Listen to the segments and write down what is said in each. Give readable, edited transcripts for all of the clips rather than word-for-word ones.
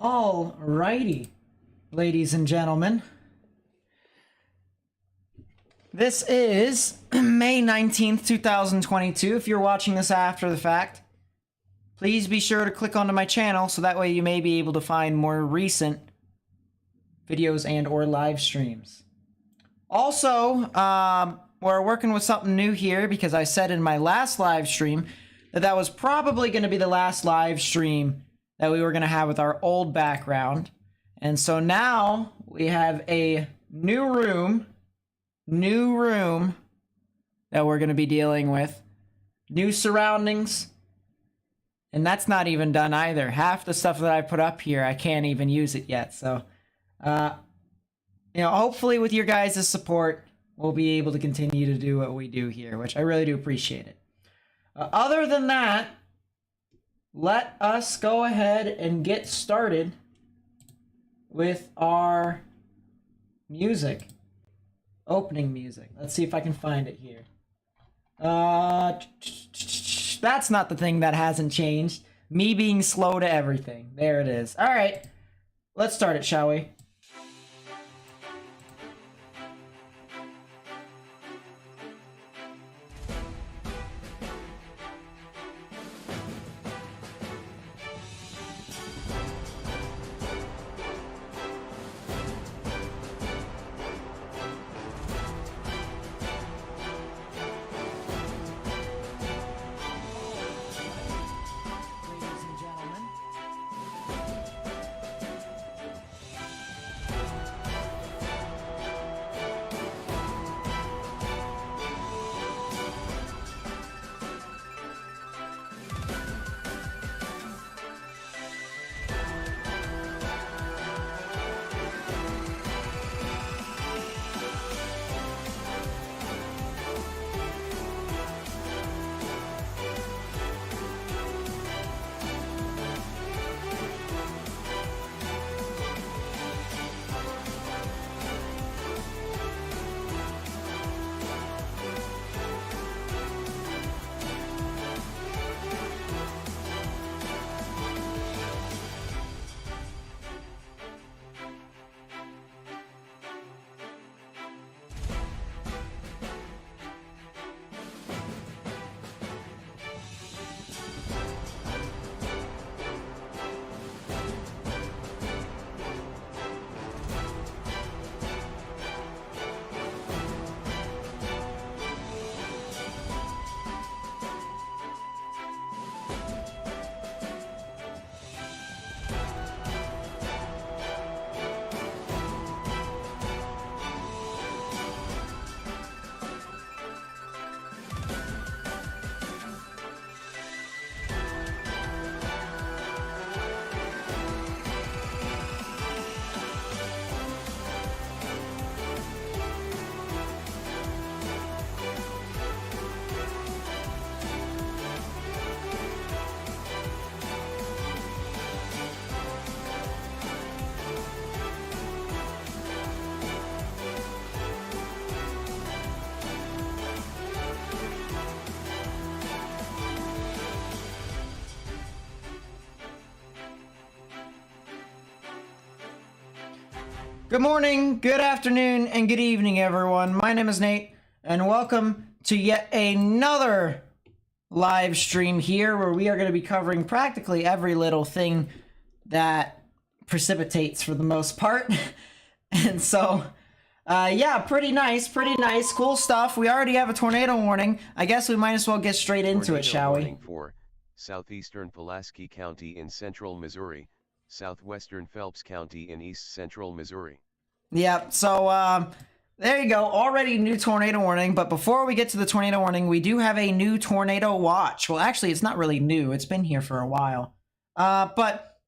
Alrighty, ladies and gentlemen. This is May 19th, 2022. If you're watching this after the fact, please be sure to click onto my channel so that way you may be able to find more recent videos and or live streams. Also, we're working with something new here because I said in my last live stream that was probably going to be the last live stream that we were going to have with our old background. And so now we have a new room that we're going to be dealing with. New surroundings. And that's not even done either. Half the stuff that I put up here, I can't even use it yet. So, hopefully with your guys' support, we'll be able to continue to do what we do here, which I really do appreciate it. Other than that, let us go ahead and get started with our music. Opening music. Let's see if I can find it here. That's not the thing that hasn't changed. Me being slow to everything. There it is. All right. Let's start it, shall we? Good morning, good afternoon, and good evening, everyone. My name is Nate, and welcome to yet another live stream here where we are going to be covering practically every little thing that precipitates for the most part. And so, yeah, pretty nice, cool stuff. We already have a tornado warning. I guess we might as well get straight into it, shall we? Tornado warning for southeastern Pulaski County in central Missouri, southwestern Phelps County in east central Missouri. Yeah, so there you go. Already new tornado warning, but before we get to the tornado warning, we do have a new tornado watch. Well, actually, it's not really new. It's been here for a while. But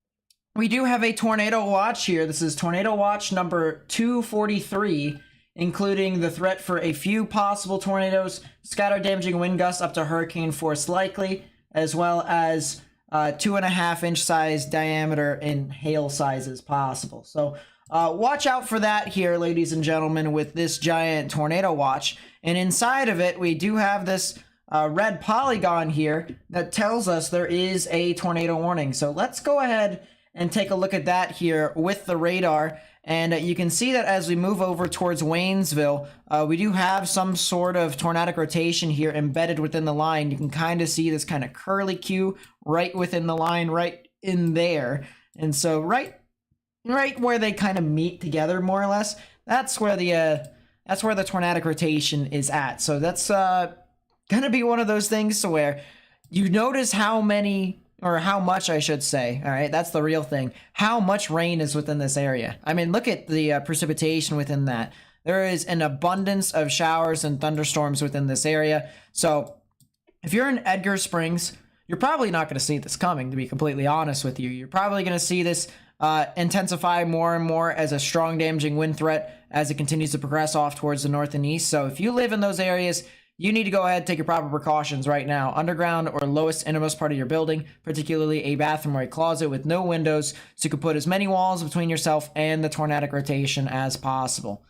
we do have a tornado watch here. This is tornado watch number 243, including the threat for a few possible tornadoes, scatter damaging wind gusts up to hurricane force likely, as well as 2.5 inch size diameter in hail sizes possible. So watch out for that here, ladies and gentlemen, with this giant tornado watch. And inside of it, we do have this red polygon here that tells us there is a tornado warning. So let's go ahead and take a look at that here with the radar. And you can see that as we move over towards Waynesville, we do have some sort of tornadic rotation here embedded within the line. You can kind of see this kind of curly Q right within the line, right in there. And so right where they kind of meet together, more or less, that's where the tornadic rotation is at. So that's gonna be one of those things to where you notice how many, or how much I should say, all right, that's the real thing, how much rain is within this area. I mean, look at the precipitation within that. There is an abundance of showers and thunderstorms within this area. So if you're in Edgar Springs, you're probably not going to see this coming, to be completely honest with you. You're probably going to see this intensify more and more as a strong damaging wind threat as it continues to progress off towards the north and east. So if you live in those areas, you need to go ahead and take your proper precautions right now. Underground or lowest innermost part of your building, particularly a bathroom or a closet with no windows, so you can put as many walls between yourself and the tornadic rotation as possible.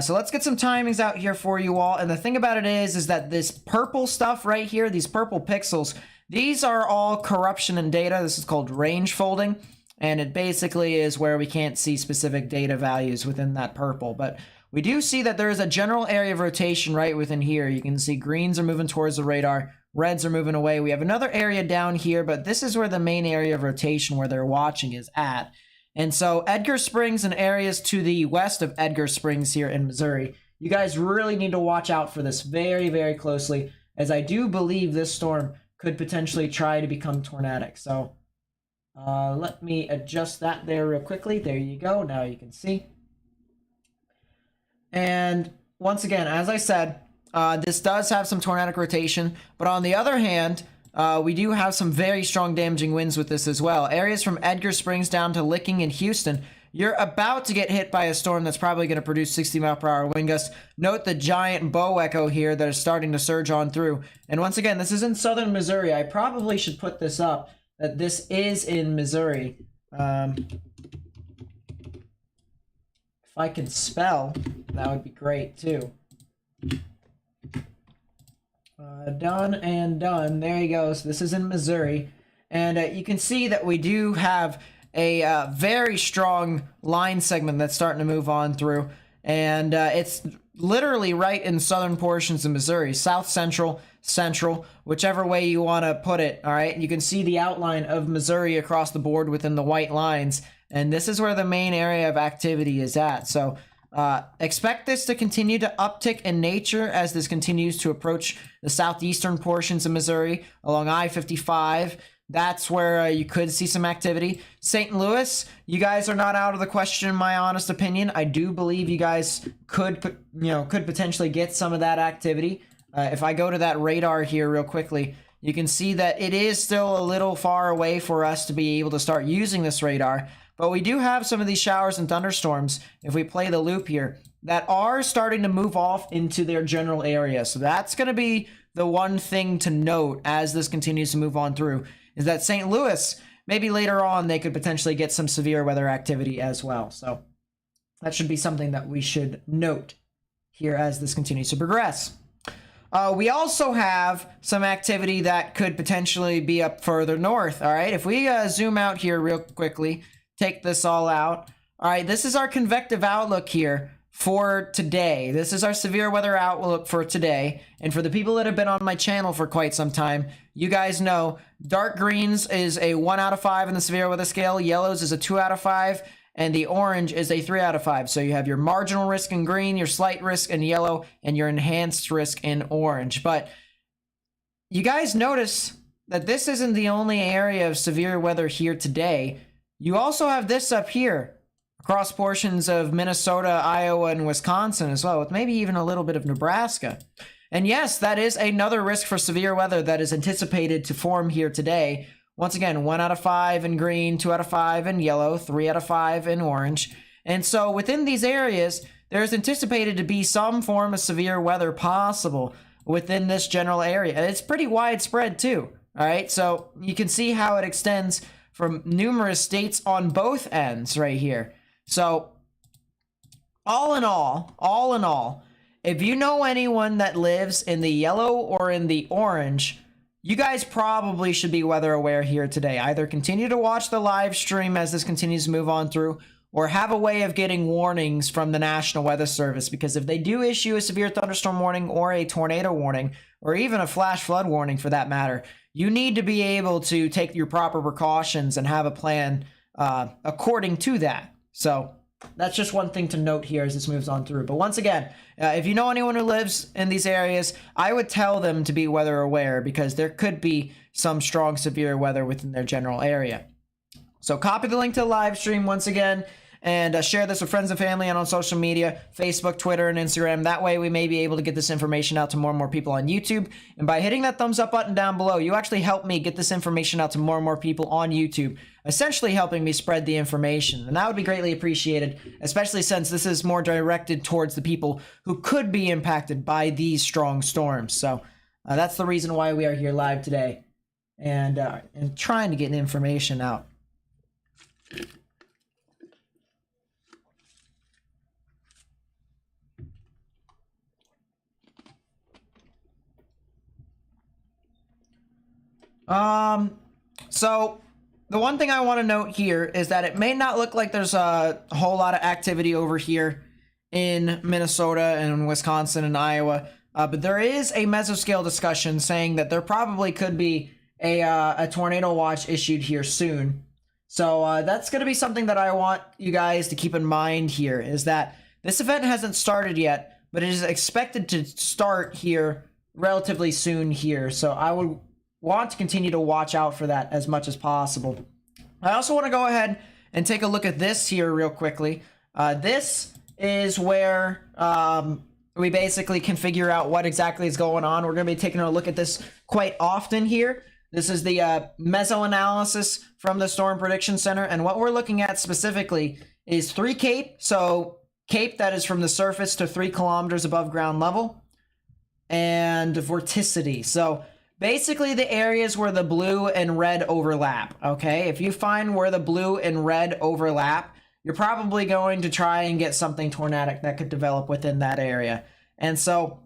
So let's get some timings out here for you all. And the thing about it is that this purple stuff right here, these purple pixels, these are all corruption in data. This is called range folding. And it basically is where we can't see specific data values within that purple. But we do see that there is a general area of rotation right within here. You can see greens are moving towards the radar, reds are moving away. We have another area down here, but this is where the main area of rotation where they're watching is at. And so Edgar Springs and areas to the west of Edgar Springs here in Missouri, you guys really need to watch out for this very, very closely, as I do believe this storm could potentially try to become tornadic. So let me adjust that there real quickly. There you go. Now you can see. And once again, as I said, this does have some tornadic rotation, but on the other hand, we do have some very strong damaging winds with this as well. Areas from Edgar Springs down to Licking and Houston, you're about to get hit by a storm that's probably going to produce 60-mile-per-hour wind gusts. Note the giant bow echo here that is starting to surge on through. And once again, this is in southern Missouri. I probably should put this up, that this is in Missouri. If I can spell, that would be great too. Done and done. There you go. So this is in Missouri. And you can see that we do have a very strong line segment that's starting to move on through. And it's literally right in southern portions of Missouri. South central, central, whichever way you want to put it. All right. You can see the outline of Missouri across the board within the white lines. And this is where the main area of activity is at. So expect this to continue to uptick in nature as this continues to approach the southeastern portions of Missouri along I-55. That's where you could see some activity. St. Louis, you guys are not out of the question in my honest opinion. I do believe you guys could potentially get some of that activity. If I go to that radar here real quickly, you can see that it is still a little far away for us to be able to start using this radar. But we do have some of these showers and thunderstorms, if we play the loop here, that are starting to move off into their general area. So that's going to be the one thing to note as this continues to move on through, is that St. Louis, maybe later on, they could potentially get some severe weather activity as well. So that should be something that we should note here as this continues to progress. We also have some activity that could potentially be up further north, all right? If we zoom out here real quickly, take this all out. All right, this is our convective outlook here for today. This is our severe weather outlook for today. And for the people that have been on my channel for quite some time, you guys know dark greens is a 1 out of 5 in the severe weather scale, yellows is a 2 out of 5, and the orange is a 3 out of 5. So you have your marginal risk in green, your slight risk in yellow, and your enhanced risk in orange. But you guys notice that this isn't the only area of severe weather here today. You also have this up here across portions of Minnesota, Iowa, and Wisconsin as well, with maybe even a little bit of Nebraska. And yes, that is another risk for severe weather that is anticipated to form here today. Once again, 1 out of 5 in green, 2 out of 5 in yellow, 3 out of 5 in orange. And so within these areas, there's anticipated to be some form of severe weather possible within this general area. And it's pretty widespread too. All right, so you can see how it extends from numerous states on both ends right here. So all in all, if you know anyone that lives in the yellow or in the orange, you guys probably should be weather aware here today. Either continue to watch the live stream as this continues to move on through, or have a way of getting warnings from the National Weather Service, because if they do issue a severe thunderstorm warning or a tornado warning, or even a flash flood warning for that matter, you need to be able to take your proper precautions and have a plan according to that. So that's just one thing to note here as this moves on through. But once again, if you know anyone who lives in these areas, I would tell them to be weather aware, because there could be some strong severe weather within their general area. So copy the link to the live stream once again, and share this with friends and family and on social media, Facebook, Twitter, and Instagram. That way we may be able to get this information out to more and more people on YouTube. And by hitting that thumbs up button down below, you actually help me get this information out to more and more people on YouTube, essentially helping me spread the information. And that would be greatly appreciated, especially since this is more directed towards the people who could be impacted by these strong storms. So that's the reason why we are here live today, and trying to get information out. So the one thing I want to note here is that it may not look like there's a whole lot of activity over here in Minnesota and Wisconsin and Iowa, but there is a mesoscale discussion saying that there probably could be a tornado watch issued here soon. So that's going to be something that I want you guys to keep in mind here, is that this event hasn't started yet, but it is expected to start here relatively soon here. So I would want to continue to watch out for that as much as possible. I also want to go ahead and take a look at this here real quickly. This is where we basically can figure out what exactly is going on. We're going to be taking a look at this quite often here. This is the Mesoanalysis from the Storm Prediction Center, and what we're looking at specifically is 3 CAPE. So CAPE that is from the surface to 3 kilometers above ground level, and vorticity. So basically the areas where the blue and red overlap, okay? If you find where the blue and red overlap, you're probably going to try and get something tornadic that could develop within that area. And so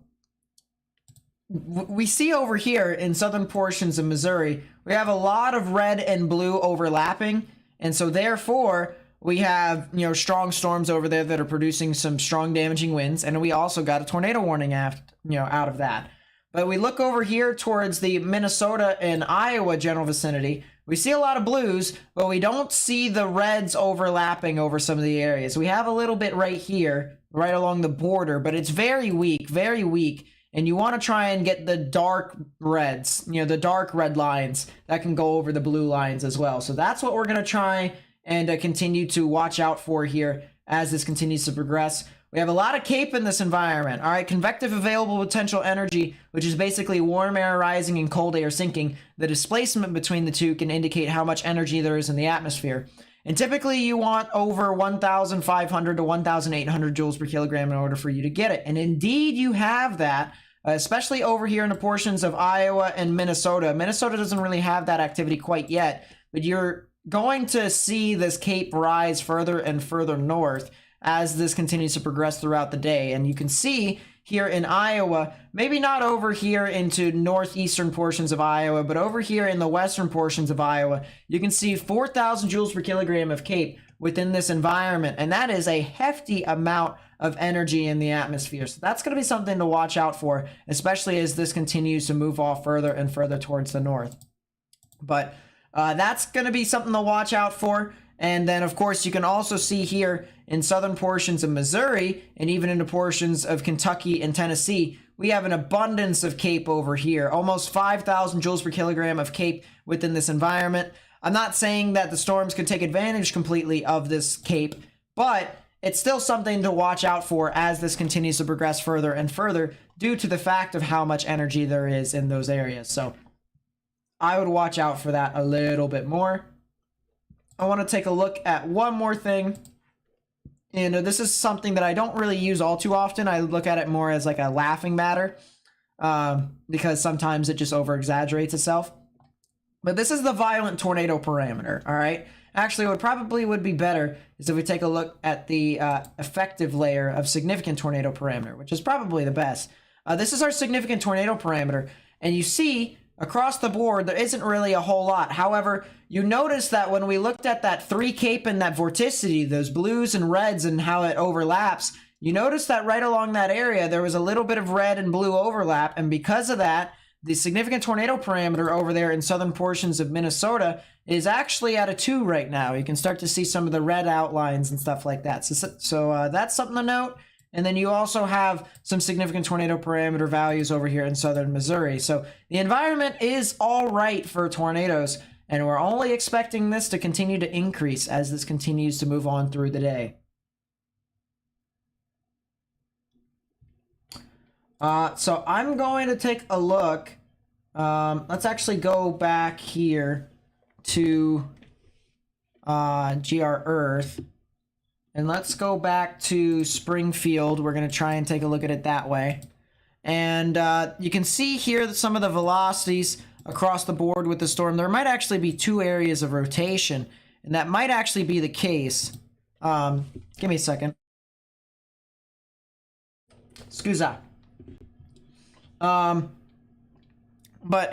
we see over here in southern portions of Missouri, we have a lot of red and blue overlapping. And so therefore, we have, strong storms over there that are producing some strong damaging winds. And we also got a tornado warning out of that. But we look over here towards the Minnesota and Iowa general vicinity. We see a lot of blues, but we don't see the reds overlapping over some of the areas. We have a little bit right here, right along the border, but it's very weak, very weak. And you want to try and get the dark reds, the dark red lines that can go over the blue lines as well. So that's what we're going to try and continue to watch out for here as this continues to progress. We have a lot of CAPE in this environment. All right, convective available potential energy, which is basically warm air rising and cold air sinking. The displacement between the two can indicate how much energy there is in the atmosphere. And typically you want over 1,500 to 1,800 joules per kilogram in order for you to get it. And indeed you have that, especially over here in the portions of Iowa and Minnesota. Minnesota doesn't really have that activity quite yet, but you're going to see this CAPE rise further and further north as this continues to progress throughout the day. And you can see here in Iowa, maybe not over here into northeastern portions of Iowa, but over here in the western portions of Iowa, you can see 4,000 joules per kilogram of CAPE within this environment. And that is a hefty amount of energy in the atmosphere. So that's going to be something to watch out for, especially as this continues to move off further and further towards the north. But that's going to be something to watch out for. And then, of course, you can also see here in southern portions of Missouri and even into portions of Kentucky and Tennessee, we have an abundance of CAPE over here, almost 5,000 joules per kilogram of CAPE within this environment. I'm not saying that the storms could take advantage completely of this CAPE, but it's still something to watch out for as this continues to progress further and further due to the fact of how much energy there is in those areas. So I would watch out for that a little bit more. I want to take a look at one more thing. And this is something that I don't really use all too often. I look at it more as like a laughing matter because sometimes it just over-exaggerates itself. But this is the violent tornado parameter, all right? Actually, what probably would be better is if we take a look at the effective layer of significant tornado parameter, which is probably the best. This is our significant tornado parameter. And you see across the board, there isn't really a whole lot. However, you notice that when we looked at that 3 cape and that vorticity, those blues and reds and how it overlaps, you notice that right along that area, there was a little bit of red and blue overlap. And because of that, the significant tornado parameter over there in southern portions of Minnesota is actually at a 2 right now. You can start to see some of the red outlines and stuff like that. So that's something to note. And then you also have some significant tornado parameter values over here in southern Missouri. So the environment is all right for tornadoes, and we're only expecting this to continue to increase as this continues to move on through the day. So I'm going to take a look. Let's actually go back here to GR Earth. And let's go back to Springfield. We're going to try and take a look at it that way. And you can see here that some of the velocities across the board with the storm. There might actually be 2 areas of rotation. And that might actually be the case. Give me a second. Scusa. But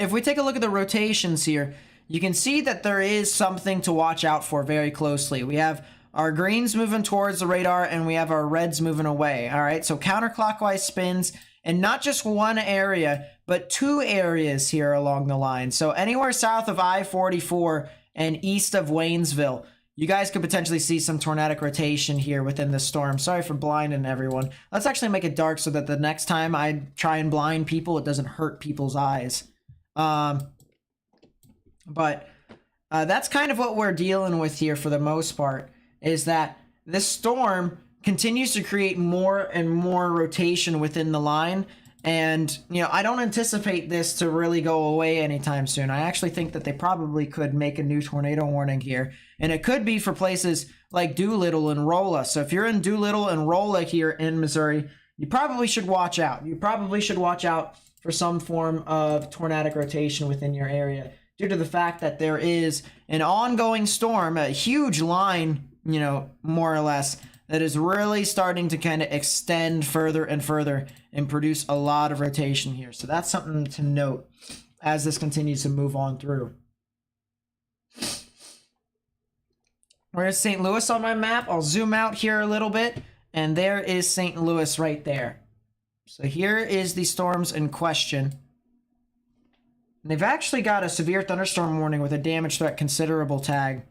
if we take a look at the rotations here, you can see that there is something to watch out for very closely. We have our greens moving towards the radar, and we have our reds moving away. All right, so counterclockwise spins, and not just one area, but 2 areas here along the line. So anywhere south of I-44 and east of Waynesville, you guys could potentially see some tornadic rotation here within the storm. Sorry for blinding everyone. Let's actually make it dark so that the next time I try and blind people, it doesn't hurt people's eyes. But that's kind of what we're dealing with here for the most part, is that this storm continues to create more and more rotation within the line. And, you know, I don't anticipate this to really go away anytime soon. I actually think that they probably could make a new tornado warning here. And it could be for places like Doolittle and Rolla. So if you're in Doolittle and Rolla here in Missouri, you probably should watch out. You probably should watch out for some form of tornadic rotation within your area, due to the fact that there is an ongoing storm, a huge line, you know, more or less, that is really starting to kind of extend further and further and produce a lot of rotation here. So that's something to note as this continues to move on through. Where's St. Louis on my map? I'll zoom out here a little bit, and there is St. Louis right there. So here is the storms in question. And they've actually got a severe thunderstorm warning with a damage threat considerable tag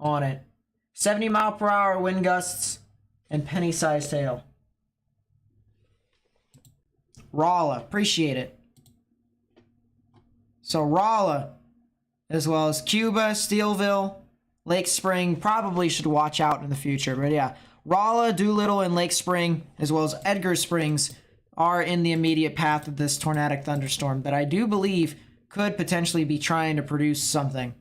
on it. 70-mile-per-hour wind gusts and penny-sized hail. Rolla, appreciate it. So Rolla, as well as Cuba, Steelville, Lake Spring, probably should watch out in the future. But yeah, Rolla, Doolittle, and Lake Spring, as well as Edgar Springs, are in the immediate path of this tornadic thunderstorm that I do believe could potentially be trying to produce something.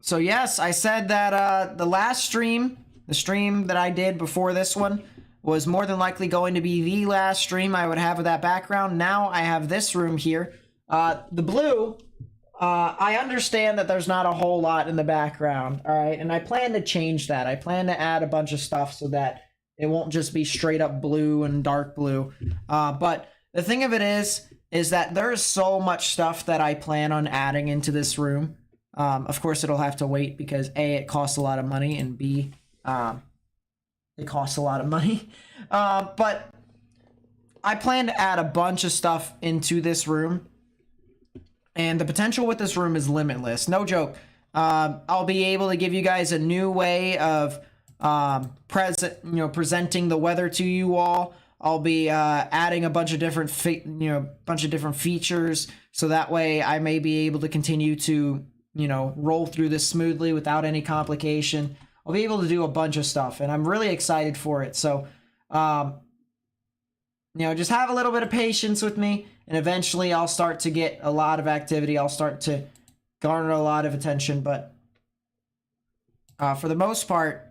So yes, I said that the last stream, the stream that I did before this one, was more than likely going to be the last stream I would have with that background. Now I have this room here. The blue, I understand that there's not a whole lot in the background, all right? And I plan to change that. I plan to add a bunch of stuff so that it won't just be straight up blue and dark blue. But the thing of it is that there is so much stuff that I plan on adding into this room. Of course, it'll have to wait because A, it costs a lot of money, and B, it costs a lot of money. But I plan to add a bunch of stuff into this room, and the potential with this room is limitless. No joke. I'll be able to give you guys a new way of presenting the weather to you all. I'll be adding a bunch of different features, so that way I may be able to continue to roll through this smoothly without any complication. I'll be able to do a bunch of stuff, and I'm really excited for it. So, just have a little bit of patience with me, and eventually I'll start to get a lot of activity. I'll start to garner a lot of attention, but for the most part,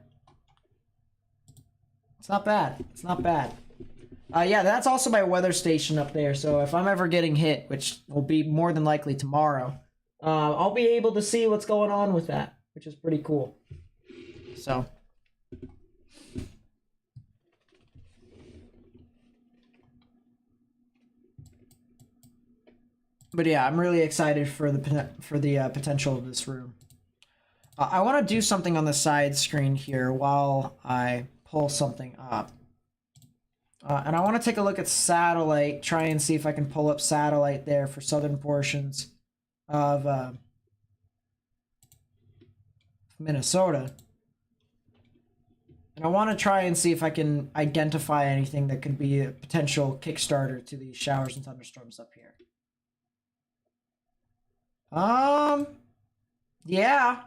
it's not bad. It's not bad. Yeah, that's also my weather station up there, so if I'm ever getting hit, which will be more than likely tomorrow, I'll be able to see what's going on with that, which is pretty cool. So, But yeah, I'm really excited for the potential of this room. I want to do something on the side screen here while I pull something up. And I want to take a look at satellite, try and see if I can pull up satellite there for southern portions of Minnesota. And I want to try and see if I can identify anything that could be a potential Kickstarter to these showers and thunderstorms up here. Yeah.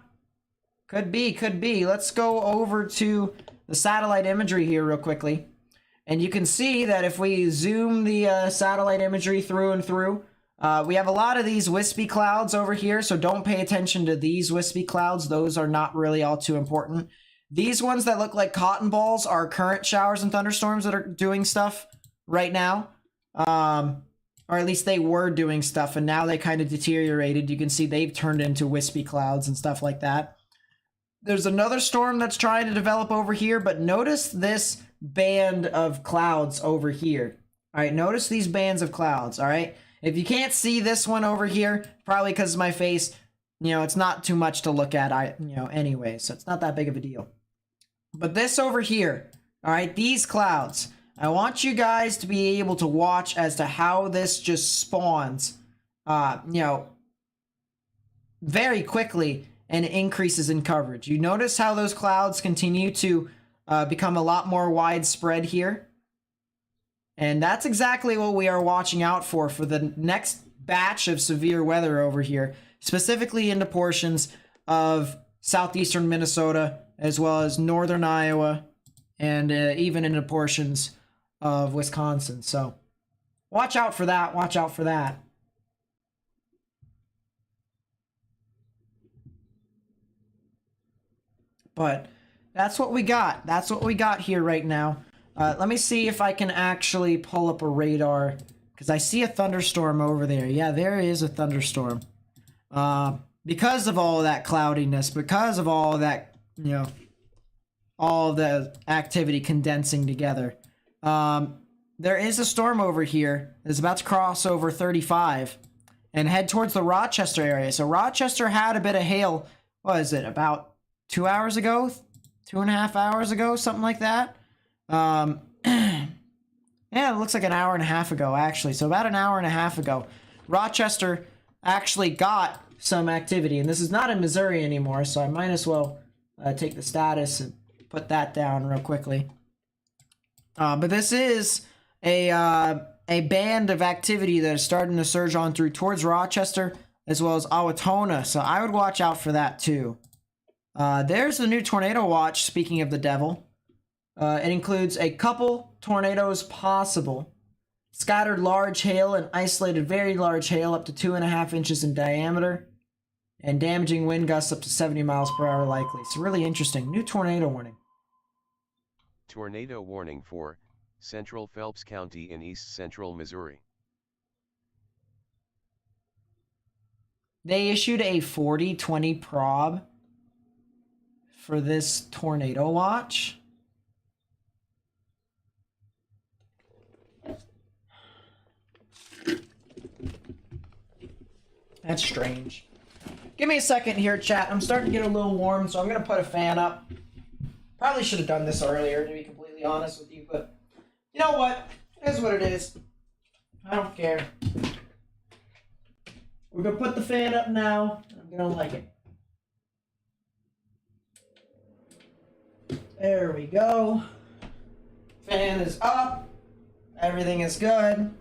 Could be. Let's go over to the satellite imagery here real quickly. And you can see that if we zoom the satellite imagery through and through, we have a lot of these wispy clouds over here, so don't pay attention to these wispy clouds. Those are not really all too important. These ones that look like cotton balls are current showers and thunderstorms that are doing stuff right now. Or at least they were doing stuff, and now they kind of deteriorated. You can see they've turned into wispy clouds and stuff like that. There's another storm that's trying to develop over here, but notice this band of clouds over here. All right, notice these bands of clouds, all right? If you can't see this one over here, probably because of my face, you know, it's not too much to look at, anyway, so it's not that big of a deal. But this over here, all right, these clouds, I want you guys to be able to watch as to how this just spawns, very quickly and increases in coverage. You notice how those clouds continue to become a lot more widespread here. And that's exactly what we are watching out for the next batch of severe weather over here, specifically into portions of southeastern Minnesota, as well as northern Iowa, and even into portions of Wisconsin. So watch out for that. Watch out for that. But that's what we got. That's what we got here right now. Let me see if I can actually pull up a radar, because I see a thunderstorm over there. Yeah, there is a thunderstorm. Because of all of that cloudiness, because of all of that, all the activity condensing together. There is a storm over here that's about to cross over 35 and head towards the Rochester area. So Rochester had a bit of hail, what is it, about 2 hours ago? 2.5 hours ago? Something like that. Yeah, it looks like an hour and a half ago, actually. So about an hour and a half ago, Rochester actually got some activity. And this is not in Missouri anymore, so I might as well take the status and put that down real quickly. But this is a band of activity that is starting to surge on through towards Rochester as well as Owatonna. So I would watch out for that too. There's the new tornado watch, speaking of the devil. It includes a couple tornadoes possible, scattered large hail and isolated very large hail up to 2.5 inches in diameter, and damaging wind gusts up to 70 miles per hour likely. So really interesting. New tornado warning. Tornado warning for Central Phelps County in east central Missouri. They issued a 40/20 prob for this tornado watch. That's strange. Give me a second here, chat. I'm starting to get a little warm, so I'm going to put a fan up. Probably should have done this earlier, to be completely honest with you, but you know what? It is what it is. I don't care. We're going to put the fan up now. I'm going to like it. There we go. Fan is up. Everything is good.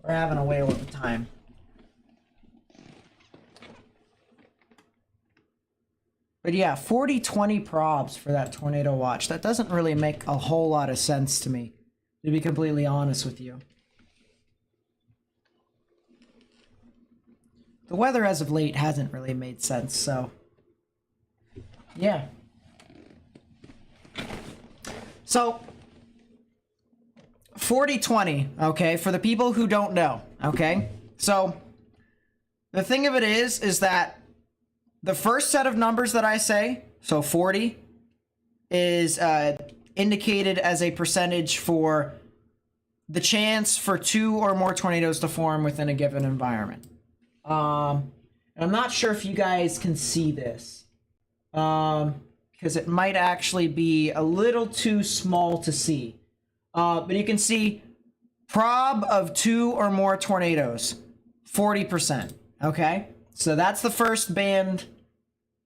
We're having a whale of a time. But yeah, 40/20 probs for that tornado watch. That doesn't really make a whole lot of sense to me, to be completely honest with you. The weather as of late hasn't really made sense, so yeah. So 40/20, okay, for the people who don't know, okay? So the thing of it is that the first set of numbers that I say, so 40, is indicated as a percentage for the chance for 2 or more tornadoes to form within a given environment. And I'm not sure if you guys can see this, because it might actually be a little too small to see. But you can see prob of 2 or more tornadoes, 40%. Okay, so that's the first band.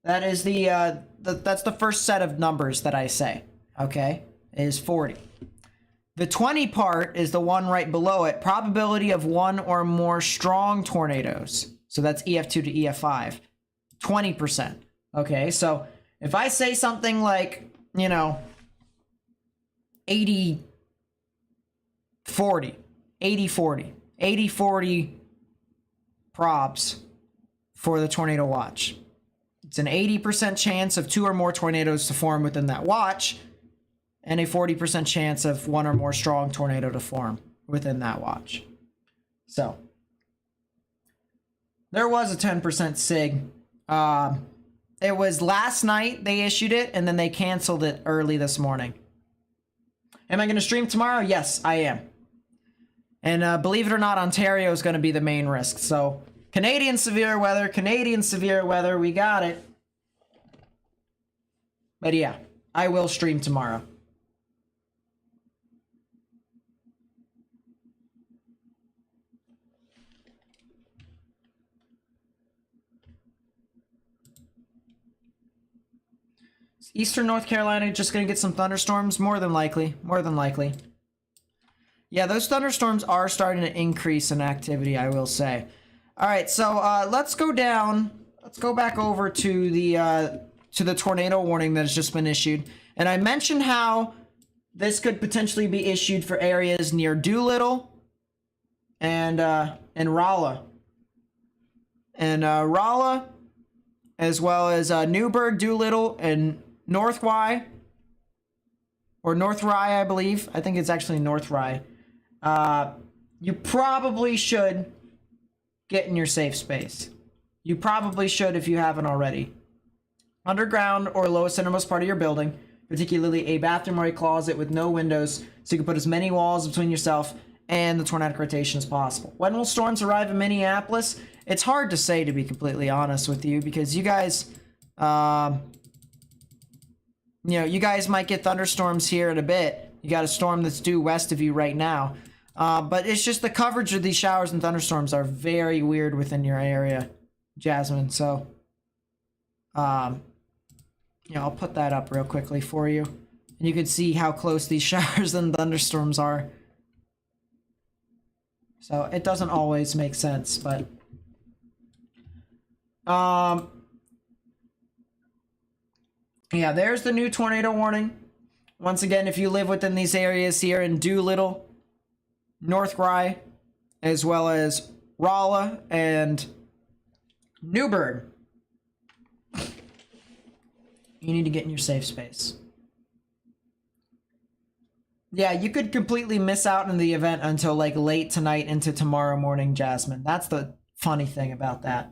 That is that's the first set of numbers that I say. Okay, is 40. The 20 part is the one right below it. Probability of 1 or more strong tornadoes. So that's EF2 to EF5. 20%. Okay, so if I say something like, you know, 80, 40, 80, 40, 80, 40 probs for the tornado watch. It's an 80% chance of 2 or more tornadoes to form within that watch, and a 40% chance of 1 or more strong tornado to form within that watch. So there was a 10% SIG. It was last night they issued it, and then they canceled it early this morning. Am I going to stream tomorrow? Yes, I am. And believe it or not, Ontario is going to be the main risk. So Canadian severe weather, we got it. But yeah, I will stream tomorrow. Eastern North Carolina just gonna get some thunderstorms? More than likely. Yeah, those thunderstorms are starting to increase in activity, I will say. Alright, so let's go down. Let's go back over to the tornado warning that has just been issued. And I mentioned how this could potentially be issued for areas near Doolittle and Rolla. And Rolla, as well as Newburgh, Doolittle, and North Rye, or North Rye, I believe. I think it's actually North Rye. You probably should get in your safe space. You probably should if you haven't already. Underground or lowest innermost part of your building, particularly a bathroom or a closet with no windows, so you can put as many walls between yourself and the tornadic rotation as possible. When will storms arrive in Minneapolis? It's hard to say, to be completely honest with you, because you guys, you guys might get thunderstorms here in a bit. You got a storm that's due west of you right now. But it's just the coverage of these showers and thunderstorms are very weird within your area, Jasmine. So, I'll put that up real quickly for you. And you can see how close these showers and thunderstorms are. So it doesn't always make sense, but... yeah, there's the new tornado warning. Once again, if you live within these areas here in Doolittle, North Rye, as well as Rolla and Newburgh, you need to get in your safe space. Yeah, you could completely miss out on the event until like late tonight into tomorrow morning, Jasmine. That's the funny thing about that.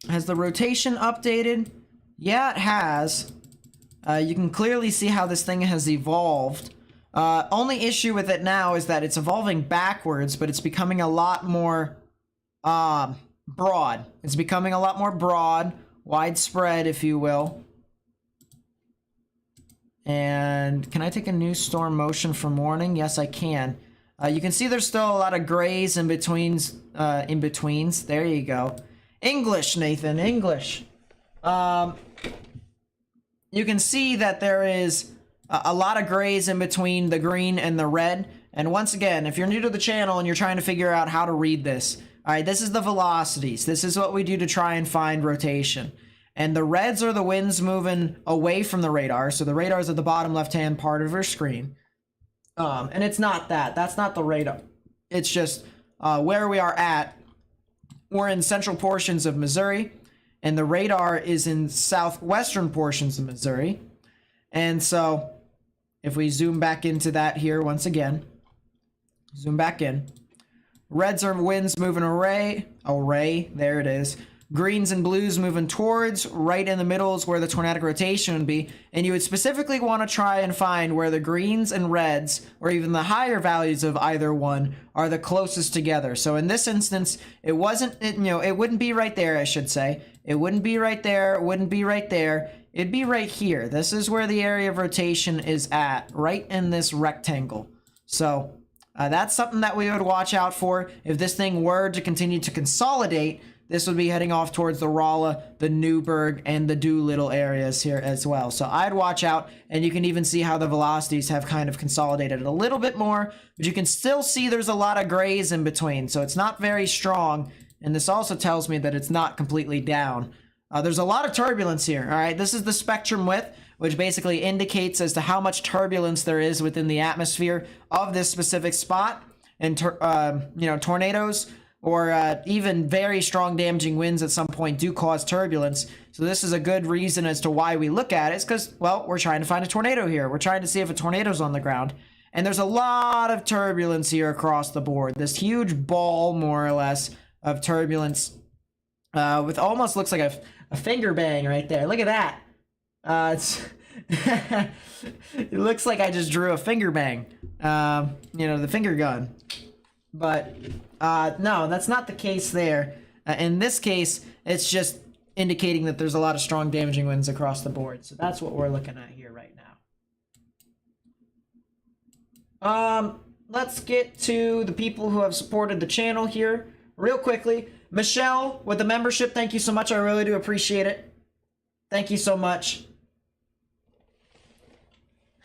Has the rotation updated? Yeah, it has. You can clearly see how this thing has evolved. Only issue with it now is that it's evolving backwards, but it's becoming a lot more broad. It's becoming a lot more broad, widespread, if you will. And can I take a new storm motion from warning? Yes, I can. You can see there's still a lot of grays in betweens. There you go. English, Nathan, English. You can see that there is a lot of grays in between the green and the red. And once again, if you're new to the channel and you're trying to figure out how to read this, all right, this is the velocities. This is what we do to try and find rotation. And the reds are the winds moving away from the radar. So the radar is at the bottom left-hand part of your screen. And it's not that. That's not the radar. It's just where we are at. We're in central portions of Missouri, and the radar is in southwestern portions of Missouri. And so, if we zoom back into that here once again, zoom back in. Reds are winds moving array, there it is. greens and blues moving towards. Right in the middle is where the tornadic rotation would be. And you would specifically want to try and find where the greens and reds, or even the higher values of either one, are the closest together. So in this instance, it wasn't, it wouldn't be right there, I should say. It wouldn't be right there. It wouldn't be right there. It'd be right here. This is where the area of rotation is at, right in this rectangle. So that's something that we would watch out for. If this thing were to continue to consolidate, this would be heading off towards the Rolla, the Newburgh, and the Doolittle areas here as well. So I'd watch out, and you can even see how the velocities have kind of consolidated a little bit more, but you can still see there's a lot of grays in between, so it's not very strong, and this also tells me that it's not completely down. There's a lot of turbulence here, all right? This is the spectrum width, which basically indicates as to how much turbulence there is within the atmosphere of this specific spot. And, tornadoes or even very strong damaging winds at some point do cause turbulence. So this is a good reason as to why we look at it. It's because, well, we're trying to find a tornado here. We're trying to see if a tornado's on the ground. And there's a lot of turbulence here across the board. This huge ball, more or less, of turbulence with almost looks like a finger bang right there. Look at that. It looks like I just drew a finger bang, the finger gun, but no, that's not the case there. In this case, it's just indicating that there's a lot of strong damaging winds across the board. So that's what we're looking at here right now. Let's get to the people who have supported the channel here real quickly. Michelle with the membership, thank you so much. I really do appreciate it. Thank you so much.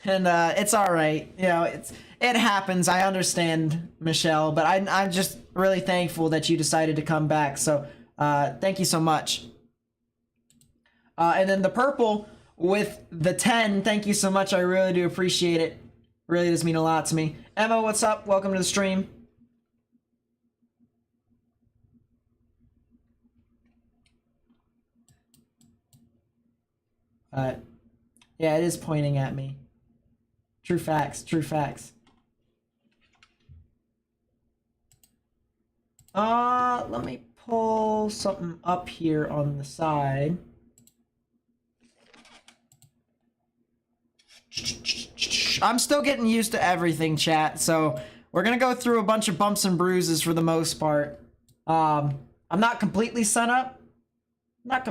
And it's all right, it happens. I understand, Michelle, but I'm just really thankful that you decided to come back. So thank you so much. And then the purple with the 10, thank you so much. I really do appreciate it. Really does mean a lot to me. Emma, what's up? Welcome to the stream. Yeah, it is pointing at me. True facts, true facts. Let me pull something up here on the side. I'm still getting used to everything, chat, so we're gonna go through a bunch of bumps and bruises for the most part. I'm not completely set up. But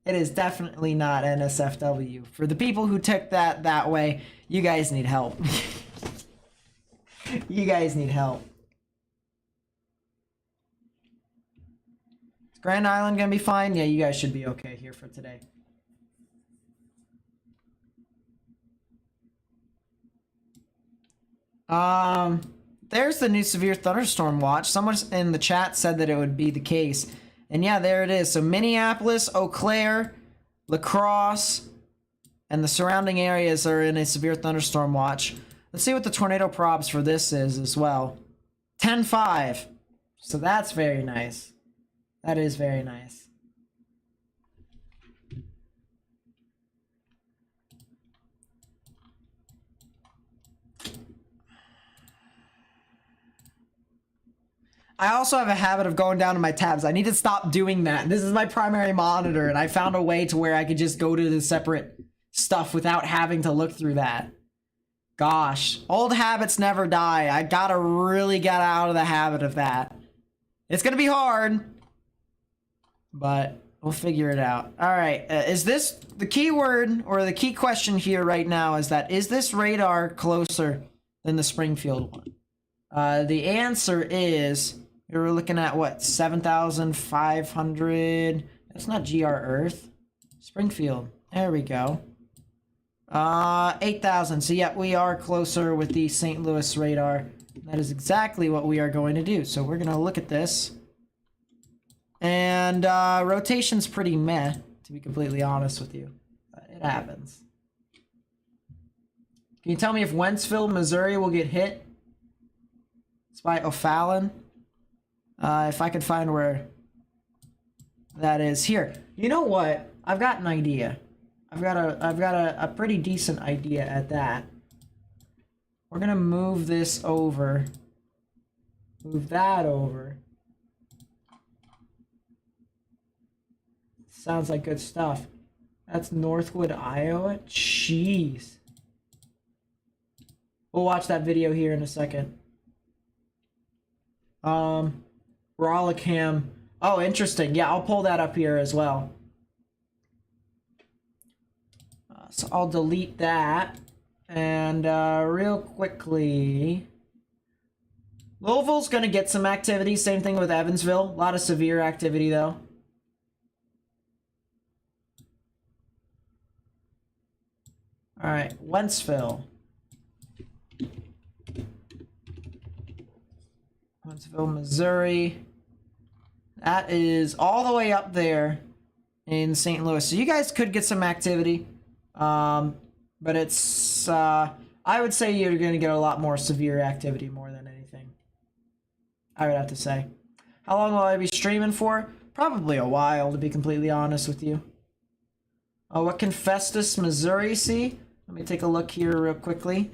it is definitely not NSFW. For the people who took that way, you guys need help. You guys need help. Is Grand Island gonna be fine? Yeah, you guys should be okay here for today. There's the new severe thunderstorm watch. Someone in the chat said that it would be the case. And yeah, there it is. So Minneapolis, Eau Claire, La Crosse, and the surrounding areas are in a severe thunderstorm watch. Let's see what the tornado probs for this is as well. 10-5. So that's very nice. That is very nice. I also have a habit of going down to my tabs. I need to stop doing that. This is my primary monitor, and I found a way to where I could just go to the separate stuff without having to look through that. Gosh, old habits never die. I gotta really get out of the habit of that. It's gonna be hard, but we'll figure it out. All right, is this the keyword or the key question here right now is this radar closer than the Springfield one? The answer is, we were looking at what, 7,500. That's not GR Earth. Springfield. There we go. 8,000. So yeah, we are closer with the St. Louis radar. That is exactly what we are going to do. So we're gonna look at this. And rotation's pretty meh, to be completely honest with you. But it happens. Can you tell me if Wentzville, Missouri will get hit? It's by O'Fallon. If I could find where that is. Here. You know what? I've got an idea. I've got a pretty decent idea at that. We're gonna move this over. Move that over. Sounds like good stuff. That's Northwood, Iowa. Jeez. We'll watch that video here in a second. Rollicam. Oh, interesting. Yeah, I'll pull that up here as well. So I'll delete that. And real quickly, Louisville's going to get some activity. Same thing with Evansville. A lot of severe activity, though. All right, Wentzville. Wentzville, Missouri. That is all the way up there in St. Louis. So you guys could get some activity. But it's, I would say you're going to get a lot more severe activity more than anything. I would have to say. How long will I be streaming for? Probably a while, to be completely honest with you. Oh, what can Festus, Missouri see? Let me take a look here real quickly.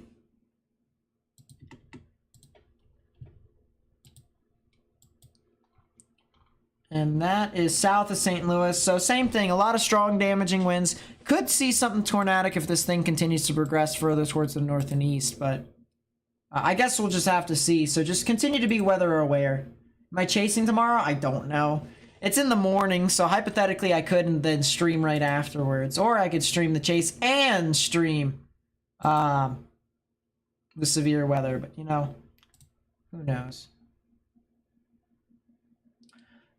And that is south of St. Louis. So same thing, a lot of strong damaging winds. Could see something tornadic if this thing continues to progress further towards the north and east, but I guess we'll just have to see. So just continue to be weather aware. Am I chasing tomorrow? I don't know. It's in the morning, so hypothetically I could then stream right afterwards. Or I could stream the chase and stream the severe weather, but you know, who knows.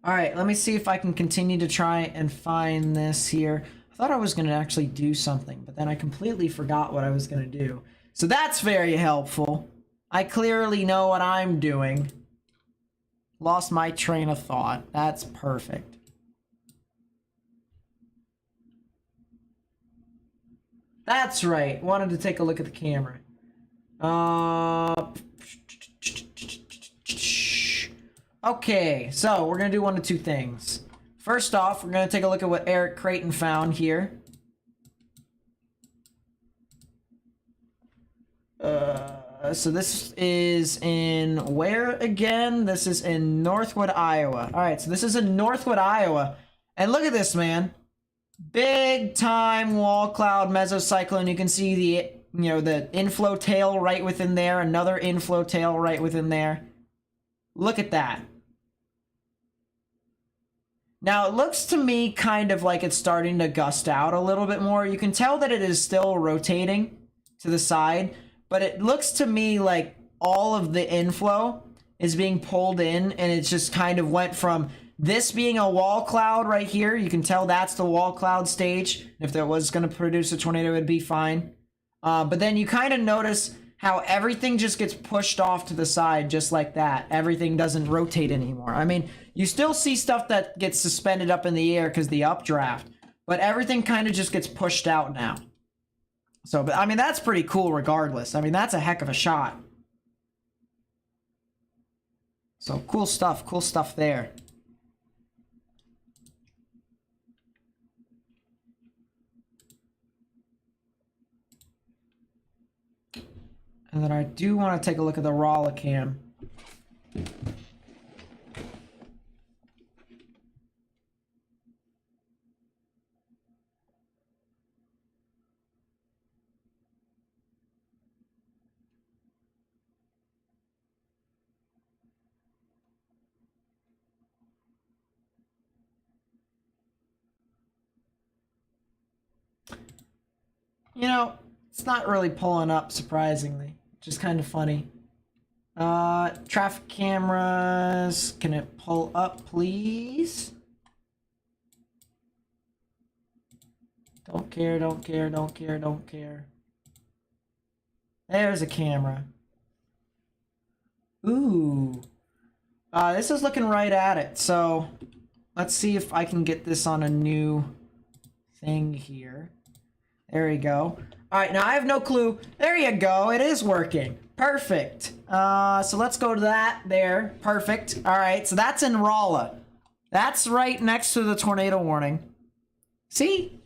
Alright, let me see if I can continue to try and find this here. I thought I was going to actually do something, but then I completely forgot what I was going to do. So that's very helpful. I clearly know what I'm doing. Lost my train of thought. That's perfect. That's right. Wanted to take a look at the camera. Okay, so we're going to do one of two things. First off, we're going to take a look at what Eric Creighton found here. So this is in where again? This is in Northwood, Iowa. All right, so this is in Northwood, Iowa. And look at this, man. Big time wall cloud mesocyclone. You can see the, you know, the inflow tail right within there. Another inflow tail right within there. Look at that. Now, it looks to me kind of like it's starting to gust out a little bit more. You can tell that it is still rotating to the side, but it looks to me like all of the inflow is being pulled in, and it just kind of went from this being a wall cloud right here. You can tell that's the wall cloud stage. If there was going to produce a tornado, it would be fine. But then you kind of notice how everything just gets pushed off to the side just like that. Everything doesn't rotate anymore. I mean, you still see stuff that gets suspended up in the air because the updraft, but everything kind of just gets pushed out now. So, but I mean, that's pretty cool regardless. I mean, that's a heck of a shot. So cool stuff there. And then I do want to take a look at the Rollicam. You know, it's not really pulling up, surprisingly. Just kind of funny. Traffic cameras. Can it pull up, please? Don't care, don't care, don't care, don't care. There's a camera. Ooh. This is looking right at it. So, let's see if I can get this on a new thing here. There we go. Alright, now I have no clue. There you go. It is working. Perfect. So let's go to that there. Perfect. Alright, so that's in Rolla. That's right next to the tornado warning. See?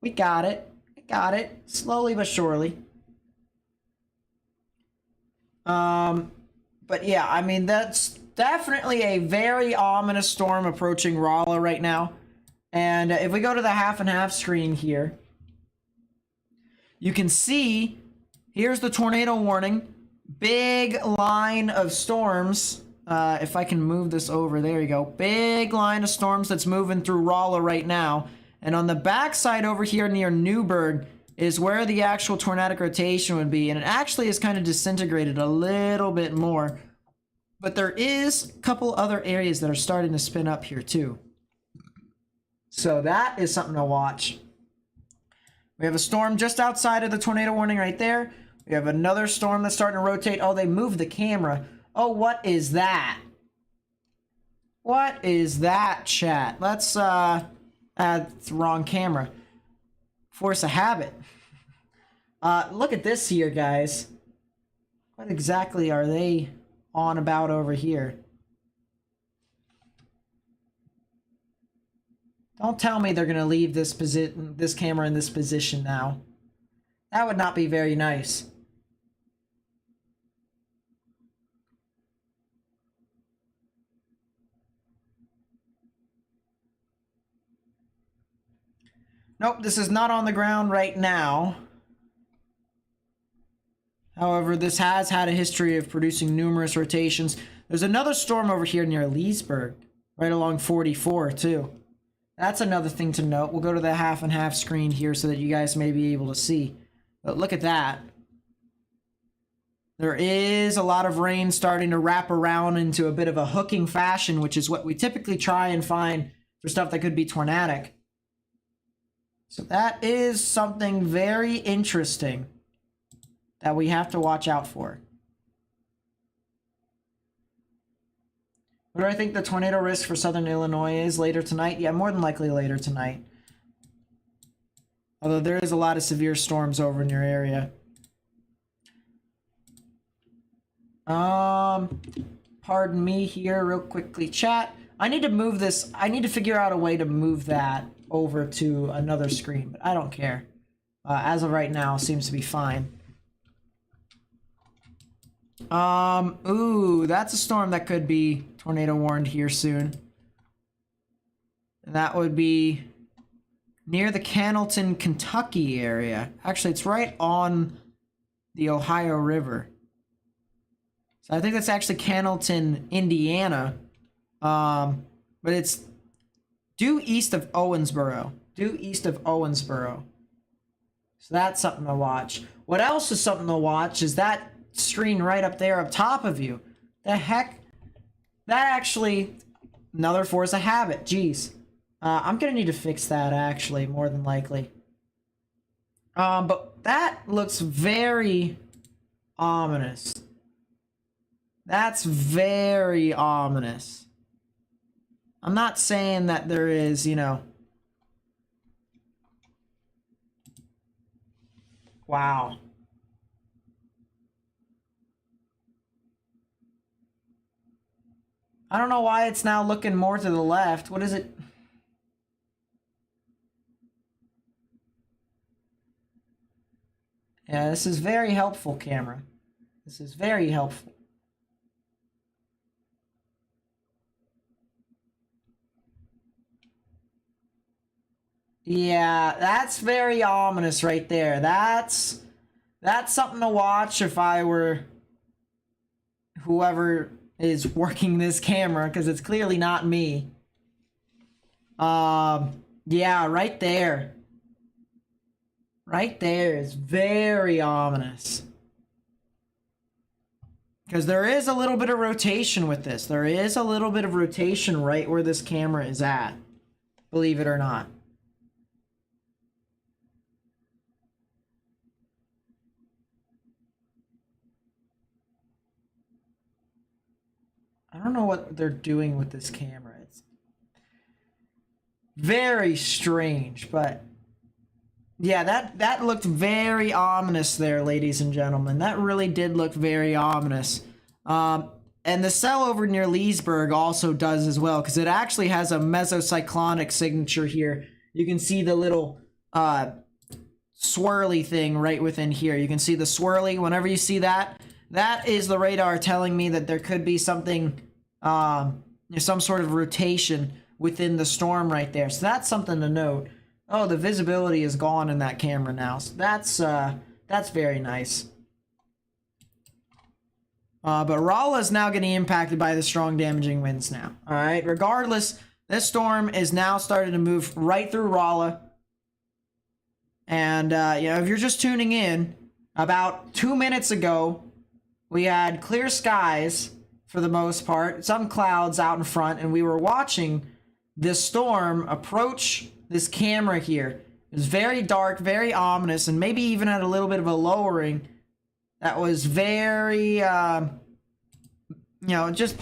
We got it. We got it. Slowly but surely. But yeah, I mean, that's definitely a very ominous storm approaching Rolla right now. And if we go to the half and half screen here, you can see here's the tornado warning. Big line of storms. If I can move this over, there you go. Big line of storms that's moving through Rolla right now. And on the backside over here near Newburgh is where the actual tornadic rotation would be. And it actually is kind of disintegrated a little bit more. But there is a couple other areas that are starting to spin up here too. So that is something to watch. We have a storm just outside of the tornado warning right there. We have another storm that's starting to rotate. Oh, they moved the camera. Oh, what is that? What is that, chat? Let's, add the wrong camera. Force a habit. Look at this here, guys. What exactly are they on about over here? Don't tell me they're going to leave this camera in this position now. That would not be very nice. Nope, this is not on the ground right now. However, this has had a history of producing numerous rotations. There's another storm over here near Leesburg, right along 44 too. That's another thing to note. We'll go to the half and half screen here so that you guys may be able to see. But look at that. There is a lot of rain starting to wrap around into a bit of a hooking fashion, which is what we typically try and find for stuff that could be tornadic. So that is something very interesting that we have to watch out for. What do I think the tornado risk for southern Illinois is later tonight? Yeah, more than likely later tonight. Although there is a lot of severe storms over in your area. Pardon me here real quickly, chat. I need to move this. I need to figure out a way to move that over to another screen, but I don't care. As of right now, seems to be fine. Ooh, that's a storm that could be tornado warned here soon. And that would be near the Cannleton, Kentucky area. Actually, it's right on the Ohio River. So I think that's actually Cannleton, Indiana. But it's due east of Owensboro. Due east of Owensboro. So that's something to watch. What else is something to watch is that screen right up there up top of you. The heck? That actually, another force of habit. Jeez. I'm gonna need to fix that actually, more than likely. But that looks very ominous. That's very ominous. I'm not saying that there is, you know. Wow. I don't know why it's now looking more to the left. What is it? Yeah, this is very helpful, camera. This is very helpful. Yeah, that's very ominous right there. That's something to watch if I were whoever is working this camera, because it's clearly not me. Yeah, right there. Right there is very ominous. Because there is a little bit of rotation with this. There is a little bit of rotation right where this camera is at. Believe it or not. I don't know what they're doing with this camera. It's very strange, but yeah, that looked very ominous there, ladies and gentlemen. That really did look very ominous. And the cell over near Leesburg also does as well, because it actually has a mesocyclonic signature here. You can see the little swirly thing right within here. You can see the swirly. Whenever you see that, that is the radar telling me that there could be something, some sort of rotation within the storm right there. So that's something to note. Oh, the visibility is gone in that camera now. So that's very nice. But Rolla is now getting impacted by the strong damaging winds now. All right, regardless, this storm is now starting to move right through Rolla. And, you know, if you're just tuning in, about 2 minutes ago, we had clear skies for the most part, some clouds out in front, and we were watching this storm approach this camera here. It was very dark, very ominous, and maybe even had a little bit of a lowering that was very, you know, just,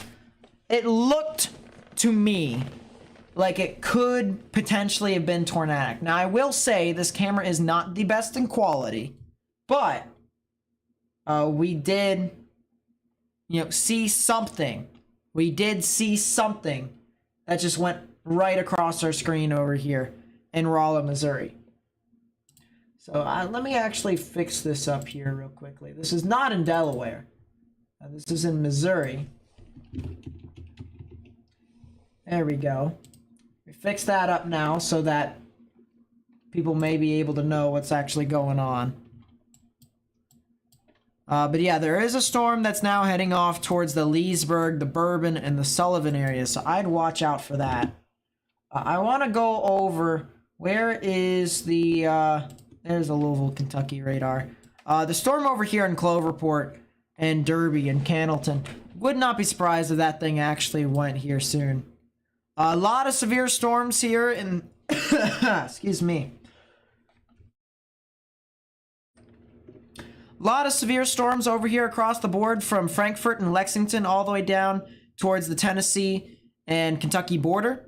it looked to me like it could potentially have been Tornadic. Now, I will say this camera is not the best in quality, but we did, you know, see something. We did see something that just went right across our screen over here in Rolla, Missouri. So let me actually fix this up here real quickly. This is not in Delaware. This is in Missouri. There we go. We fixed that up now so that people may be able to know what's actually going on. But yeah, there is a storm that's now heading off towards the Leesburg, the Bourbon, and the Sullivan area, so I'd watch out for that. I want to go over, where is the, there's the Louisville, Kentucky radar. The storm over here in Cloverport and Derby and Cannleton. Would not be surprised if that thing actually went here soon. A lot of severe storms here in, excuse me. A lot of severe storms over here across the board from Frankfort and Lexington all the way down towards the Tennessee and Kentucky border.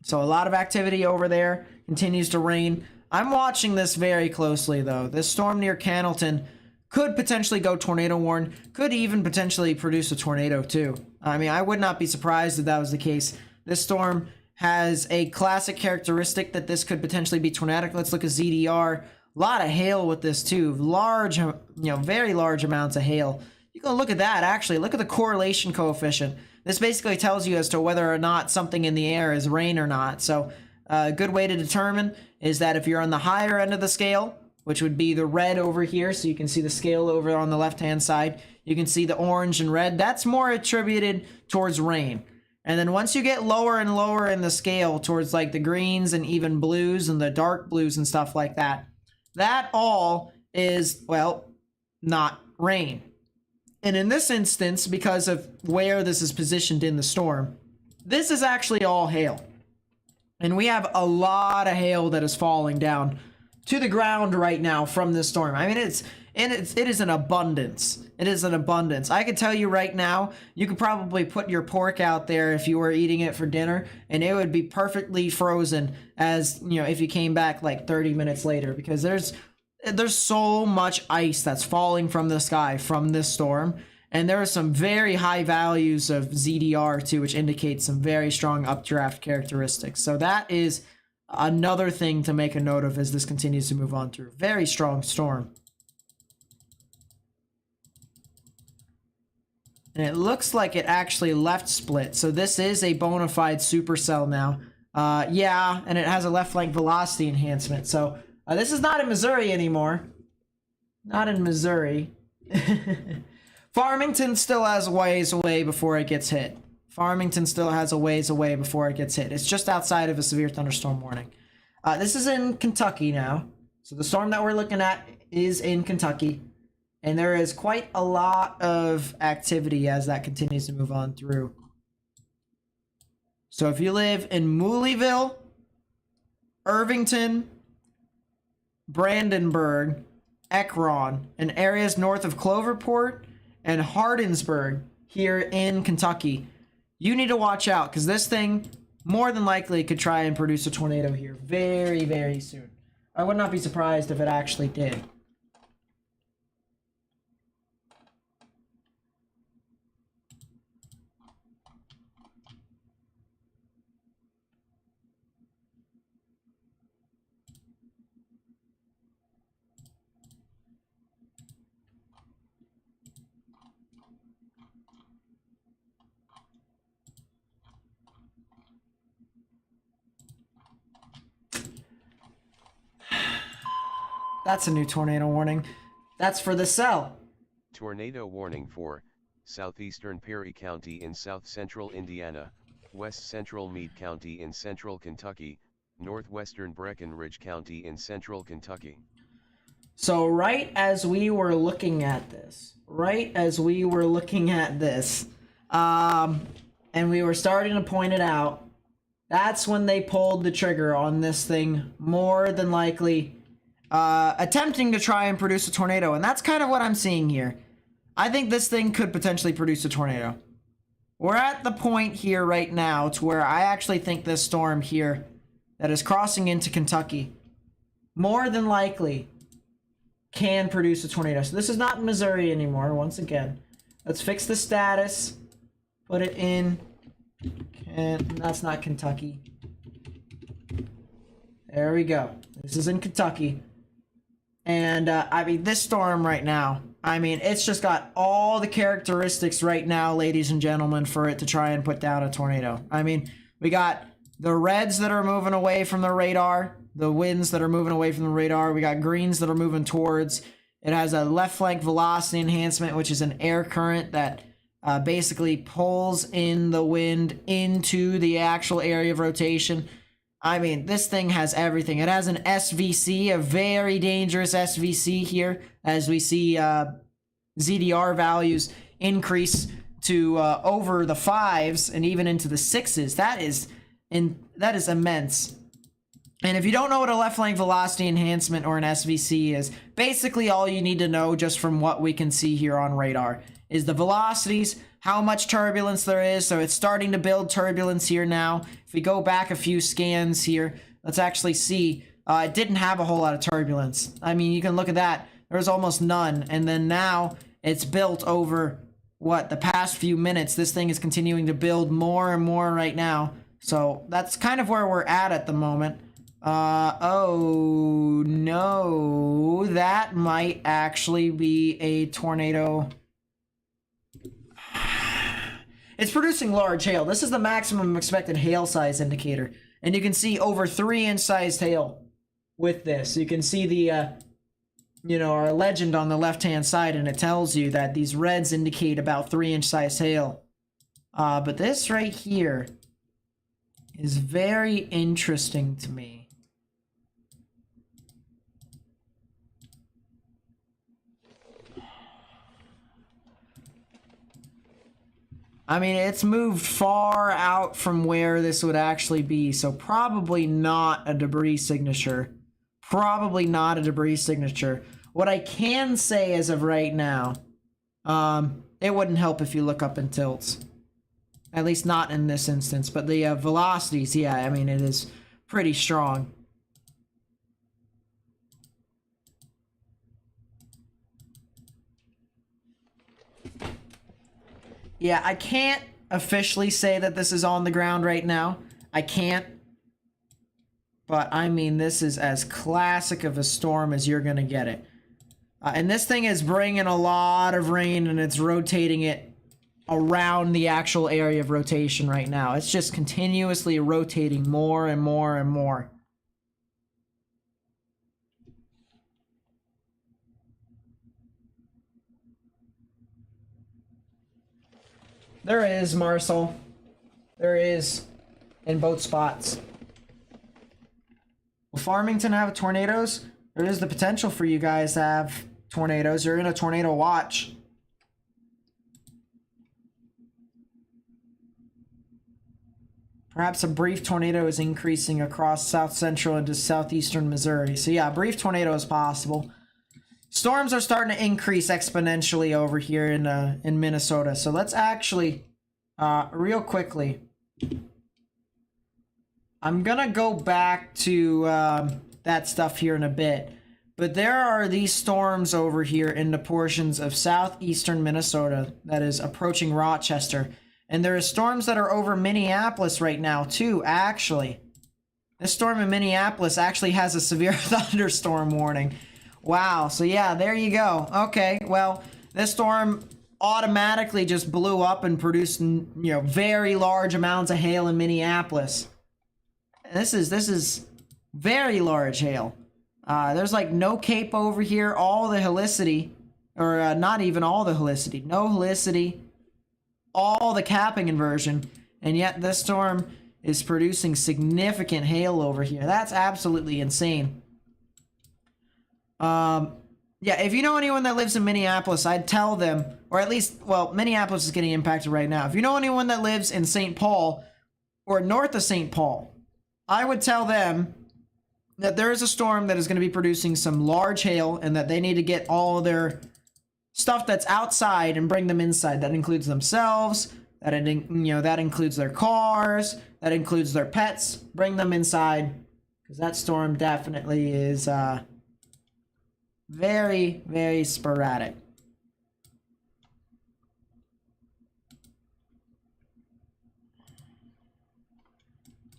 So a lot of activity over there. Continues to rain. I'm watching this very closely though. This storm near Cannleton could potentially go tornado warn. Could even potentially produce a tornado too. I mean, I would not be surprised if that was the case. This storm has a classic characteristic that this could potentially be tornadic. Let's look at ZDR. A lot of hail with this too. Large, you know, very large amounts of hail. You can look at that actually. Look at the correlation coefficient. This basically tells you as to whether or not something in the air is rain or not. So a good way to determine is that if you're on the higher end of the scale, which would be the red over here, so you can see the scale over on the left-hand side. You can see the orange and red. That's more attributed towards rain. And then once you get lower and lower in the scale towards like the greens and even blues and the dark blues and stuff like that, that all is, well, not rain. And in this instance, because of where this is positioned in the storm, this is actually all hail. And we have a lot of hail that is falling down to the ground right now from this storm. I mean, it is an abundance. It is an abundance. I could tell you right now, you could probably put your pork out there if you were eating it for dinner, and it would be perfectly frozen as, you know, if you came back like 30 minutes later, because there's so much ice that's falling from the sky from this storm. And there are some very high values of ZDR too, which indicates some very strong updraft characteristics. So that is another thing to make a note of as this continues to move on through. Very strong storm. And it looks like it actually left split. So this is a bona fide supercell now. Yeah, and it has a left flank velocity enhancement. So this is not in Missouri anymore. Not in Missouri. Farmington still has a ways away before it gets hit. Farmington still has a ways away before it gets hit. It's just outside of a severe thunderstorm warning. This is in Kentucky now. So the storm that we're looking at is in Kentucky. And there is quite a lot of activity as that continues to move on through. So if you live in Mooleyville, Irvington, Brandenburg, Ekron, and areas north of Cloverport, and Hardinsburg here in Kentucky, you need to watch out because this thing more than likely could try and produce a tornado here very, very soon. I would not be surprised if it actually did. That's a new tornado warning. That's for the cell. Tornado warning for southeastern Perry County in south-central Indiana, west-central Meade County in central Kentucky, northwestern Breckinridge County in central Kentucky. So right as we were looking at this, and we were starting to point it out, that's when they pulled the trigger on this thing, more than likely attempting to try and produce a tornado. And that's kind of what I'm seeing here. I think this thing could potentially produce a tornado. We're at the point here right now to where I actually think this storm here that is crossing into Kentucky, more than likely, can produce a tornado. So this is not Missouri anymore, once again. Let's fix the status. Put it in. And that's not Kentucky. There we go. This is in Kentucky. And, I mean, this storm right now, I mean, it's just got all the characteristics right now, ladies and gentlemen, for it to try and put down a tornado. I mean, we got the reds that are moving away from the radar, the winds that are moving away from the radar. We got greens that are moving towards. It has a left flank velocity enhancement, which is an air current that basically pulls in the wind into the actual area of rotation. I mean, this thing has everything. It has an SVC, a very dangerous SVC here, as we see ZDR values increase to over the 5s and even into the 6s. That is immense. And if you don't know what a left flank velocity enhancement or an SVC is, basically all you need to know just from what we can see here on radar is the velocities, how much turbulence there is. So it's starting to build turbulence here now. If we go back a few scans here, let's actually see. It didn't have a whole lot of turbulence. I mean, you can look at that. There's almost none. And then now it's built over, what, the past few minutes. This thing is continuing to build more and more right now. So that's kind of where we're at the moment. Oh no, that might actually be a tornado. It's producing large hail. This is the maximum expected hail size indicator. And you can see over 3-inch sized hail with this. You can see the, our legend on the left-hand side, and it tells you that these reds indicate about 3-inch sized hail. But this right here is very interesting to me. I mean, it's moved far out from where this would actually be, so probably not a debris signature. Probably not a debris signature. What I can say as of right now, it wouldn't help if you look up in tilts. At least not in this instance, but the velocities, yeah, I mean, it is pretty strong. Yeah, I can't officially say that this is on the ground right now. I can't. But, I mean, this is as classic of a storm as you're going to get it. And this thing is bringing a lot of rain, and it's rotating it around the actual area of rotation right now. It's just continuously rotating more and more and more. There is, Marcel. There is, in both spots. Will Farmington have tornadoes? There is the potential for you guys to have tornadoes. You're in a tornado watch. Perhaps a brief tornado is increasing across south central into southeastern Missouri. So yeah, a brief tornado is possible. Storms are starting to increase exponentially over here in Minnesota. So let's actually, real quickly, I'm gonna go back to that stuff here in a bit. But there are these storms over here in the portions of southeastern Minnesota that is approaching Rochester. And there are storms that are over Minneapolis right now too, actually. This storm in Minneapolis actually has a severe thunderstorm warning. Wow, so yeah, there you go. Okay, well, this storm automatically just blew up and produced, very large amounts of hail in Minneapolis. This is very large hail. There's like no cape over here, all the helicity, or not even all the helicity, no helicity, all the capping inversion, and yet this storm is producing significant hail over here. That's absolutely insane. Yeah, if you know anyone that lives in Minneapolis, I'd tell them, or at least, well, Minneapolis is getting impacted right now. If you know anyone that lives in St. Paul or north of St. Paul, I would tell them that there is a storm that is going to be producing some large hail and that they need to get all their stuff that's outside and bring them inside. That includes themselves, that includes their cars, that includes their pets. Bring them inside, because that storm definitely is very, very sporadic.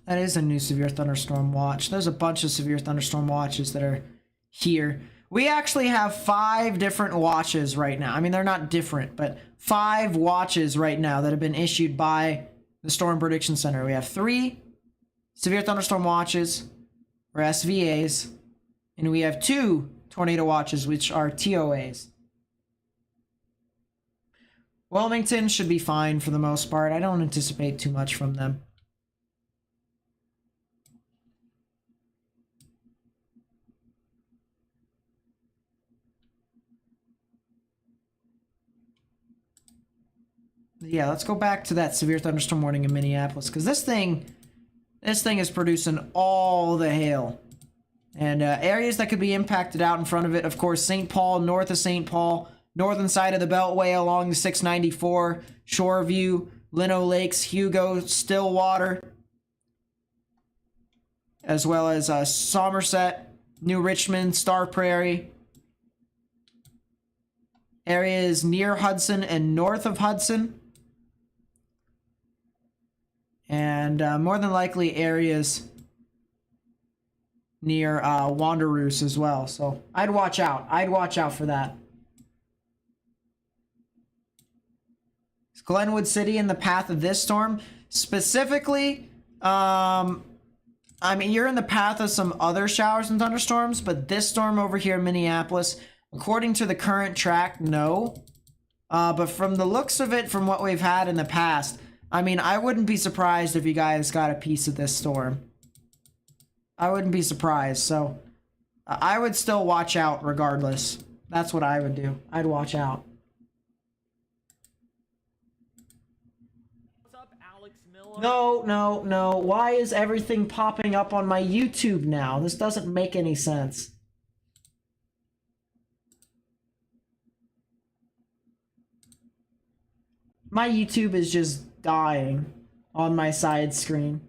That is a new severe thunderstorm watch. There's a bunch of severe thunderstorm watches that are here. We actually have 5 different watches right now. I mean, they're not different, but 5 watches right now that have been issued by the Storm Prediction Center. We have 3 severe thunderstorm watches, or SVAs, and we have 2 tornado watches, which are TOAs. Wilmington should be fine for the most part. I don't anticipate too much from them. Yeah, let's go back to that severe thunderstorm warning in Minneapolis, because this thing is producing all the hail. And areas that could be impacted out in front of it, of course, St. Paul, north of St. Paul, northern side of the Beltway along the 694, Shoreview, Lino Lakes, Hugo, Stillwater, as well as Somerset, New Richmond, Star Prairie, areas near Hudson and north of Hudson, and more than likely areas near Wanderoos as well. So I'd watch out. I'd watch out for that. Is Glenwood City in the path of this storm? Specifically, I mean, you're in the path of some other showers and thunderstorms, but this storm over here in Minneapolis, according to the current track, no. But from the looks of it, from what we've had in the past, I mean, I wouldn't be surprised if you guys got a piece of this storm. I wouldn't be surprised. So I would still watch out regardless. That's what I would do. I'd watch out. What's up, Alex Miller? No. Why is everything popping up on my YouTube now? This doesn't make any sense. My YouTube is just dying on my side screen.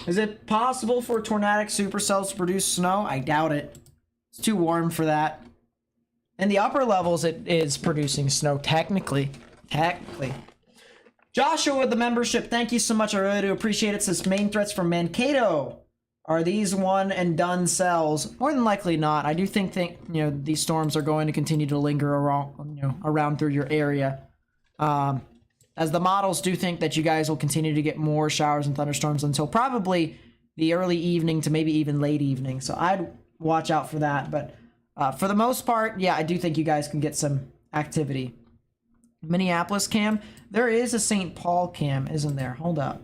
Is it possible for Tornadic supercells to produce snow? I doubt it. It's too warm for that. In the upper levels, it is producing snow, technically. Joshua with the membership, thank you so much. I really do appreciate it. It says main threats from Mankato. Are these one and done cells? More than likely not. I do think these storms are going to continue to linger around through your area. As the models do think that you guys will continue to get more showers and thunderstorms until probably the early evening to maybe even late evening. So I'd watch out for that. But for the most part, yeah, I do think you guys can get some activity. Minneapolis cam. There is a St. Paul cam, isn't there? Hold up.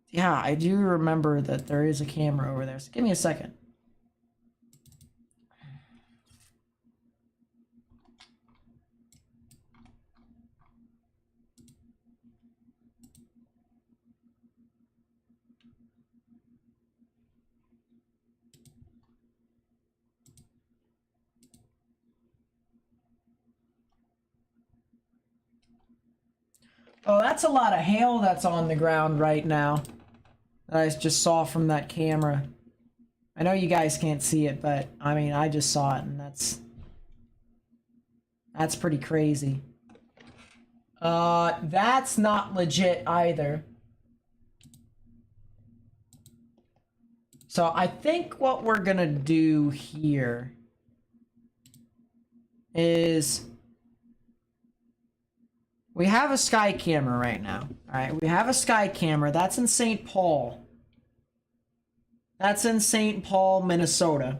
Yeah, I do remember that there is a camera over there. So give me a second. Oh, that's a lot of hail that's on the ground right now that I just saw from that camera. I know you guys can't see it, but I mean, I just saw it, and that's pretty crazy. That's not legit either. So I think what we're gonna do here is We have a sky camera right now. All right, we have a sky camera. That's in St. Paul. That's in St. Paul, Minnesota.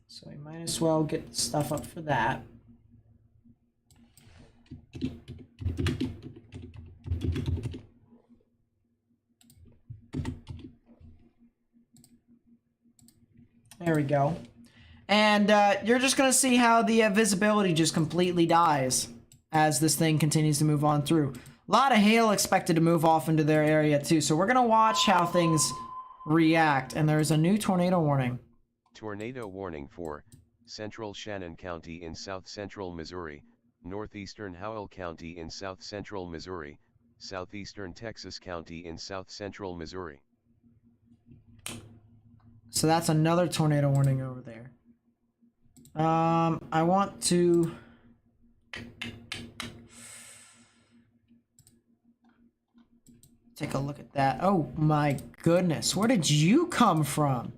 So we might as well get stuff up for that. There we go. And you're just going to see how the visibility just completely dies as this thing continues to move on through. A lot of hail expected to move off into their area too. So we're going to watch how things react. And there's a new tornado warning. Tornado warning for Central Shannon County in South Central Missouri, Northeastern Howell County in South Central Missouri, Southeastern Texas County in South Central Missouri. So that's another tornado warning over there. I want to... take a look at that. Oh my goodness, where did you come from?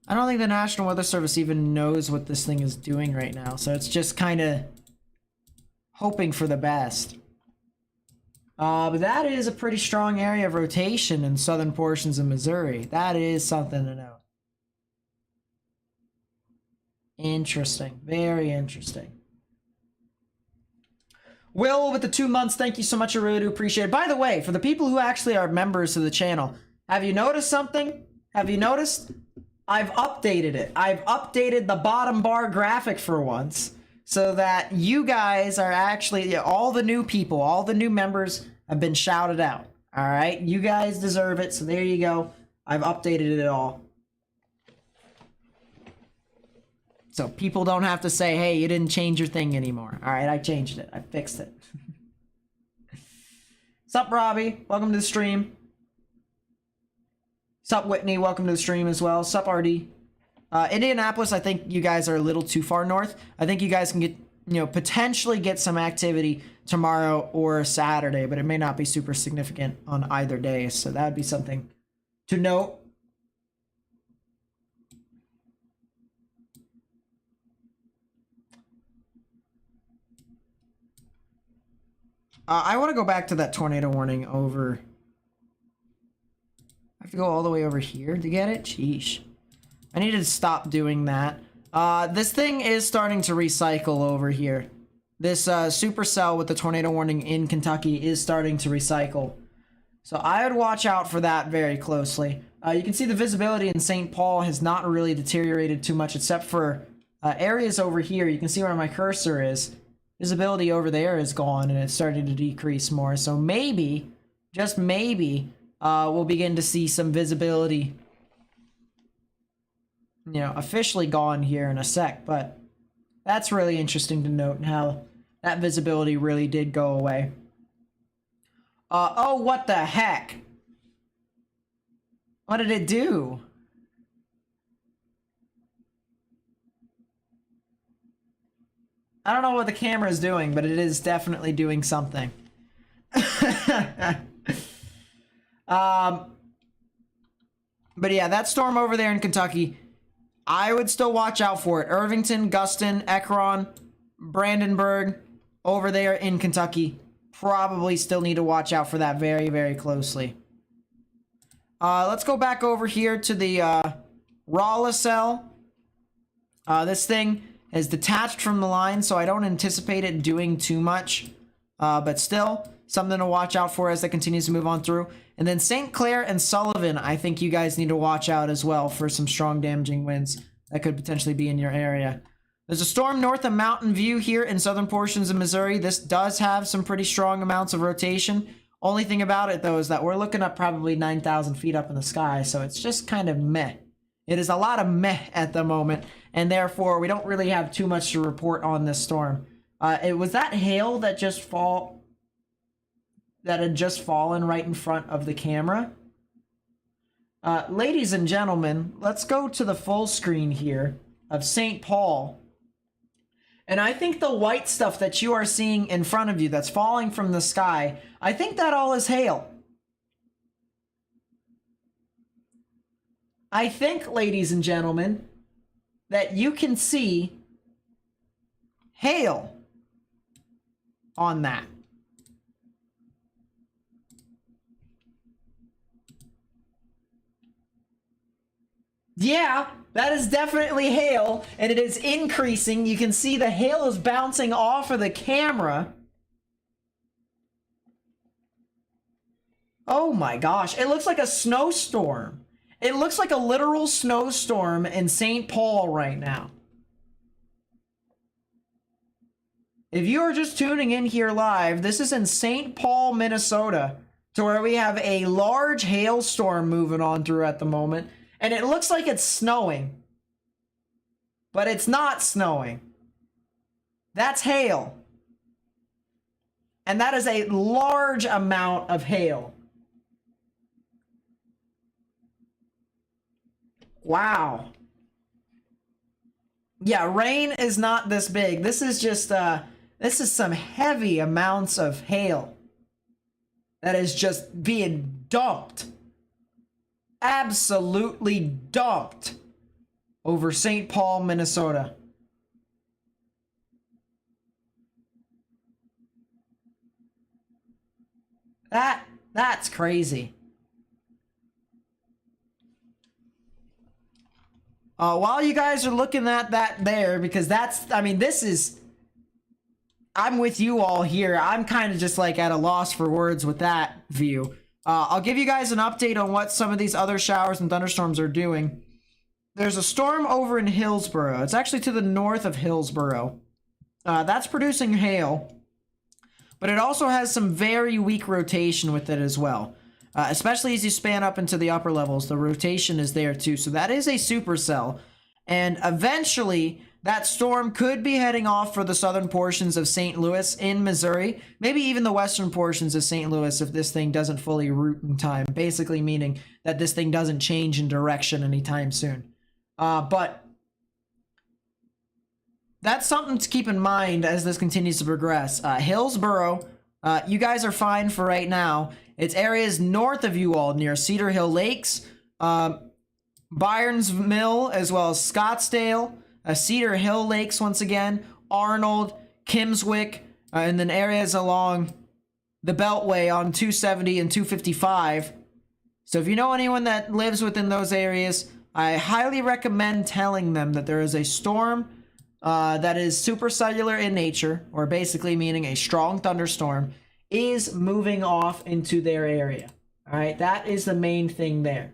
I don't think the National Weather Service even knows what this thing is doing right now, so it's just kind of hoping for the best. But that is a pretty strong area of rotation in southern portions of Missouri. That is something to know. Interesting. Very interesting. Will, with the 2 months, thank you so much. I really do appreciate it. By the way, for the people who actually are members of the channel, have you noticed something? Have you noticed? I've updated it. I've updated the bottom bar graphic for once so that you guys are actually, all the new people, all the new members have been shouted out. All right? You guys deserve it, so there you go. I've updated it all. So people don't have to say, hey, you didn't change your thing anymore. All right, I changed it. I fixed it. Sup, Robbie? Welcome to the stream. Sup, Whitney? Welcome to the stream as well. Sup, RD? Indianapolis, I think you guys are a little too far north. I think you guys can get, potentially get some activity tomorrow or Saturday, but it may not be super significant on either day. So that would be something to note. I want to go back to that tornado warning over. I have to go all the way over here to get it? Sheesh. I need to stop doing that. This thing is starting to recycle over here. This Supercell with the tornado warning in Kentucky is starting to recycle. So I would watch out for that very closely. You can see the visibility in St. Paul has not really deteriorated too much except for areas over here. You can see where my cursor is. Visibility over there is gone and it's starting to decrease more. So maybe, just maybe, we'll begin to see some visibility, officially gone here in a sec. But that's really interesting to note how that visibility really did go away. Oh, what the heck? What did it do? I don't know what the camera is doing, but it is definitely doing something. But yeah, that storm over there in Kentucky, I would still watch out for it. Irvington, Guston, Ekron, Brandenburg, over there in Kentucky, probably still need to watch out for that very, very closely. Let's go back over here to the Rollicell. This thing is detached from the line, so I don't anticipate it doing too much. But still, something to watch out for as it continues to move on through. And then St. Clair and Sullivan, I think you guys need to watch out as well for some strong damaging winds that could potentially be in your area. There's a storm north of Mountain View here in southern portions of Missouri. This does have some pretty strong amounts of rotation. Only thing about it, though, is that we're looking up probably 9,000 feet up in the sky, so it's just kind of meh. It is a lot of meh at the moment, and therefore we don't really have too much to report on this storm. It was that hail that had just fallen right in front of the camera. Ladies and gentlemen, let's go to the full screen here of St. Paul. And I think the white stuff that you are seeing in front of you that's falling from the sky, I think that all is hail. I think, ladies and gentlemen, that you can see hail on that. Yeah, that is definitely hail, and it is increasing. You can see the hail is bouncing off of the camera. Oh my gosh, it looks like a snowstorm. It looks like a literal snowstorm in St. Paul right now. If you are just tuning in here live, this is in St. Paul, Minnesota, to where we have a large hailstorm moving on through at the moment. And it looks like it's snowing. But it's not snowing. That's hail. And that is a large amount of hail. Wow. Yeah, rain is not this big. This is just, this is some heavy amounts of hail that is just being dumped. Absolutely dumped over St. Paul, Minnesota. That's crazy. While you guys are looking at that there, because that's, I mean, this is, I'm with you all here. I'm kind of just like at a loss for words with that view. I'll give you guys an update on what some of these other showers and thunderstorms are doing. There's a storm over in Hillsboro. It's actually to the north of Hillsboro. That's producing hail, but it also has some very weak rotation with it as well. Especially as you span up into the upper levels, the rotation is there too. So that is a supercell. And eventually, that storm could be heading off for the southern portions of St. Louis in Missouri. Maybe even the western portions of St. Louis if this thing doesn't fully root in time. Basically meaning that this thing doesn't change in direction anytime soon. But that's something to keep in mind as this continues to progress. Hillsboro, you guys are fine for right now. It's areas north of you all near Cedar Hill Lakes, Byron's Mill, as well as Scottsdale, Cedar Hill Lakes once again, Arnold, Kimswick, and then areas along the Beltway on 270 and 255. So if you know anyone that lives within those areas, I highly recommend telling them that there is a storm that is supercellular in nature, or basically meaning a strong thunderstorm, is moving off into their area. All right, that is the main thing there.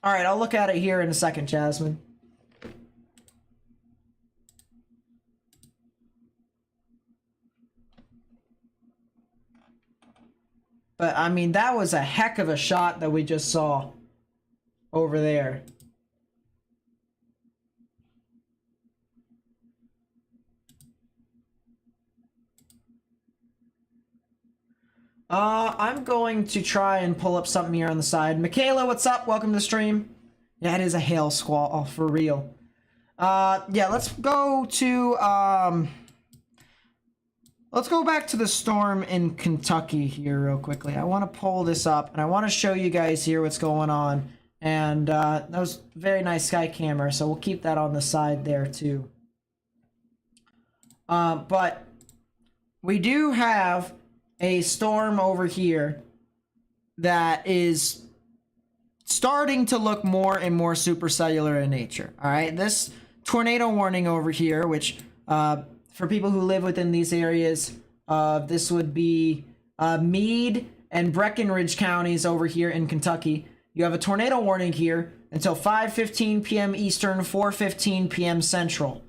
All right, I'll look at it here in a second, Jasmine. But, I mean, that was a heck of a shot that we just saw over there. I'm going to try and pull up something here on the side. Michaela, what's up? Welcome to the stream. Yeah, it is a hail squall. Oh, for real. Yeah, let's go to, let's go back to the storm in Kentucky here real quickly. I want to pull this up, and I want to show you guys here what's going on. And that was a very nice sky camera, so we'll keep that on the side there too. But we do have a storm over here that is starting to look more and more supercellular in nature. All right, this tornado warning over here, which for people who live within these areas, this would be Meade and Breckinridge counties over here in Kentucky. You have a tornado warning here until 5:15 p.m. Eastern, 4:15 p.m. Central.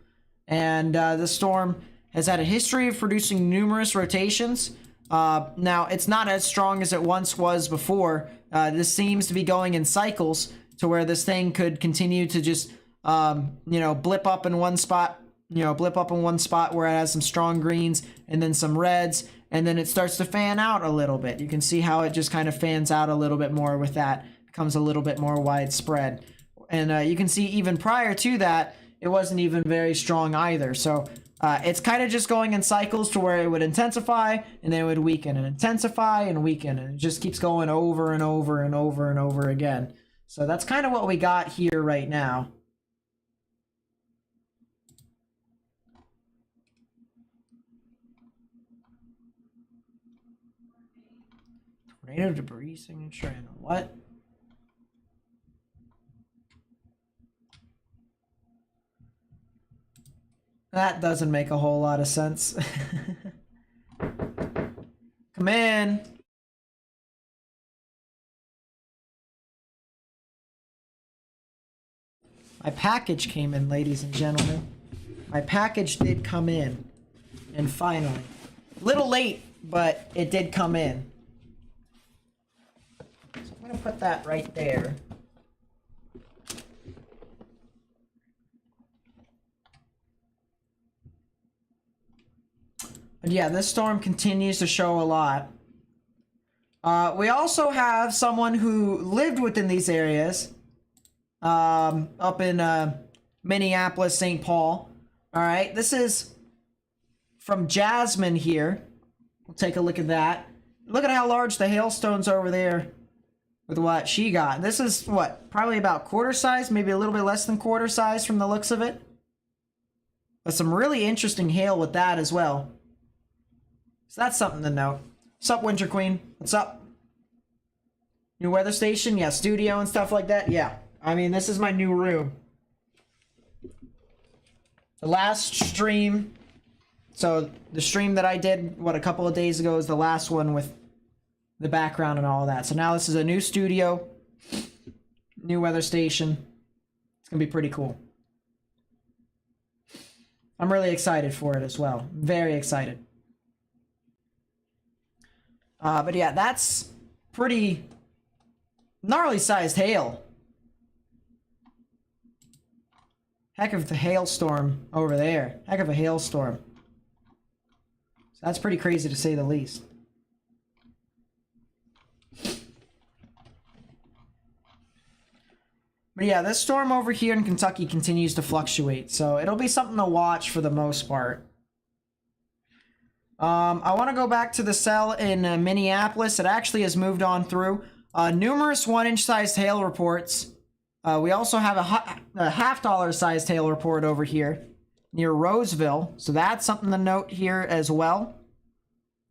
And the storm has had a history of producing numerous rotations. Now, it's not as strong as it once was before. This seems to be going in cycles to where this thing could continue to just, you know, blip up in one spot, where it has some strong greens and then some reds, and then it starts to fan out a little bit. You can see how it just kind of fans out a little bit more with that. Becomes a little bit more widespread. And you can see even prior to that, it wasn't even very strong either. So It's kind of just going in cycles to where it would intensify and then it would weaken and intensify and weaken, and it just keeps going over and over and over and over again. So that's kind of what we got here right now. Tornado debris signature and what? That doesn't make a whole lot of sense. Come in. My package came in, ladies and gentlemen. My package did come in. And finally. A little late, but it did come in. So I'm going to put that right there. But yeah, this storm continues to show a lot. We also have someone who lived within these areas. Up in Minneapolis, St. Paul. Alright, this is from Jasmine here. We'll take a look at that. Look at how large the hailstones over there with what she got. This is what? Probably about quarter size, maybe a little bit less than quarter size from the looks of it. But some really interesting hail with that as well. So that's something to note. What's up, Winter Queen? What's up? New weather station? Yeah, studio and stuff like that? Yeah. I mean, this is my new room. The last stream, so the stream that I did, what, a couple of days ago is the last one with the background and all of that. So now this is a new studio, new weather station. It's going to be pretty cool. I'm really excited for it as well. Very excited. But yeah, that's pretty gnarly sized hail. Heck of a hailstorm over there. Heck of a hailstorm. So that's pretty crazy to say the least. But yeah, this storm over here in Kentucky continues to fluctuate. So it'll be something to watch for the most part. I want to go back to the cell in Minneapolis. It actually has moved on through. Numerous 1-inch sized hail reports. We also have a half-dollar sized hail report over here near Roseville. So that's something to note here as well.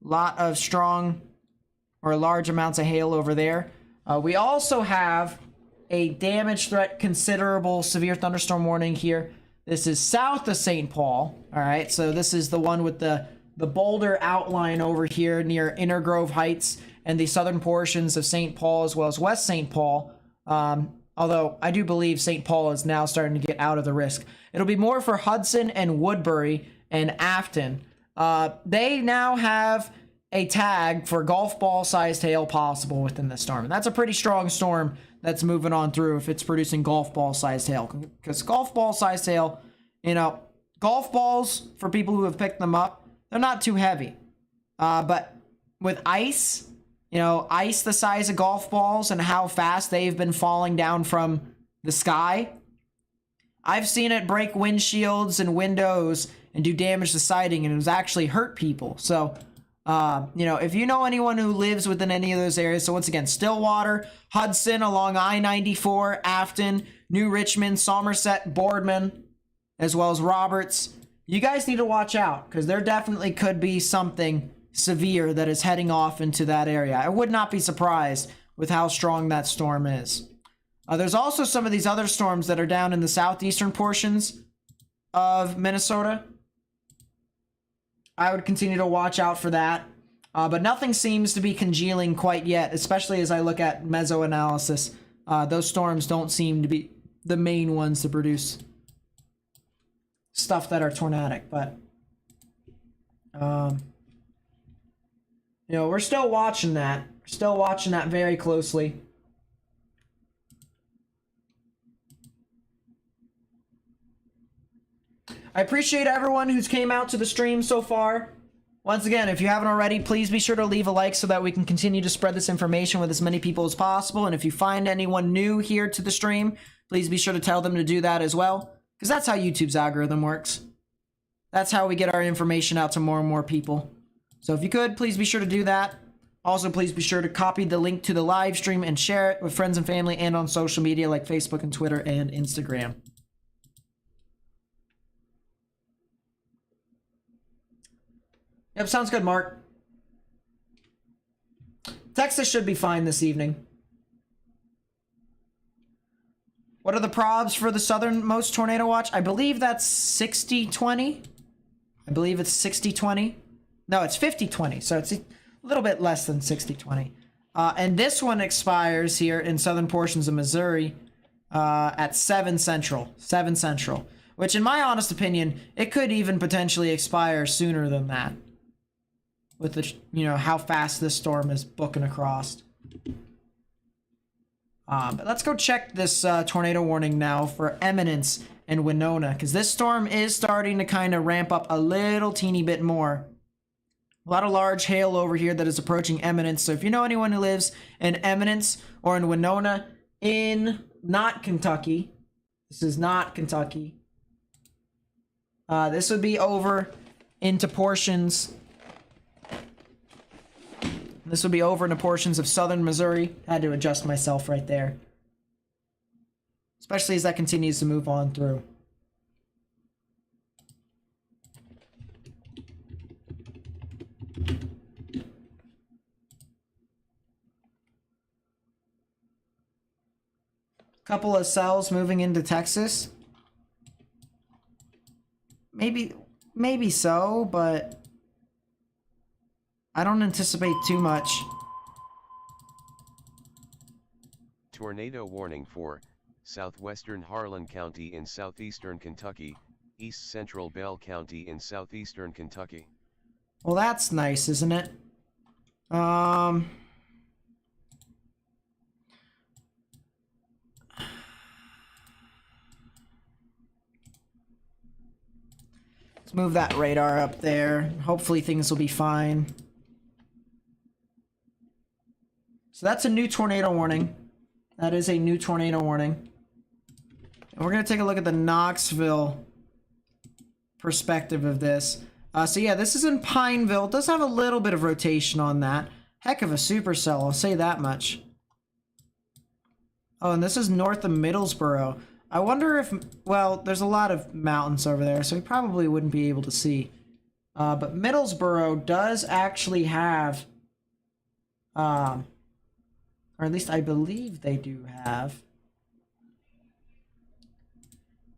Lot of strong or large amounts of hail over there. We also have a damage threat considerable severe thunderstorm warning here. This is south of St. Paul. All right, so this is the one with the boulder outline over here near Inner Grove Heights and the southern portions of St. Paul as well as West St. Paul. Although I do believe St. Paul is now starting to get out of the risk. It'll be more for Hudson and Woodbury and Afton. They now have a tag for golf ball sized hail possible within the storm. And that's a pretty strong storm that's moving on through if it's producing golf ball sized hail. Because golf ball sized hail, you know, golf balls, for people who have picked them up, they're not too heavy. But with ice, you know, ice the size of golf balls and how fast they've been falling down from the sky, I've seen it break windshields and windows and do damage to siding, and it was actually hurt people. So, you know, if you know anyone who lives within any of those areas, so once again, Stillwater, Hudson along I-94, Afton, New Richmond, Somerset, Boardman, as well as Roberts, you guys need to watch out because there definitely could be something severe that is heading off into that area. I would not be surprised with how strong that storm is. There's also some of these other storms that are down in the southeastern portions of Minnesota. I would continue to watch out for that. But nothing seems to be congealing quite yet, especially as I look at Mesoanalysis. Those storms don't seem to be the main ones to produce stuff that are tornadic, but you know, we're still watching that. We're still watching that very closely. I appreciate everyone who's came out to the stream so far. Once again, if you haven't already, please be sure to leave a like so that we can continue to spread this information with as many people as possible. And if you find anyone new here to the stream, please be sure to tell them to do that as well, because that's how YouTube's algorithm works. That's how we get our information out to more and more people. So if you could, please be sure to do that. Also, please be sure to copy the link to the live stream and share it with friends and family and on social media like Facebook and Twitter and Instagram. Yep, sounds good, Mark. Texas should be fine this evening. What are the probs for the southernmost tornado watch? I believe that's 60-20. I believe it's 60-20. No, it's 50-20, so it's a little bit less than 60-20. And this one expires here in southern portions of Missouri at 7 Central. 7 Central. Which, in my honest opinion, it could even potentially expire sooner than that. With the, you know, how fast this storm is booking across. But let's go check this tornado warning now for Eminence and Winona, because this storm is starting to kind of ramp up a little teeny bit more. A lot of large hail over here that is approaching Eminence. So if you know anyone who lives in Eminence or in Winona in not Kentucky, this is not Kentucky. This would be over into portions. This would be over into portions of southern Missouri. Had to adjust myself right there. Especially as that continues to move on through. Couple of cells moving into Texas. Maybe so, but I don't anticipate too much. Tornado warning for southwestern Harlan County in southeastern Kentucky, east central Bell County in southeastern Kentucky. Well, that's nice, isn't it? Let's move that radar up there. Hopefully things will be fine. So that's a new tornado warning. That is a new tornado warning. And we're going to take a look at the Knoxville perspective of this. So yeah, this is in Pineville. It does have a little bit of rotation on that. Heck of a supercell, I'll say that much. Oh, and this is north of Middlesboro. I wonder if, well, there's a lot of mountains over there, so we probably wouldn't be able to see. But Middlesboro does actually have, or at least I believe they do have,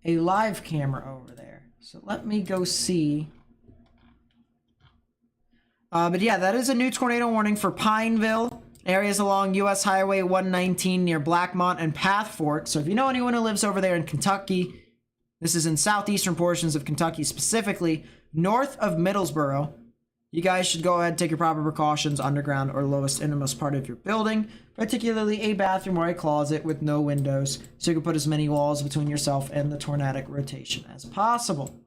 a live camera over there. So let me go see. But yeah, that is a new tornado warning for Pineville. Areas along US Highway 119 near Blackmont and Path Fork. So if you know anyone who lives over there in Kentucky, this is in southeastern portions of Kentucky, specifically north of Middlesboro. You guys should go ahead and take your proper precautions underground or lowest innermost part of your building, particularly a bathroom or a closet with no windows, so you can put as many walls between yourself and the tornadic rotation as possible.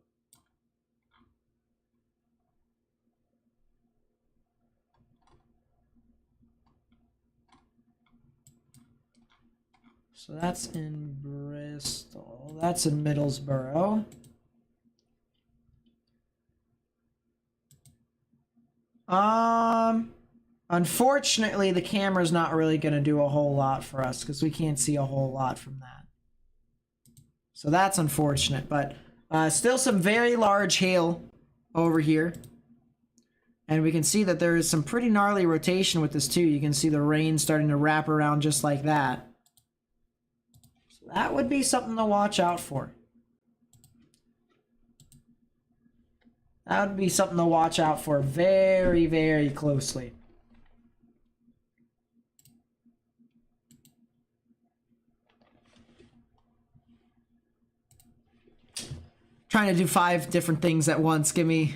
So that's in Bristol. That's in Middlesboro. Unfortunately, the camera's not really going to do a whole lot for us because we can't see a whole lot from that. So that's unfortunate, but still some very large hail over here. And we can see that there is some pretty gnarly rotation with this too. You can see the rain starting to wrap around just like that. That would be something to watch out for. That would be something to watch out for very, very closely. Trying to do 5 different things at once. Give me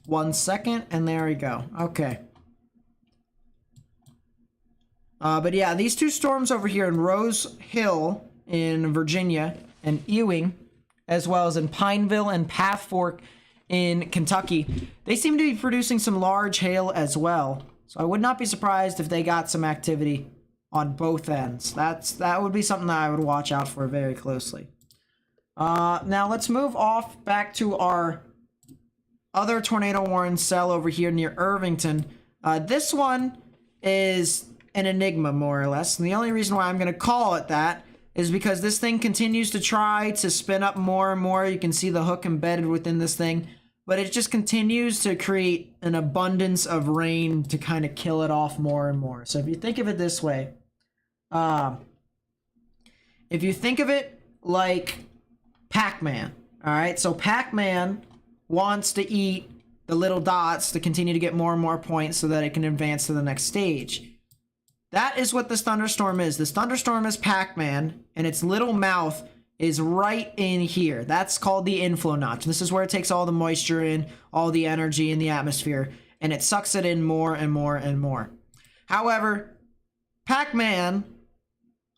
1 second, and there we go. Okay. But yeah, these two storms over here in Rose Hill in Virginia and Ewing, as well as in Pineville and Path Fork in Kentucky, they seem to be producing some large hail as well. So I would not be surprised if they got some activity on both ends. That would be something that I would watch out for very closely. Now let's move off back to our other tornado warning cell over here near Irvington. This one is an enigma, more or less. And the only reason why I'm going to call it that is because this thing continues to try to spin up more and more. You can see the hook embedded within this thing. But it just continues to create an abundance of rain to kind of kill it off more and more. So if you think of it this way, if you think of it like Pac-Man, all right? So Pac-Man wants to eat the little dots to continue to get more and more points so that it can advance to the next stage. That is what this thunderstorm is. This thunderstorm is Pac-Man, and its little mouth is right in here. That's called the inflow notch. This is where it takes all the moisture in, all the energy in the atmosphere, and it sucks it in more and more and more. However, Pac-Man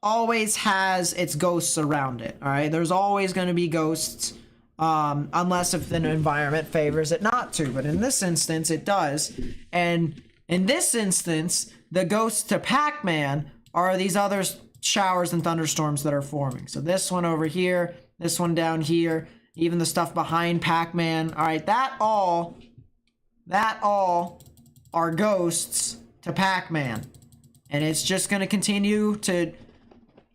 always has its ghosts around it, all right? There's always going to be ghosts, unless if the environment favors it not to. But in this instance, it does. And in this instance, the ghosts to Pac-Man are these other showers and thunderstorms that are forming. So this one over here, this one down here, even the stuff behind Pac-Man. All right, that all are ghosts to Pac-Man. And it's just going to continue to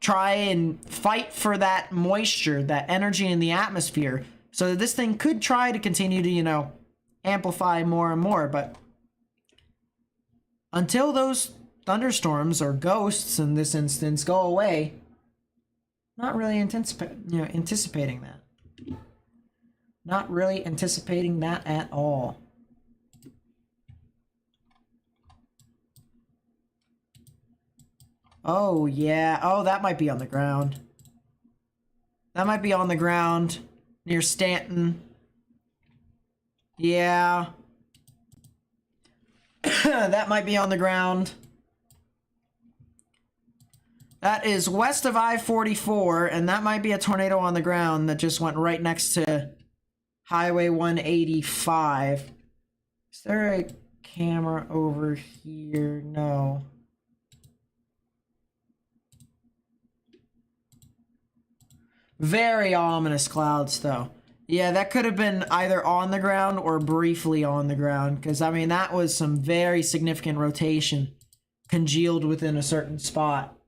try and fight for that moisture, that energy in the atmosphere, so that this thing could try to continue to, you know, amplify more and more. But until those thunderstorms, or ghosts in this instance, go away, not really anticipating that. Not really anticipating that at all. Oh, yeah. Oh, that might be on the ground. That might be on the ground near Stanton. Yeah. That might be on the ground. That is west of I-44, and that might be a tornado on the ground that just went right next to Highway 185. Is there a camera over here? No. Very ominous clouds, though. Yeah, that could have been either on the ground or briefly on the ground, because, I mean, that was some very significant rotation congealed within a certain spot.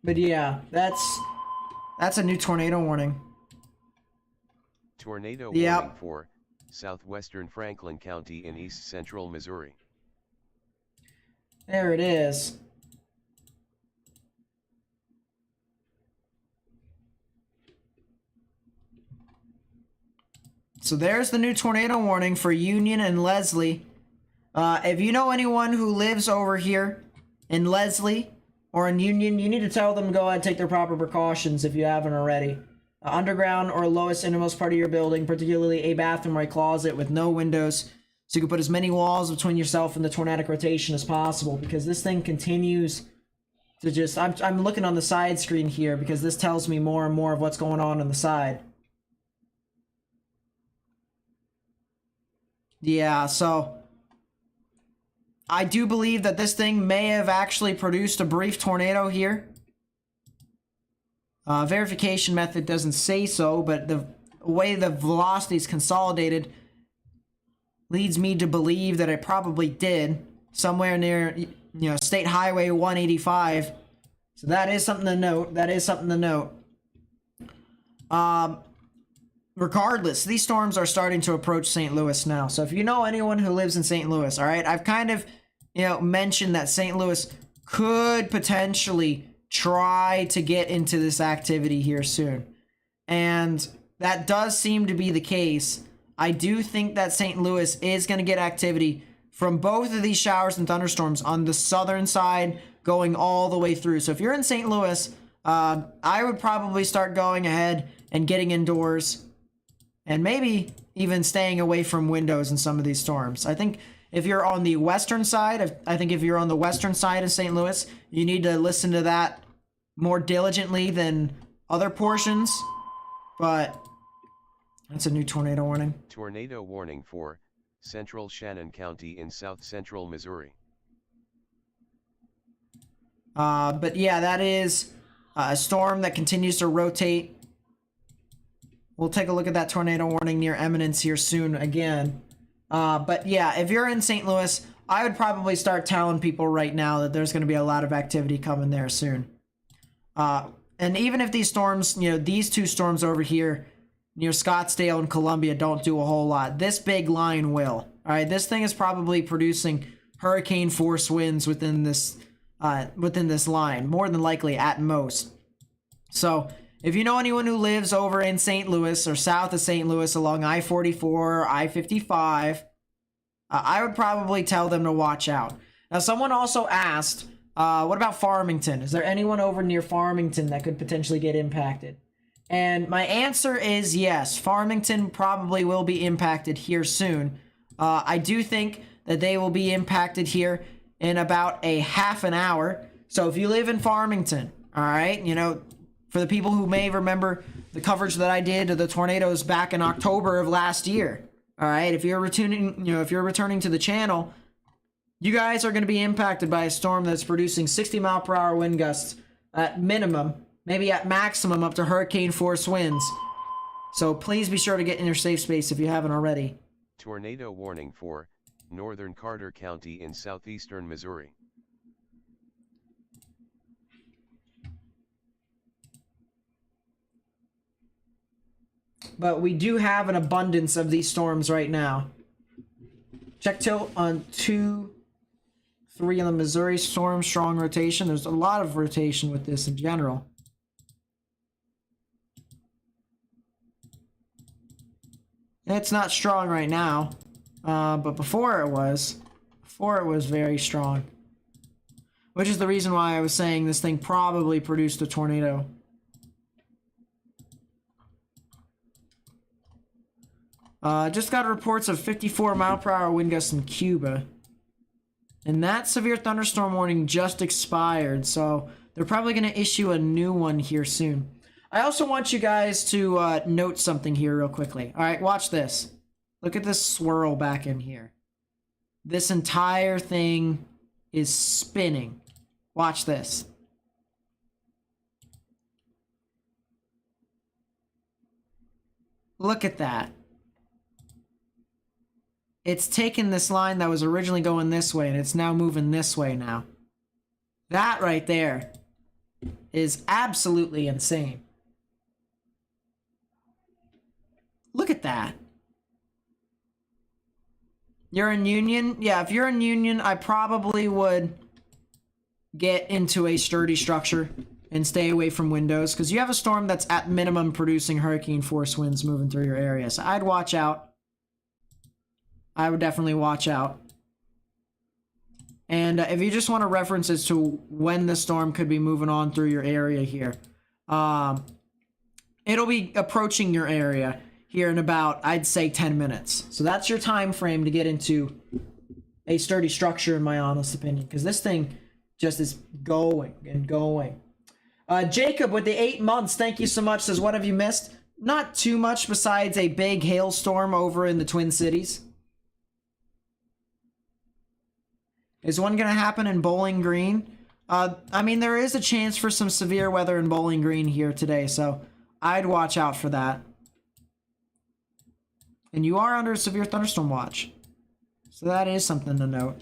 But yeah, that's a new tornado warning. Tornado warning for southwestern Franklin County in east central Missouri. There it is. So there's the new tornado warning for Union and Leslie. If you know anyone who lives over here in Leslie or in Union, you need to tell them to go ahead and take their proper precautions if you haven't already. Underground or lowest innermost part of your building, particularly a bathroom or a closet with no windows, so you can put as many walls between yourself and the tornadic rotation as possible, because this thing continues to just... I'm looking on the side screen here because this tells me more and more of what's going on the side. Yeah, so I do believe that this thing may have actually produced a brief tornado here. Verification method doesn't say so, but the way the velocity is consolidated leads me to believe that it probably did, somewhere near, you know, State Highway 185. So that is something to note. That is something to note. Regardless, these storms are starting to approach St. Louis now. So if you know anyone who lives in St. Louis, all right, I've kind of, you know, mentioned that St. Louis could potentially try to get into this activity here soon. And that does seem to be the case. I do think that St. Louis is going to get activity from both of these showers and thunderstorms on the southern side going all the way through. So if you're in St. Louis, I would probably start going ahead and getting indoors and maybe even staying away from windows in some of these storms. I think if you're on the western side, if you're on the western side of St. Louis, you need to listen to that more diligently than other portions. But That's a new tornado warning. Tornado warning for Central Shannon County in south central Missouri. But yeah, that is a storm that continues to rotate. We'll take a look at that tornado warning near eminence here soon again. But yeah, if you're in St. Louis, I would probably start telling people right now that there's going to be a lot of activity coming there soon. And even if these storms, you know, these two storms over here near Scottsdale and Columbia don't do a whole lot, this big line will. All right, this thing is probably producing hurricane force winds within this line, more than likely at most. So if you know anyone who lives over in St. Louis or south of St. Louis along I-44 or I-55, I would probably tell them to watch out. Now, someone also asked, what about Farmington? Is there anyone over near Farmington that could potentially get impacted? And my answer is yes. Farmington probably will be impacted here soon. I do think that they will be impacted here in about a half an hour. So if you live in Farmington, all right, you know, for the people who may remember the coverage that I did of the tornadoes back in October of last year, all right, if you're returning to the channel, you guys are going to be impacted by a storm that's producing 60-mile-per-hour wind gusts at minimum, maybe at maximum up to hurricane force winds. So please be sure to get in your safe space if you haven't already. Tornado warning for northern Carter County in southeastern Missouri. But we do have an abundance of these storms right now. Check tilt on 2, 3 on the Missouri storm, strong rotation. There's a lot of rotation with this in general. It's not strong right now, but before it was very strong. Which is the reason why I was saying this thing probably produced a tornado. Just got reports of 54-mile-per-hour wind gusts in Cuba. And that severe thunderstorm warning just expired, so they're probably going to issue a new one here soon. I also want you guys to note something here real quickly. All right, watch this. Look at this swirl back in here. This entire thing is spinning. Watch this. Look at that. It's taken this line that was originally going this way, and it's now moving this way now. That right there is absolutely insane. Look at that. You're in Union? Yeah, if you're in Union, I probably would get into a sturdy structure and stay away from windows, because you have a storm that's at minimum producing hurricane force winds moving through your area. So I'd watch out. I would definitely watch out. And if you just want a reference as to when the storm could be moving on through your area here, it'll be approaching your area here in about, I'd say, 10 minutes. So that's your time frame to get into a sturdy structure, in my honest opinion, because this thing just is going and going. Jacob with the 8 months, thank you so much. Says, what have you missed? Not too much besides a big hailstorm over in the Twin Cities. Is one going to happen in Bowling Green? I mean, there is a chance for some severe weather in Bowling Green here today, so I'd watch out for that. And you are under a severe thunderstorm watch, so that is something to note.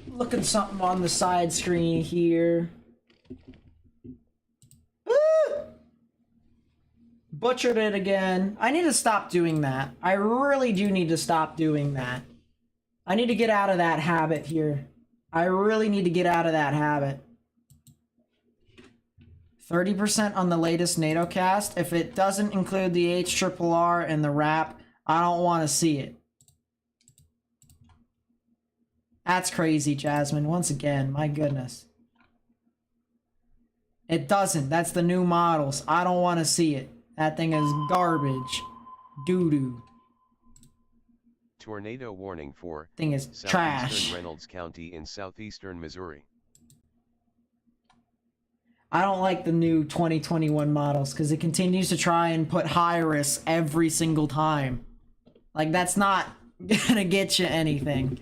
Looking something on the side screen here. Butchered it again. I need to stop doing that. I really do need to stop doing that. I need to get out of that habit here. I really need to get out of that habit. 30% on the latest NATO cast. If it doesn't include the HRRR and the wrap, I don't want to see it. That's crazy, Jasmine. Once again, my goodness. It doesn't. That's the new models. I don't want to see it. That thing is garbage. Doo-doo. Tornado warning for Thing is southeastern trash. Reynolds County in southeastern Missouri. I don't like the new 2021 models because it continues to try and put high risk every single time. Like, that's not gonna get you anything.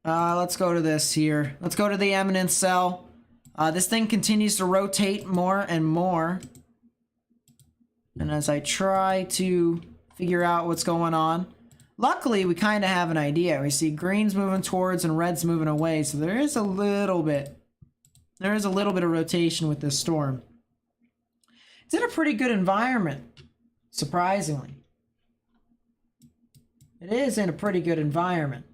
Let's go to this here. Let's go to the Eminence Cell. This thing continues to rotate more and more. And as I try to figure out what's going on, luckily we kind of have an idea. We see green's moving towards and red's moving away, so there is a little bit of rotation with this storm. It's in a pretty good environment, surprisingly. It is in a pretty good environment.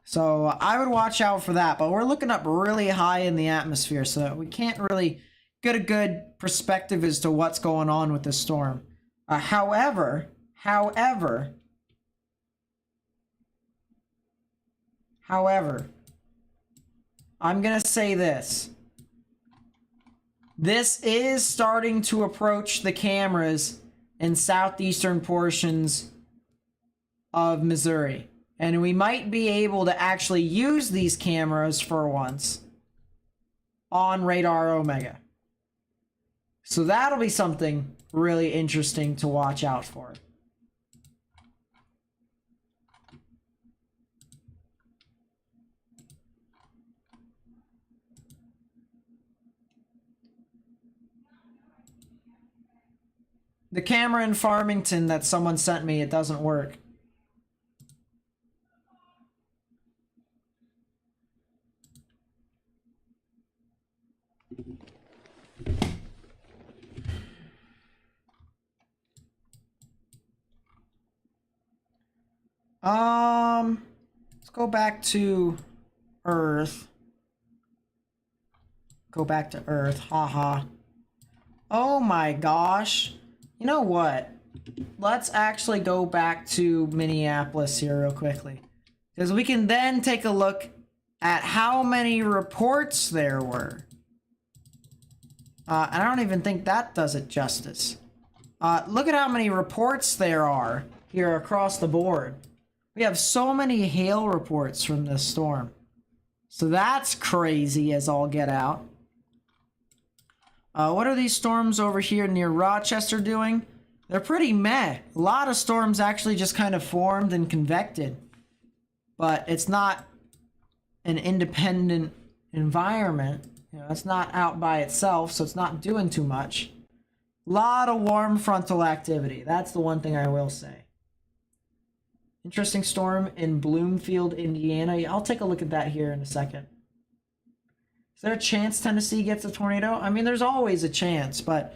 So I would watch out for that, but we're looking up really high in the atmosphere, so we can't really get a good perspective as to what's going on with this storm. However, I'm gonna say this. This is starting to approach the cameras in southeastern portions of Missouri. And we might be able to actually use these cameras for once on Radar Omega. So that'll be something really interesting to watch out for. The camera in Farmington that someone sent me, it doesn't work. Let's go back to Earth. Go back to Earth, haha. Oh my gosh. You know what? Let's actually go back to Minneapolis here real quickly. Because we can then take a look at how many reports there were. And I don't even think that does it justice. Look at how many reports there are here across the board. We have so many hail reports from this storm. So that's crazy as all get out. What are these storms over here near Rochester doing? They're pretty meh. A lot of storms actually just kind of formed and convected. But it's not an independent environment. You know, it's not out by itself, so it's not doing too much. A lot of warm frontal activity. That's the one thing I will say. Interesting storm in Bloomfield, Indiana. I'll take a look at that here in a second. Is there a chance Tennessee gets a tornado? I mean, there's always a chance, but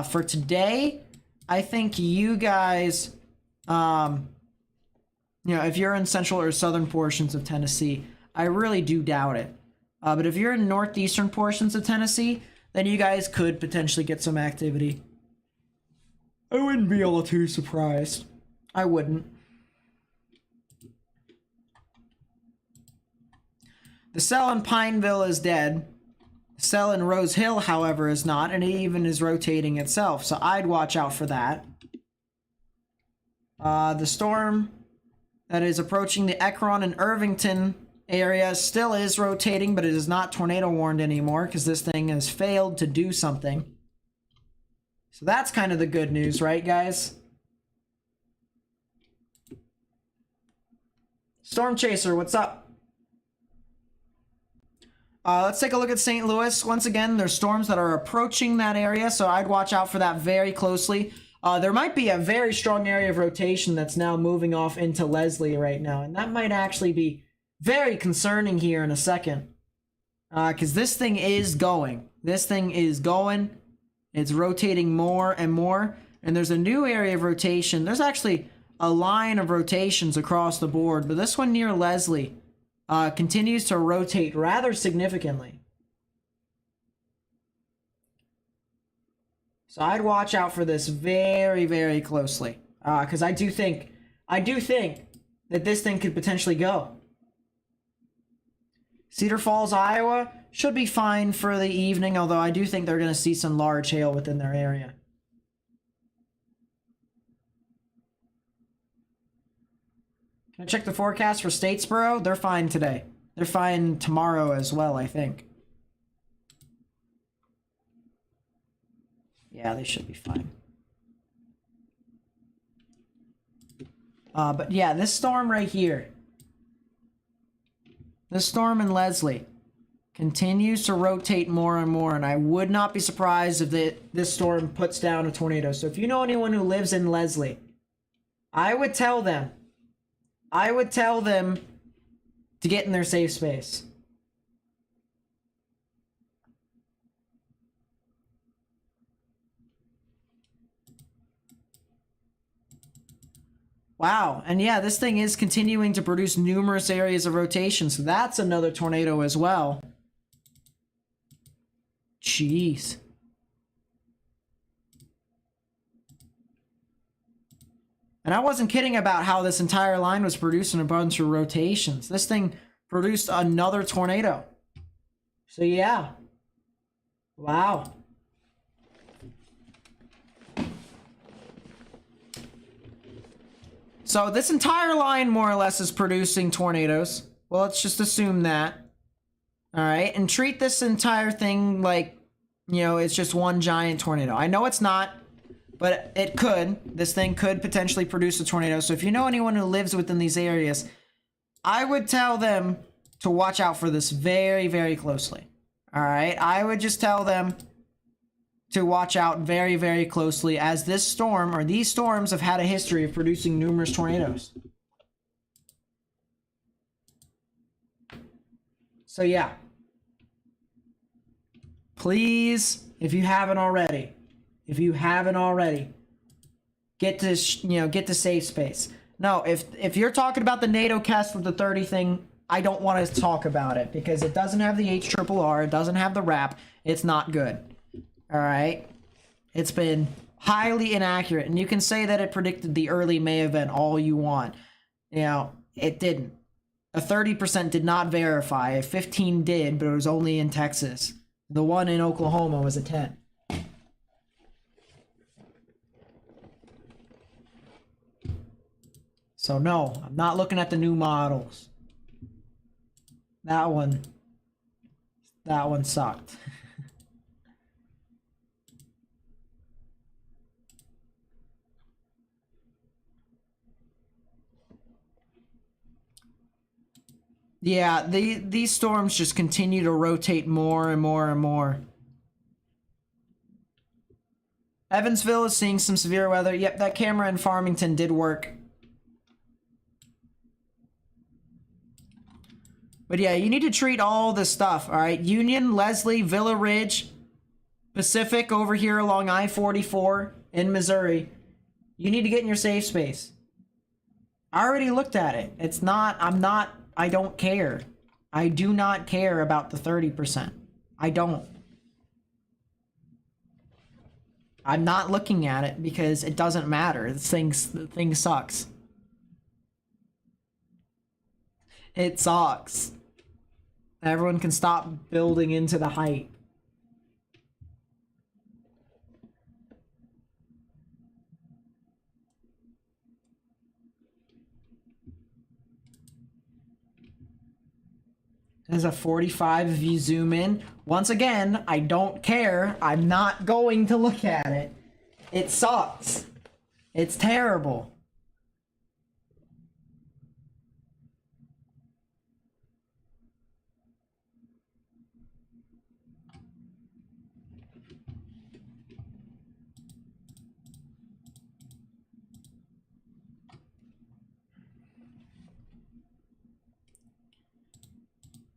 for today, I think you guys, you know, if you're in central or southern portions of Tennessee, I really do doubt it. But if you're in northeastern portions of Tennessee, then you guys could potentially get some activity. I wouldn't be all too surprised. I wouldn't. The cell in Pineville is dead. The cell in Rose Hill, however, is not, and it even is rotating itself, so I'd watch out for that. The storm that is approaching the Ekron and Irvington area still is rotating, but it is not tornado warned anymore because this thing has failed to do something. So that's kind of the good news, right, guys? Storm Chaser, what's up? Let's take a look at St. Louis. Once again, there's storms that are approaching that area, so I'd watch out for that very closely. There might be a very strong area of rotation that's now moving off into Leslie right now, and that might actually be very concerning here in a second. Because this thing is going. This thing is going. It's rotating more and more, and there's a new area of rotation. There's actually a line of rotations across the board, but this one near Leslie continues to rotate rather significantly. So I'd watch out for this very, very closely. Because I do think that this thing could potentially go. Cedar Falls, Iowa should be fine for the evening, although I do think they're going to see some large hail within their area. Can I check the forecast for Statesboro? They're fine today. They're fine tomorrow as well, I think. Yeah, they should be fine. But yeah, this storm right here. This storm in Leslie continues to rotate more and more, and I would not be surprised if this storm puts down a tornado. So if you know anyone who lives in Leslie, I would tell them to get in their safe space. Wow, and yeah, this thing is continuing to produce numerous areas of rotation, so that's another tornado as well. Jeez. And I wasn't kidding about how this entire line was producing a bunch of rotations. This thing produced another tornado. So yeah. Wow. So this entire line more or less is producing tornadoes. Well, let's just assume that. All right, and treat this entire thing like, you know, it's just one giant tornado. I know it's not, but it could. This thing could potentially produce a tornado. So if you know anyone who lives within these areas, I would tell them to watch out for this very, very closely. All right, I would just tell them to watch out very, very closely, as this storm, or these storms, have had a history of producing numerous tornadoes. So yeah, please, if you haven't already, get to, get to safe space. No, if you're talking about the NATO cast with the 30 thing, I don't want to talk about it because it doesn't have the HRRR, it doesn't have the wrap, it's not good. All right, it's been highly inaccurate, and you can say that it predicted the early May event all you want. You know, it didn't. A 30% did not verify. A 15 did, but it was only in Texas. The one in Oklahoma was a 10. So no, I'm not looking at the new models. That one sucked. Yeah, these storms just continue to rotate more and more and more. Evansville is seeing some severe weather. Yep, that camera in Farmington did work. But yeah, you need to treat all this stuff, all right? Union, Leslie, Villa Ridge, Pacific over here along I-44 in Missouri. You need to get in your safe space. I already looked at it. I don't care. I do not care about the 30%. I don't. I'm not looking at it because it doesn't matter. The thing sucks. It sucks. Everyone can stop building into the hype. There's a 45 if you zoom in. Once again, I don't care. I'm not going to look at it. It sucks. It's terrible.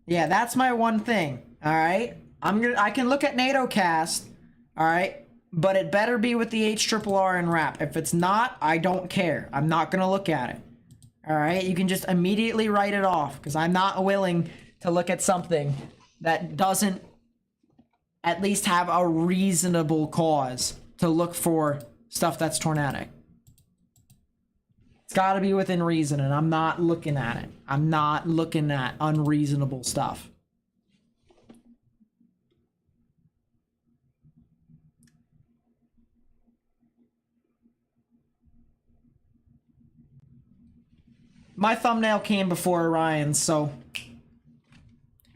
Yeah, that's my one thing. All right, I can look at NATO cast. All right, but it better be with the HRRR and wrap. If it's not, I don't care. I'm not gonna look at it. All right, you can just immediately write it off because I'm not willing to look at something that doesn't at least have a reasonable cause to look for stuff that's tornadic. It's got to be within reason, and I'm not looking at it. I'm not looking at unreasonable stuff. My thumbnail came before Ryan's, so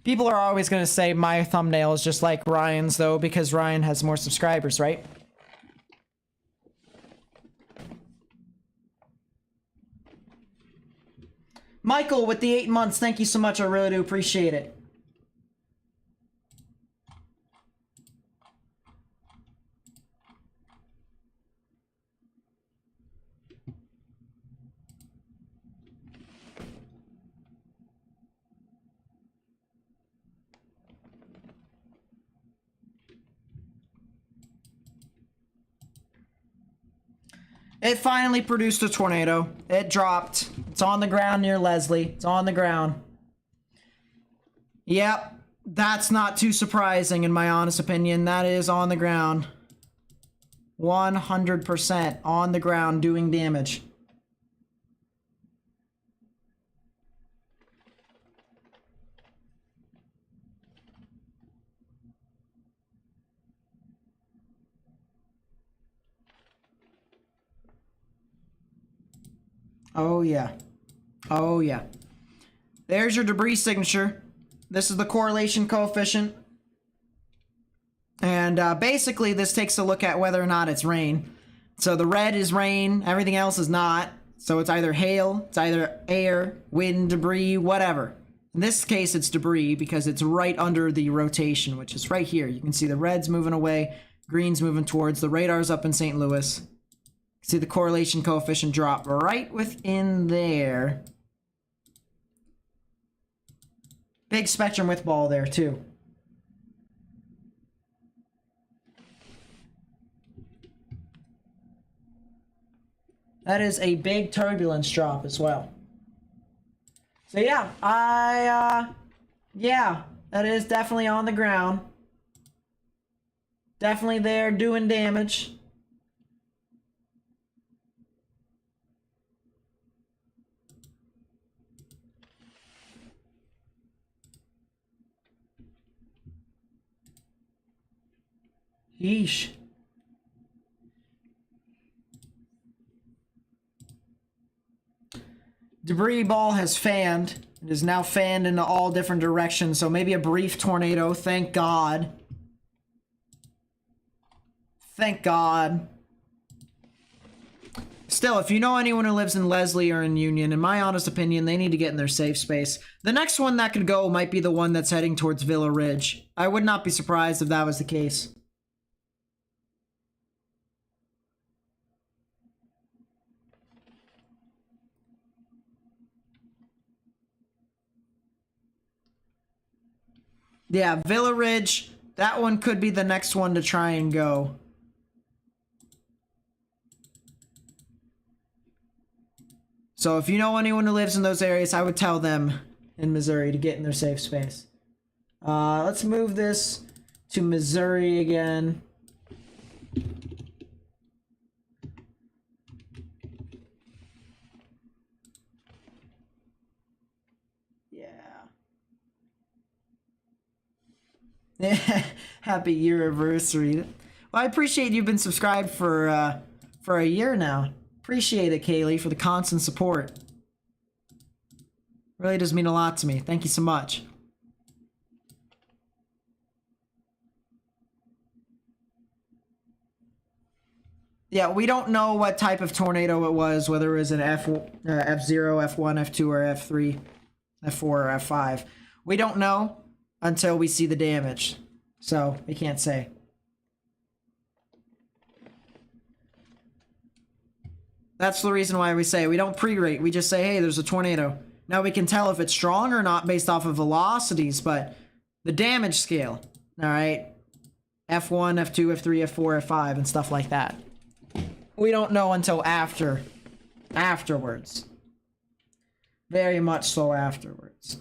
people are always going to say my thumbnail is just like Ryan's, though, because Ryan has more subscribers, right? Michael with the 8 months, thank you so much. I really do appreciate it. It finally produced a tornado. It dropped. It's on the ground near Leslie. It's on the ground. Yep. That's not too surprising in my honest opinion. That is on the ground. 100% on the ground doing damage. Oh yeah. Oh yeah. There's your debris signature. This is the correlation coefficient. And basically this takes a look at whether or not it's rain. So the red is rain, everything else is not. So it's either hail, it's either air, wind, debris, whatever. In this case it's debris because it's right under the rotation, which is right here. You can see the red's moving away, green's moving towards, the radar's up in St. Louis. See the correlation coefficient drop right within there. Big spectrum width ball there too. That is a big turbulence drop as well. So yeah, yeah, that is definitely on the ground. Definitely there doing damage. Yeesh. Debris ball has fanned. It is now fanned into all different directions, so maybe a brief tornado. Thank God. Thank God. Still, if you know anyone who lives in Leslie or in Union, in my honest opinion, they need to get in their safe space. The next one that could go might be the one that's heading towards Villa Ridge. I would not be surprised if that was the case. Yeah, Villa Ridge, that one could be the next one to try and go. So if you know anyone who lives in those areas, I would tell them in Missouri to get in their safe space. Let's move this to Missouri again. Happy year-anniversary. Well, I appreciate you've been subscribed for a year now. Appreciate it, Kaylee, for the constant support. Really does mean a lot to me. Thank you so much. Yeah, we don't know what type of tornado it was, whether it was an F0, F1, F2, or F3, F4, or F5. We don't know until we see the damage. So, we can't say. That's the reason why we say we don't pre-rate. We just say, hey, there's a tornado. Now we can tell if it's strong or not based off of velocities, but the damage scale, all right? F1, F2, F3, F4, F5, and stuff like that. We don't know until afterwards. Very much so afterwards.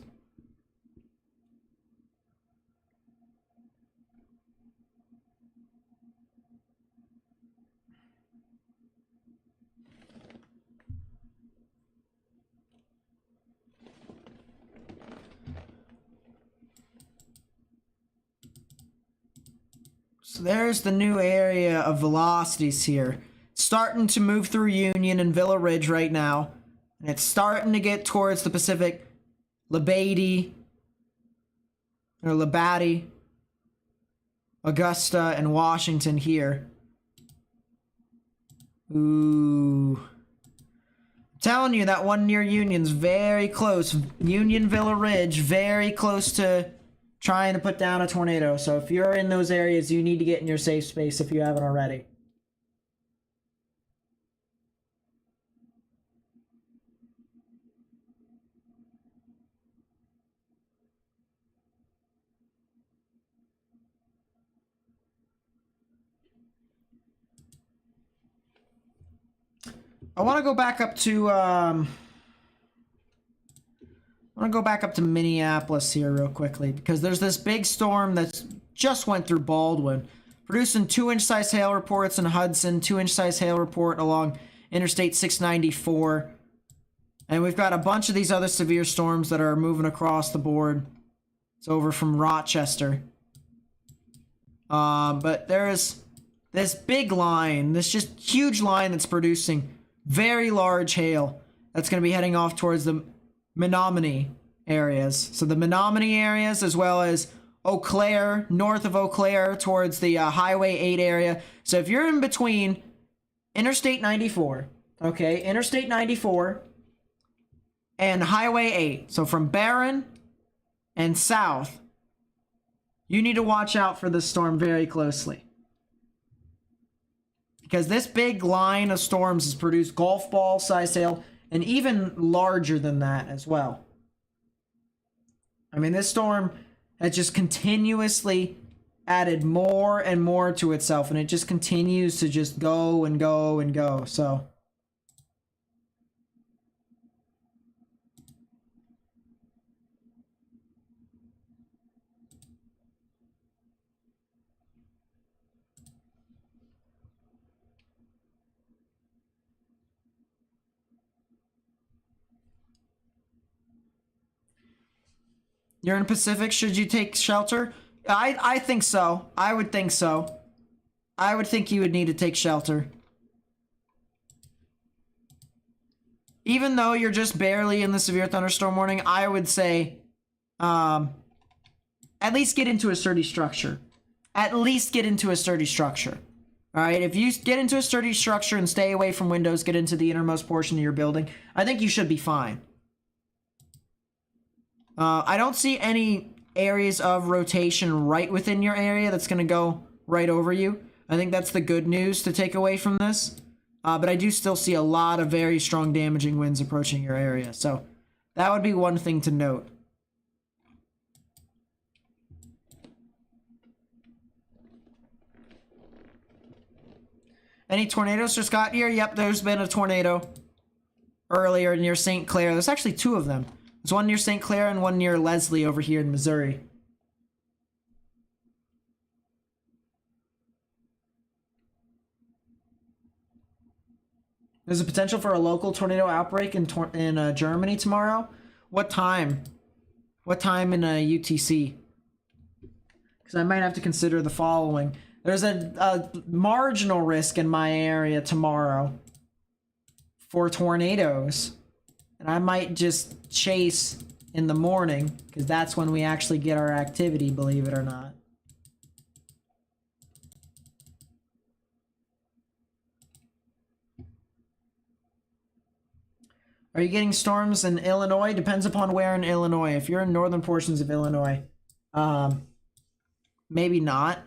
So there's the new area of velocities here. Starting to move through Union and Villa Ridge right now. And it's starting to get towards the Pacific. Labadie. Or Labadie. Augusta and Washington here. Ooh. I'm telling you, that one near Union's very close. Union, Villa Ridge, very close to trying to put down a tornado. So if you're in those areas, you need to get in your safe space if you haven't already. I want to go back up to Minneapolis here real quickly, because there's this big storm that's just went through Baldwin, producing 2-inch size hail reports in Hudson, 2-inch size hail report along Interstate 694. And we've got a bunch of these other severe storms that are moving across the board. It's over from Rochester. But there's this big line, this just huge line that's producing very large hail that's going to be heading off towards the Menominee areas. So the Menominee areas, as well as Eau Claire, north of Eau Claire towards the Highway 8 area. So if you're in between Interstate 94, okay, Interstate 94 and Highway 8, so from Barron and south, you need to watch out for this storm very closely. Because this big line of storms has produced golf ball size hail, and even larger than that as well. I mean, this storm has just continuously added more and more to itself, and it just continues to just go and go and go. So you're in Pacific, should you take shelter? I think so. I would think so. I would think you would need to take shelter. Even though you're just barely in the severe thunderstorm warning, I would say at least get into a sturdy structure. At least get into a sturdy structure. Alright, if you get into a sturdy structure and stay away from windows, get into the innermost portion of your building, I think you should be fine. I don't see any areas of rotation right within your area that's going to go right over you. I think that's the good news to take away from this. But I do still see a lot of very strong damaging winds approaching your area. So that would be one thing to note. Any tornadoes just got here? Yep, there's been a tornado earlier near St. Clair. There's actually two of them. There's one near St. Clair and one near Leslie over here in Missouri. There's a potential for a local tornado outbreak in Germany tomorrow. What time? What time in UTC? Because I might have to consider the following. There's a marginal risk in my area tomorrow for tornadoes. And I might just chase in the morning, because that's when we actually get our activity, believe it or not. Are you getting storms in Illinois? Depends upon where in Illinois. If you're in northern portions of Illinois, maybe not.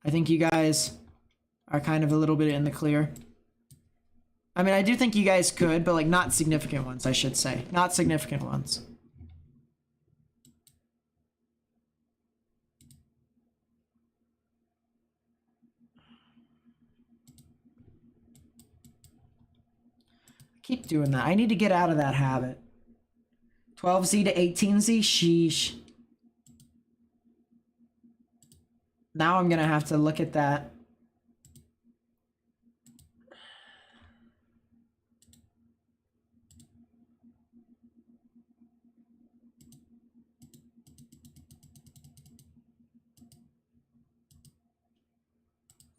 I think you guys are kind of a little bit in the clear. I mean, I do think you guys could, but like not significant ones, I should say. Not significant ones. Keep doing that. I need to get out of that habit. 12Z to 18Z? Sheesh. Now I'm going to have to look at that.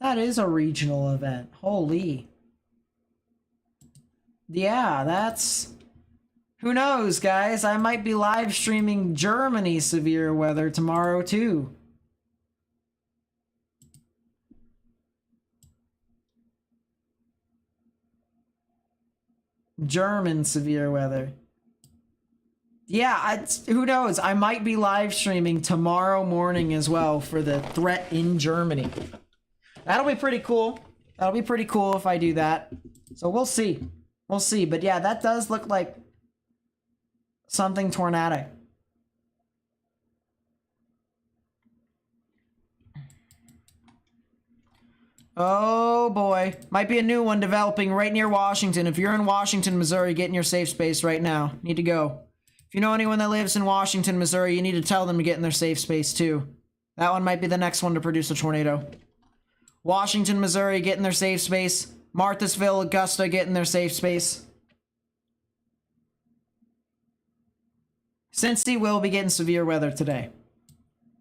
That is a regional event. Holy. Yeah, that's... Who knows, guys? I might be live streaming Germany severe weather tomorrow, too. German severe weather. Yeah, who knows? I might be live streaming tomorrow morning as well for the threat in Germany. That'll be pretty cool. That'll be pretty cool if I do that. So we'll see. We'll see. But yeah, that does look like something tornadic. Oh boy. Might be a new one developing right near Washington. If you're in Washington, Missouri, get in your safe space right now. Need to go. If you know anyone that lives in Washington, Missouri, you need to tell them to get in their safe space too. That one might be the next one to produce a tornado. Washington, Missouri, get in their safe space. Marthasville, Augusta, get in their safe space. Cincy will be getting severe weather today.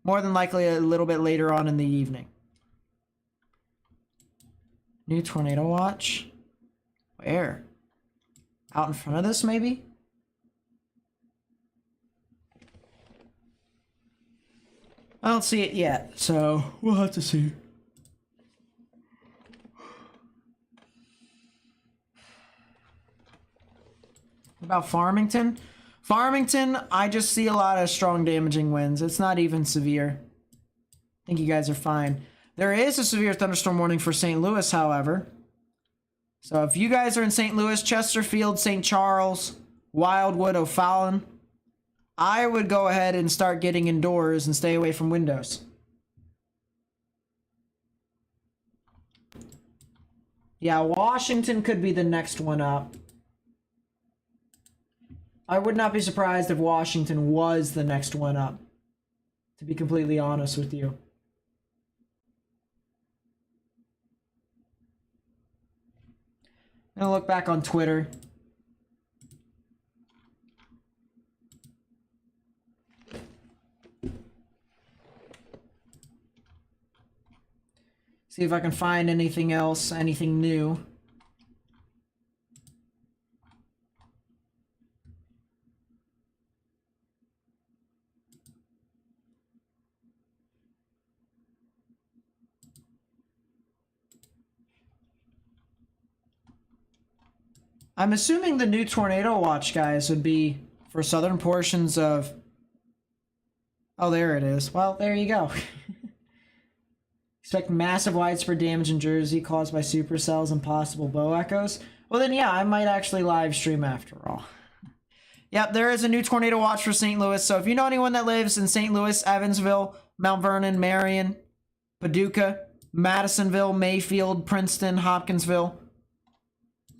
More than likely a little bit later on in the evening. New tornado watch? Where? Out in front of this, maybe? I don't see it yet, so we'll have to see. About Farmington? Farmington, I just see a lot of strong damaging winds. It's not even severe. I think you guys are fine. There is a severe thunderstorm warning for St. Louis, however. So if you guys are in St. Louis, Chesterfield, St. Charles, Wildwood, O'Fallon, I would go ahead and start getting indoors and stay away from windows. Yeah, Washington could be the next one up. I would not be surprised if Washington was the next one up, to be completely honest with you. I'm gonna look back on Twitter. See if I can find anything else, anything new. I'm assuming the new tornado watch, guys, would be for southern portions of... Oh, there it is. Well, there you go. Expect massive widespread damage in Jersey caused by supercells and possible bow echoes. Well, then, yeah, I might actually live stream after all. Yep, there is a new tornado watch for St. Louis. So if you know anyone that lives in St. Louis, Evansville, Mount Vernon, Marion, Paducah, Madisonville, Mayfield, Princeton, Hopkinsville,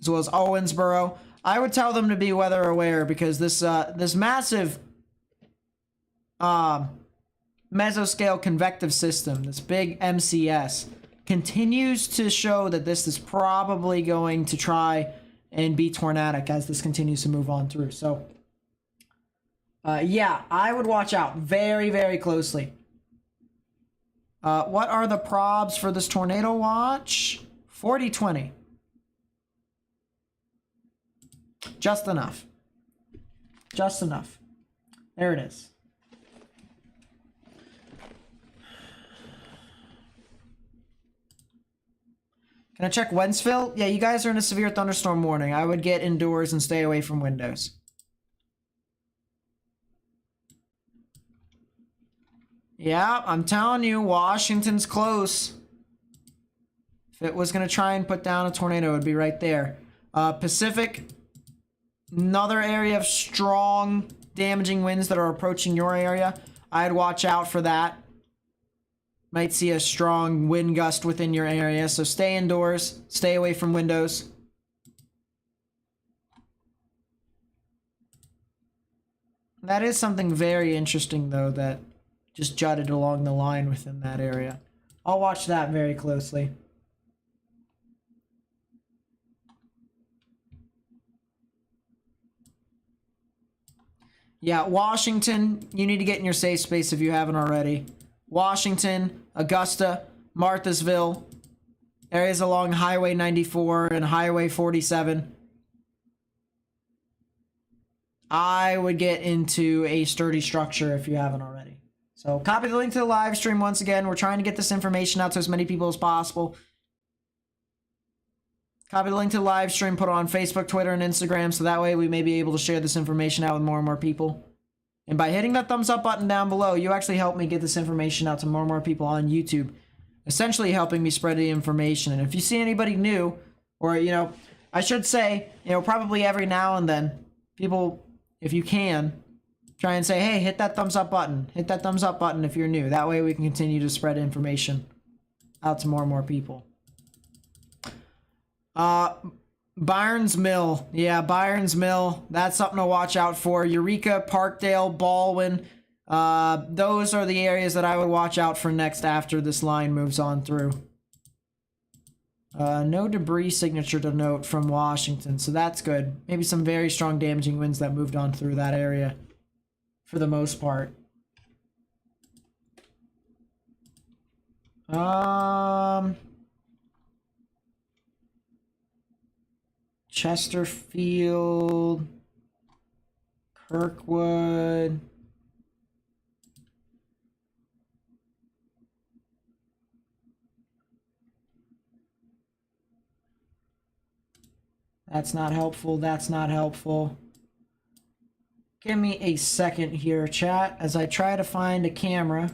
as well as Owensboro, I would tell them to be weather aware because this this massive mesoscale convective system, this big MCS, continues to show that this is probably going to try and be tornadic as this continues to move on through. So, yeah, I would watch out very, very closely. What are the probs for this tornado watch? 40-20. Just enough. Just enough. There it is. Can I check Wentzville? Yeah, you guys are in a severe thunderstorm warning. I would get indoors and stay away from windows. Yeah, I'm telling you, Washington's close. If it was going to try and put down a tornado, it would be right there. Pacific, another area of strong damaging winds that are approaching your area. I'd watch out for that. Might see a strong wind gust within your area, so stay indoors, stay away from windows. That is something very interesting, though, that just jutted along the line within that area. I'll watch that very closely. Yeah, Washington, you need to get in your safe space if you haven't already. Washington, Augusta, Marthasville, Areas along Highway 94 and Highway 47. I would get into a sturdy structure if you haven't already. So copy the link to the live stream once again. We're trying to get this information out to as many people as possible. Copy the link to the live stream, put it on Facebook, Twitter, and Instagram, so that way we may be able to share this information out with more and more people. And by hitting that thumbs up button down below, you actually help me get this information out to more and more people on YouTube, essentially helping me spread the information. And if you see anybody new, or, you know, I should say, you know, probably every now and then, people, if you can, try and say, hey, hit that thumbs up button. Hit that thumbs up button if you're new. That way we can continue to spread information out to more and more people. Byron's Mill. Yeah, Byron's Mill. That's something to watch out for. Eureka, Parkdale, Baldwin. Those are the areas that I would watch out for next after this line moves on through. No debris signature to note from Washington, so that's good. Maybe some very strong damaging winds that moved on through that area for the most part. Chesterfield, Kirkwood. That's not helpful. That's not helpful. Give me a second here, chat, as I try to find a camera.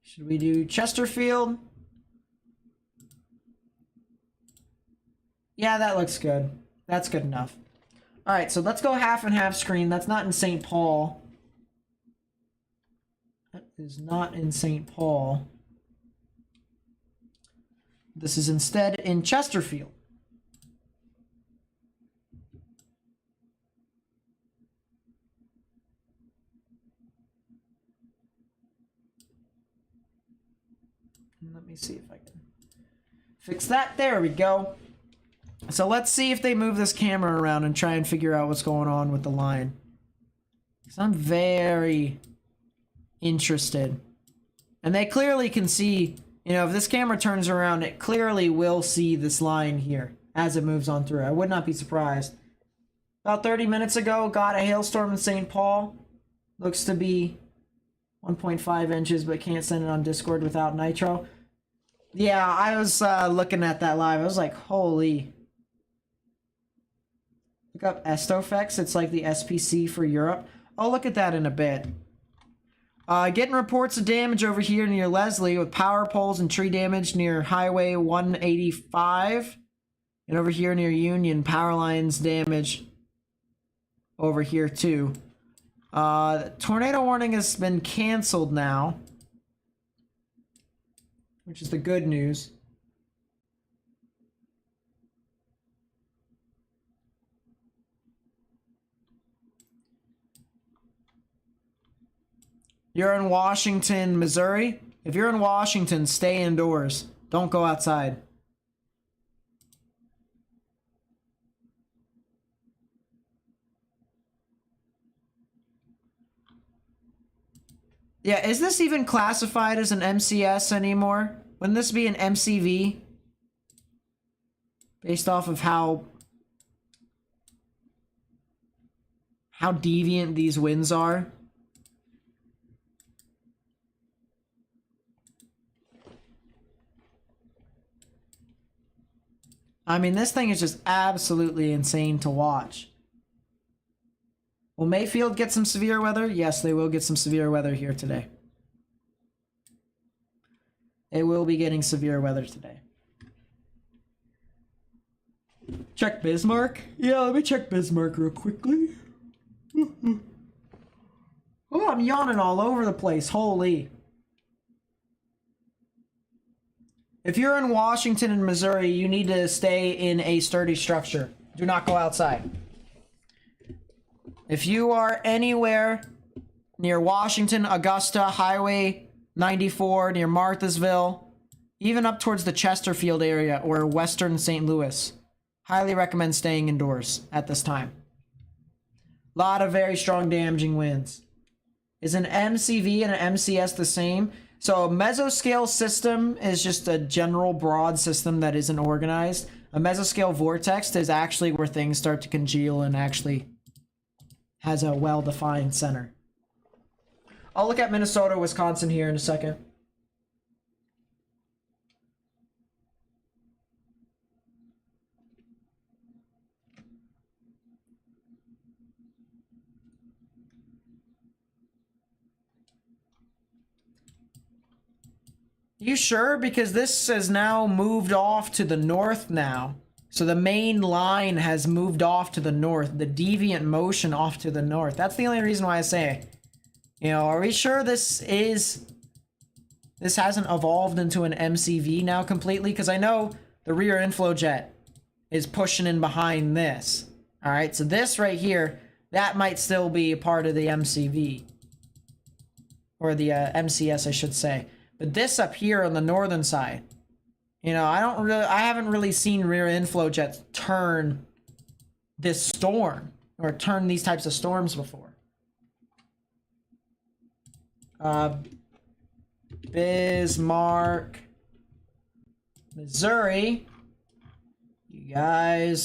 Should we do Chesterfield? Yeah, that looks good. That's good enough. Alright, so let's go half and half screen. That's not in St. Paul. That is not in St. Paul. This is instead in Chesterfield. Let me see if I can fix that. There we go. So let's see if they move this camera around and try and figure out what's going on with the line. Because I'm very interested. And they clearly can see, you know, if this camera turns around, it clearly will see this line here as it moves on through. I would not be surprised. About 30 minutes ago, got a hailstorm in St. Paul. Looks to be 1.5 inches, but can't send it on Discord without nitro. Yeah, I was looking at that live. I was like, holy. Look up Estofex. It's like the SPC for Europe. I'll look at that in a bit. Getting reports of damage over here near Leslie with power poles and tree damage near Highway 185. And over here near Union, power lines damage over here too. Tornado warning has been canceled now, which is the good news. You're in Washington, Missouri? If you're in Washington, stay indoors. Don't go outside. Yeah, is this even classified as an MCS anymore? Wouldn't this be an MCV? Based off of how deviant these winds are? I mean, this thing is just absolutely insane to watch. Will Mayfield get some severe weather? Yes, they will get some severe weather here today. They will be getting severe weather today. Check Bismarck? Yeah, let me check Bismarck real quickly. Oh, I'm yawning all over the place. Holy. If you're in Washington and Missouri, you need to stay in a sturdy structure. Do not go outside. If you are anywhere near Washington, Augusta, Highway 94, near Marthasville, even up towards the Chesterfield area or western St. Louis, highly recommend staying indoors at this time. A lot of very strong damaging winds. Is an MCV and an MCS the same? So a mesoscale system is just a general broad system that isn't organized. A mesoscale vortex is actually where things start to congeal and actually has a well-defined center. I'll look at Minnesota, Wisconsin here in a second. You sure? Because this has now moved off to the north now. So the main line has moved off to the north. The deviant motion off to the north. That's the only reason why I say, you know, are we sure this hasn't evolved into an MCV now completely? Because I know the rear inflow jet is pushing in behind this. All right, so this right here, that might still be a part of the MCV. Or the MCS, I should say. But this up here on the northern side, you know, I haven't really seen rear inflow jets turn this storm or turn these types of storms before. Bismarck, Missouri. You guys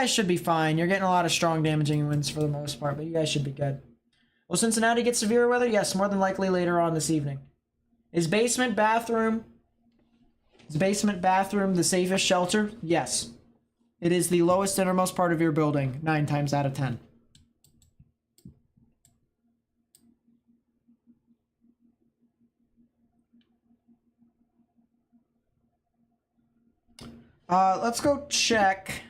should be fine. You're getting a lot of strong damaging winds for the most part, but you guys should be good. Will Cincinnati get severe weather? Yes, more than likely later on this evening. Is basement bathroom the safest shelter? Yes. It is the lowest innermost part of your building, 9 times out of 10. Let's go check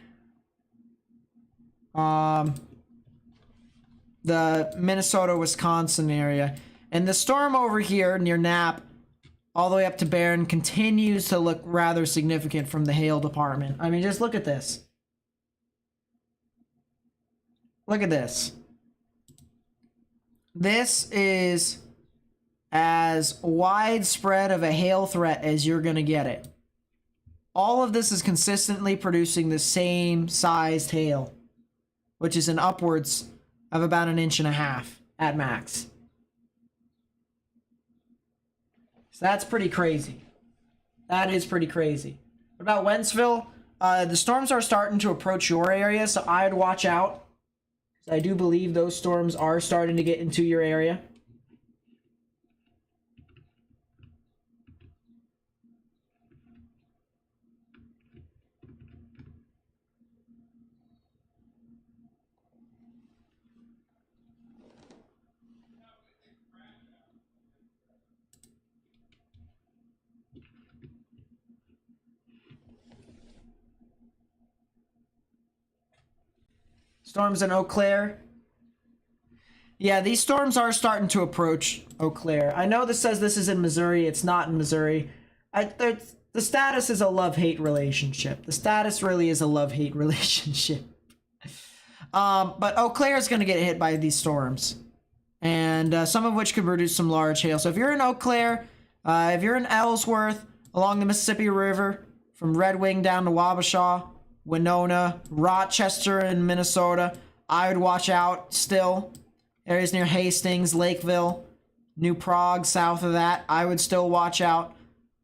the Minnesota, Wisconsin area. And the storm over here near Knapp, all the way up to Barron, continues to look rather significant from the hail department. I mean, just look at this. Look at this. This is as widespread of a hail threat as you're going to get it. All of this is consistently producing the same sized hail, which is an upwards of about 1.5 inches at max. So that's pretty crazy. That is pretty crazy. What about Wentzville? The storms are starting to approach your area, so I'd watch out. I do believe those storms are starting to get into your area. Storms in Eau Claire. Yeah, these storms are starting to approach Eau Claire. I know this says this is in Missouri. It's not in Missouri. The status is a love-hate relationship. The status really is a love-hate relationship. But Eau Claire is going to get hit by these storms. And some of which could produce some large hail. So if you're in Eau Claire, if you're in Ellsworth, along the Mississippi River, from Red Wing down to Wabasha, Winona, Rochester in Minnesota, I would watch out still. Areas near Hastings, Lakeville, New Prague, south of that, I would still watch out.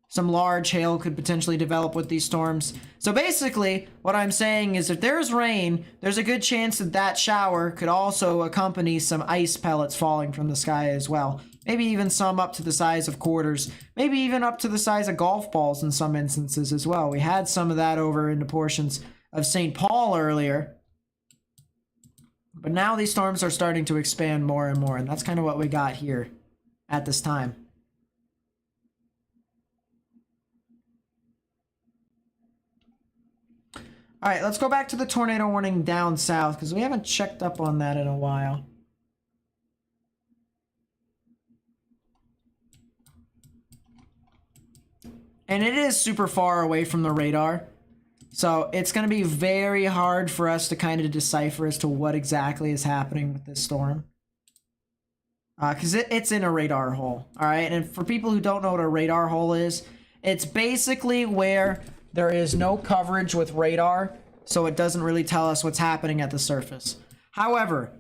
Some large hail could potentially develop with these storms. So basically, what I'm saying is if there's rain, there's a good chance that that shower could also accompany some ice pellets falling from the sky as well. Maybe even some up to the size of quarters. Maybe even up to the size of golf balls in some instances as well. We had some of that over into portions of St. Paul earlier. But now these storms are starting to expand more and more, and that's kind of what we got here at this time. All right, let's go back to the tornado warning down south, because we haven't checked up on that in a while. And it is super far away from the radar. So it's going to be very hard for us to kind of decipher as to what exactly is happening with this storm. Because it's in a radar hole. All right. And for people who don't know what a radar hole is, it's basically where there is no coverage with radar. So it doesn't really tell us what's happening at the surface. However,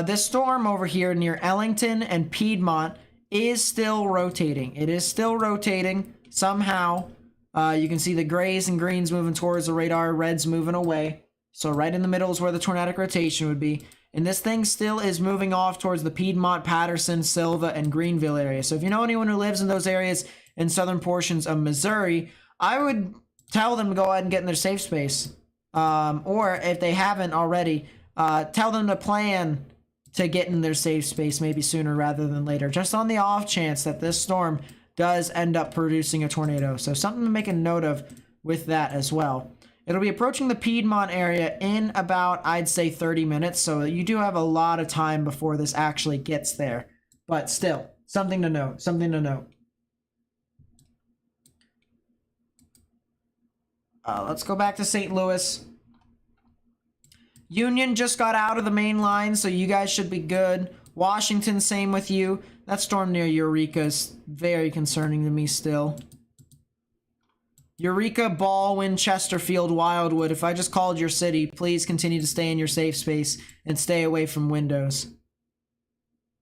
this storm over here near Ellington and Piedmont is still rotating. It is still rotating somehow. You can see the grays and greens moving towards the radar, reds moving away. So right in the middle is where the tornadic rotation would be. And this thing still is moving off towards the Piedmont, Patterson, Silva, and Greenville area. So if you know anyone who lives in those areas in southern portions of Missouri, I would tell them to go ahead and get in their safe space. Or if they haven't already, tell them to plan to get in their safe space maybe sooner rather than later, just on the off chance that this storm does end up producing a tornado. So something to make a note of with that as well. It'll be approaching the Piedmont area in about, I'd say, 30 minutes. So you do have a lot of time before this actually gets there. But still, something to note, something to note. Let's go back to St. Louis. Union just got out of the main line, so you guys should be good. Washington, same with you. That storm near Eureka is very concerning to me still. Eureka, Baldwin, Chesterfield, Wildwood. If I just called your city, please continue to stay in your safe space and stay away from windows.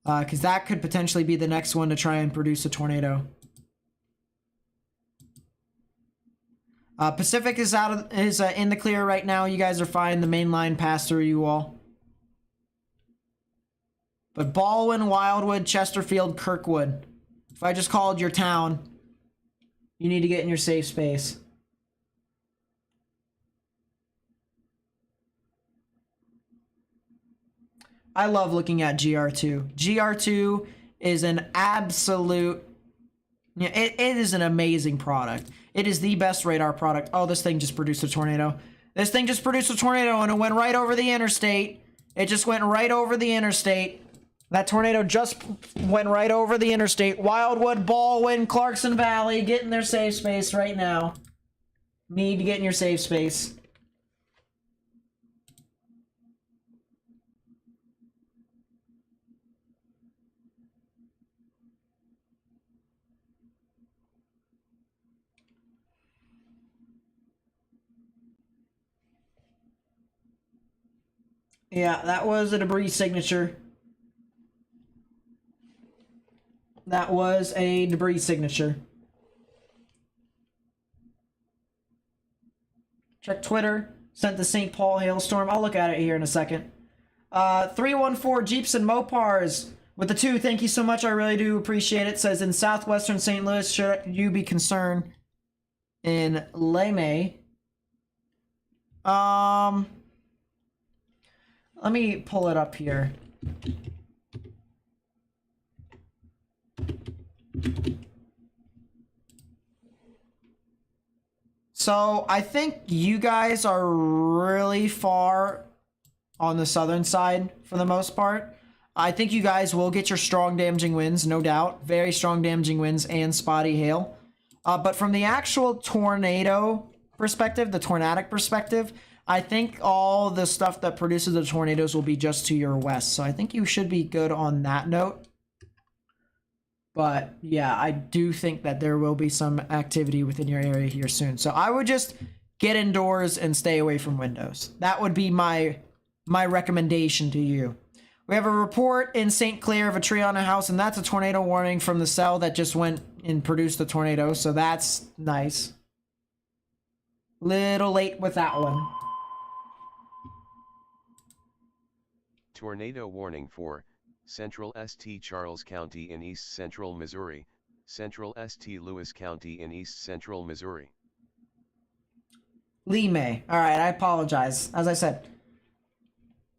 Because that could potentially be the next one to try and produce a tornado. Pacific is in the clear right now. You guys are fine. The main line passed through you all. But Baldwin, Wildwood, Chesterfield, Kirkwood. If I just called your town, you need to get in your safe space. I love looking at GR2. GR2 is an absolute... Yeah, it is an amazing product. It is the best radar product. Oh, this thing just produced a tornado. This thing just produced a tornado and it went right over the interstate. It just went right over the interstate. That tornado just went right over the interstate. Wildwood, Baldwin, Clarkson Valley, get in their safe space right now. Need to get in your safe space. Yeah, that was a debris signature. That was a debris signature. Check Twitter. Sent the St. Paul hailstorm. I'll look at it here in a second. 314 Jeeps and Mopars with the 2. Thank you so much. I really do appreciate it. Says in southwestern St. Louis, should you be concerned? In Leme. Let me pull it up here. So I think you guys are really far on the southern side for the most part. I think you guys will get your strong damaging winds, no doubt. Very strong damaging winds and spotty hail. But from the actual tornado perspective, the tornadic perspective, I think all the stuff that produces the tornadoes will be just to your west. So I think you should be good on that note. But yeah, I do think that there will be some activity within your area here soon. So I would just get indoors and stay away from windows. That would be my recommendation to you. We have a report in St. Clair of a tree on a house, and that's a tornado warning from the cell that just went and produced the tornado. So that's nice. Little late with that one. Tornado warning for Central St. Charles County in East Central Missouri, Central St. Louis County in East Central Missouri. Lime. All right, I apologize. As I said,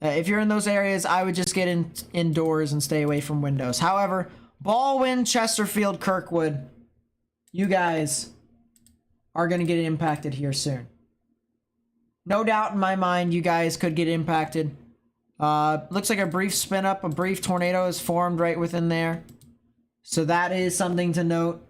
if you're in those areas, I would just get indoors and stay away from windows. However, Baldwin, Chesterfield, Kirkwood, you guys are going to get impacted here soon. No doubt in my mind, you guys could get impacted. Looks like a brief spin up, a brief tornado is formed right within there. So that is something to note.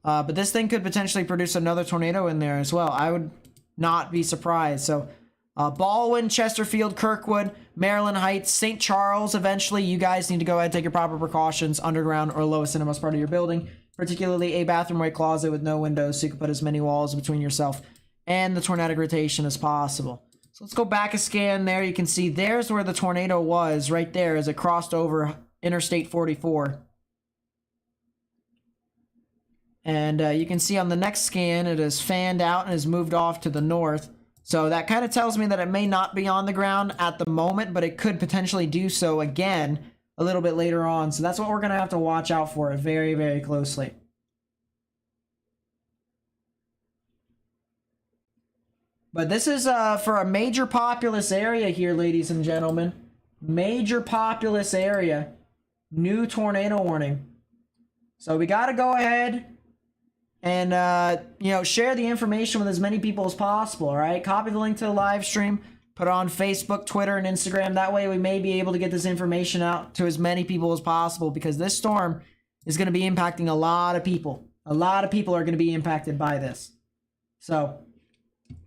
But this thing could potentially produce another tornado in there as well. I would not be surprised. So Baldwin, Chesterfield, Kirkwood, Maryland Heights, St. Charles, eventually you guys need to go ahead and take your proper precautions underground or lowest innermost part of your building. Particularly a bathroom-way closet with no windows so you can put as many walls between yourself and the tornadic rotation as possible. So let's go back a scan there. You can see there's where the tornado was right there as it crossed over Interstate 44. And you can see on the next scan, it has fanned out and has moved off to the north. So that kind of tells me that it may not be on the ground at the moment, but it could potentially do so again a little bit later on. So that's what we're going to have to watch out for very, very closely. But this is for a major populous area here, ladies and gentlemen. Major populous area. New tornado warning. So we got to go ahead and, share the information with as many people as possible, all right? Copy the link to the live stream, put it on Facebook, Twitter, and Instagram. That way we may be able to get this information out to as many people as possible, because this storm is going to be impacting a lot of people. A lot of people are going to be impacted by this. So,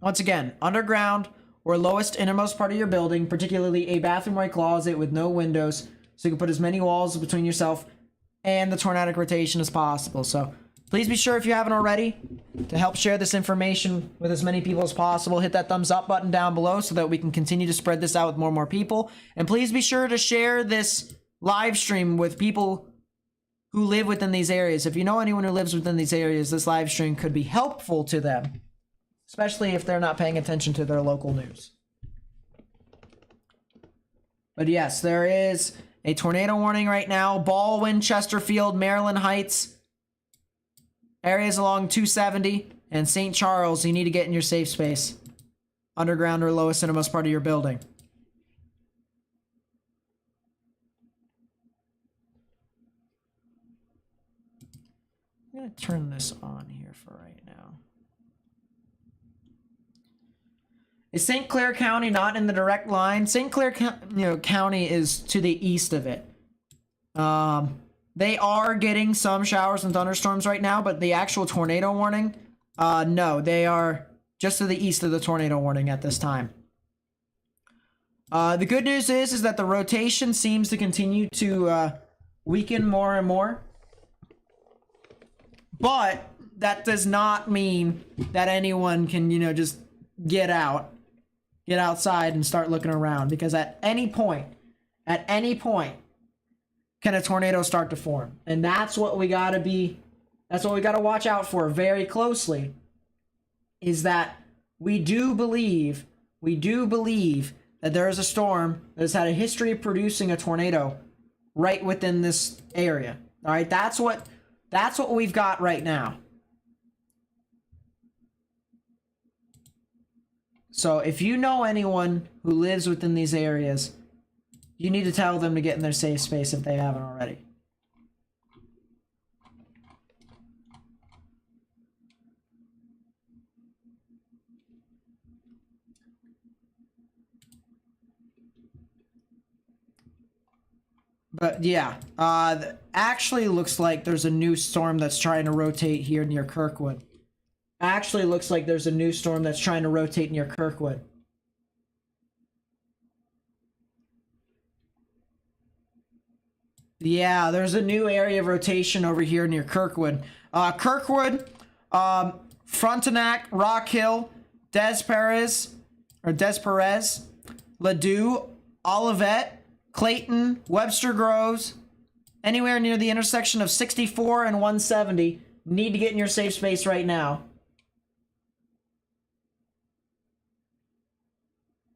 once again, underground or lowest innermost part of your building, particularly a bathroom or a closet with no windows, so you can put as many walls between yourself and the tornadic rotation as possible. So, please be sure, if you haven't already, to help share this information with as many people as possible. Hit that thumbs up button down below so that we can continue to spread this out with more and more people. And please be sure to share this live stream with people who live within these areas. If you know anyone who lives within these areas, this live stream could be helpful to them, especially if they're not paying attention to their local news. But yes, there is a tornado warning right now. Baldwin, Chesterfield, Maryland Heights, areas along 270, and St. Charles, you need to get in your safe space. Underground or lowest innermost part of your building. I'm going to turn this on here for right now. Is St. Clair County not in the direct line? St. Clair County is to the east of it. They are getting some showers and thunderstorms right now, but the actual tornado warning, no, they are just to the east of the tornado warning at this time. The good news is that the rotation seems to continue to weaken more and more. But that does not mean that anyone can, just get outside and start looking around, because at any point, can a tornado start to form. And that's what we got to watch out for very closely, is that we do believe that there is a storm that has had a history of producing a tornado right within this area. All right, that's what we've got right now. So if you know anyone who lives within these areas, you need to tell them to get in their safe space if they haven't already. But yeah, actually looks like there's a new storm that's trying to rotate here near Kirkwood. Actually looks like there's a new storm that's trying to rotate near Kirkwood. Yeah, there's a new area of rotation over here near Kirkwood. Kirkwood, Frontenac, Rock Hill, Des Perez, Ladue, Olivet, Clayton, Webster Groves, anywhere near the intersection of 64 and 170, need to get in your safe space right now.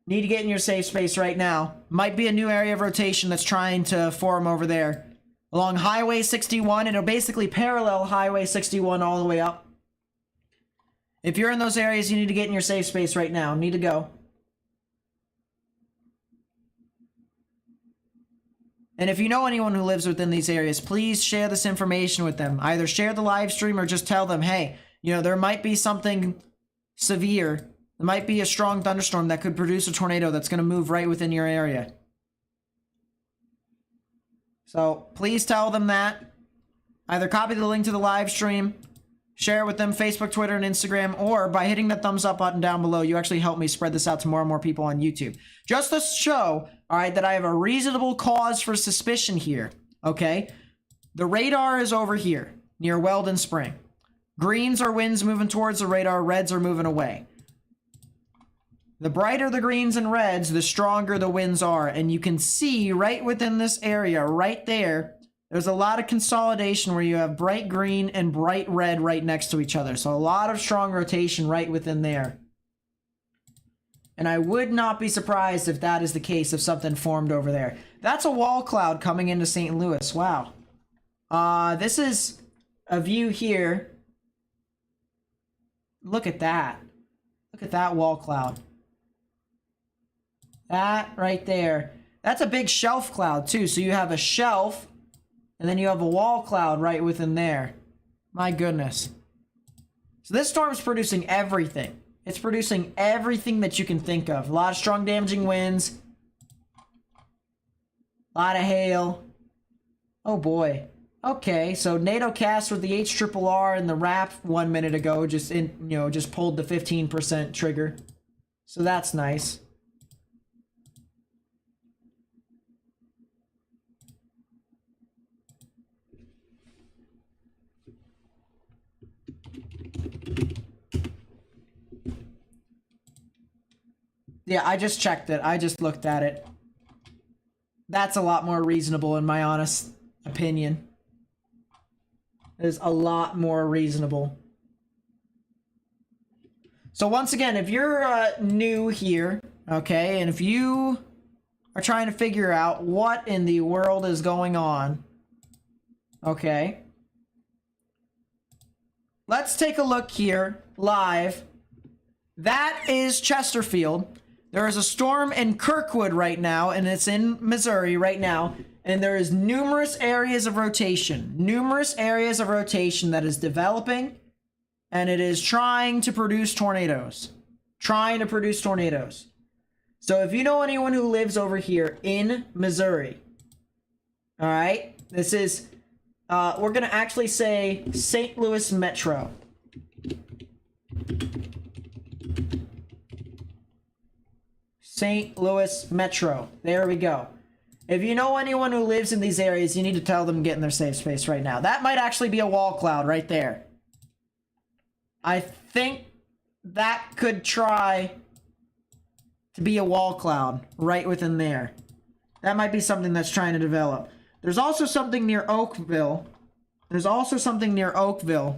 Need to get in your safe space right now. Might be a new area of rotation that's trying to form over there. Along Highway 61, it'll basically parallel Highway 61 all the way up. If you're in those areas, you need to get in your safe space right now. Need to go. And if you know anyone who lives within these areas, please share this information with them. Either share the live stream or just tell them, hey, there might be something severe. There might be a strong thunderstorm that could produce a tornado that's going to move right within your area. So please tell them that. Either copy the link to the live stream, share it with them, Facebook, Twitter, and Instagram, or by hitting the thumbs up button down below, you actually help me spread this out to more and more people on YouTube. Just to show, all right, that I have a reasonable cause for suspicion here, okay? The radar is over here, near Weldon Spring. Greens are winds moving towards the radar, reds are moving away. The brighter the greens and reds, the stronger the winds are. And you can see right within this area, right there, There's a lot of consolidation where you have bright green and bright red right next to each other. So a lot of strong rotation right within there. And I would not be surprised if that is the case if something formed over there. That's a wall cloud coming into St. Louis. Wow. This is a view here. Look at that. Look at that wall cloud. That right there. That's a big shelf cloud too. So you have a shelf and then you have a wall cloud right within there. My goodness. So this storm's producing everything. It's producing everything that you can think of. A lot of strong damaging winds. A lot of hail. Oh boy. Okay, so NATO cast with the HRRR and the RAP 1 minute ago just pulled the 15% trigger. So that's nice. Yeah, I just checked it. I just looked at it. That's a lot more reasonable in my honest opinion. It is a lot more reasonable. So once again, if you're new here, okay, and if you are trying to figure out what in the world is going on, okay, let's take a look here live. That is Chesterfield. There is a storm in Kirkwood right now, and it's in Missouri right now. And there is numerous areas of rotation. Numerous areas of rotation that is developing. And it is trying to produce tornadoes. Trying to produce tornadoes. So if you know anyone who lives over here in Missouri. Alright. This is, we're going to actually say St. Louis Metro. St. Louis Metro. There we go. If you know anyone who lives in these areas, you need to tell them to get in their safe space right now. That might actually be a wall cloud right there. I think that could try to be a wall cloud right within there. That might be something that's trying to develop. There's also something near Oakville. There's also something near Oakville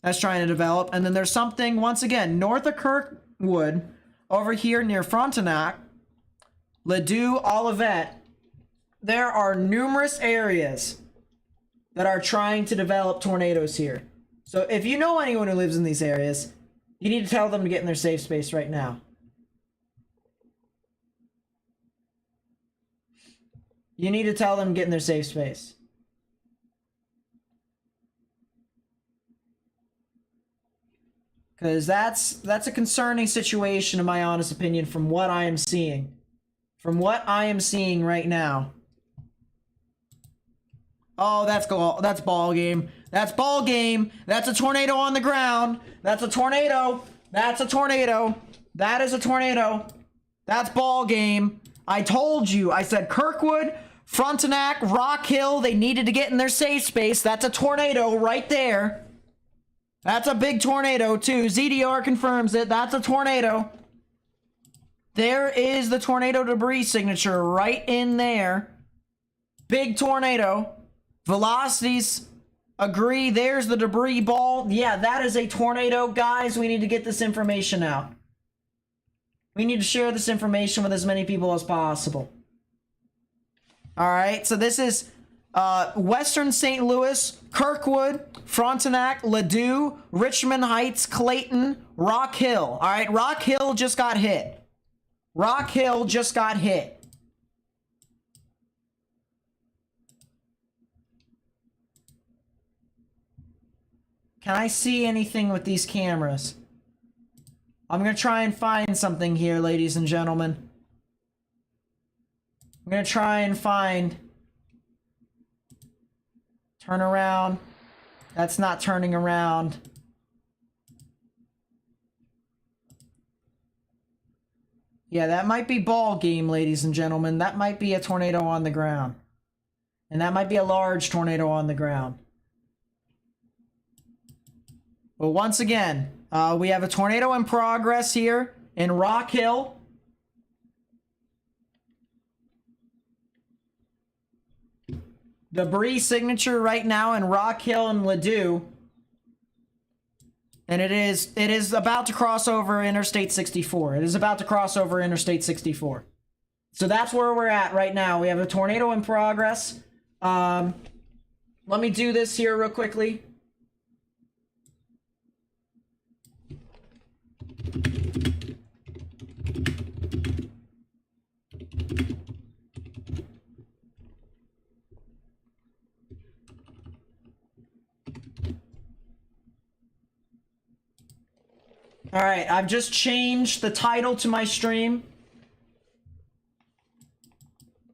that's trying to develop. And then there's something, once again, north of Kirkwood, over here near Frontenac, Ladue, Olivet. There are numerous areas that are trying to develop tornadoes here. So if you know anyone who lives in these areas, you need to tell them to get in their safe space right now. You need to tell them to get in their safe space. Because that's a concerning situation, in my honest opinion, from what I am seeing. From what I am seeing right now. Oh, that's ball game. That's ball game. That's a tornado on the ground. That's a tornado. That's a tornado. That is a tornado. That's ball game. I told you. I said Kirkwood, Frontenac, Rock Hill, they needed to get in their safe space. That's a tornado right there. That's a big tornado too. ZDR confirms it. That's a tornado. There is the tornado debris signature right in there. Big tornado. Velocities agree. There's the debris ball. Yeah, that is a tornado. Guys, we need to get this information out. We need to share this information with as many people as possible. Alright, so this is Western St. Louis, Kirkwood, Frontenac, Ladue, Richmond Heights, Clayton, Rock Hill. Alright, Rock Hill just got hit. Rock Hill just got hit. Can I see anything with these cameras? I'm going to try and find something here, ladies and gentlemen. I'm going to try and find... Turn around. That's not turning around. Yeah, that might be ball game, ladies and gentlemen. That might be a tornado on the ground. And that might be a large tornado on the ground. But once again, we have a tornado in progress here in Rock Hill. debris signature right now in Rock Hill and Ladue. And it is about to cross over Interstate 64. It is about to cross over Interstate 64. So that's where we're at right now. We have a tornado in progress. Let me do this here real quickly. All right, I've just changed the title to my stream.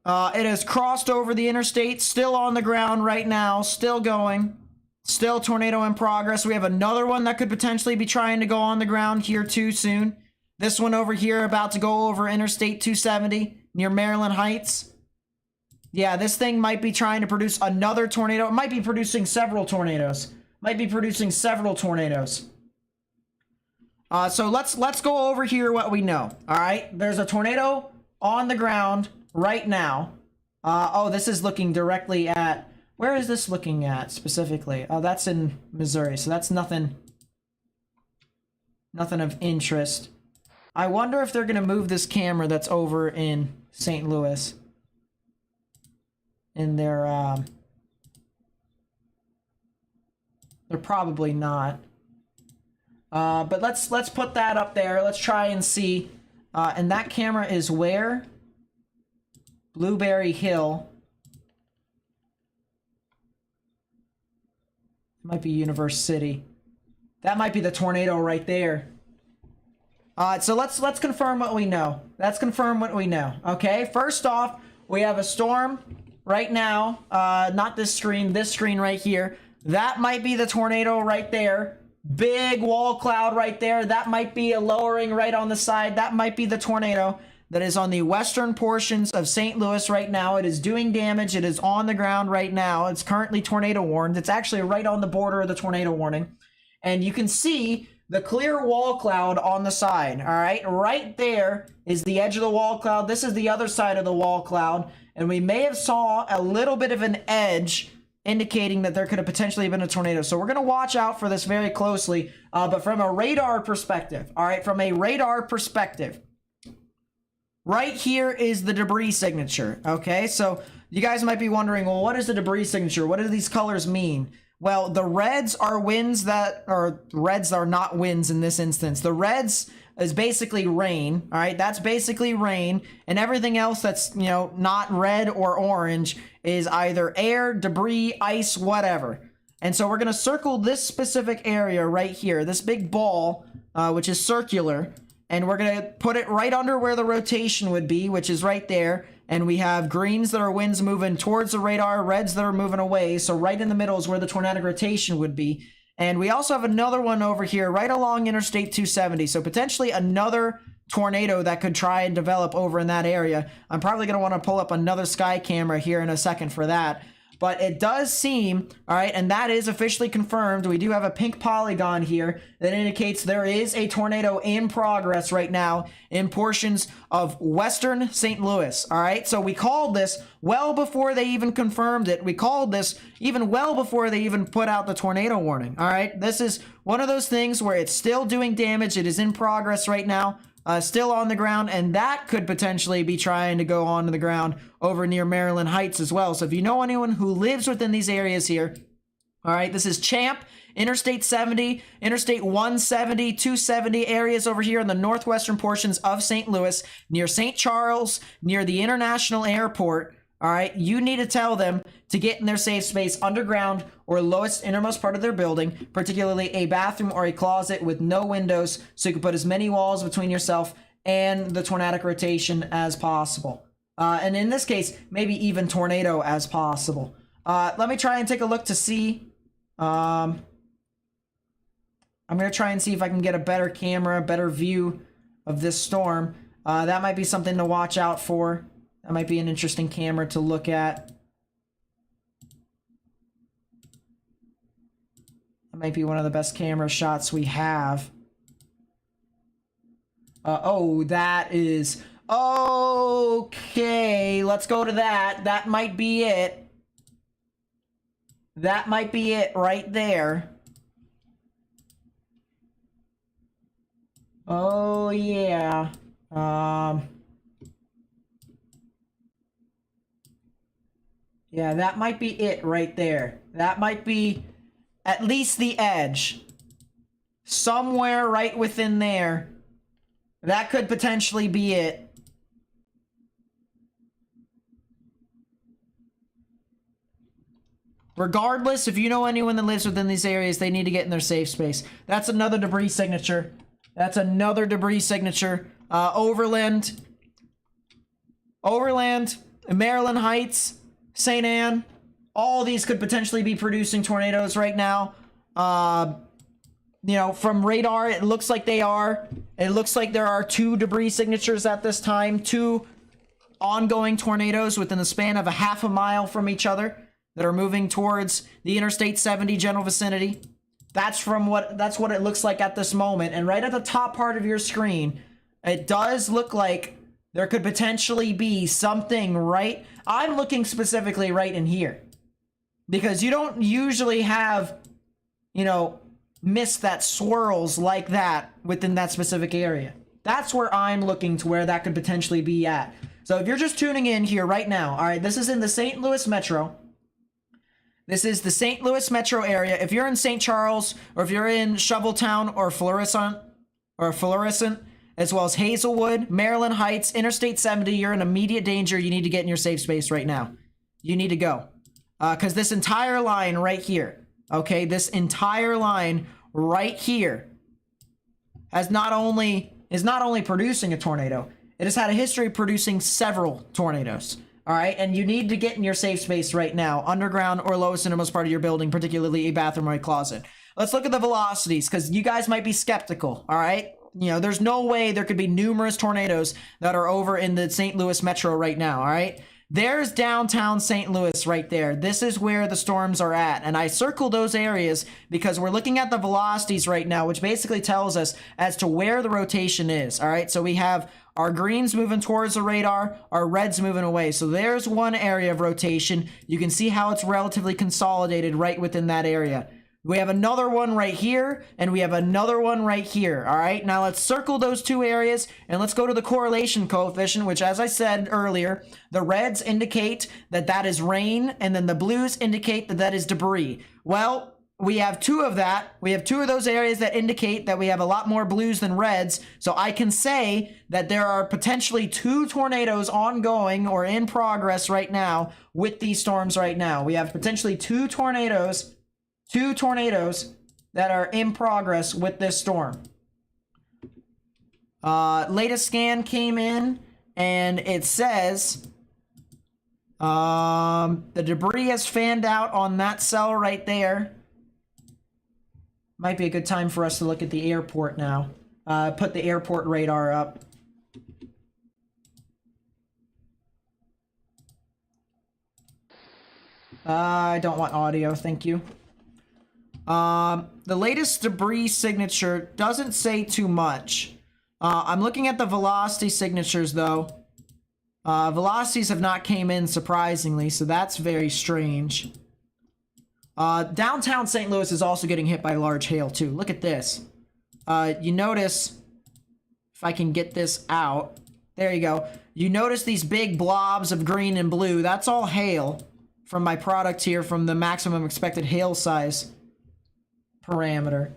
It has crossed over the interstate, still on the ground right now, still going. Still tornado in progress. We have another one that could potentially be trying to go on the ground here too soon. This one over here about to go over Interstate 270 near Maryland Heights. Yeah, this thing might be trying to produce another tornado. It might be producing several tornadoes. So let's go over here what we know. All right, there's a tornado on the ground right now. Oh, this is looking directly at, where is this looking at specifically? Oh, that's in Missouri, so that's nothing of interest. I wonder if they're gonna move this camera that's over in St. Louis in their they're probably not. But let's put that up there. Let's try and see. And that camera is where? Blueberry Hill. It might be Universe City. That might be the tornado right there. So let's confirm what we know. Okay, first off, we have a storm right now. Not this screen right here. That might be the tornado right there. Big wall cloud right there. That might be a lowering right on the side. That might be the tornado that is on the western portions of St. Louis right now. It is doing damage. It is on the ground right now. It's currently tornado warned. It's actually right on the border of the tornado warning. And you can see the clear wall cloud on the side. All right, right there is the edge of the wall cloud. This is the other side of the wall cloud. And we may have saw a little bit of an edge indicating that there could have potentially been a tornado. So we're going to watch out for this very closely. But from a radar perspective, all right, right here is the debris signature. Okay, so you guys might be wondering, well, what is the debris signature? What do these colors mean? Well, the reds are winds that, or reds are not winds in this instance. The reds is basically rain, all right? That's basically rain, and everything else that's, you know, not red or orange is either air, debris, ice, whatever. And so we're going to circle this specific area right here, this big ball, which is circular, and we're going to put it right under where the rotation would be, which is right there. And we have greens that are winds moving towards the radar, reds that are moving away. So right in the middle is where the tornadic rotation would be. And we also have another one over here right along Interstate 270. So potentially another tornado that could try and develop over in that area. I'm probably going to want to pull up another sky camera here in a second for that. But it does seem, all right, and that is officially confirmed. We do have a pink polygon here that indicates there is a tornado in progress right now in portions of western St. Louis, all right? So we called this well before they even confirmed it. We called this even well before they even put out the tornado warning, all right? This is one of those things where it's still doing damage. It is in progress right now. Still on the ground, and that could potentially be trying to go onto the ground over near Maryland Heights as well. So if you know anyone who lives within these areas here, all right, this is Champ, Interstate 70, Interstate 170, 270 areas over here in the northwestern portions of St. Louis, near St. Charles, near the International Airport. All right, you need to tell them to get in their safe space underground or lowest innermost part of their building, particularly a bathroom or a closet with no windows, so you can put as many walls between yourself and the tornadic rotation as possible. And in this case, maybe even tornado as possible. Let me try and take a look to see. I'm going to try and see if I can get a better camera, better view of this storm. That might be something to watch out for. That might be an interesting camera to look at. That might be one of the best camera shots we have. Oh, that is... Okay, let's go to that. That might be it. That might be it right there. Oh, yeah. Yeah, that might be it right there. That might be at least the edge. Somewhere right within there. That could potentially be it. Regardless, if you know anyone that lives within these areas, they need to get in their safe space. That's another debris signature. That's another debris signature. Overland, Maryland Heights, St. Anne. All these could potentially be producing tornadoes right now. You know, from radar, it looks like they are. It looks like there are 2 debris signatures at this time. 2 ongoing tornadoes within the span of a half a mile from each other that are moving towards the Interstate 70 general vicinity. That's what it looks like at this moment. And right at the top part of your screen, it does look like there could potentially be something right. I'm looking specifically right in here because you don't usually have, you know, mist that swirls like that within that specific area. That's where I'm looking to where that could potentially be at. So if you're just tuning in here right now, all right, this is in the St. Louis Metro. This is the St. Louis metro area. If you're in St. Charles, or if you're in Shoveltown or Florissant, as well as Hazelwood, Maryland Heights, Interstate 70, you're in immediate danger. You need to get in your safe space right now. You need to go. Because this entire line right here, okay, this entire line right here is not only producing a tornado, it has had a history of producing several tornadoes. All right, and you need to get in your safe space right now, underground or lowest innermost part of your building, particularly a bathroom or a closet. Let's look at the velocities, because you guys might be skeptical, all right? You know, there's no way there could be numerous tornadoes that are over in the St. Louis metro right now, all right? There's downtown St. Louis right there. This is where the storms are at, and I circle those areas because we're looking at the velocities right now, which basically tells us as to where the rotation is, all right? So we have our greens moving towards the radar, our reds moving away. So there's one area of rotation. You can see how it's relatively consolidated right within that area. We have another one right here, and we have another one right here, all right? Now let's circle those 2 areas, and let's go to the correlation coefficient, which, as I said earlier, the reds indicate that that is rain, and then the blues indicate that that is debris. Well, we have 2 of that. We have 2 of those areas that indicate that we have a lot more blues than reds. So I can say that there are potentially 2 tornadoes ongoing or in progress right now with these storms right now. We have potentially 2 tornadoes that are in progress with this storm. Latest scan came in and it says the debris has fanned out on that cell right there. Might be a good time for us to look at the airport now. Put the airport radar up. I don't want audio, thank you. The latest debris signature doesn't say too much. I'm looking at the velocity signatures though. Velocities have not came in surprisingly, so that's very strange. Downtown St. Louis is also getting hit by large hail too. Look at this. You notice, if I can get this out, there you go. You notice these big blobs of green and blue. That's all hail from my product here from the maximum expected hail size parameter.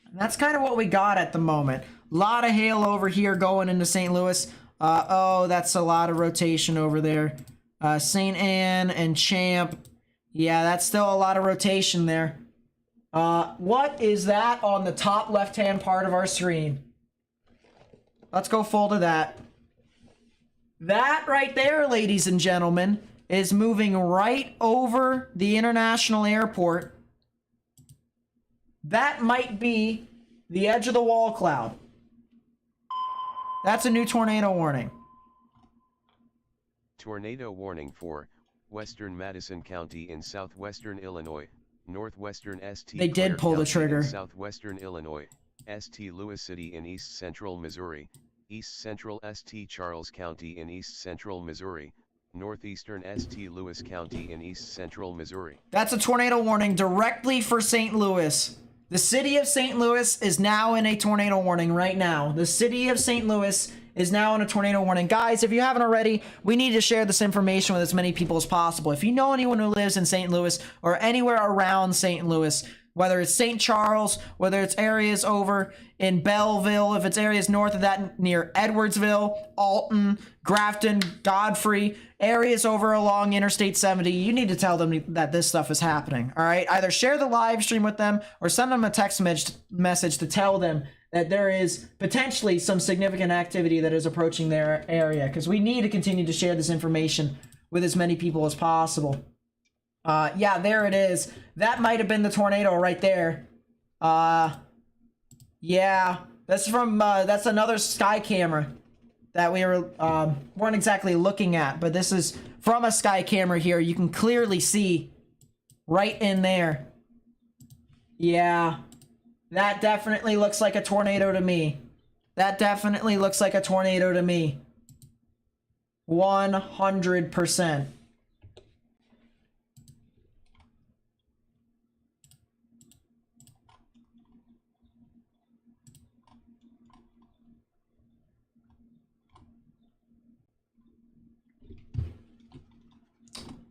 And that's kind of what we got at the moment. A lot of hail over here going into St. Louis. Oh, that's a lot of rotation over there. St. Anne and Champ. Yeah, that's still a lot of rotation there. What is that on the top left-hand part of our screen? Let's go full to that. That right there, ladies and gentlemen, is moving right over the international airport. That might be the edge of the wall cloud. That's a new tornado warning. Tornado warning for western Madison County in southwestern Illinois, northwestern St. They did pull the trigger. Southwestern Illinois, St. Louis City in east central Missouri, east central St. Charles County in east central Missouri, northeastern St. Louis County in east central Missouri. That's a tornado warning directly for St. Louis. The city of St. Louis is now in a tornado warning right now. The city of St. Louis is now in a tornado warning. Guys, if you haven't already, we need to share this information with as many people as possible. If you know anyone who lives in St. Louis or anywhere around St. Louis, whether it's St. Charles, whether it's areas over in Belleville, if it's areas north of that near Edwardsville, Alton, Grafton, Godfrey, areas over along Interstate 70, you need to tell them that this stuff is happening, all right? Either share the live stream with them or send them a text message to tell them that there is potentially some significant activity that is approaching their area, because we need to continue to share this information with as many people as possible. Yeah, there it is. That might have been the tornado right there. Yeah, that's from, that's another sky camera that we weren't exactly looking at, but this is from a sky camera here. You can clearly see right in there. Yeah, that definitely looks like a tornado to me. That definitely looks like a tornado to me. 100%.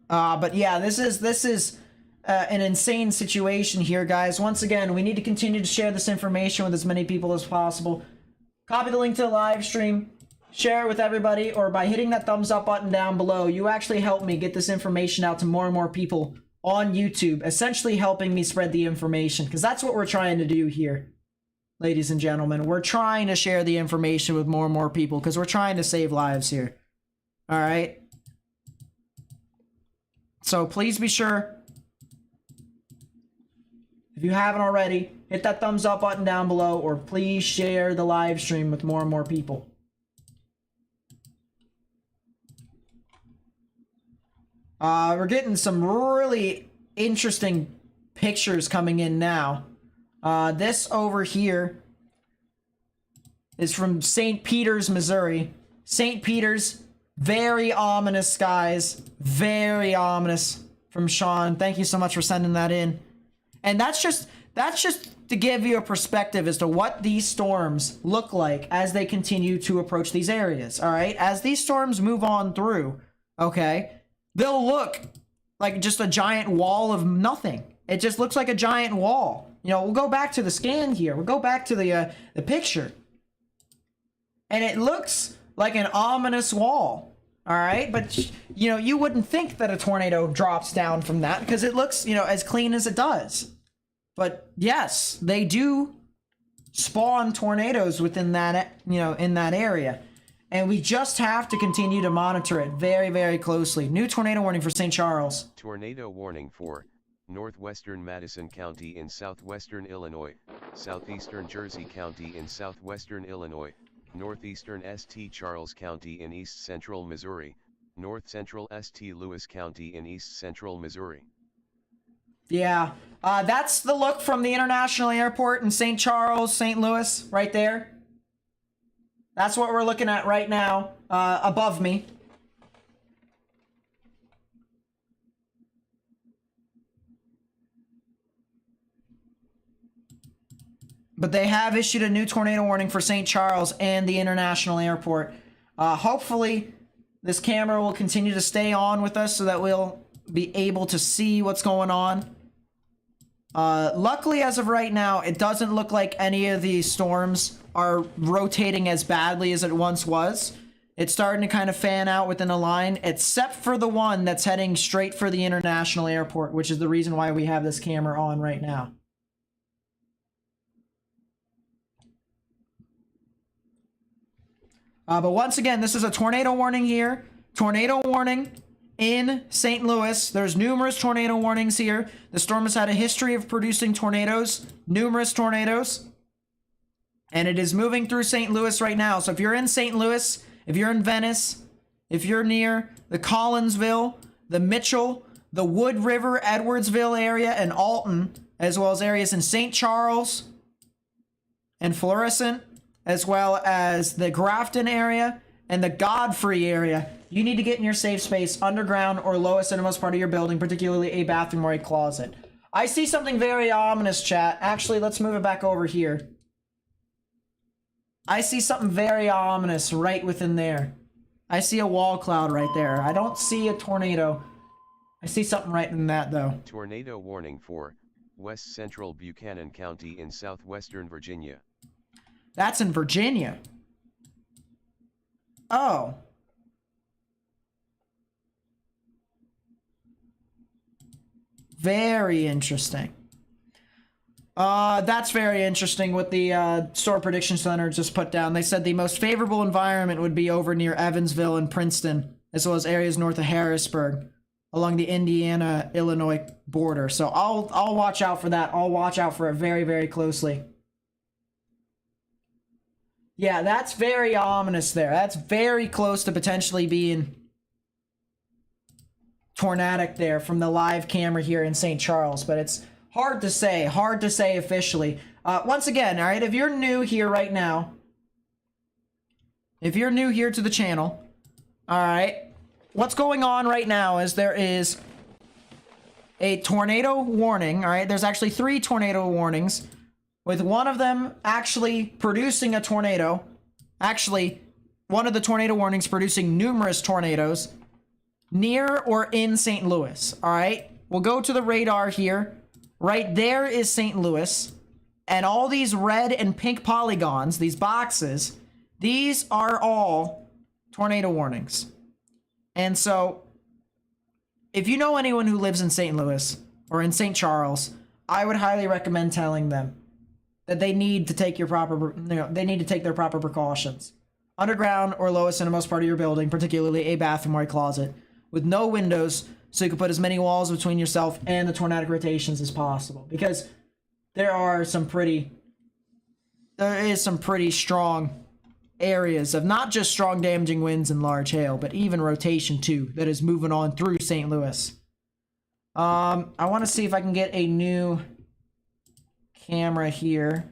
But yeah, this is an insane situation here, guys. Once again, we need to continue to share this information with as many people as possible. Copy the link to the live stream, share it with everybody, or by hitting that thumbs up button down below, you actually help me get this information out to more and more people on YouTube, essentially helping me spread the information, because that's what we're trying to do here, ladies and gentlemen. We're trying to share the information with more and more people, because we're trying to save lives here. All right? So please be sure, if you haven't already, hit that thumbs up button down below, or please share the live stream with more and more people. We're getting some really interesting pictures coming in now. This over here is from St. Peters, Missouri. St. Peters. Very ominous skies. Very ominous from Sean. Thank you so much for sending that in. And that's just to give you a perspective as to what these storms look like as they continue to approach these areas. All right. As these storms move on through, okay, they'll look like just a giant wall of nothing. It just looks like a giant wall. You know, we'll go back to the scan here. We'll go back to the picture. And it looks like an ominous wall, all right? But, you know, you wouldn't think that a tornado drops down from that because it looks, you know, as clean as it does. But, yes, they do spawn tornadoes within that, you know, in that area. And we just have to continue to monitor it very, very closely. New tornado warning for St. Charles. Tornado warning for northwestern Madison County in southwestern Illinois, southeastern Jersey County in southwestern Illinois, northeastern St. Charles County in east central Missouri, north central St. Louis County in east central Missouri. Yeah, that's the look from the international airport in St. Charles, St. Louis, right there. That's what we're looking at right now, above me. But they have issued a new tornado warning for St. Charles and the international airport. Hopefully, this camera will continue to stay on with us so that we'll be able to see what's going on. Luckily, as of right now, it doesn't look like any of these storms are rotating as badly as it once was. It's starting to kind of fan out within a line, except for the one that's heading straight for the international airport, which is the reason why we have this camera on right now. But once again, this is a tornado warning here. Tornado warning in St. Louis. There's numerous tornado warnings here. The storm has had a history of producing tornadoes, numerous tornadoes. And it is moving through St. Louis right now. So if you're in St. Louis, if you're in Venice, if you're near the Collinsville, the Mitchell, the Wood River, Edwardsville area, and Alton, as well as areas in St. Charles and Florissant, as well as the Grafton area and the Godfrey area, You need to get in your safe space, underground or lowest innermost part of your building, particularly a bathroom or a closet. I see something very ominous, chat. Actually, let's move it back over here. I see something very ominous right within there. I see a wall cloud right there. I don't see a tornado. I see something right in that, though. Tornado warning for West Central Buchanan County in southwestern Virginia. That's in Virginia. Oh. Very interesting. That's very interesting what the Storm Prediction Center just put down. They said the most favorable environment would be over near Evansville and Princeton, as well as areas north of Harrisburg, along the Indiana-Illinois border. So I'll watch out for that. I'll watch out for it very, very closely. Yeah, that's very ominous there. That's very close to potentially being tornadic there from the live camera here in St. Charles, but it's hard to say officially. Once again, all right, if you're new here right now, if you're new here to the channel, all right, what's going on right now is there is a tornado warning, all right? There's actually 3 tornado warnings, with one of them actually producing a tornado. Actually, one of the tornado warnings producing numerous tornadoes near or in St. Louis, all right? We'll go to the radar here. Right there is St. Louis, and all these red and pink polygons, these boxes, these are all tornado warnings. And so, if you know anyone who lives in St. Louis or in St. Charles, I would highly recommend telling them that they need to take their proper precautions. Underground or lowest innermost part of your building, particularly a bathroom or a closet, with no windows, so you can put as many walls between yourself and the tornadic rotations as possible. Because there is some pretty strong areas of not just strong damaging winds and large hail, but even rotation too, that is moving on through St. Louis. I want to see if I can get a new camera here.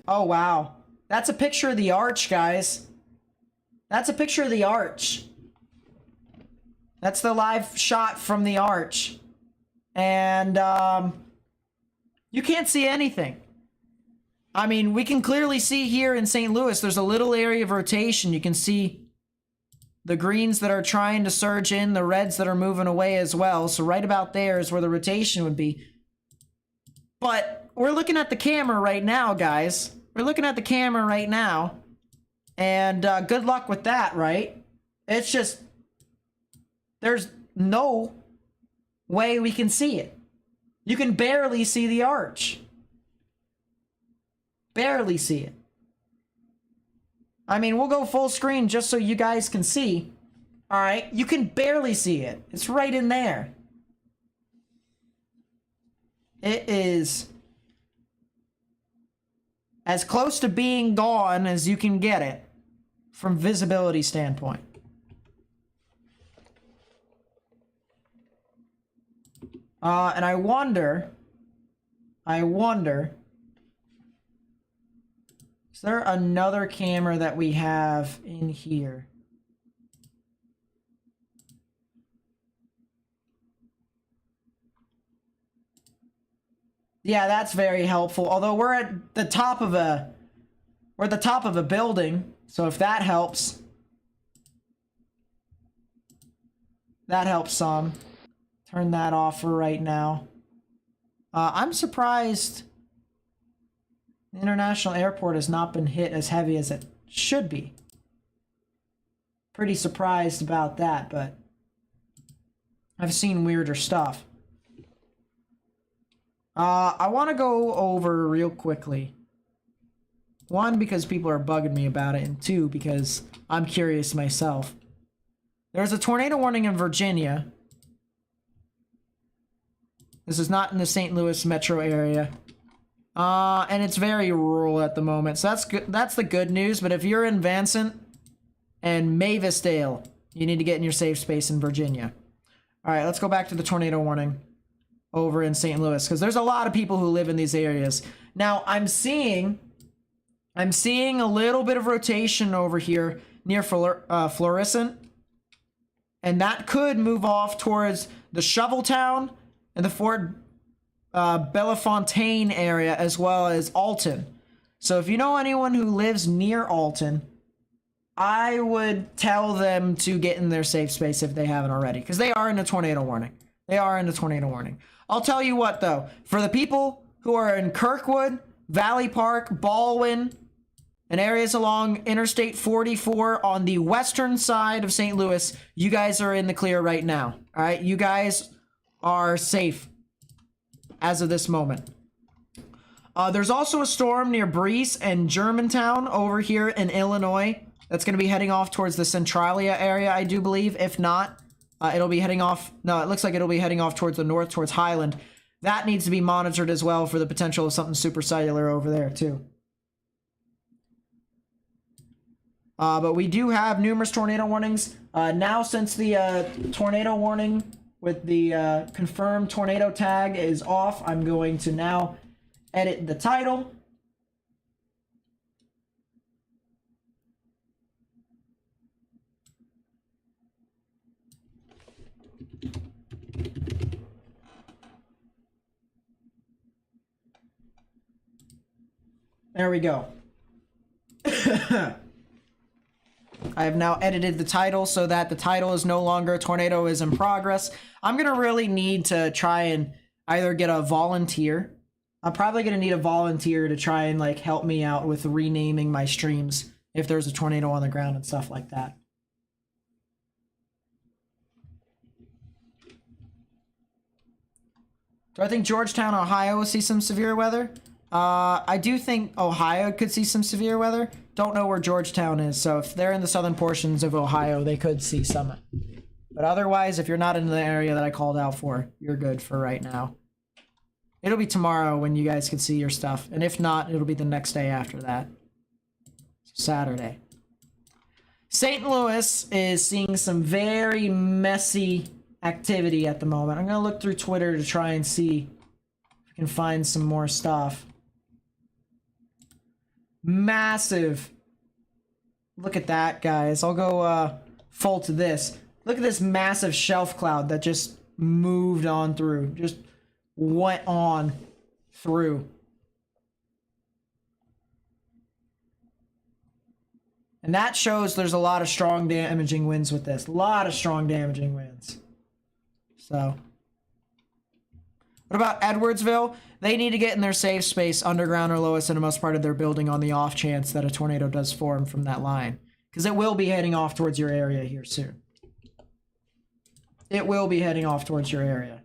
Oh, wow. That's a picture of the arch, guys. That's a picture of the arch. That's the live shot from the arch. And, you can't see anything. I mean, we can clearly see here in St. Louis, there's a little area of rotation. You can see the greens that are trying to surge in, the reds that are moving away as well. So right about there is where the rotation would be. But we're looking at the camera right now, guys. We're looking at the camera right now. And good luck with that, right? It's just, there's no way we can see it. You can barely see the arch. Barely see it. I mean, we'll go full screen just so you guys can see. All right, you can barely see it. It's right in there. It is as close to being gone as you can get it from visibility standpoint. And I wonder, is there another camera that we have in here? Yeah, that's very helpful. Although we're at the top of a building, so if that helps. That helps some. Turn that off for right now. I'm surprised the international airport has not been hit as heavy as it should be. Pretty surprised about that, but I've seen weirder stuff. I want to go over real quickly. 1, because people are bugging me about it, and 2, because I'm curious myself. There's a tornado warning in Virginia. This is not in the St. Louis metro area. And it's very rural at the moment. So that's good. That's the good news. But if you're in Vansant and Mavisdale, you need to get in your safe space in Virginia. All right, let's go back to the tornado warning over in St. Louis, because there's a lot of people who live in these areas. Now, I'm seeing I'm seeing a little bit of rotation over here near Florissant. And that could move off towards the Shoveltown and the Fort Bellefontaine area, as well as Alton. So if you know anyone who lives near Alton, I would tell them to get in their safe space if they haven't already, because they are in a tornado warning. They are in a tornado warning. I'll tell you what, though. For the people who are in Kirkwood, Valley Park, Baldwin, and areas along Interstate 44 on the western side of St. Louis, you guys are in the clear right now. All right? You guys are safe as of this moment. There's also a storm near Breese and Germantown over here in Illinois that's going to be heading off towards the Centralia area, I do believe. If not, it'll be heading off. No, it looks like it'll be heading off towards the north, towards Highland. That needs to be monitored as well for the potential of something supercellular over there, too. But we do have numerous tornado warnings. Now, since the tornado warning with the confirmed tornado tag is off, I'm going to now edit the title. There we go. I have now edited the title so that the title is no longer Tornado is in Progress. I'm going to really need to try and either get a volunteer. I'm probably going to need a volunteer to try and like help me out with renaming my streams if there's a tornado on the ground and stuff like that. Do I think Georgetown, Ohio will see some severe weather? I do think Ohio could see some severe weather. Don't know where Georgetown is, so if they're in the southern portions of Ohio, they could see some. But otherwise, if you're not in the area that I called out for, you're good for right now. It'll be tomorrow when you guys can see your stuff, and if not, it'll be the next day after that. Saturday. St. Louis is seeing some very messy activity at the moment. I'm going to look through Twitter to try and see if I can find some more stuff. Massive. Look at that, guys. I'll go full to this. Look at this massive shelf cloud that just moved on through. Just went on through. And that shows there's a lot of strong damaging winds with this. A lot of strong damaging winds. So. What about Edwardsville? They need to get in their safe space, underground or lowest innermost part of their building, on the off chance that a tornado does form from that line. Because it will be heading off towards your area here soon. It will be heading off towards your area.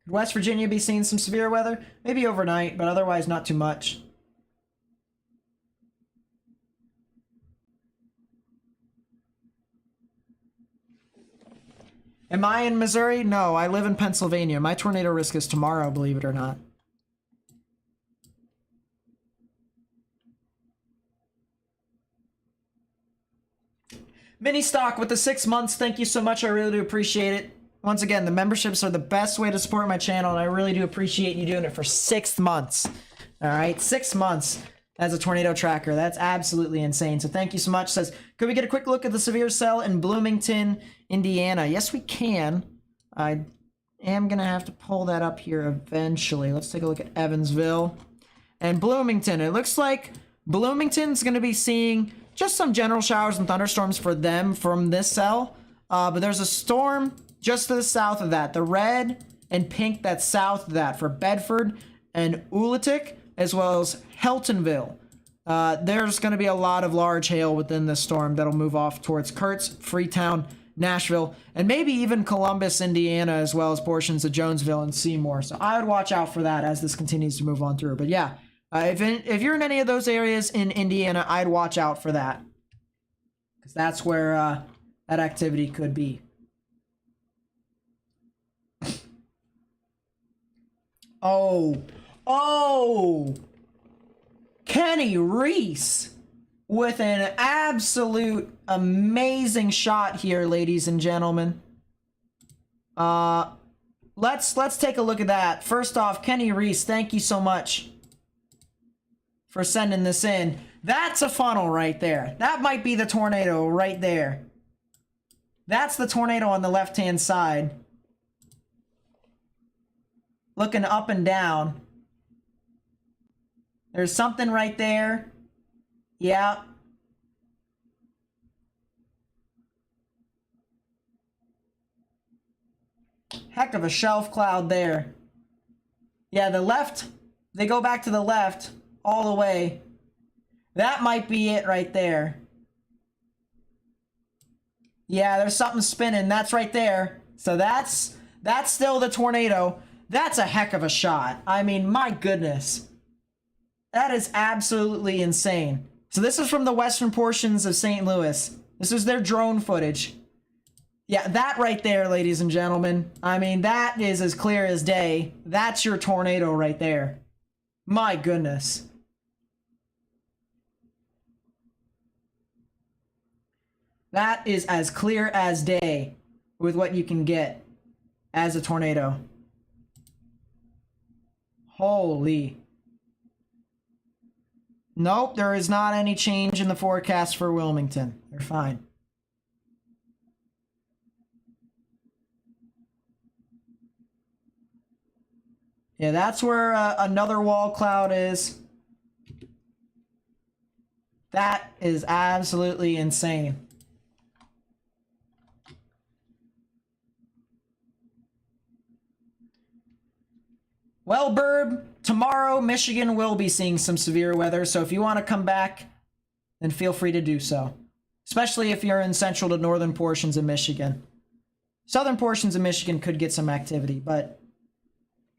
Could West Virginia be seeing some severe weather? Maybe overnight, but otherwise not too much. Am I in Missouri? No, I live in Pennsylvania. My tornado risk is tomorrow, believe it or not. Mini Stock with the 6 months. Thank you so much. I really do appreciate it. Once again, the memberships are the best way to support my channel, and I really do appreciate you doing it for 6 months. All right, 6 months as a tornado tracker. That's absolutely insane. So thank you so much. Says, could we get a quick look at the severe cell in Bloomington, Indiana? Yes, we can. I am going to have to pull that up here eventually. Let's take a look at Evansville and Bloomington. It looks like Bloomington's going to be seeing just some general showers and thunderstorms for them from this cell. But there's a storm just to the south of that. The red and pink that's south of that for Bedford and Ulitic, as well as Heltonville. There's going to be a lot of large hail within this storm that'll move off towards Kurtz, Freetown, Nashville, and maybe even Columbus, Indiana, as well as portions of Jonesville and Seymour. So I would watch out for that as this continues to move on through. But yeah, if you're in any of those areas in Indiana, I'd watch out for that, because that's where that activity could be. Oh, Kenny Reese. with an absolute amazing shot here, ladies and gentlemen. Let's take a look at that. First off, Kenny Reese, thank you so much for sending this in. That's a funnel right there. That might be the tornado right there. That's the tornado on the left-hand side. Looking up and down. There's something right there. Yeah. Heck of a shelf cloud there. Yeah, the left, they go back to the left all the way. That might be it right there. Yeah, there's something spinning. That's right there. So that's still the tornado. That's a heck of a shot. I mean, my goodness. That is absolutely insane. So this is from the western portions of St. Louis. This is their drone footage. Yeah, that right there, ladies and gentlemen. I mean, that is as clear as day. That's your tornado right there. My goodness. That is as clear as day with what you can get as a tornado. Holy. Nope, there is not any change in the forecast for Wilmington. They're fine. Yeah, that's where another wall cloud is. That is absolutely insane. Well, Burb, tomorrow Michigan will be seeing some severe weather, so if you want to come back, then feel free to do so. Especially if you're in central to northern portions of Michigan. Southern portions of Michigan could get some activity, but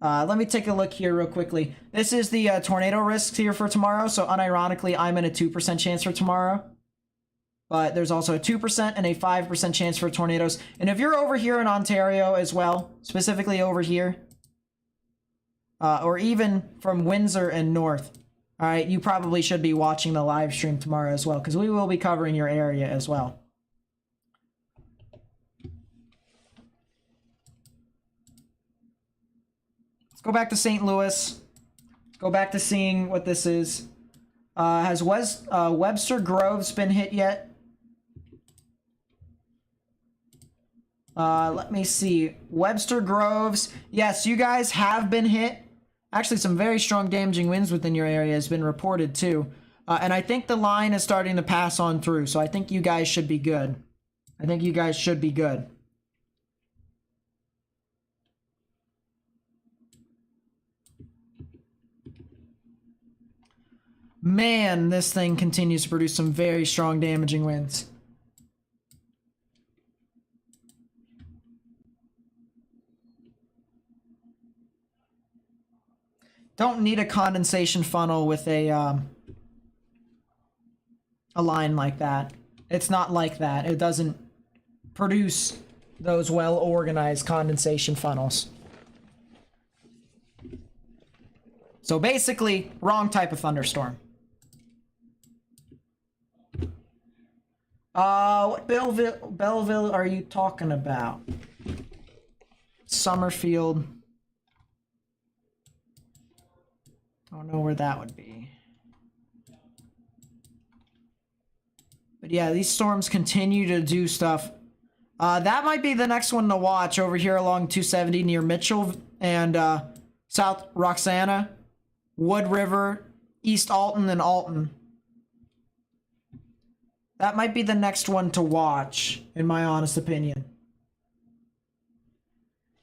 let me take a look here real quickly. This is the tornado risks here for tomorrow, so unironically, I'm in a 2% chance for tomorrow. But there's also a 2% and a 5% chance for tornadoes. And if you're over here in Ontario as well, specifically over here, or even from Windsor and north, all right, you probably should be watching the live stream tomorrow as well, because we will be covering your area as well. Let's go back to St. Louis. Go back to seeing what this is. Has Webster Groves been hit yet? Let me see. Webster Groves. Yes, you guys have been hit. Actually, some very strong damaging winds within your area has been reported too. And I think the line is starting to pass on through. So I think you guys should be good. I think you guys should be good. Man, this thing continues to produce some very strong damaging winds. Don't need a condensation funnel with a line like that. It's not like that. It doesn't produce those well-organized condensation funnels. So basically, wrong type of thunderstorm. What Belleville are you talking about? Summerfield. I don't know where that would be. But yeah, these storms continue to do stuff. That might be the next one to watch over here along 270 near Mitchell and South Roxana, Wood River, East Alton, and Alton. That might be the next one to watch, in my honest opinion.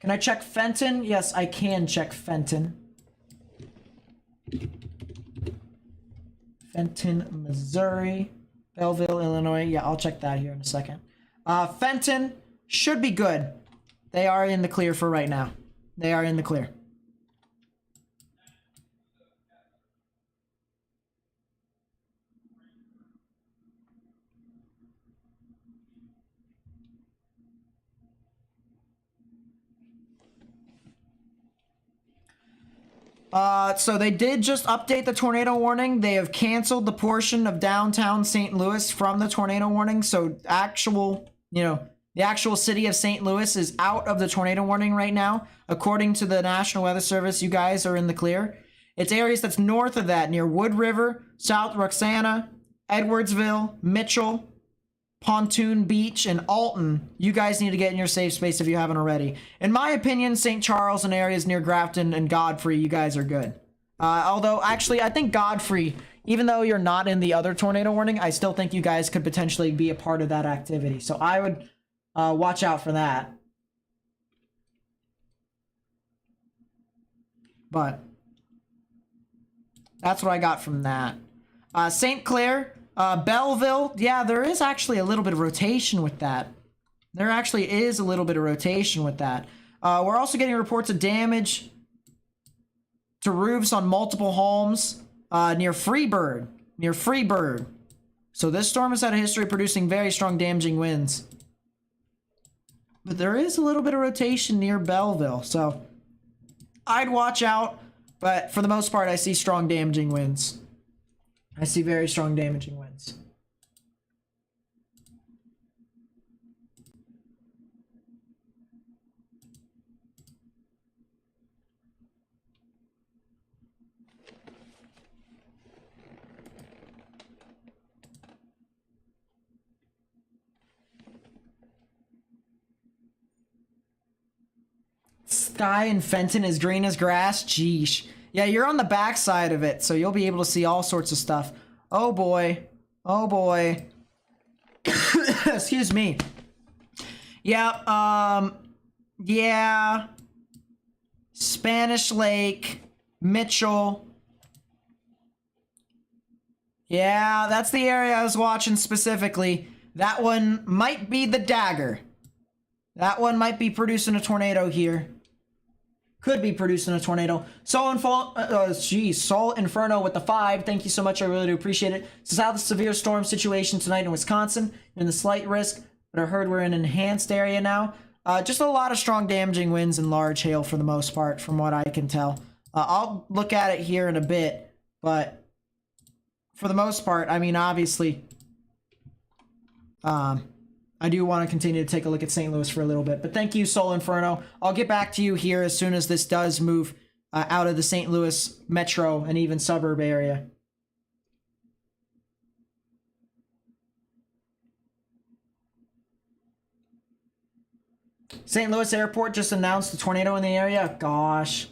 Can I check Fenton? Yes, I can check Fenton. Fenton, Missouri. Belleville, Illinois. Yeah, I'll check that here in a second. Fenton should be good. They are in the clear for right now. They are in the clear. So they did just update the tornado warning. They have canceled the portion of downtown St. Louis from the tornado warning. So actual, the actual city of St. Louis is out of the tornado warning right now. According to the National Weather Service, you guys are in the clear. It's areas that's north of that, near Wood River, South Roxana, Edwardsville, Mitchell, Pontoon Beach, and Alton. You guys need to get in your safe space if you haven't already. In my opinion, St. Charles and areas near Grafton and Godfrey, you guys are good. Although, actually, I think Godfrey, even though you're not in the other tornado warning, I still think you guys could potentially be a part of that activity. So I would watch out for that. But that's what I got from that. St. Clair, Belleville, yeah, there is actually a little bit of rotation with that. There actually is a little bit of rotation with that. We're also getting reports of damage to roofs on multiple homes near Freebird. So this storm has had a history of producing very strong damaging winds. But there is a little bit of rotation near Belleville, so I'd watch out. But for the most part, I see strong damaging winds. I see very strong damaging winds. Sky in Fenton is green as grass. Jeesh. Yeah, you're on the back side of it, so you'll be able to see all sorts of stuff. Oh boy. Oh boy. Excuse me. Yeah, yeah. Spanish Lake, Mitchell. Yeah, that's the area I was watching specifically. That one might be the dagger. That one might be producing a tornado here. Could be producing a tornado. Sol Inferno with the 5. Thank you so much. I really do appreciate it. Says how the severe storm situation tonight in Wisconsin. You're in the slight risk, but I heard we're in an enhanced area now. Just a lot of strong damaging winds and large hail for the most part, from what I can tell. I'll look at it here in a bit, but for the most part, I mean, obviously, I do want to continue to take a look at St. Louis for a little bit. But thank you, Sol Inferno. I'll get back to you here as soon as this does move out of the St. Louis metro and even suburb area. St. Louis Airport just announced a tornado in the area. Gosh.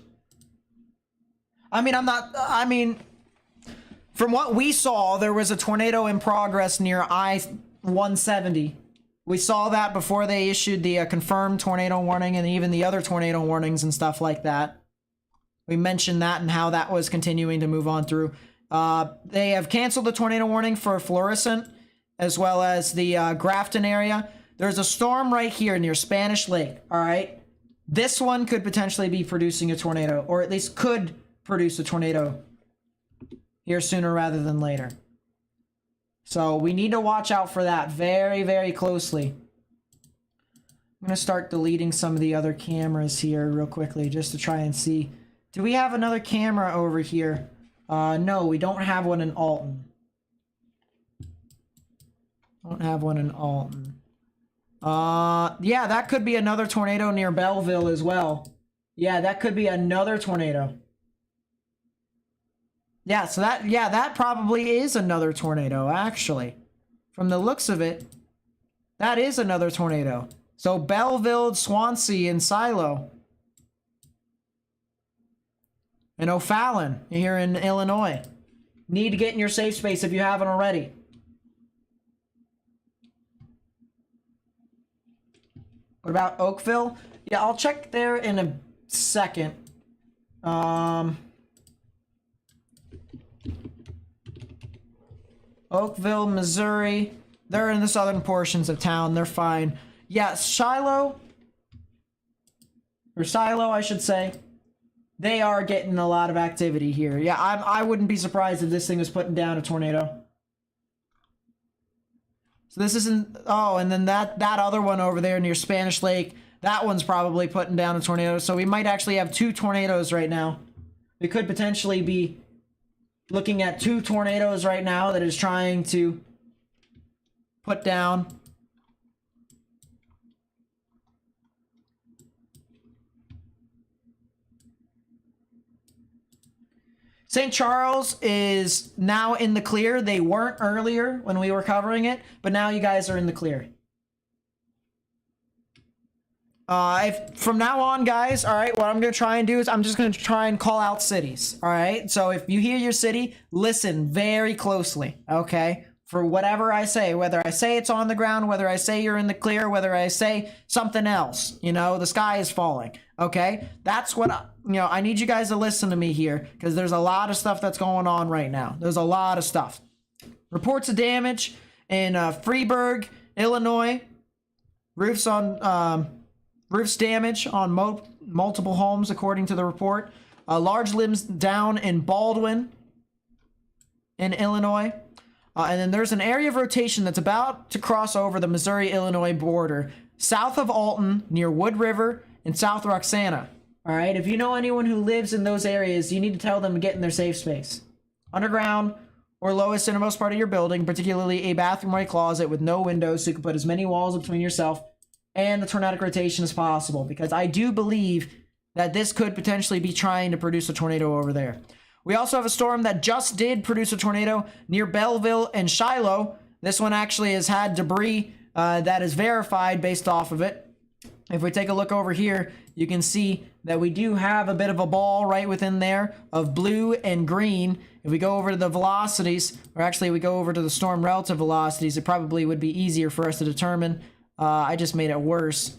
I mean, from what we saw, there was a tornado in progress near I-170. We saw that before they issued the confirmed tornado warning and even the other tornado warnings and stuff like that. We mentioned that and how that was continuing to move on through. They have canceled the tornado warning for Florissant as well as the Grafton area. There's a storm right here near Spanish Lake, all right? This one could potentially be producing a tornado, or at least could produce a tornado here sooner rather than later. So we need to watch out for that very, very closely. I'm going to start deleting some of the other cameras here real quickly just to try and see. Do we have another camera over here? No, we don't have one in Alton. Don't have one in Alton. Yeah, that could be another tornado near Belleville as well. Yeah, that could be another tornado. Yeah, so that probably is another tornado, actually. From the looks of it, that is another tornado. So Belleville, Swansea, and Silo. And O'Fallon here in Illinois. Need to get in your safe space if you haven't already. What about Oakville? Yeah, I'll check there in a second. Oakville, Missouri. They're in the southern portions of town. They're fine. Yeah, Silo, I should say. They are getting a lot of activity here. Yeah, I wouldn't be surprised if this thing was putting down a tornado. So this isn't... Oh, and then that other one over there near Spanish Lake, that one's probably putting down a tornado. So we might actually have two tornadoes right now. we could potentially be looking at 2 tornadoes right now that is trying to put down St. Charles is now in the clear. They weren't earlier when we were covering it, but now you guys are in the clear. If from now on, guys, all right, what I'm going to try and do is I'm just going to try and call out cities, all right? So if you hear your city, listen very closely, okay? For whatever I say, whether I say it's on the ground, whether I say you're in the clear, whether I say something else, you know, the sky is falling, okay? That's what, I need you guys to listen to me here because there's a lot of stuff that's going on right now. There's a lot of stuff. Reports of damage in Freeburg, Illinois. Roofs damage on multiple homes, according to the report. Large limbs down in Baldwin, in Illinois. And then there's an area of rotation that's about to cross over the Missouri-Illinois border, south of Alton, near Wood River, and South Roxana. All right, if you know anyone who lives in those areas, you need to tell them to get in their safe space. Underground or lowest innermost part of your building, particularly a bathroom or a closet with no windows, so you can put as many walls between yourself and the tornadic rotation as possible, because I do believe that this could potentially be trying to produce a tornado over there. We also have a storm that just did produce a tornado near Belleville and Shiloh. This one actually has had debris that is verified based off of it. If we take a look over here, you can see that we do have a bit of a ball right within there of blue and green. If we go over to the velocities, or actually we go over to the storm relative velocities, it probably would be easier for us to determine. I just made it worse.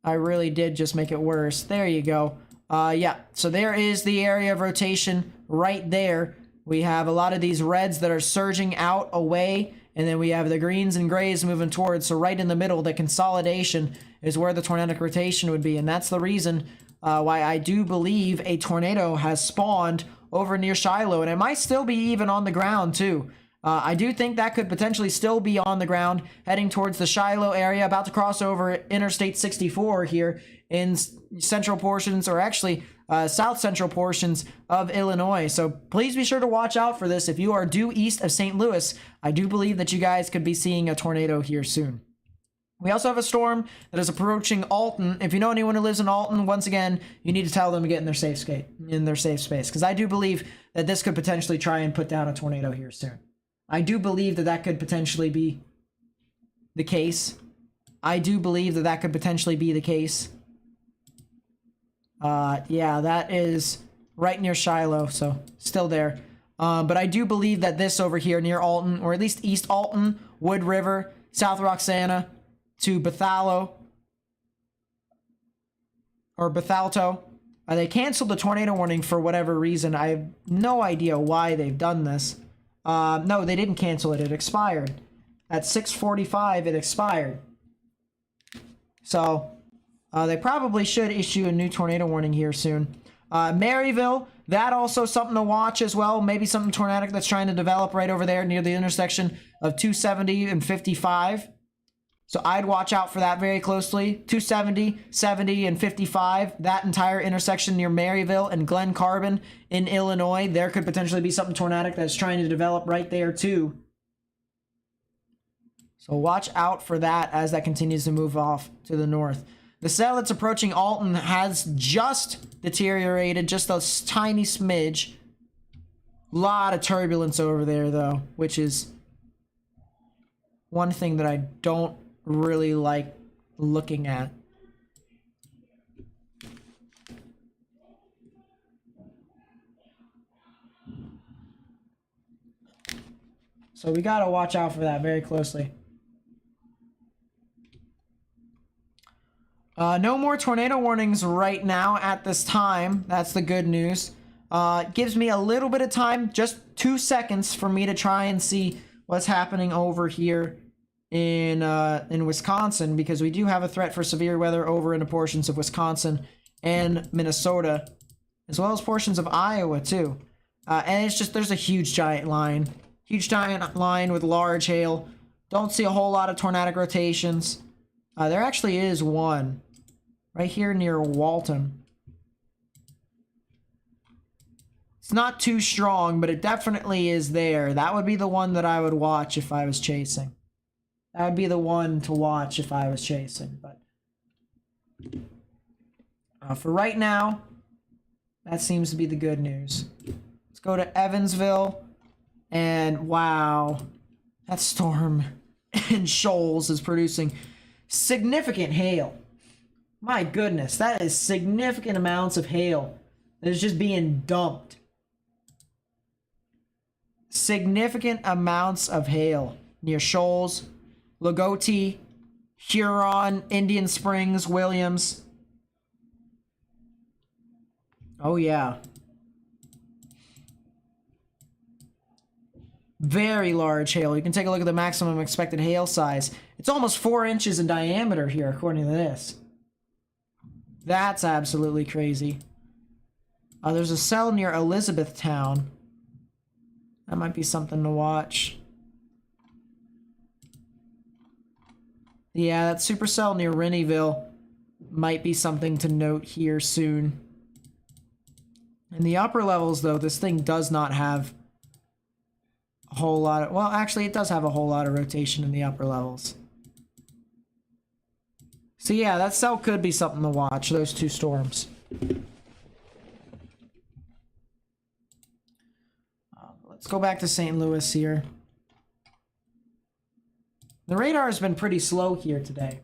I really did just make it worse. There you go. Yeah, so there is the area of rotation right there. We have a lot of these reds that are surging out away, and then we have the greens and grays moving towards. So right in the middle, the consolidation is where the tornadic rotation would be, and that's the reason why I do believe a tornado has spawned over near Shiloh, and it might still be even on the ground too. I do think that could potentially still be on the ground, heading towards the Shiloh area, about to cross over Interstate 64 here in central portions, or actually south central portions of Illinois. So please be sure to watch out for this. If you are due east of St. Louis, I do believe that you guys could be seeing a tornado here soon. We also have a storm that is approaching Alton. If you know anyone who lives in Alton, once again, you need to tell them to get in their safe space, because I do believe that this could potentially try and put down a tornado here soon. I do believe that that could potentially be the case. I do believe that that could potentially be the case. Yeah, that is right near Shiloh, so still there. But I do believe that this over here near Alton, or at least East Alton, Wood River, South Roxana, to Bethalto, they canceled the tornado warning for whatever reason. I have no idea why they've done this. No, they didn't cancel it. It expired. At 6:45, it expired. So, they probably should issue a new tornado warning here soon. Maryville, that also something to watch as well. Maybe something tornadic that's trying to develop right over there near the intersection of 270 and 55. So I'd watch out for that very closely. 270, 70, and 55. That entire intersection near Maryville and Glen Carbon in Illinois. There could potentially be something tornadic that's trying to develop right there too. So watch out for that as that continues to move off to the north. The cell that's approaching Alton has just deteriorated, just a tiny smidge. A lot of turbulence over there though, which is one thing that I don't really like looking at. So we gotta watch out for that very closely. No more tornado warnings right now at this time. That's the good news. It gives me a little bit of time, just 2 seconds, for me to try and see what's happening over here in Wisconsin, because we do have a threat for severe weather over into portions of Wisconsin and Minnesota, as well as portions of Iowa too. And it's just, there's a huge giant line with large hail. Don't see a whole lot of tornadic rotations. There actually is one right here near Walton. It's not too strong, but it definitely is there. That would be the one that I would watch if I was chasing. That would be the one to watch if I was chasing. But for right now, that seems to be the good news. Let's go to Evansville. And wow, that storm in Shoals is producing significant hail. My goodness, that is significant amounts of hail that is just being dumped. Significant amounts of hail near Shoals, Lagoti, Huron, Indian Springs, Williams. Oh yeah. Very large hail. You can take a look at the maximum expected hail size. It's almost 4 inches in diameter here, according to this. That's absolutely crazy. There's a cell near Elizabethtown. That might be something to watch. Yeah, that supercell near Rennieville might be something to note here soon. In the upper levels, though, this thing does not have a whole lot of... Well, actually, it does have a whole lot of rotation in the upper levels. So yeah, that cell could be something to watch, those two storms. Let's go back to St. Louis here. The radar has been pretty slow here today.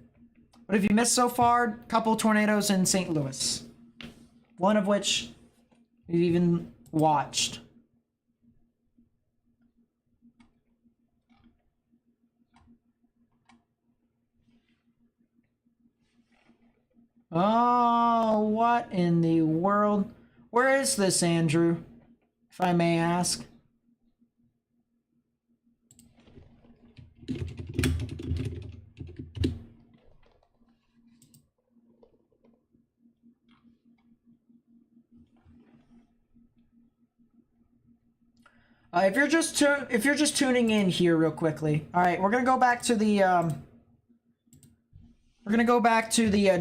What have you missed so far? A couple tornadoes in St. Louis. One of which we've even watched. Oh, what in the world? Where is this, Andrew? If I may ask. If you're just tuning in here real quickly, all right, we're gonna go back to the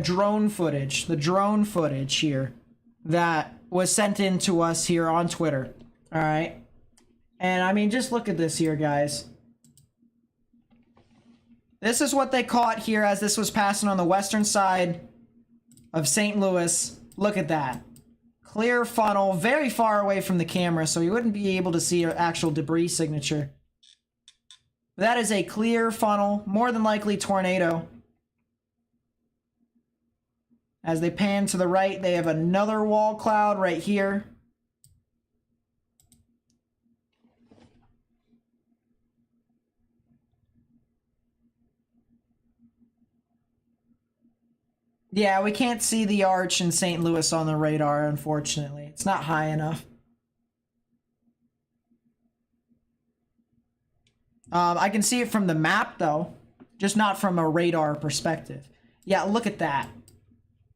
drone footage, here that was sent in to us here on Twitter. All right, and I mean, just look at this here, guys. This is what they caught here as this was passing on the western side of St. Louis. Look at that. Clear funnel, very far away from the camera, so you wouldn't be able to see an actual debris signature. That is a clear funnel, more than likely tornado. As they pan to the right, they have another wall cloud right here. Yeah, we can't see the arch in St. Louis on the radar, unfortunately. It's not high enough. I can see it from the map, though. Just not from a radar perspective. Yeah, look at that.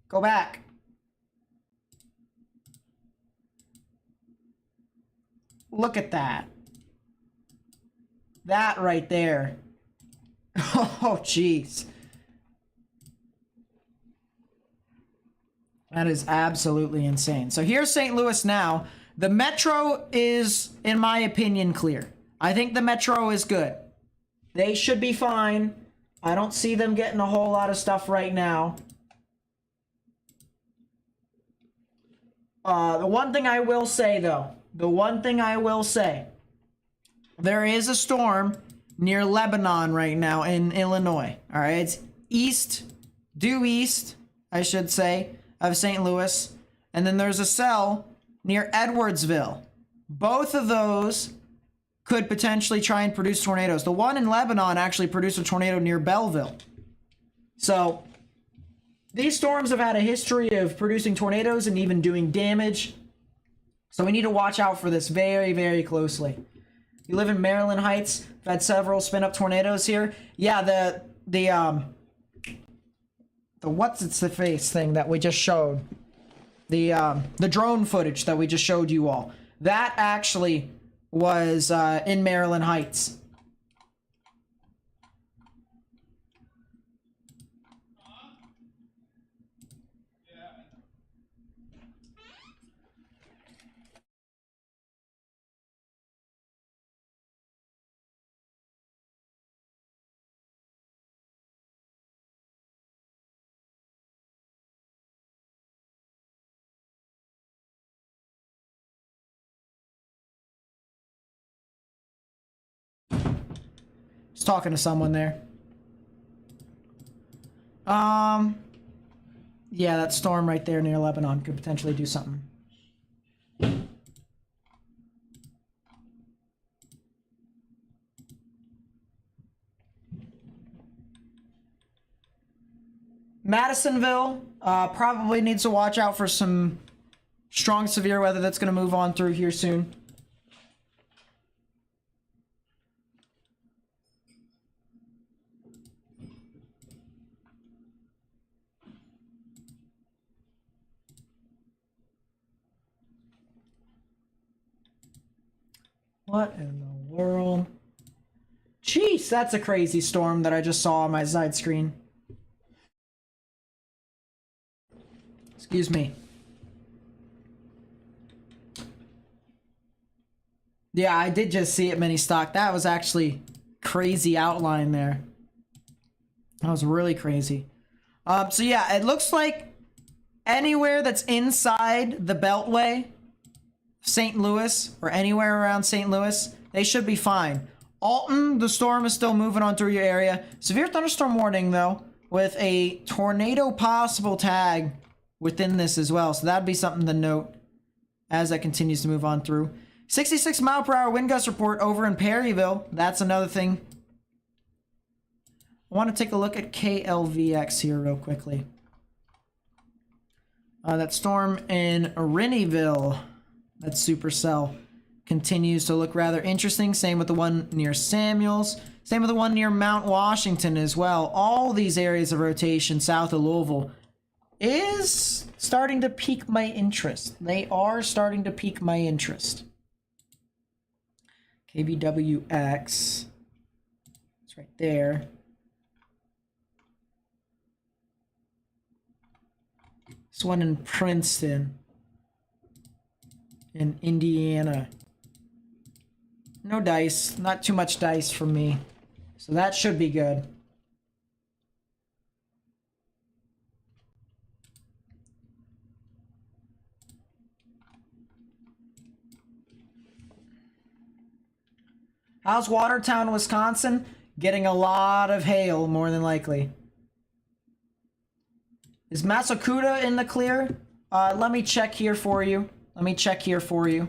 Go back. Look at that. That right there. Oh, jeez. That is absolutely insane. So here's St. Louis now. The metro is, in my opinion, clear. I think the metro is good. They should be fine. I don't see them getting a whole lot of stuff right now. The one thing I will say, though, there is a storm near Lebanon right now in Illinois. All right, it's due east, I should say, of St. Louis, and then there's a cell near Edwardsville. Both of those could potentially try and produce tornadoes. The one in Lebanon actually produced a tornado near Belleville. So these storms have had a history of producing tornadoes and even doing damage. So we need to watch out for this very, very closely. You live in Maryland Heights. I've had several spin-up tornadoes here. Yeah, the what's its the face thing that we just showed, the drone footage that we just showed you all, that actually was in Maryland Heights. was talking to someone there. Yeah, that storm right there near Lebanon could potentially do something. Madisonville probably needs to watch out for some strong severe weather that's going to move on through here soon. What in the world? Jeez, that's a crazy storm that I just saw on my side screen. Excuse me. Yeah, I did just see it mini stock. That was actually crazy outline there. That was really crazy. So yeah, it looks like anywhere that's inside the Beltway, St. Louis, or anywhere around St. Louis, they should be fine. Alton, the storm is still moving on through your area. Severe thunderstorm warning, though, with a tornado possible tag within this as well. So that'd be something to note as that continues to move on through. 66 mile per hour wind gust report over in Perryville. That's another thing. I want to take a look at KLVX here real quickly. That storm in Rennieville, that's Supercell, continues to look rather interesting. Same with the one near Samuels. Same with the one near Mount Washington as well. All these areas of rotation south of Louisville is starting to pique my interest. They are starting to pique my interest. KBWX. It's right there. This one in Princeton. In Indiana. No dice. Not too much dice from me. So that should be good. How's Watertown, Wisconsin? Getting a lot of hail, more than likely. Is Massacuda in the clear? Let me check here for you. Let me check here for you.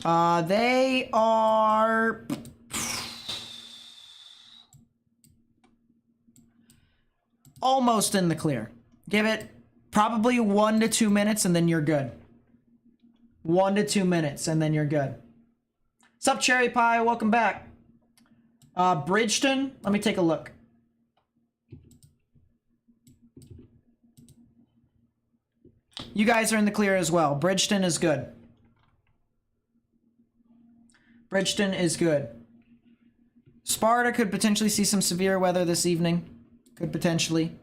They are... almost in the clear. Give it probably 1 to 2 minutes and then you're good. 1 to 2 minutes and then you're good. Sup, Cherry Pie? Welcome back. Bridgeton? Let me take a look. You guys are in the clear as well. Bridgeton is good. Bridgeton is good. Sparta could potentially see some severe weather this evening. Could potentially.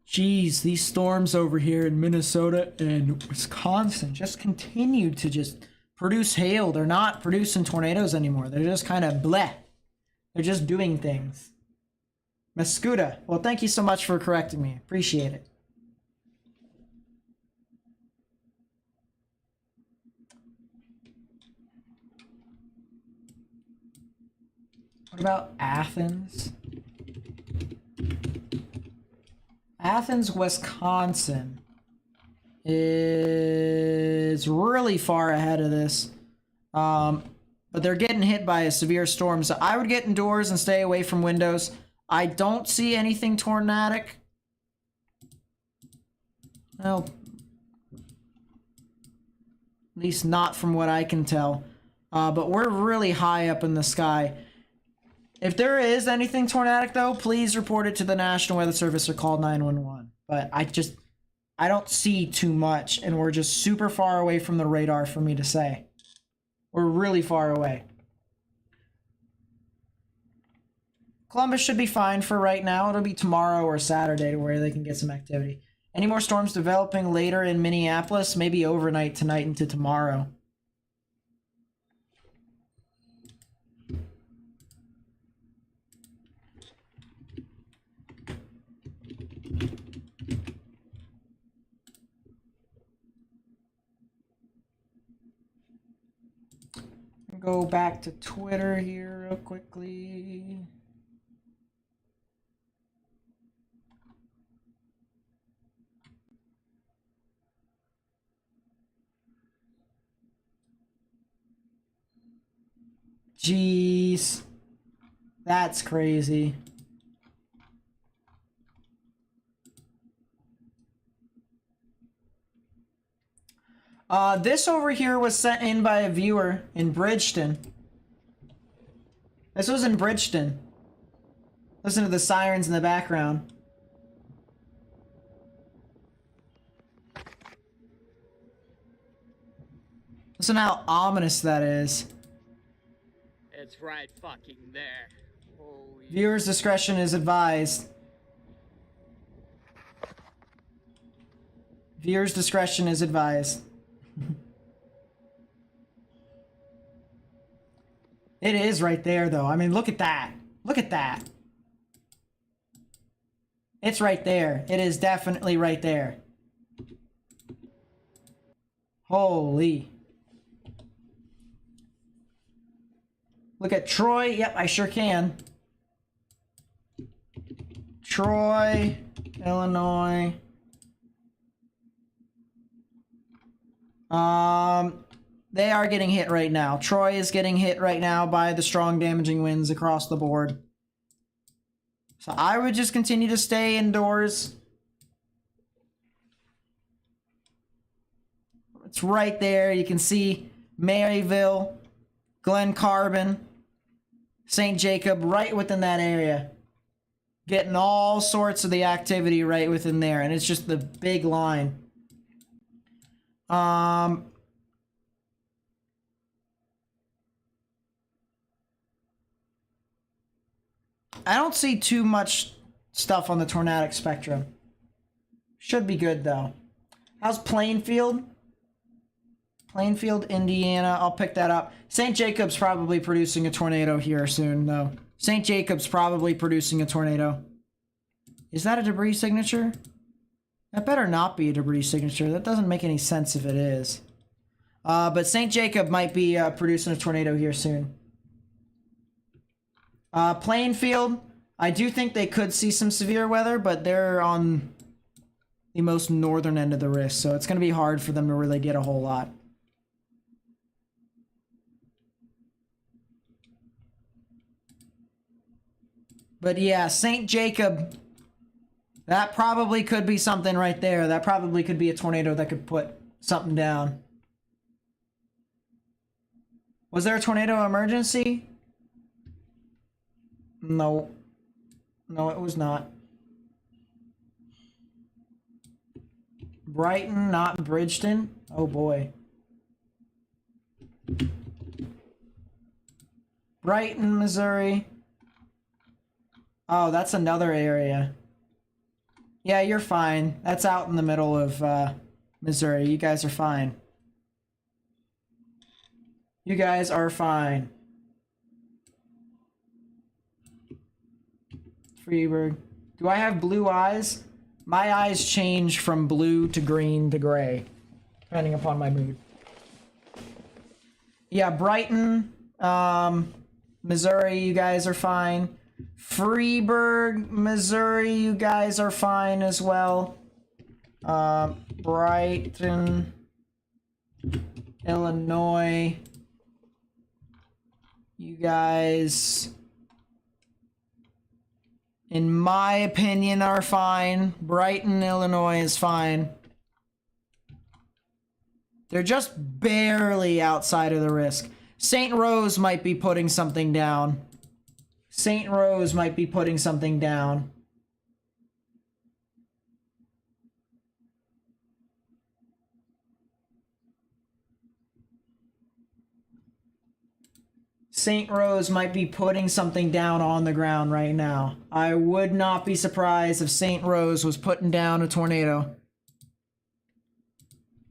Jeez, these storms over here in Minnesota and Wisconsin just continue to just produce hail. They're not producing tornadoes anymore. They're just kind of bleh. They're just doing things. Mascuda, well, thank you so much for correcting me. Appreciate it. What about Athens? Athens, Wisconsin is really far ahead of this. But they're getting hit by a severe storm, so I would get indoors and stay away from windows. I don't see anything tornadic. Well, at least not from what I can tell. But we're really high up in the sky. If there is anything tornadic, though, please report it to the National Weather Service or call 911. But I don't see too much, and we're just super far away from the radar for me to say. We're really far away. Columbus should be fine for right now. It'll be tomorrow or Saturday where they can get some activity. Any more storms developing later in Minneapolis? Maybe overnight tonight into tomorrow. Go back to Twitter here real quickly. Jeez. That's crazy. This over here was sent in by a viewer in Bridgeton. This was in Bridgeton. Listen to the sirens in the background. Listen how ominous that is. It's right fucking there. Holy. Viewers' discretion is advised. Viewers' discretion is advised. It is right there, though. I mean, look at that. Look at that. It's right there. It is definitely right there. Holy. Look at Troy. Yep, I sure can. Troy, Illinois. They are getting hit right now. Troy is getting hit right now by the strong damaging winds across the board. So I would just continue to stay indoors. It's right there. You can see Maryville, Glen Carbon, St. Jacob right within that area. Getting all sorts of the activity right within there. And it's just the big line. I don't see too much stuff on the tornadic spectrum. Should be good, though. How's Plainfield? Plainfield, Indiana. I'll pick that up. St. Jacob's probably producing a tornado here soon, though. St. Jacob's probably producing a tornado. Is that a debris signature? That better not be a debris signature. That doesn't make any sense if it is. But St. Jacob might be producing a tornado here soon. Plainfield, I do think they could see some severe weather, but they're on the most northern end of the risk, so it's going to be hard for them to really get a whole lot. But yeah, St. Jacob, that probably could be something right there. That probably could be a tornado that could put something down. Was there a tornado emergency? No. No, it was not. Brighton, not Bridgeton? Oh boy. Brighton, Missouri. Oh, that's another area. Yeah, you're fine. That's out in the middle of Missouri. You guys are fine. You guys are fine. Freeburg. Do I have blue eyes? My eyes change from blue to green to gray, depending upon my mood. Yeah, Brighton, Missouri, you guys are fine. Freeburg, Missouri, you guys are fine as well. Brighton, Illinois, you guys, in my opinion, are fine. Brighton, Illinois is fine. They're just barely outside of the risk. St. Rose might be putting something down. St. Rose might be putting something down. St. Rose might be putting something down on the ground right now. I would not be surprised if St. Rose was putting down a tornado.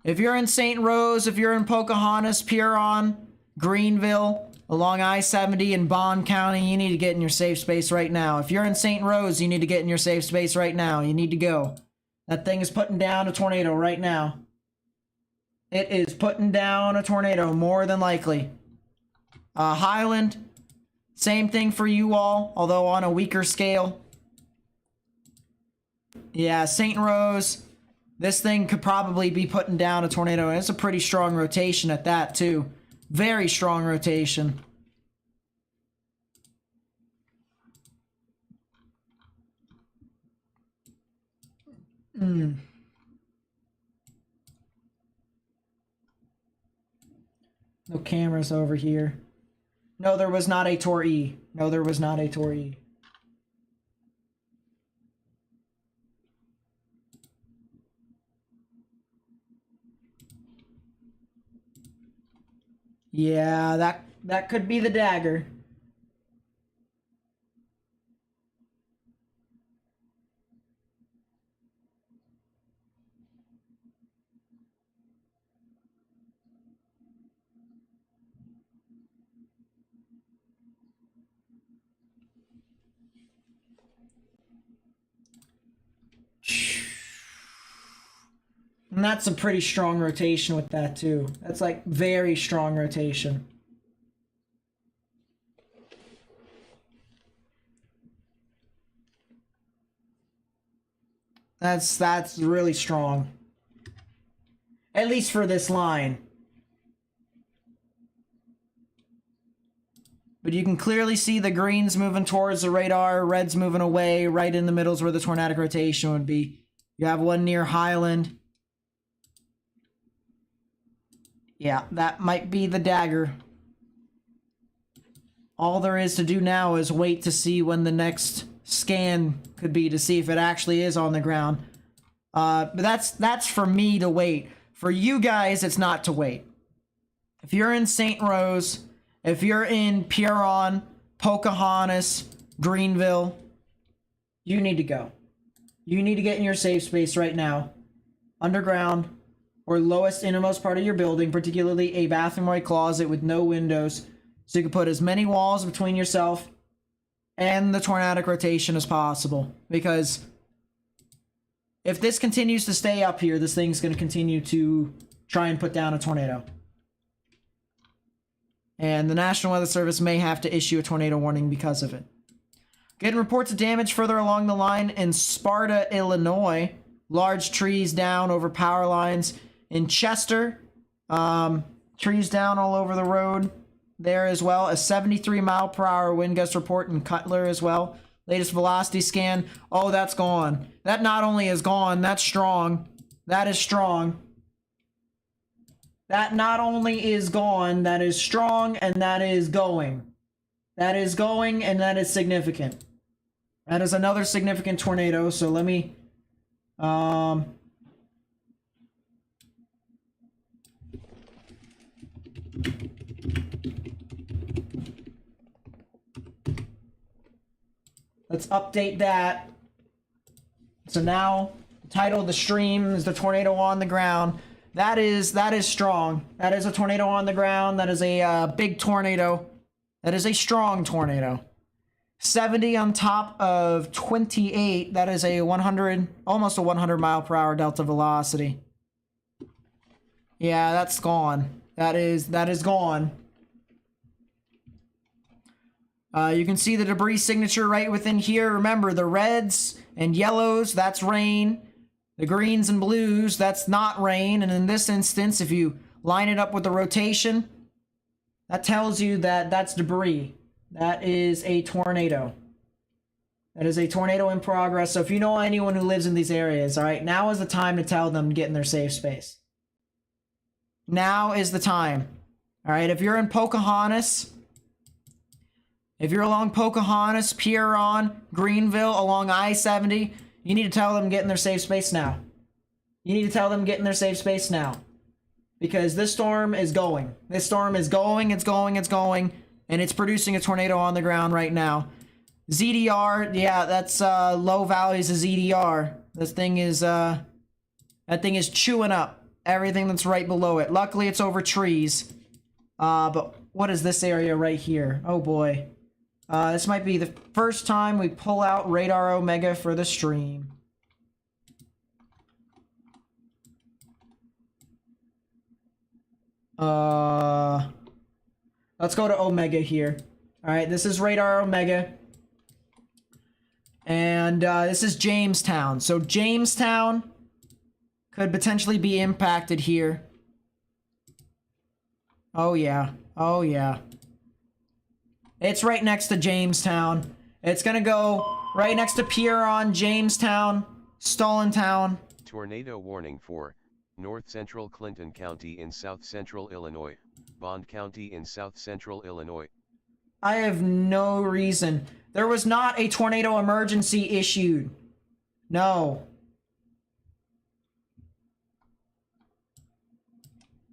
If you're in St. Rose, if you're in Pocahontas, Huron, Greenville, along I-70 in Bond County, you need to get in your safe space right now. If you're in St. Rose, you need to get in your safe space right now. You need to go. That thing is putting down a tornado right now. It is putting down a tornado, more than likely. Highland, same thing for you all, although on a weaker scale. Yeah, St. Rose, this thing could probably be putting down a tornado. It's a pretty strong rotation at that, too. Very strong rotation. No cameras over here. No, there was not a Tor E. No, there was not a Tor E. Yeah, that could be the dagger. And that's a pretty strong rotation with that too. That's like very strong rotation. That's really strong. At least for this line. But you can clearly see the greens moving towards the radar, reds moving away, right in the middle is where the tornadic rotation would be. You have one near Highland. Yeah, that might be the dagger. All there is to do now is wait to see when the next scan could be to see if it actually is on the ground. But that's for me to wait. For you guys, it's not to wait. If you're in St. Rose, if you're in Huron, Pocahontas, Greenville, you need to go. You need to get in your safe space right now. Underground, or lowest innermost part of your building, particularly a bathroom or a closet with no windows, so you can put as many walls between yourself and the tornadic rotation as possible. Because if this continues to stay up here, this thing's going to continue to try and put down a tornado. And the National Weather Service may have to issue a tornado warning because of it. Getting reports of damage further along the line in Sparta, Illinois. Large trees down over power lines. In Chester, trees down all over the road there as well. A 73-mile-per-hour wind gust report in Cutler as well. Latest velocity scan. Oh, that's gone. That not only is gone, that's strong. That is strong. That not only is gone, that is strong, and that is going. That is going, and that is significant. That is another significant tornado, so let me... let's update that. So now, the title of the stream is the tornado on the ground. That is strong. That is a tornado on the ground. That is a big tornado. That is a strong tornado. 70 on top of 28. That is a 100, almost a 100 mile per hour delta velocity. Yeah, that's gone. That is gone. You can see the debris signature right within here. Remember, the reds and yellows, that's rain. The greens and blues, that's not rain. And in this instance, if you line it up with the rotation, that tells you that that's debris. That is a tornado. That is a tornado in progress. So if you know anyone who lives in these areas, all right, now is the time to tell them to get in their safe space. Now is the time. All right, if you're in Pocahontas, if you're along Pocahontas, Huron, Greenville, along I-70, you need to tell them to get in their safe space now. You need to tell them to get in their safe space now. Because this storm is going. This storm is going, it's going, it's going. And it's producing a tornado on the ground right now. ZDR, yeah, that's low values of ZDR. This thing is, that thing is chewing up everything that's right below it. Luckily, it's over trees. But what is this area right here? Oh boy. This might be the first time we pull out Radar Omega for the stream. Let's go to Omega here. All right, this is radar Omega. And this is Jamestown. So Jamestown could potentially be impacted here. Oh, yeah. Oh, yeah. It's right next to Jamestown. It's going to go right next to Pierron, Jamestown, Stolentown. Tornado warning for North Central Clinton County in South Central Illinois, Bond County in South Central Illinois. I have no reason. There was not a tornado emergency issued. No.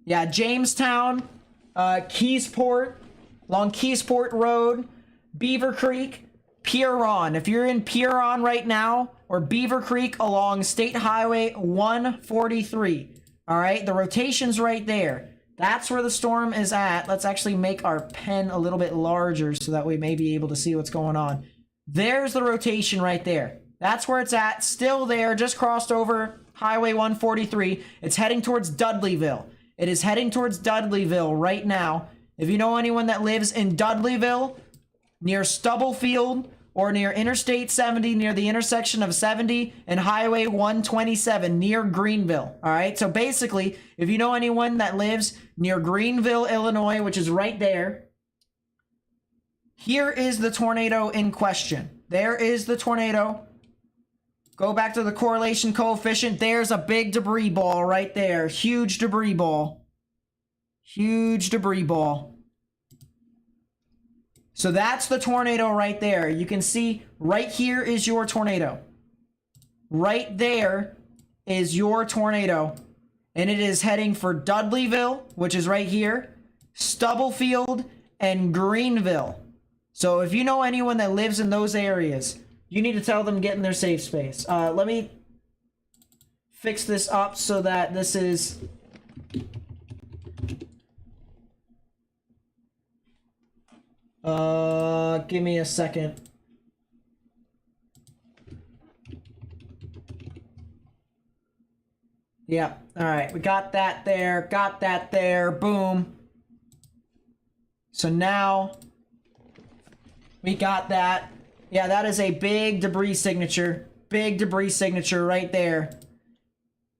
Yeah, Jamestown, Keysport, along Keysport Road, Beaver Creek, Pierron. If you're in Pierron right now, or Beaver Creek along State Highway 143. All right, the rotation's right there. That's where the storm is at. Let's actually make our pen a little bit larger so that we may be able to see what's going on. There's the rotation right there. That's where it's at. Still there, just crossed over Highway 143. It's heading towards Dudleyville. It is heading towards Dudleyville right now. If you know anyone that lives in Dudleyville, near Stubblefield, or near Interstate 70, near the intersection of 70 and Highway 127, near Greenville. All right, so basically, if you know anyone that lives near Greenville, Illinois, which is right there, here is the tornado in question. There is the tornado. Go back to the correlation coefficient. There's a big debris ball right there. Huge debris ball. Huge debris ball. So that's the tornado right there. You can see right here is your tornado. Right there is your tornado. And it is heading for Dudleyville, which is right here, Stubblefield, and Greenville. So if you know anyone that lives in those areas, you need to tell them to get in their safe space. Let me fix this up so that this is... give me a second. Yeah, alright, we got that there, boom. So now, we got that. Yeah, that is a big debris signature right there.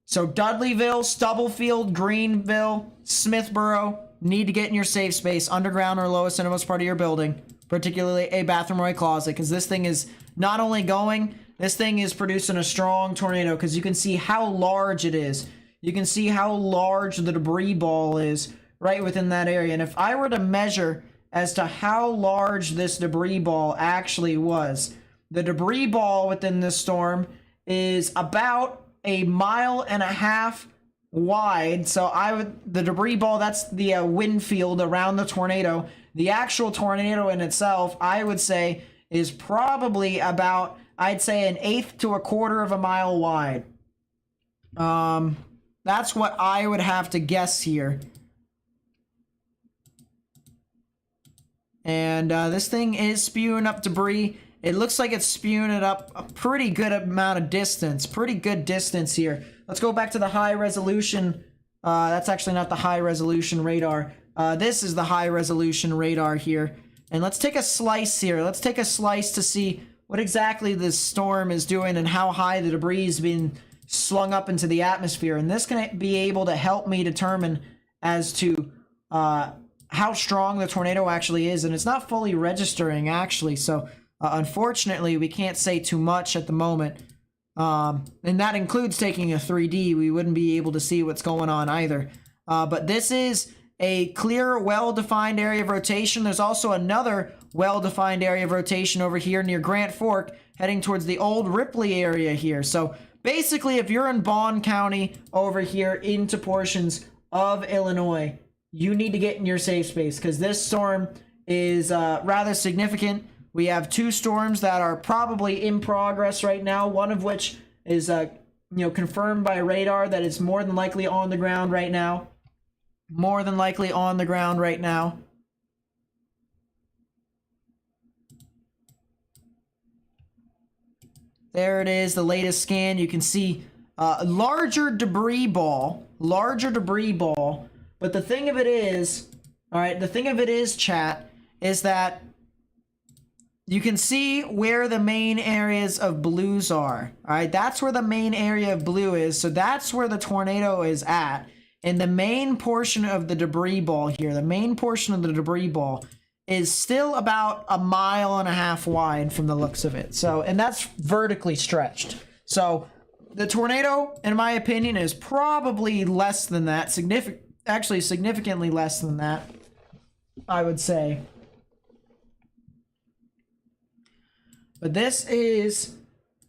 So Dudleyville, Stubblefield, Greenville, Smithboro, need to get in your safe space, underground or lowest innermost part of your building, particularly a bathroom or a closet, because this thing is not only going, this thing is producing a strong tornado, because you can see how large it is. You can see how large the debris ball is right within that area. And if I were to measure as to how large this debris ball actually was, the debris ball within this storm is about 1.5 miles wide. So the debris ball, that's the wind field around the tornado. The actual tornado in itself, I would say, is probably about, I'd say, 1/8 to 1/4 of a mile wide. That's what I would have to guess here. And this thing is spewing up debris. It looks like it's spewing it up a pretty good amount of distance. Pretty good distance here. Let's go back to the high resolution. That's actually not the high resolution radar. This is the high resolution radar here. And let's take a slice here. Let's take a slice to see what exactly this storm is doing and how high the debris is being slung up into the atmosphere. And this can be able to help me determine as to how strong the tornado actually is. And it's not fully registering, actually. So unfortunately, we can't say too much at the moment. And that includes taking a 3D. We wouldn't be able to see what's going on either. But this is a clear, well-defined area of rotation. There's also another well-defined area of rotation over here near Grant Fork, heading towards the old Ripley area here. So basically, if you're in Bond County over here into portions of Illinois, you need to get in your safe space, because this storm is rather significant. We have 2 storms that are probably in progress right now, one of which is confirmed by radar that it's more than likely on the ground right now. More than likely on the ground right now. There it is, the latest scan. You can see larger debris ball. But the thing of it is, All right, the thing of it is, chat, is that you can see where the main areas of blues are. All right, that's where the main area of blue is. So that's where the tornado is at. And the main portion of the debris ball here, the main portion of the debris ball is still about 1.5 miles wide from the looks of it. So, and that's vertically stretched. So the tornado, in my opinion, is probably less than that. Actually significantly less than that, I would say. But this is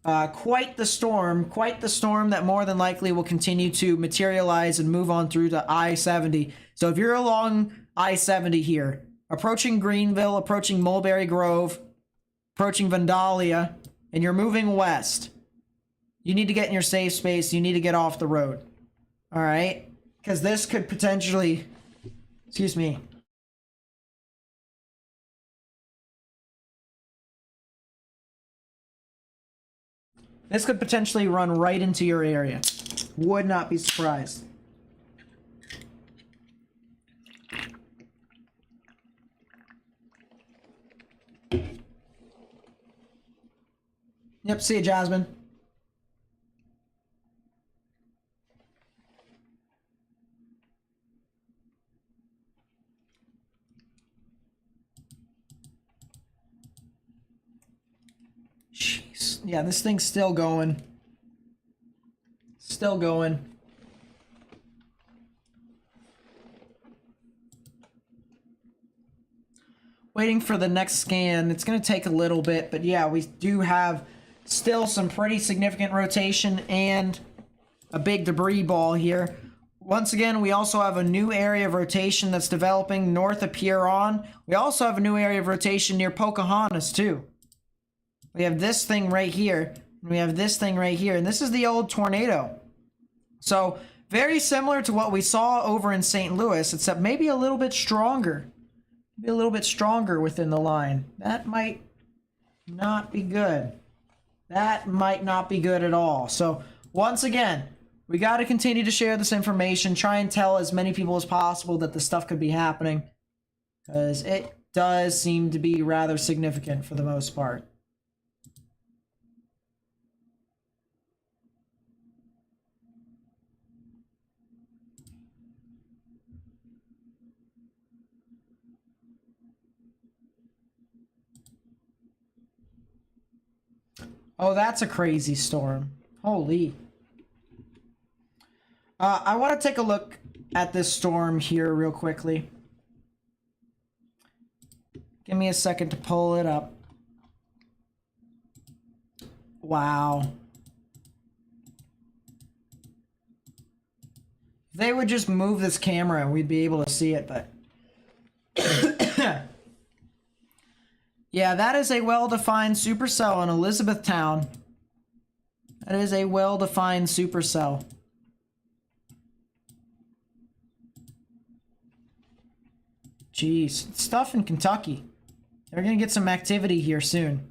quite the storm that more than likely will continue to materialize and move on through to I-70. So if you're along I-70 here, approaching Greenville, approaching Mulberry Grove, approaching Vandalia, and you're moving west, you need to get in your safe space. You need to get off the road. All right? Because this could potentially, excuse me, this could potentially run right into your area. Would not be surprised. Yep, see you, Jasmine. Jeez. Yeah, this thing's still going. Still going. Waiting for the next scan. It's going to take a little bit, but yeah, we do have still some pretty significant rotation and a big debris ball here. Once again, we also have a new area of rotation that's developing north of Huron. We also have a new area of rotation near Pocahontas, too. We have this thing right here, and we have this thing right here, and this is the old tornado. So, very similar to what we saw over in St. Louis, except maybe a little bit stronger. Maybe a little bit stronger within the line. That might not be good. That might not be good at all. So, once again, we got to continue to share this information, try and tell as many people as possible that this stuff could be happening, because it does seem to be rather significant for the most part. Oh, that's a crazy storm. Holy. I want to take a look at this storm here real quickly. Give me a second to pull it up. Wow. If they would just move this camera, we'd be able to see it, but... Yeah, that is a well-defined supercell in Elizabethtown. That is a well-defined supercell. Jeez, stuff in Kentucky. They're gonna get some activity here soon.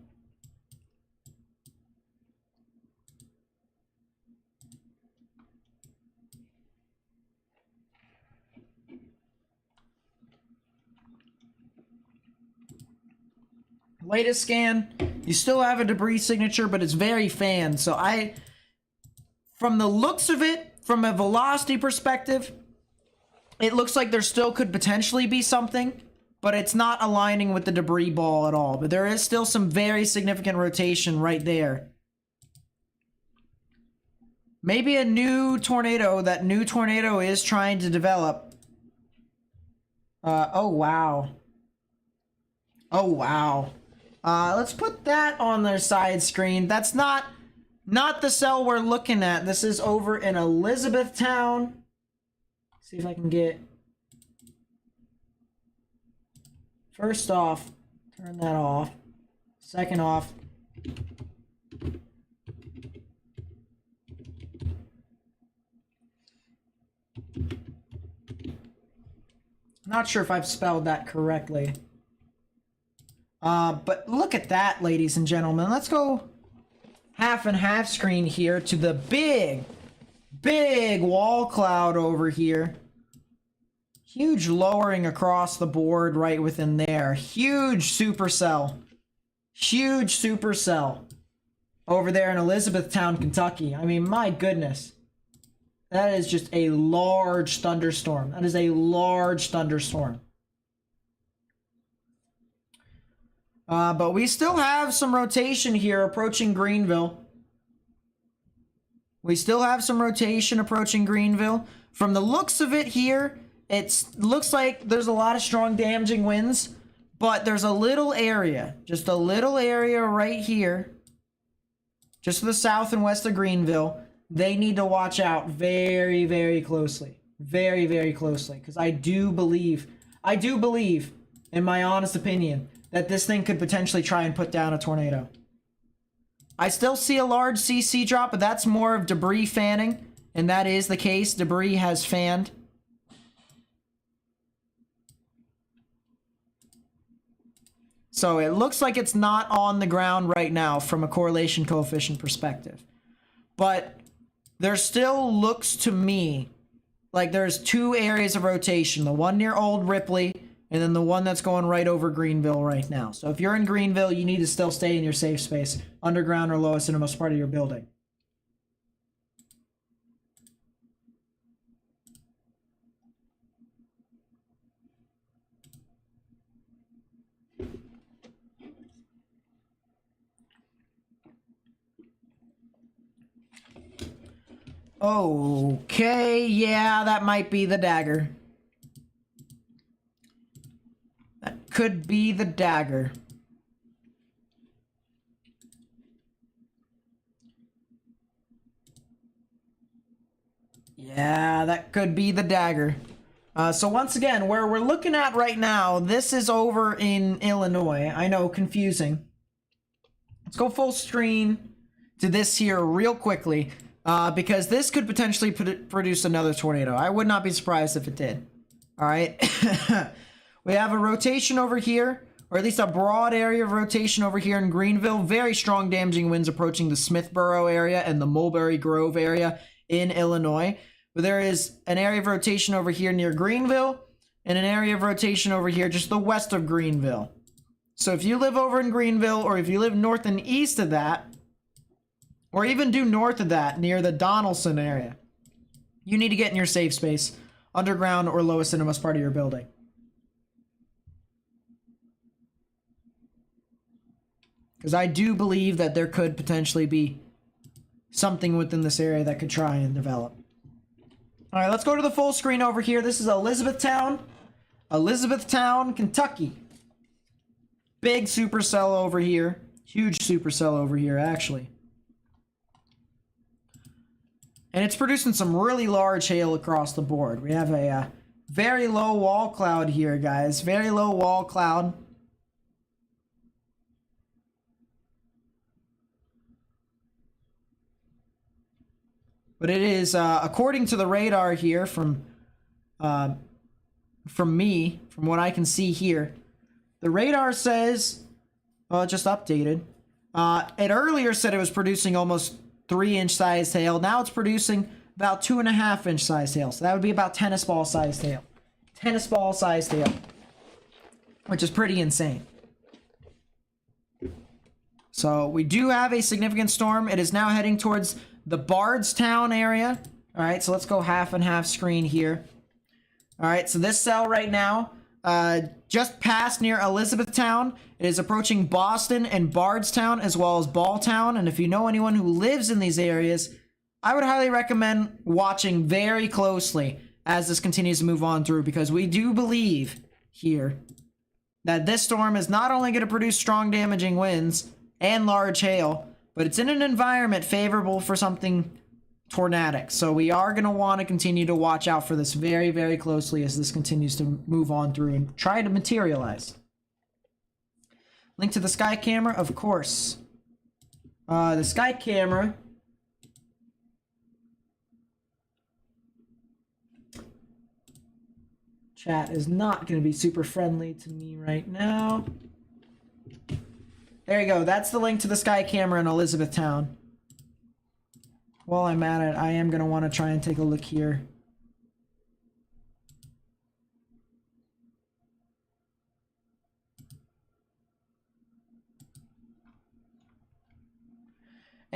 Latest scan, you still have a debris signature, but it's very fanned. So from the looks of it, from a velocity perspective, it looks like there still could potentially be something, but it's not aligning with the debris ball at all. But there is still some very significant rotation right there. Maybe a new tornado, that new tornado is trying to develop. Oh, wow. Oh, wow. Let's put that on their side screen. That's not the cell we're looking at. This is over in Elizabethtown. See if I can get... First off, turn that off. Second off. Not sure if I've spelled that correctly. But look at that, ladies and gentlemen. Let's go half and half screen here to the big wall cloud over here. Huge lowering across the board right within there. Huge supercell. Huge supercell. Over there in Elizabethtown, Kentucky. I mean, my goodness. That is just a large thunderstorm. That is a large thunderstorm. But we still have some rotation here approaching Greenville. We still have some rotation approaching Greenville. From the looks of it here, it looks like there's a lot of strong damaging winds, but there's a little area, just a little area right here, just to the south and west of Greenville. They need to watch out very, very closely. Very, very closely. Because I do believe, in my honest opinion, that this thing could potentially try and put down a tornado. I still see a large CC drop, but that's more of debris fanning. And that is the case. Debris has fanned. So it looks like it's not on the ground right now from a correlation coefficient perspective. But there still looks to me like there's two areas of rotation. The one near Old Ripley and then the one that's going right over Greenville right now. So if you're in Greenville, you need to still stay in your safe space, underground or lowest innermost part of your building. Okay, yeah, that might be the dagger. That could be the dagger. Yeah, that could be the dagger. So once again, where we're looking at right now, this is over in Illinois. I know, confusing. Let's go full screen to this here real quickly. Because this could potentially produce another tornado. I would not be surprised if it did. Alright. We have a rotation over here, or at least a broad area of rotation over here in Greenville. Very strong damaging winds approaching the Smithborough area and the Mulberry Grove area in Illinois. But there is an area of rotation over here near Greenville, and an area of rotation over here just the west of Greenville. So if you live over in Greenville, or if you live north and east of that, or even due north of that, near the Donaldson area, you need to get in your safe space, underground or lowest innermost part of your building. Because I do believe that there could potentially be something within this area that could try and develop. Alright, let's go to the full screen over here. This is Elizabethtown. Elizabethtown, Kentucky. Big supercell over here. Huge supercell over here, actually. And it's producing some really large hail across the board. We have a very low wall cloud here, guys. Very low wall cloud. But it is, according to the radar here from me, from what I can see here, the radar says, well, it just updated. It earlier said it was producing almost 3-inch sized hail. Now it's producing about 2.5-inch sized hail. So that would be about tennis ball sized hail. Tennis ball sized hail. Which is pretty insane. So we do have a significant storm. It is now heading towards the Bardstown area. Alright, so let's go half and half screen here. Alright, so this cell right now, just past near Elizabethtown. It is approaching Boston and Bardstown as well as Balltown. And if you know anyone who lives in these areas, I would highly recommend watching very closely as this continues to move on through, because we do believe here that this storm is not only going to produce strong damaging winds and large hail, but it's in an environment favorable for something tornadic. So we are going to want to continue to watch out for this very, very closely as this continues to move on through and try to materialize. Link to the sky camera, of course. The sky camera. Chat is not going to be super friendly to me right now. There you go. That's the link to the sky camera in Elizabethtown. While I'm at it, I am going to want to try and take a look here.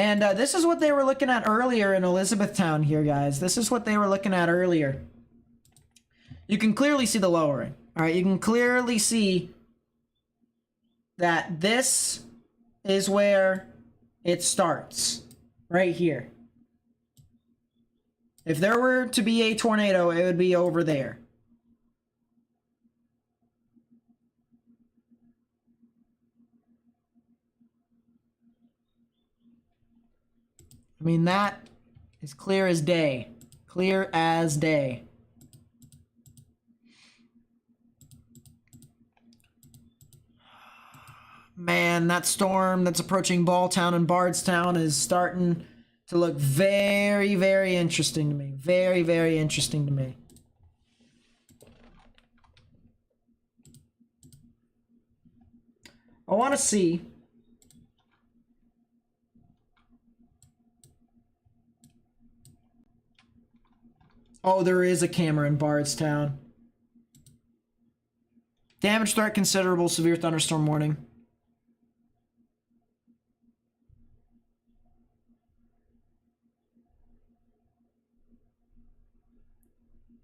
And this is what they were looking at earlier in Elizabethtown here, guys. This is what they were looking at earlier. You can clearly see the lowering. All right, you can clearly see that this is where it starts, right here. If there were to be a tornado, it would be over there. I mean, that is clear as day. Clear as day. Man, that storm that's approaching Balltown and Bardstown is starting to look very, very interesting to me. Very, very interesting to me. I want to see. Oh, there is a camera in Bardstown. Damage threat considerable, severe thunderstorm warning.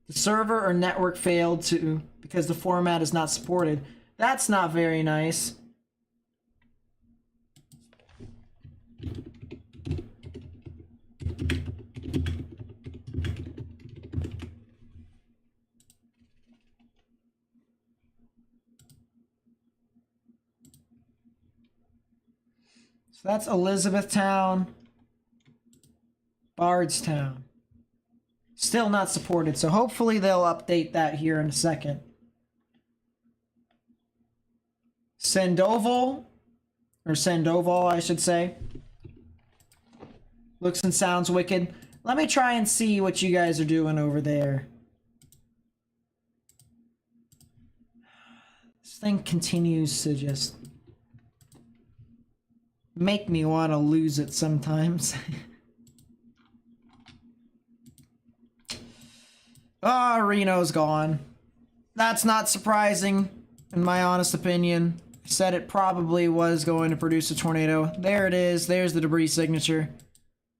The server or network failed to because the format is not supported. That's not very nice. So that's Elizabethtown, Bardstown. Still not supported, so hopefully they'll update that here in a second. Sandoval, or Sandoval, I should say. Looks and sounds wicked. Let me try and see what you guys are doing over there. This thing continues to just make me want to lose it sometimes. Ah, Reno's gone. That's not surprising, in my honest opinion. I said it probably was going to produce a tornado. There it is. There's the debris signature.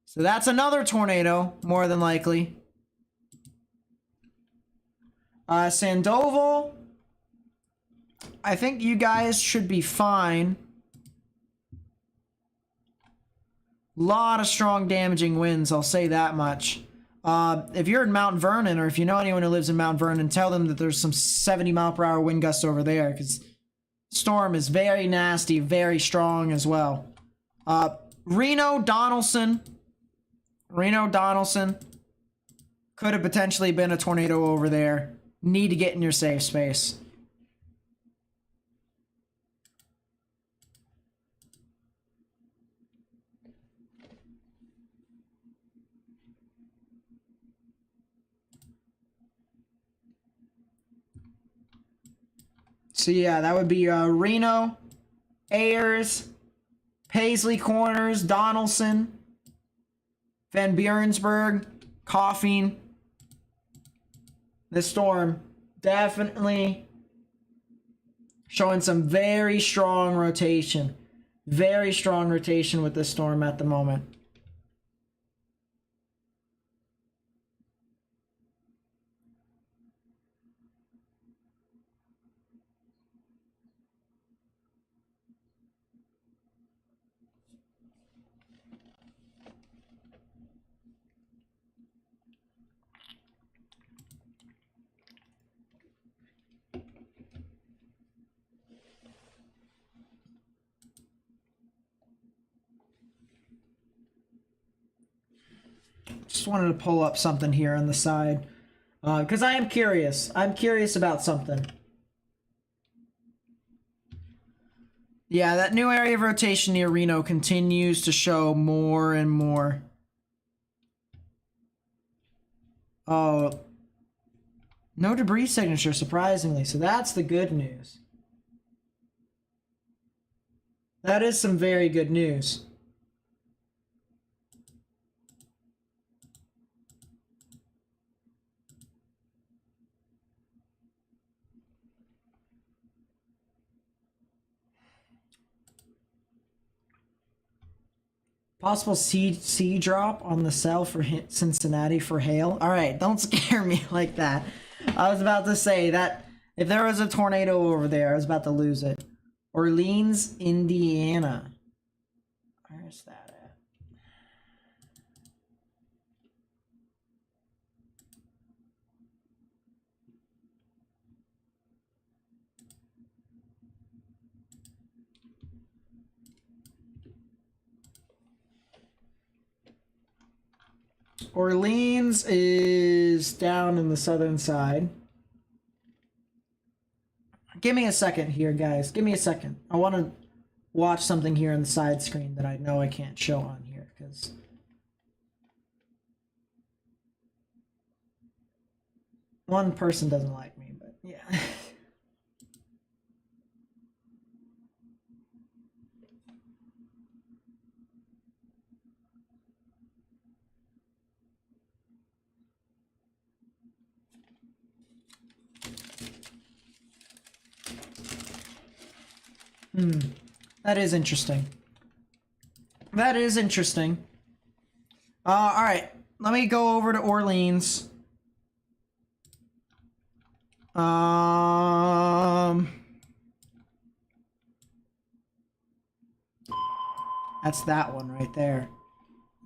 So that's another tornado, more than likely. Sandoval, I think you guys should be fine. Lot of strong damaging winds, I'll say that much. If you're in Mount Vernon, or if you know anyone who lives in Mount Vernon, tell them that there's some 70-mile-per-hour wind gusts over there, because storm is very nasty, very strong as well. Reno Donaldson could have potentially been a tornado over there. Need to get in your safe space. So yeah, that would be Reno, Ayers, Paisley Corners, Donaldson, Van Burentsburg, Coffeen. This storm definitely showing some very strong rotation. Very strong rotation with this storm at the moment. Just wanted to pull up something here on the side. Because I am curious. I'm curious about something. Yeah, that new area of rotation near Reno continues to show more and more. Oh. No debris signature, surprisingly. So that's the good news. That is some very good news. Possible sea drop on the cell for Cincinnati for hail. All right, don't scare me like that. I was about to say that if there was a tornado over there, I was about to lose it. Orleans, Indiana. Where's that at? Orleans is down in the southern side. Give me a second here, guys. Give me a second. I want to watch something here on the side screen that I know I can't show on here because one person doesn't like me, but yeah. That is interesting. That is interesting. All right. Let me go over to Orleans. That's that one right there.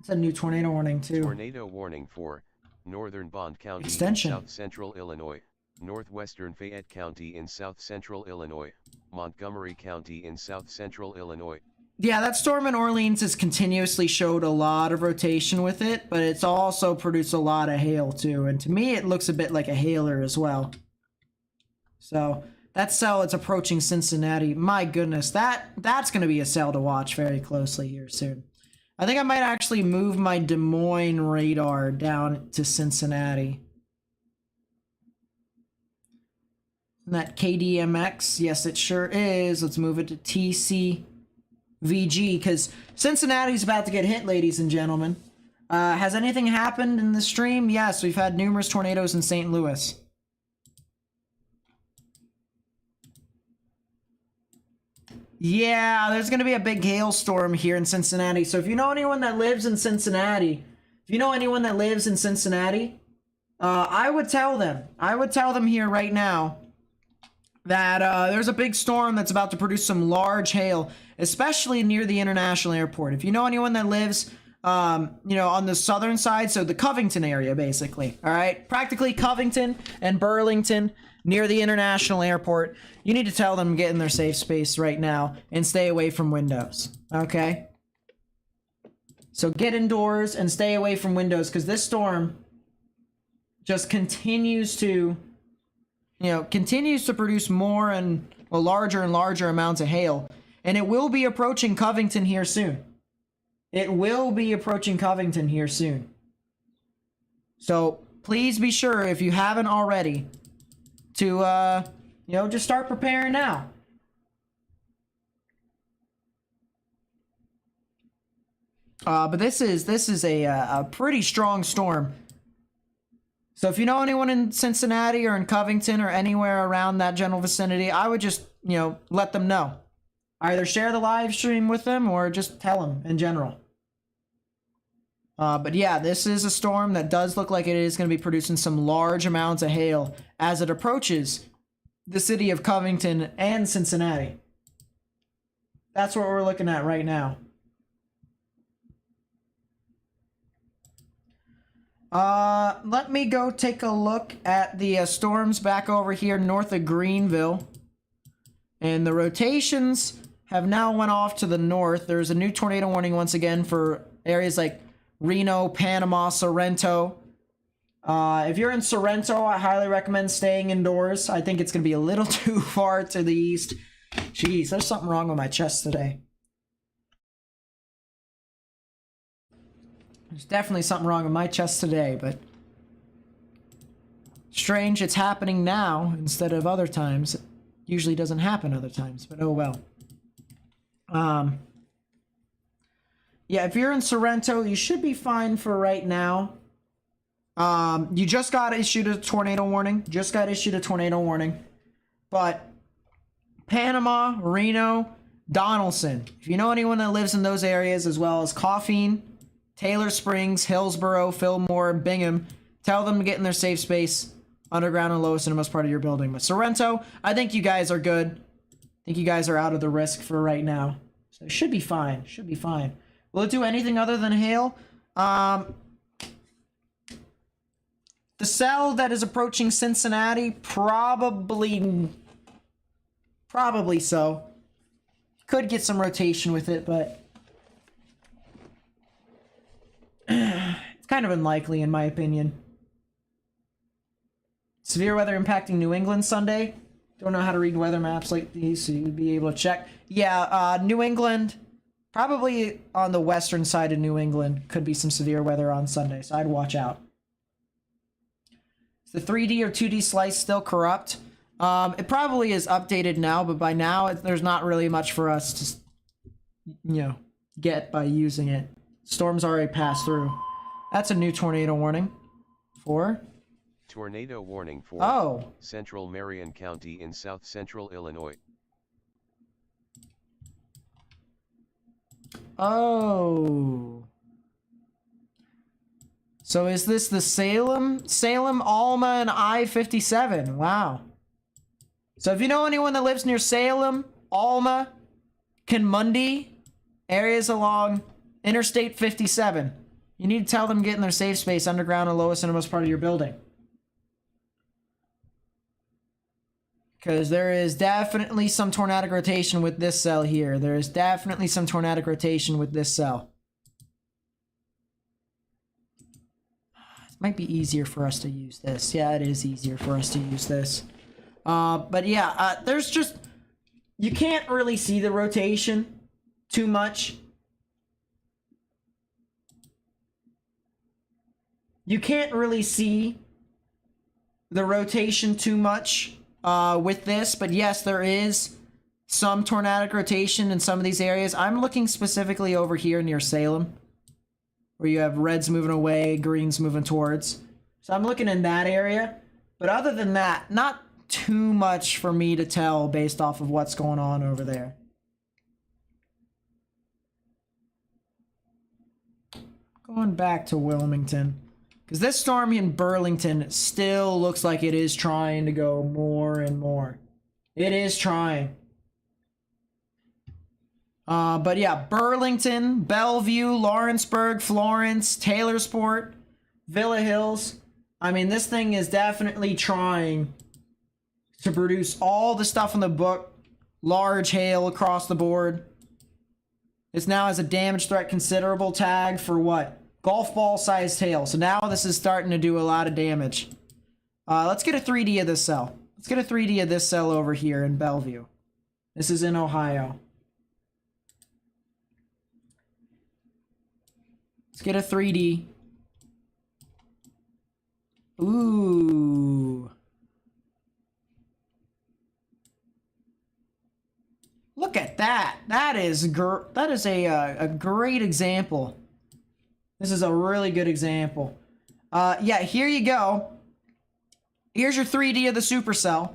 It's a new tornado warning too. Tornado warning for Northern Bond County Extension. in South Central Illinois, Northwestern Fayette County in South Central Illinois, Montgomery County in South Central Illinois. Yeah, that storm in Orleans has continuously showed a lot of rotation with it, but it's also produced a lot of hail too. And to me, it looks a bit like a hailer as well. So that cell is approaching Cincinnati. My goodness, that's going to be a cell to watch very closely here soon. I think I might actually move my Des Moines radar down to Cincinnati. Isn't that KDMX? Yes, it sure is. Let's move it to TCVG because Cincinnati's about to get hit, ladies and gentlemen. Has anything happened in the stream? Yes, we've had numerous tornadoes in St. Louis. Yeah, there's going to be a big hailstorm here in Cincinnati. So if you know anyone that lives in Cincinnati, I would tell them. I would tell them here right now that there's a big storm that's about to produce some large hail, especially near the international airport. If you know anyone that lives, on the southern side, so the Covington area, basically, all right? Practically Covington and Burlington, near the international airport, you need to tell them to get in their safe space right now and stay away from windows, okay? So get indoors and stay away from windows because this storm just continues to produce more and larger and larger amounts of hail. And it will be approaching Covington here soon. So please be sure, if you haven't already, to just start preparing now. But this is a pretty strong storm. So if you know anyone in Cincinnati or in Covington or anywhere around that general vicinity, I would just let them know. Either share the live stream with them or just tell them in general. But yeah, this is a storm that does look like it is going to be producing some large amounts of hail as it approaches the city of Covington and Cincinnati. That's what we're looking at right now. Let me go take a look at the storms back over here north of Greenville. And the rotations have now went off to the north. There's a new tornado warning once again for areas like Reno, Panama, Sorrento. If you're in Sorrento, I highly recommend staying indoors. I think it's going to be a little too far to the east. Jeez, there's something wrong with my chest today. There's definitely something wrong with my chest today, but strange it's happening now instead of other times. It usually doesn't happen other times, but oh well. Yeah, if you're in Sorrento, you should be fine for right now. You just got issued a tornado warning. But Panama, Reno, Donaldson. If you know anyone that lives in those areas, as well as Coffeen, Taylor Springs, Hillsboro, Fillmore, Bingham, tell them to get in their safe space, underground and lowest innermost part of your building. But Sorrento, I think you guys are good. I think you guys are out of the risk for right now. So it should be fine. Should be fine. Will it do anything other than hail? The cell that is approaching Cincinnati, probably so. Could get some rotation with it, but it's kind of unlikely in my opinion. Severe weather impacting New England Sunday. Don't know how to read weather maps like these, so you'd be able to check. Yeah, New England, probably on the western side of New England, could be some severe weather on Sunday, so I'd watch out. Is the 3D or 2D slice still corrupt? It probably is updated now, but by now there's not really much for us to, you know, get by using it. Storms already passed through. That's a new tornado warning. For? Tornado warning for Central Marion County in south central Illinois. Oh. So is this the Salem, Alma, and I-57? Wow. So if you know anyone that lives near Salem, Alma, Kinmundy, areas along Interstate 57, you need to tell them to get in their safe space underground or lowest innermost part of your building. Because there is definitely some tornadic rotation with this cell here. There is definitely some tornadic rotation with this cell. It might be easier for us to use this. Yeah, it is easier for us to use this. But yeah, there's just... You can't really see the rotation too much. You can't really see the rotation too much with this, but yes, there is some tornadic rotation in some of these areas. I'm looking specifically over here near Salem, where you have reds moving away, greens moving towards. So I'm looking in that area, but other than that, not too much for me to tell based off of what's going on over there. Going back to Wilmington. Because this storm in Burlington still looks like it is trying to go more and more. It is trying. But yeah, Burlington, Bellevue, Lawrenceburg, Florence, Taylorsport, Villa Hills. I mean, this thing is definitely trying to produce all the stuff in the book. Large hail across the board. This now has a damage threat considerable tag for what? Golf ball sized hail. So now this is starting to do a lot of damage. Let's get a 3D of this cell. Let's get a 3D of this cell over here in Bellevue. This is in Ohio. Let's get a 3D. Ooh. Look at that. That is a great example. This is a really good example. Yeah, here you go. Here's your 3D of the supercell.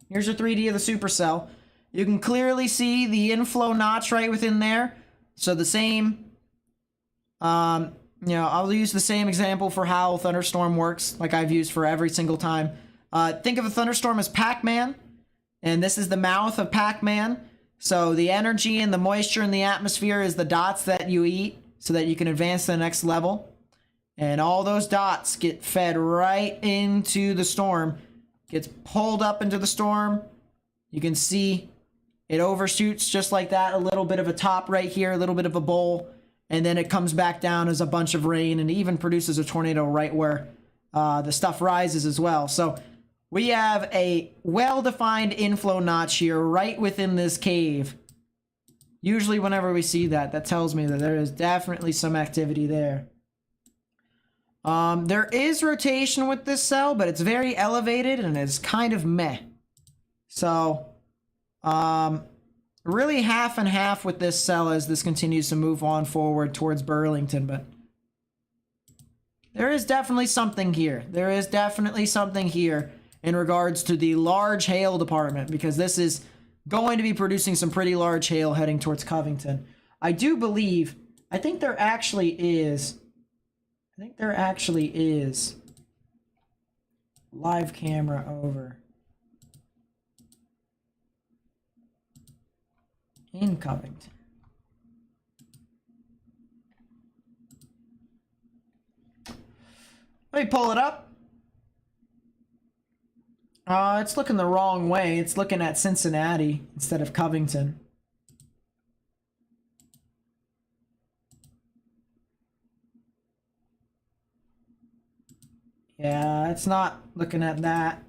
Here's your 3D of the supercell. You can clearly see the inflow notch right within there. So the same, I'll use the same example for how thunderstorm works, like I've used for every single time. Think of a thunderstorm as Pac-Man, and this is the mouth of Pac-Man. So the energy and the moisture in the atmosphere is the dots that you eat, so that you can advance to the next level. And all those dots get fed right into the storm. Gets pulled up into the storm. You can see it overshoots just like that. A little bit of a top right here, a little bit of a bowl. And then it comes back down as a bunch of rain and even produces a tornado right where the stuff rises as well. So we have a well-defined inflow notch here right within this cave. Usually whenever we see that, that tells me that there is definitely some activity there. There is rotation with this cell, but it's very elevated and it's kind of meh. So, really half and half with this cell as this continues to move on forward towards Burlington, but there is definitely something here. There is definitely something here in regards to the large hail department, because this is going to be producing some pretty large hail heading towards Covington. I do believe, I think there actually is live camera over in Covington. Let me pull it up. It's looking the wrong way. It's looking at Cincinnati instead of Covington. Yeah, it's not looking at that.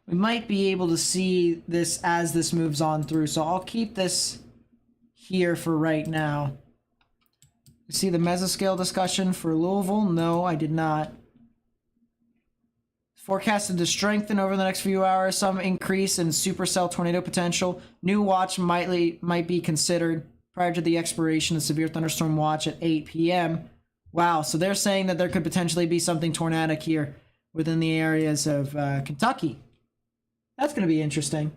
We might be able to see this as this moves on through, so I'll keep this here for right now. You see the mesoscale discussion for Louisville? No, I did not. Forecasted to strengthen over the next few hours. Some increase in supercell tornado potential. New watch might be considered prior to the expiration of severe thunderstorm watch at 8 p.m. Wow, so they're saying that there could potentially be something tornadic here within the areas of Kentucky. That's going to be interesting.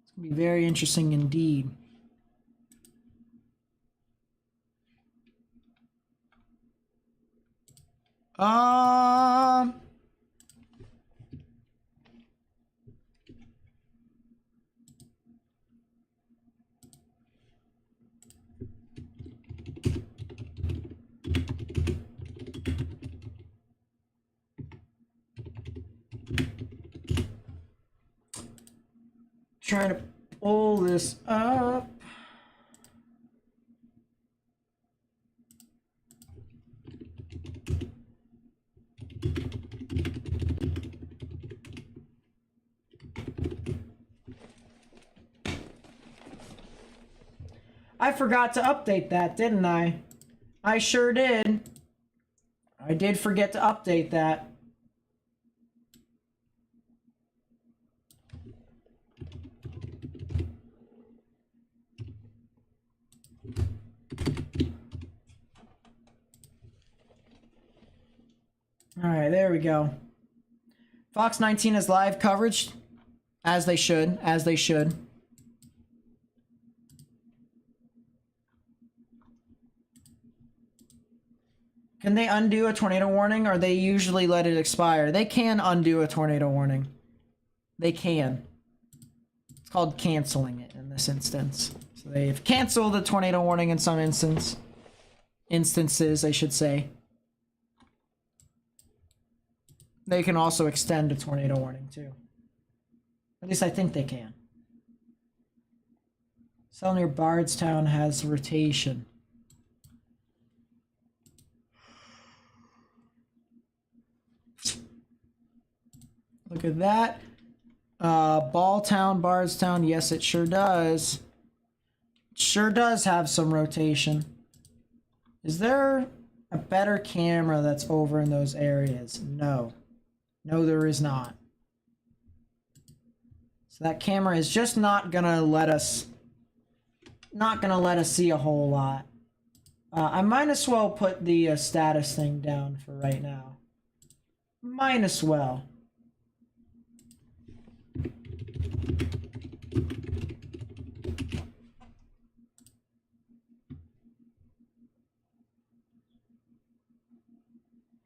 It's going to be very interesting indeed. Trying to pull this up. I forgot to update that, didn't I? I sure did. I did forget to update that. All right, there we go. Fox 19 has live coverage, as they should, as they should. Can they undo a tornado warning, or they usually let it expire? They can undo a tornado warning. They can. It's called canceling it in this instance. So they've canceled the tornado warning in some instances, I should say. They can also extend a tornado warning too. At least I think they can. Cell near Bardstown has rotation. Look at that. Balltown, Bardstown, yes it sure does. It sure does have some rotation. Is there a better camera that's over in those areas? No. No, there is not. So that camera is just not gonna let us see a whole lot. I might as well put the status thing down for right now. Might as well.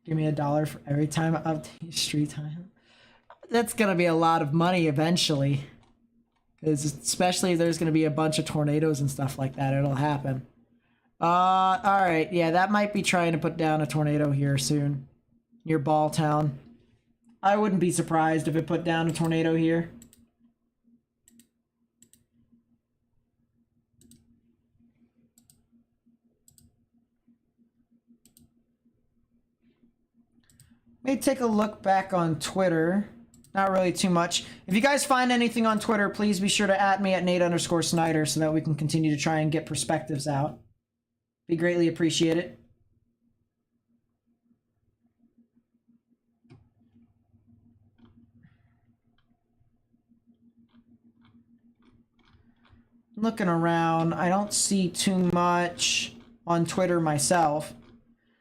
Give me $1 for every time I update street time. That's gonna be a lot of money eventually. Because especially if there's gonna be a bunch of tornadoes and stuff like that, it'll happen. Alright, yeah, that might be trying to put down a tornado here soon. Near Balltown. I wouldn't be surprised if it put down a tornado here. Let me take a look back on Twitter. Not really too much. If you guys find anything on Twitter, please be sure to @ me at Nate_Snyder so that we can continue to try and get perspectives out. Be greatly appreciated. looking around. I don't see too much on Twitter myself.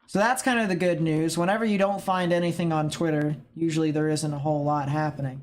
So that's kind of the good news. Whenever you don't find anything on Twitter, usually there isn't a whole lot happening.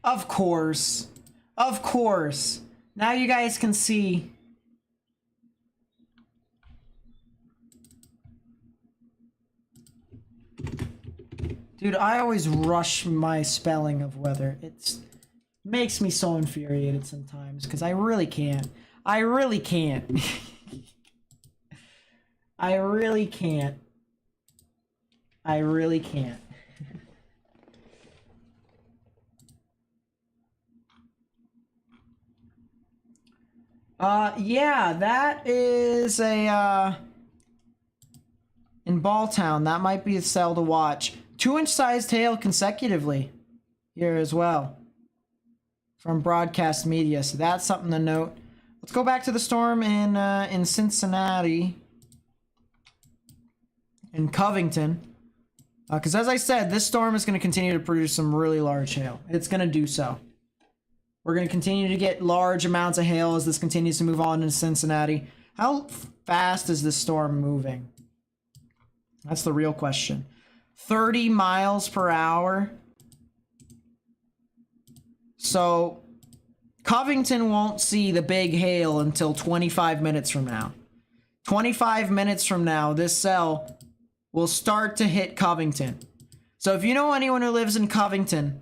Of course. Of course. Now you guys can see. Dude, I always rush my spelling of weather. It makes me so infuriated sometimes because I really can't. I really can't. I really can't. I really can't. Yeah, that is a, in Balltown, that might be a cell to watch. 2-inch sized hail consecutively here as well from broadcast media, so that's something to note. Let's go back to the storm in Cincinnati, in Covington, because as I said, this storm is going to continue to produce some really large hail. It's going to do so. We're going to continue to get large amounts of hail as this continues to move on in Cincinnati. How fast is this storm moving? That's the real question. 30 miles per hour. So Covington won't see the big hail until 25 minutes from now. 25 minutes from now, this cell will start to hit Covington. So if you know anyone who lives in Covington,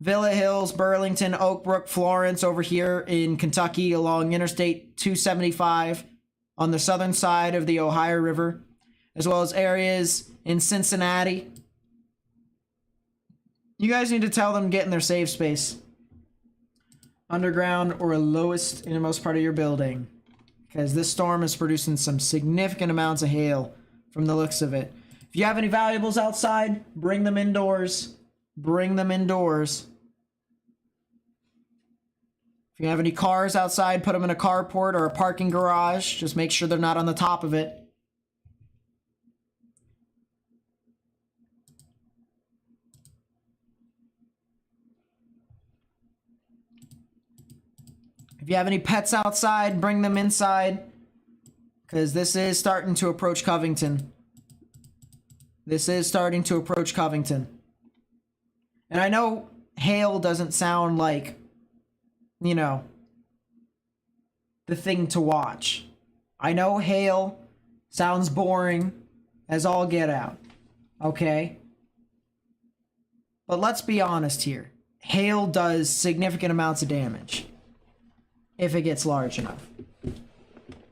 Villa Hills, Burlington, Oak Brook, Florence over here in Kentucky along Interstate 275 on the southern side of the Ohio River, as well as areas in Cincinnati, you guys need to tell them to get in their safe space. Underground or lowest innermost part of your building. Because this storm is producing some significant amounts of hail from the looks of it. If you have any valuables outside, bring them indoors. Bring them indoors. If you have any cars outside, put them in a carport or a parking garage. Just make sure they're not on the top of it. If you have any pets outside, bring them inside. Because this is starting to approach Covington. This is starting to approach Covington. And I know hail doesn't sound like, you know, the thing to watch. I know hail sounds boring as all get out. Okay? But let's be honest here. Hail does significant amounts of damage if it gets large enough.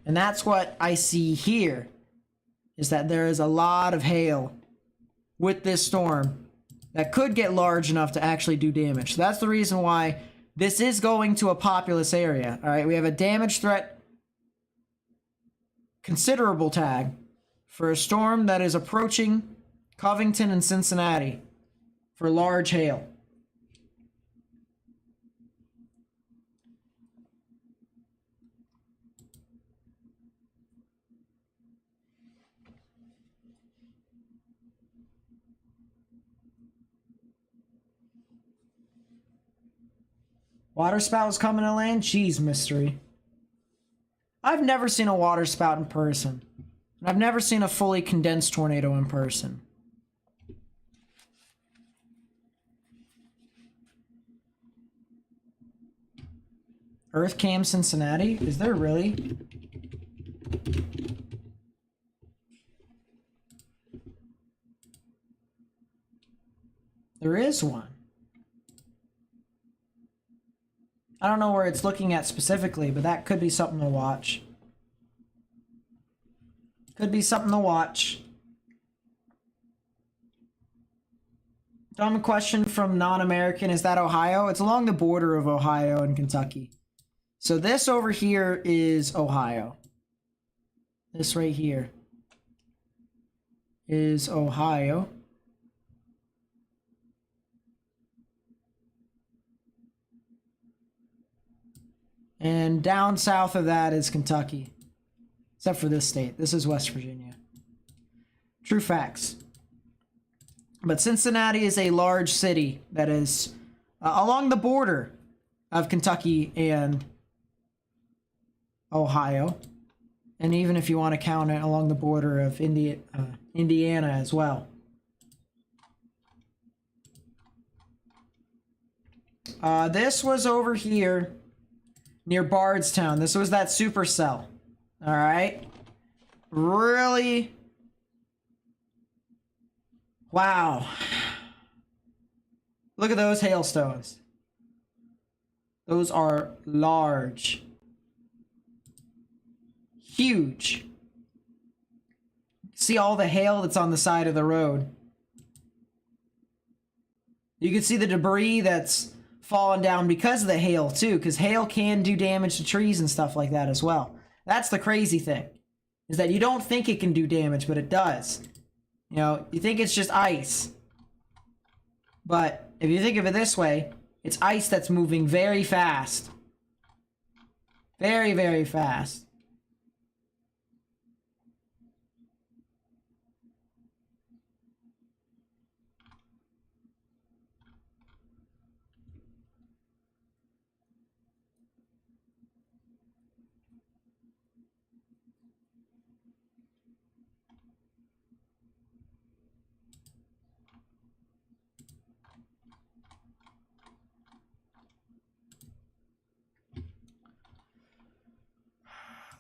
And that's what I see here, is that there is a lot of hail with this storm that could get large enough to actually do damage. So that's the reason why this is going to a populous area. All right, we have a damage threat considerable tag for a storm that is approaching Covington and Cincinnati for large hail. Water spout was coming to land? Jeez, mystery. I've never seen a water spout in person. I've never seen a fully condensed tornado in person. Earth Cam Cincinnati? Is there really? There is one. I don't know where it's looking at specifically, but that could be something to watch. Could be something to watch. Dumb question from non-American. Is that Ohio? It's along the border of Ohio and Kentucky. So this over here is Ohio. This right here is Ohio. And down south of that is Kentucky. Except for this state. This is West Virginia. True facts. But Cincinnati is a large city that is along the border of Kentucky and Ohio. And even if you want to count it, along the border of Indiana as well. This was over here near Bardstown. This was that Supercell. All right. Really? Wow. Look at those hailstones. Those are large. Huge. See all the hail that's on the side of the road. You can see the debris that's fallen down because of the hail too, because hail can do damage to trees and stuff like that as well. That's the crazy thing, is that you don't think it can do damage, but it does. You know, you think it's just ice. But if you think of it this way, it's ice that's moving very fast. Very, very fast.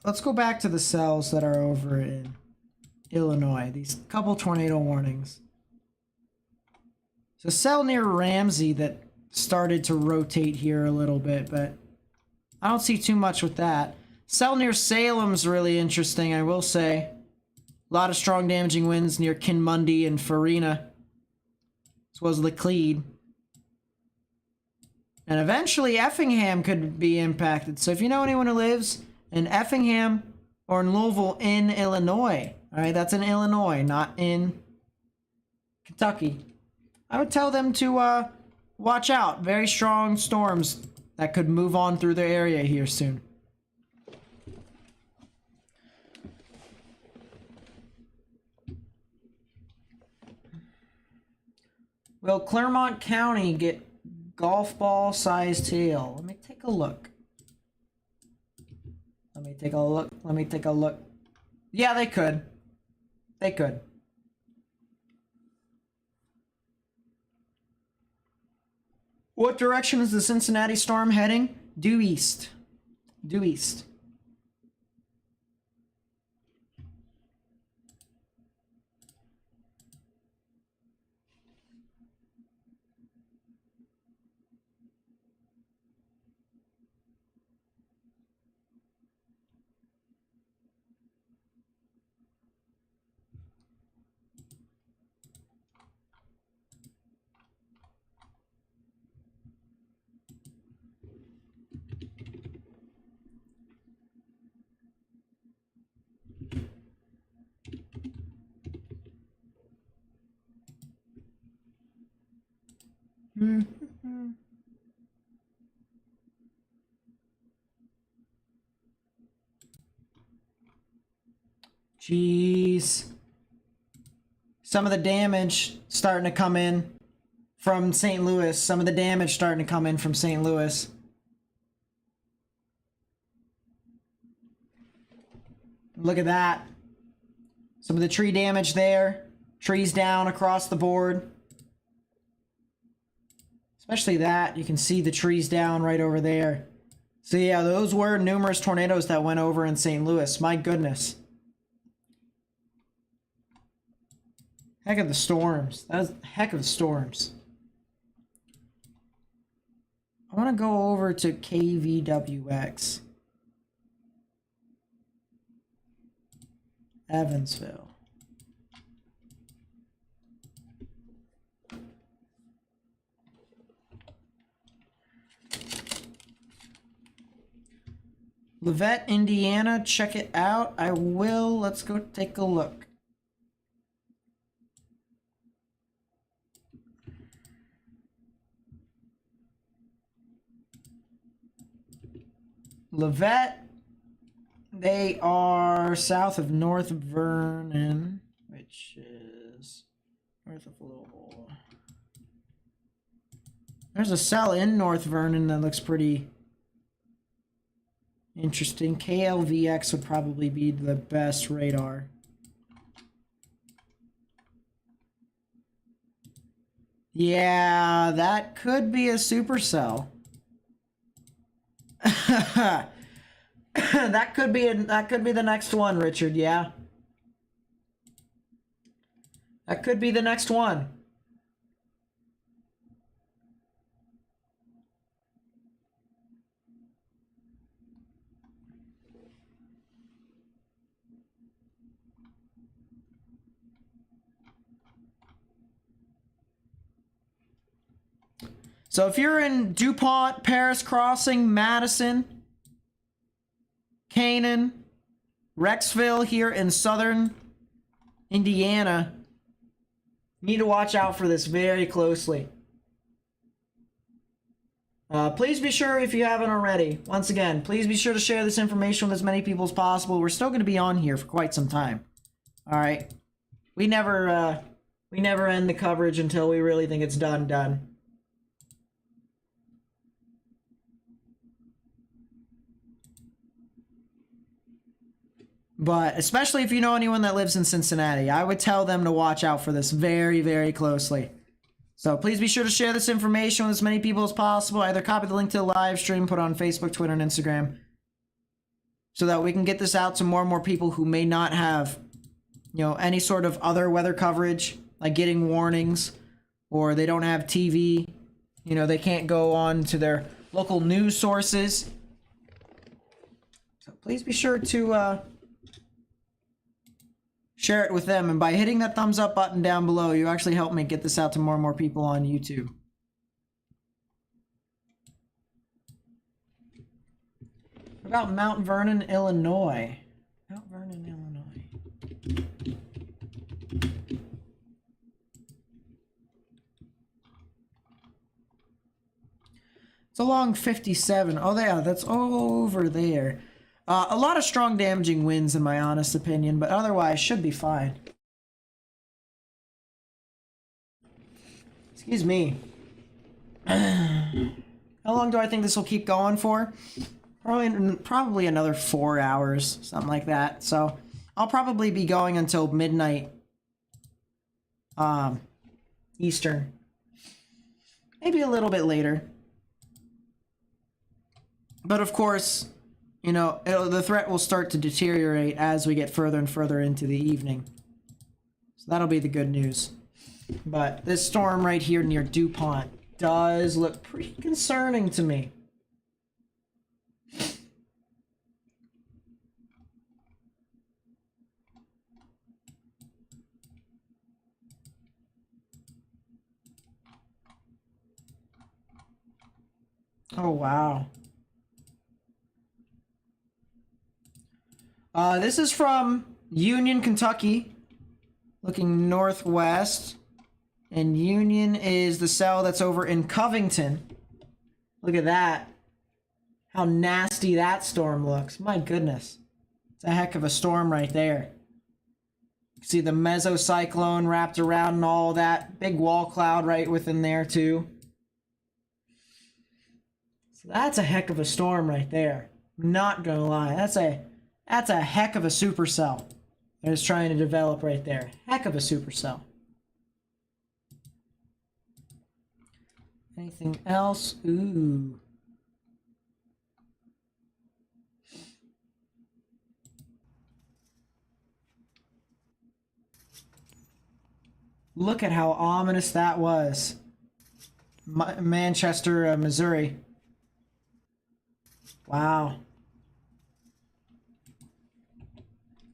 Let's go back to the cells that are over in Illinois. These couple tornado warnings. There's a cell near Ramsey that started to rotate here a little bit, but I don't see too much with that. Cell near Salem's really interesting, I will say. A lot of strong damaging winds near Kinmundy and Farina, as well as Laclede. And eventually Effingham could be impacted. So if you know anyone who lives in Effingham or in Louisville in Illinois, all right, that's in Illinois, not in Kentucky, I would tell them to watch out. Very strong storms that could move on through their area here soon. Will Clermont County get golf ball sized hail? Let me take a look. Let me take a look. Let me take a look. Yeah, they could. They could. What direction is the Cincinnati storm heading? Due east. Due east. Jeez. Some of the damage starting to come in from St. Louis. Some of the damage starting to come in from St. Louis. Look at that. Some of the tree damage there. Trees down across the board. Especially that. You can see the trees down right over there. So yeah, those were numerous tornadoes that went over in St. Louis. My goodness. Heck of the storms. That was heck of the storms. I want to go over to KVWX. Evansville. Levette, Indiana, check it out. I will. Let's go take a look. Levette, they are south of North Vernon, which is north of Louisville. There's a cell in North Vernon that looks pretty interesting. KLVX would probably be the best radar. Yeah, that could be a supercell. that could be the next one, Richard. Yeah, that could be the next one. So if you're in DuPont, Paris Crossing, Madison, Canaan, Rexville here in southern Indiana, you need to watch out for this very closely. Please be sure, if you haven't already, once again, please be sure to share this information with as many people as possible. We're still going to be on here for quite some time. All right. We never end the coverage until we really think it's done. But especially if you know anyone that lives in Cincinnati, I would tell them to watch out for this very, very closely. So please be sure to share this information with as many people as possible. Either copy the link to the live stream, put it on Facebook, Twitter, and Instagram, so that we can get this out to more and more people who may not have, you know, any sort of other weather coverage, like getting warnings, or they don't have TV. You know, they can't go on to their local news sources. So please be sure to share it with them, and by hitting that thumbs up button down below, you actually help me get this out to more and more people on YouTube. What about Mount Vernon, Illinois? Mount Vernon, Illinois. It's along 57. Oh, yeah, that's over there. A lot of strong damaging winds, in my honest opinion, but otherwise should be fine. Excuse me. How long do I think this will keep going for? Probably another 4 hours, something like that. So I'll probably be going until midnight Eastern. Maybe a little bit later. But of course, you know, the threat will start to deteriorate as we get further and further into the evening. So that'll be the good news. But this storm right here near DuPont does look pretty concerning to me. Oh, wow. This is from Union, Kentucky, looking northwest, and Union is the cell that's over in Covington. Look at that. How nasty that storm looks. My goodness. It's a heck of a storm right there. See the mesocyclone wrapped around and all that. Big wall cloud right within there too. So that's a heck of a storm right there. Not gonna lie. That's a heck of a supercell that is trying to develop right there. Heck of a supercell. Anything else? Ooh. Look at how ominous that was. Manchester, Missouri. Wow.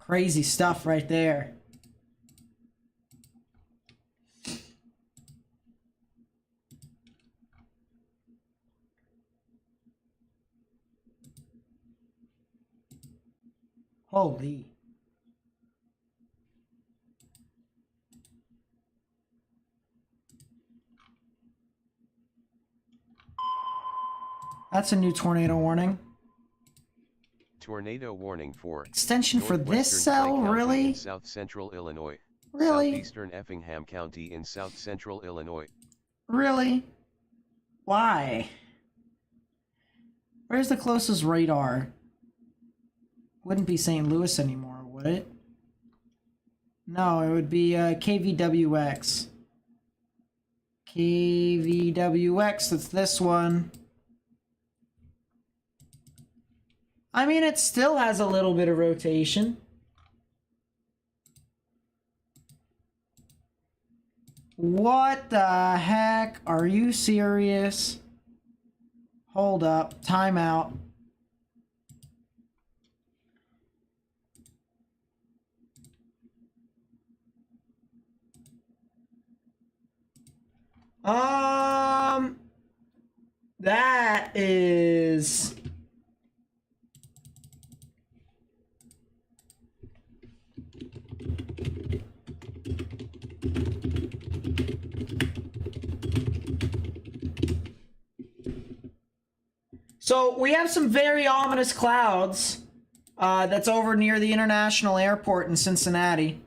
Crazy stuff right there. Holy. That's a new tornado warning. Tornado warning for Extension for this northwestern cell? Clay County Really? in south central Illinois. Really? Southeastern Effingham County in south central Illinois. Really? Why? Where's the closest radar? Wouldn't be St. Louis anymore, would it? No, it would be KVWX. KVWX, that's this one. I mean, it still has a little bit of rotation. What the heck? Are you serious? Hold up. Timeout. That is... So we have some very ominous clouds that's over near the international airport in Cincinnati.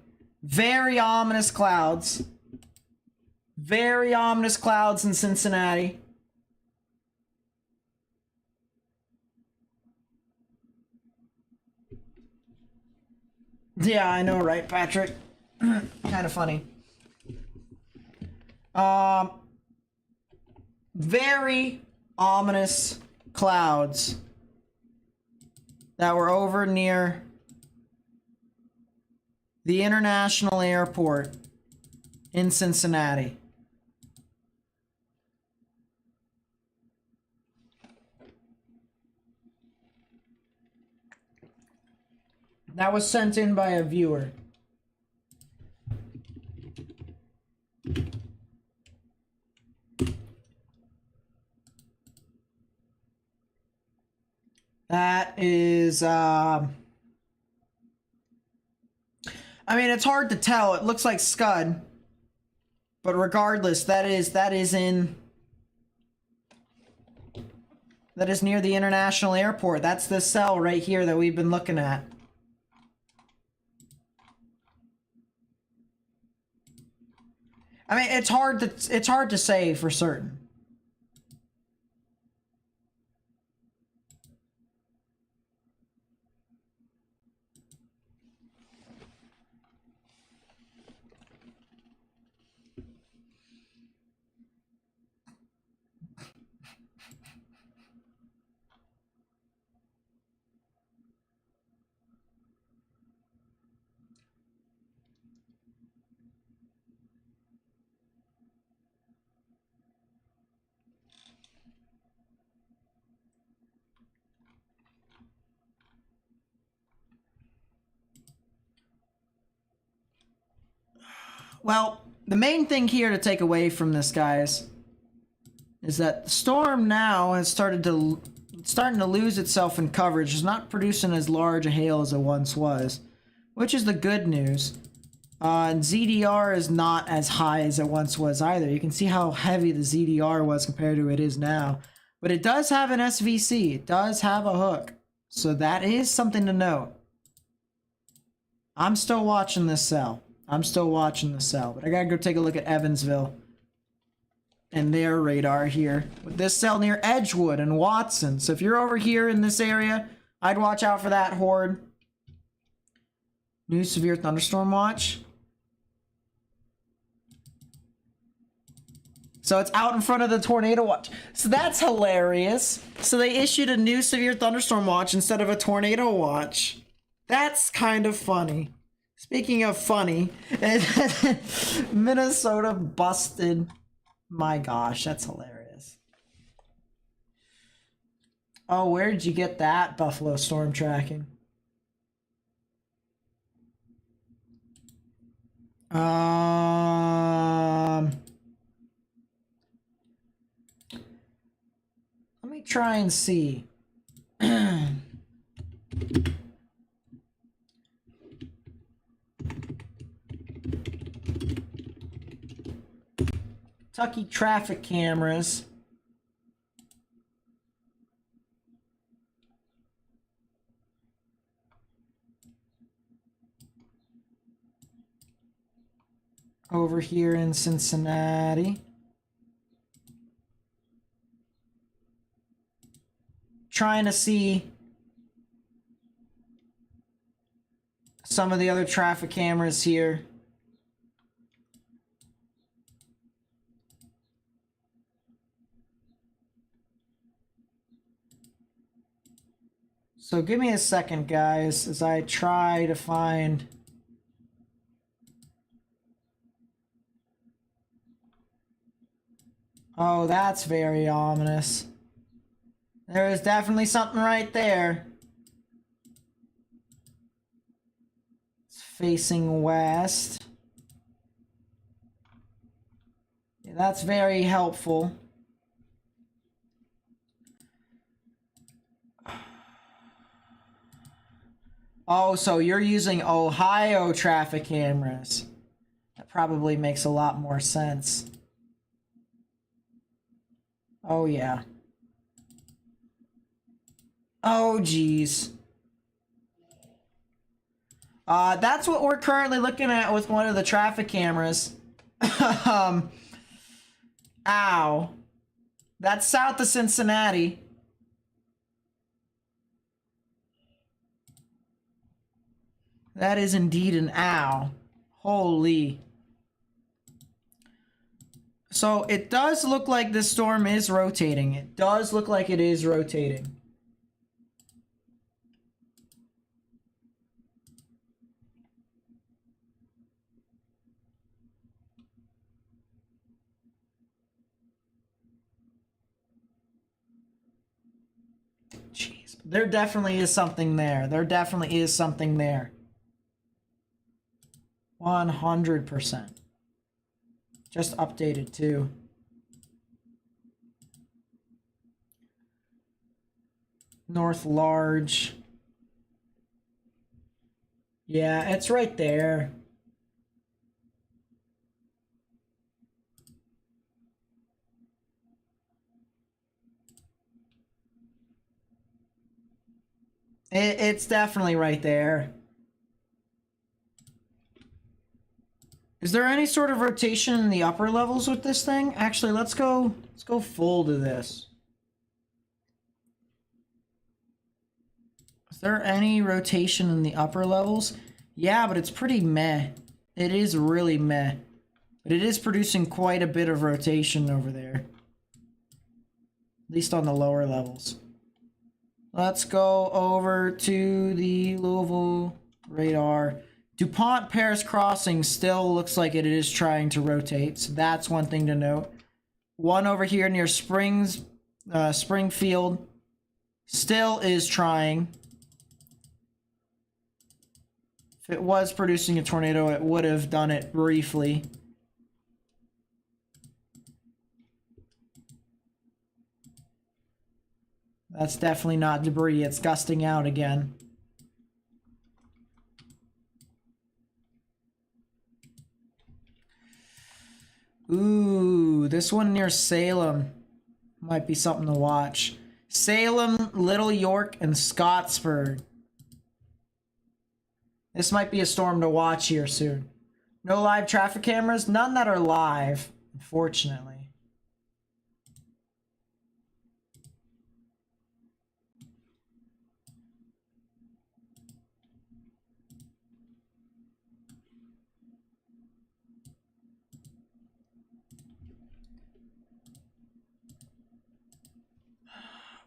Very ominous clouds. Very ominous clouds in Cincinnati. Yeah, I know, right, Patrick? Kind of funny. Very ominous clouds that were over near the international airport in Cincinnati. That was sent in by a viewer. That is, I mean, it's hard to tell. It looks like Scud. But regardless, that is near the international airport. That's the cell right here that we've been looking at. I mean, it's hard to say for certain. Well, the main thing here to take away from this, guys, is that the storm now has starting to lose itself in coverage. It's not producing as large a hail as it once was, which is the good news. And ZDR is not as high as it once was either. You can see how heavy the ZDR was compared to it is now. But it does have an SVC. It does have a hook. So that is something to note. I'm still watching this cell. But I gotta go take a look at Evansville and their radar here with this cell near Edgewood and Watson. So if you're over here in this area, I'd watch out for that horde. New severe thunderstorm watch. So it's out in front of the tornado watch. So that's hilarious. So they issued a new severe thunderstorm watch instead of a tornado watch. That's kind of funny. Speaking of funny, Minnesota busted. My gosh, that's hilarious. Oh, where did you get that Buffalo storm tracking? Let me try and see. Kentucky traffic cameras. Over here in Cincinnati. Trying to see some of the other traffic cameras here. So give me a second, guys, as I try to find... Oh, that's very ominous. There is definitely something right there. It's facing west. Yeah, that's very helpful. Oh, so you're using Ohio traffic cameras. That probably makes a lot more sense. Oh, yeah. Oh, geez. That's what we're currently looking at with one of the traffic cameras. Ow. That's south of Cincinnati. That is indeed an ow. Holy. So it does look like this storm is rotating. It does look like it is rotating. Jeez. There definitely is something there. There definitely is something there. 100%. Just updated too. North Large. Yeah, it's right there. It's definitely right there. Is there any sort of rotation in the upper levels with this thing? Actually, let's go full to this. Is there any rotation in the upper levels? Yeah, but it's pretty meh. It is really meh. But it is producing quite a bit of rotation over there. At least on the lower levels. Let's go over to the Louisville radar. DuPont Paris Crossing still looks like it is trying to rotate, so that's one thing to note. One over here near Springfield still is trying. If it was producing a tornado, it would have done it briefly. That's definitely not debris, it's gusting out again. Ooh, this one near Salem might be something to watch. Salem, Little York, and Scottsburg. This might be a storm to watch here soon. No live traffic cameras? None that are live, unfortunately.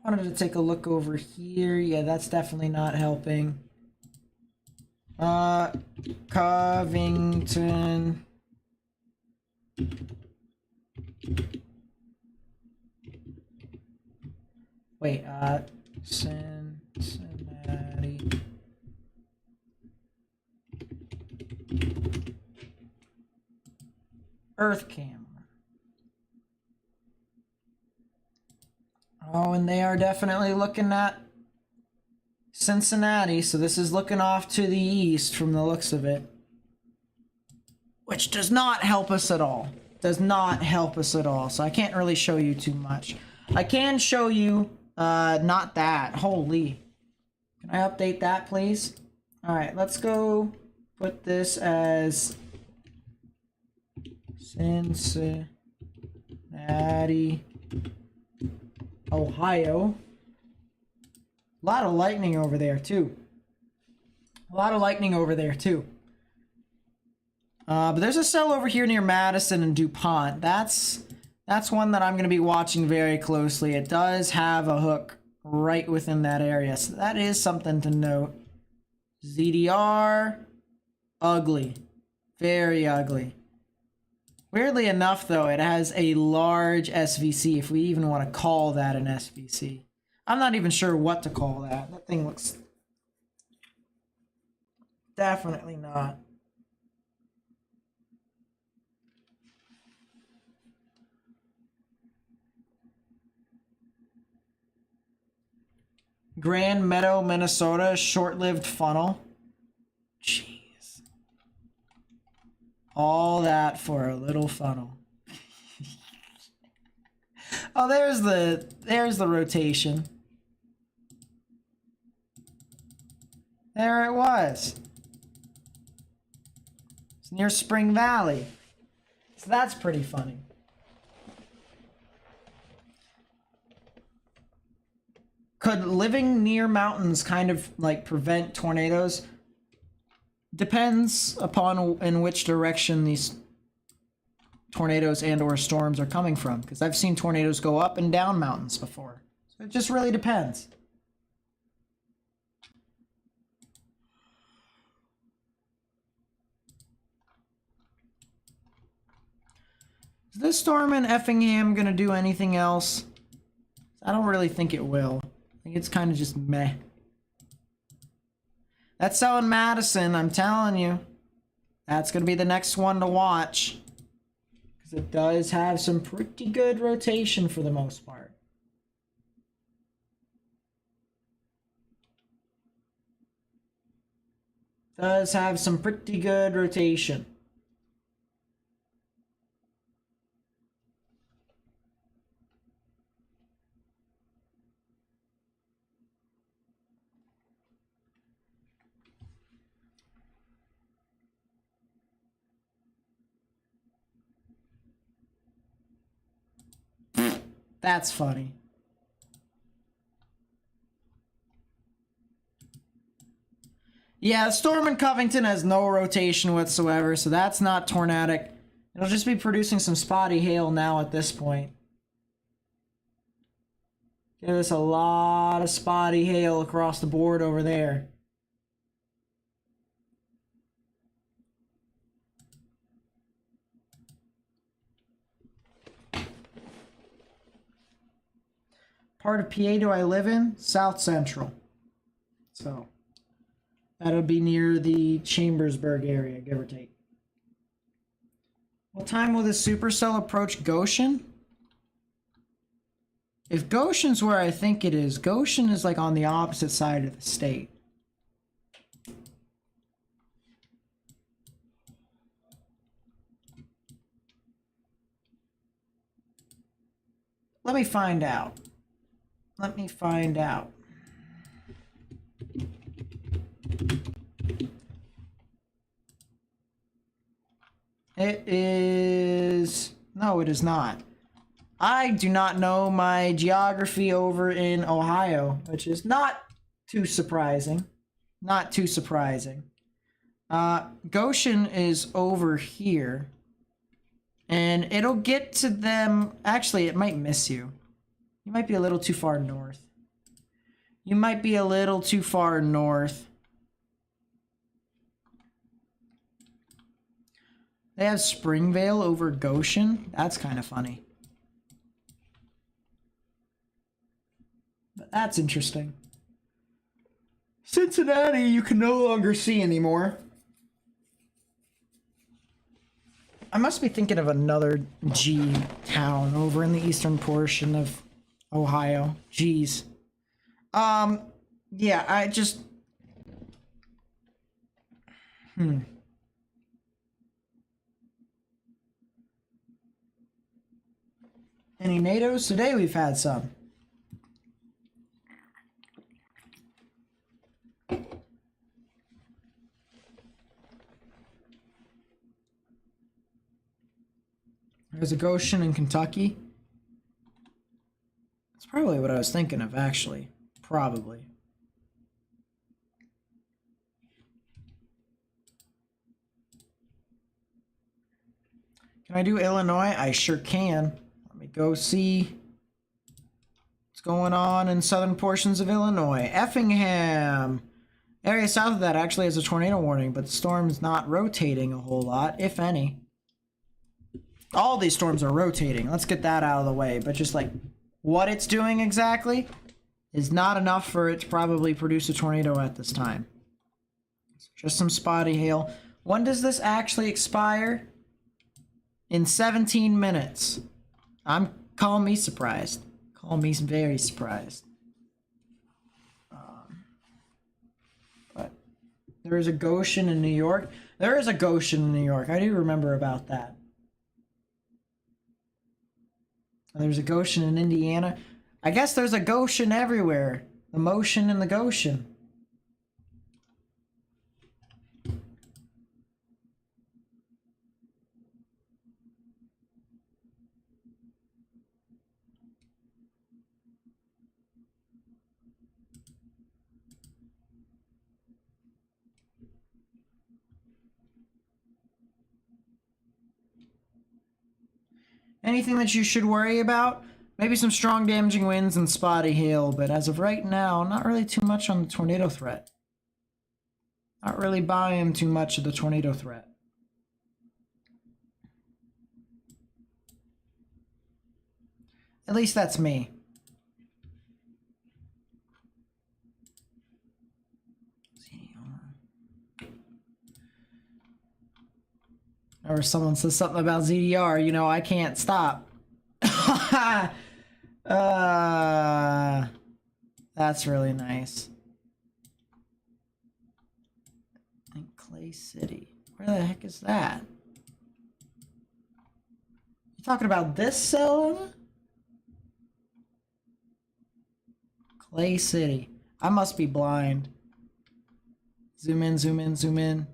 Wanted to take a look over here. Yeah, that's definitely not helping. Covington. Wait, Cincinnati. Earth camera. Oh, and they are definitely looking at Cincinnati, so this is looking off to the east from the looks of it. Which does not help us at all. Does not help us at all, so I can't really show you too much. I can show you, not that. Holy. Can I update that, please? Alright, let's go put this as Cincinnati, Ohio. A lot of lightning over there, too. A lot of lightning over there, too. But there's a cell over here near Madison and DuPont. That's one that I'm going to be watching very closely. It does have a hook right within that area, so that is something to note. ZDR, ugly. Very ugly. Weirdly enough, though, it has a large SVC, if we even want to call that an SVC. I'm not even sure what to call that. That thing looks... definitely not. Grand Meadow, Minnesota, short-lived funnel. Jeez. All that for a little funnel. Oh, there's the rotation. There it was. It's near Spring Valley. So that's pretty funny. Could living near mountains kind of like prevent tornadoes? Depends upon in which direction these tornadoes and or storms are coming from, because I've seen tornadoes go up and down mountains before. So it just really depends. Is this storm in Effingham gonna do anything else? I don't really think it will. I think it's kind of just meh. That's so in Madison, I'm telling you. That's going to be the next one to watch. Because it does have some pretty good rotation for the most part. Does have some pretty good rotation. That's funny. Yeah, storm in Covington has no rotation whatsoever, so that's not tornadic. It'll just be producing some spotty hail now at this point. Give us a lot of spotty hail across the board over there. Part of PA do I live in? South Central. So, that'll be near the Chambersburg area, give or take. What time will the supercell approach Goshen? If Goshen's where I think it is, Goshen is like on the opposite side of the state. Let me find out. Let me find out. It is... No, it is not. I do not know my geography over in Ohio, which is not too surprising. Not too surprising. Goshen is over here. And it'll get to them... Actually, it might miss you. You might be a little too far north. You might be a little too far north. They have Springvale over Goshen. That's kind of funny. But that's interesting. Cincinnati, you can no longer see anymore. I must be thinking of another G town over in the eastern portion of Ohio. G's. Yeah, I just... Any NATOs? Today we've had some. There's a Goshen in Kentucky. That's probably what I was thinking of, actually. Probably. Can I do Illinois? I sure can. Let me go see what's going on in southern portions of Illinois. Effingham! Area south of that actually has a tornado warning, but the storm's not rotating a whole lot, if any. All these storms are rotating. Let's get that out of the way. But just like what it's doing exactly is not enough for it to probably produce a tornado at this time. Just some spotty hail. When does this actually expire? In 17 minutes. Call me surprised. Call me very surprised. But there is a Goshen in New York. There is a Goshen in New York. I do remember about that. There's a Goshen in Indiana. I guess there's a Goshen everywhere. The motion in the Goshen. Anything that you should worry about? Maybe some strong damaging winds and spotty hail, but as of right now, not really too much on the tornado threat. Not really buying too much of the tornado threat. At least that's me. Or someone says something about ZDR, you know, I can't stop. That's really nice. And Clay City. Where the heck is that? You talking about this cell? Clay City. I must be blind. Zoom in, zoom in, zoom in.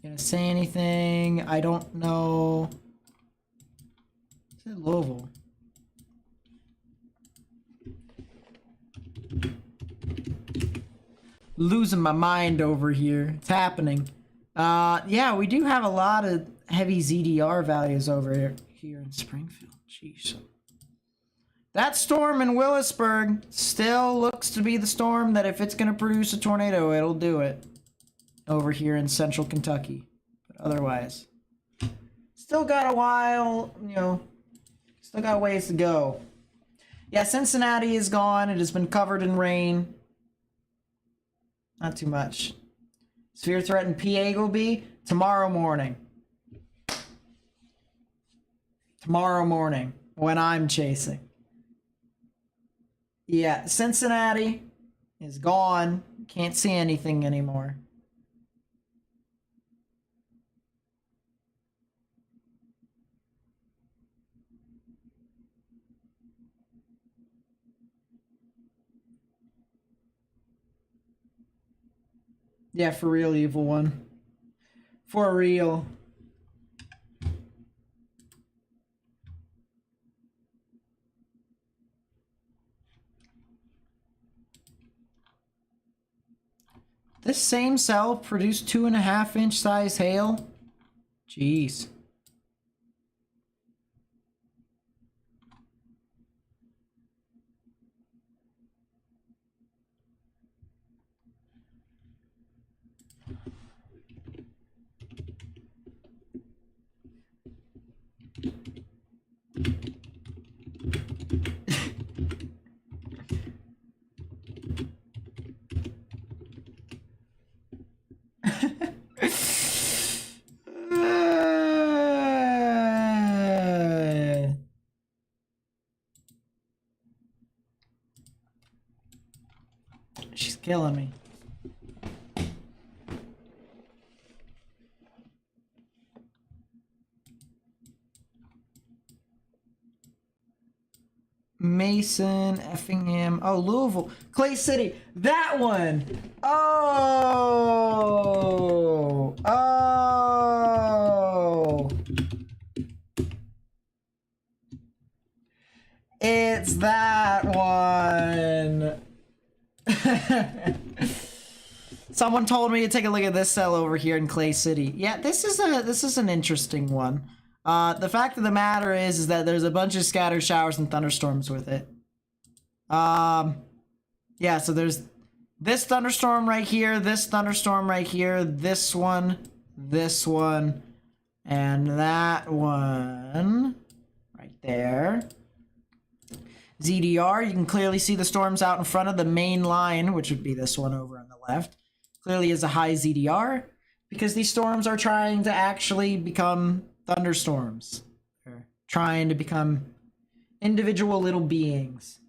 Gonna say anything? I don't know. Is it Louisville? Losing my mind over here. It's happening. Yeah, we do have a lot of heavy ZDR values over here in Springfield. Jeez. That storm in Willisburg still looks to be the storm that if it's gonna produce a tornado, it'll do it. Over here in central Kentucky. But otherwise, still got a while, you know, still got ways to go. Yeah, Cincinnati is gone. It has been covered in rain. Not too much. Severe threat in PA will be tomorrow morning. Tomorrow morning when I'm chasing. Yeah, Cincinnati is gone. Can't see anything anymore. Yeah, for real, evil one. For real. This same cell produced 2.5-inch size hail? Jeez. She's killing me. Mason, Effingham. Oh, Louisville. Clay City. That one. Oh. Oh. It's that one. Someone told me to take a look at this cell over here in Clay City. Yeah, this is an interesting one. The fact of the matter is that there's a bunch of scattered showers and thunderstorms with it. Yeah, so there's this thunderstorm right here, this thunderstorm right here, this one, and that one right there. ZDR, you can clearly see the storms out in front of the main line, which would be this one over on the left. Clearly is a high ZDR because these storms are trying to actually become thunderstorms. They're trying to become individual little beings.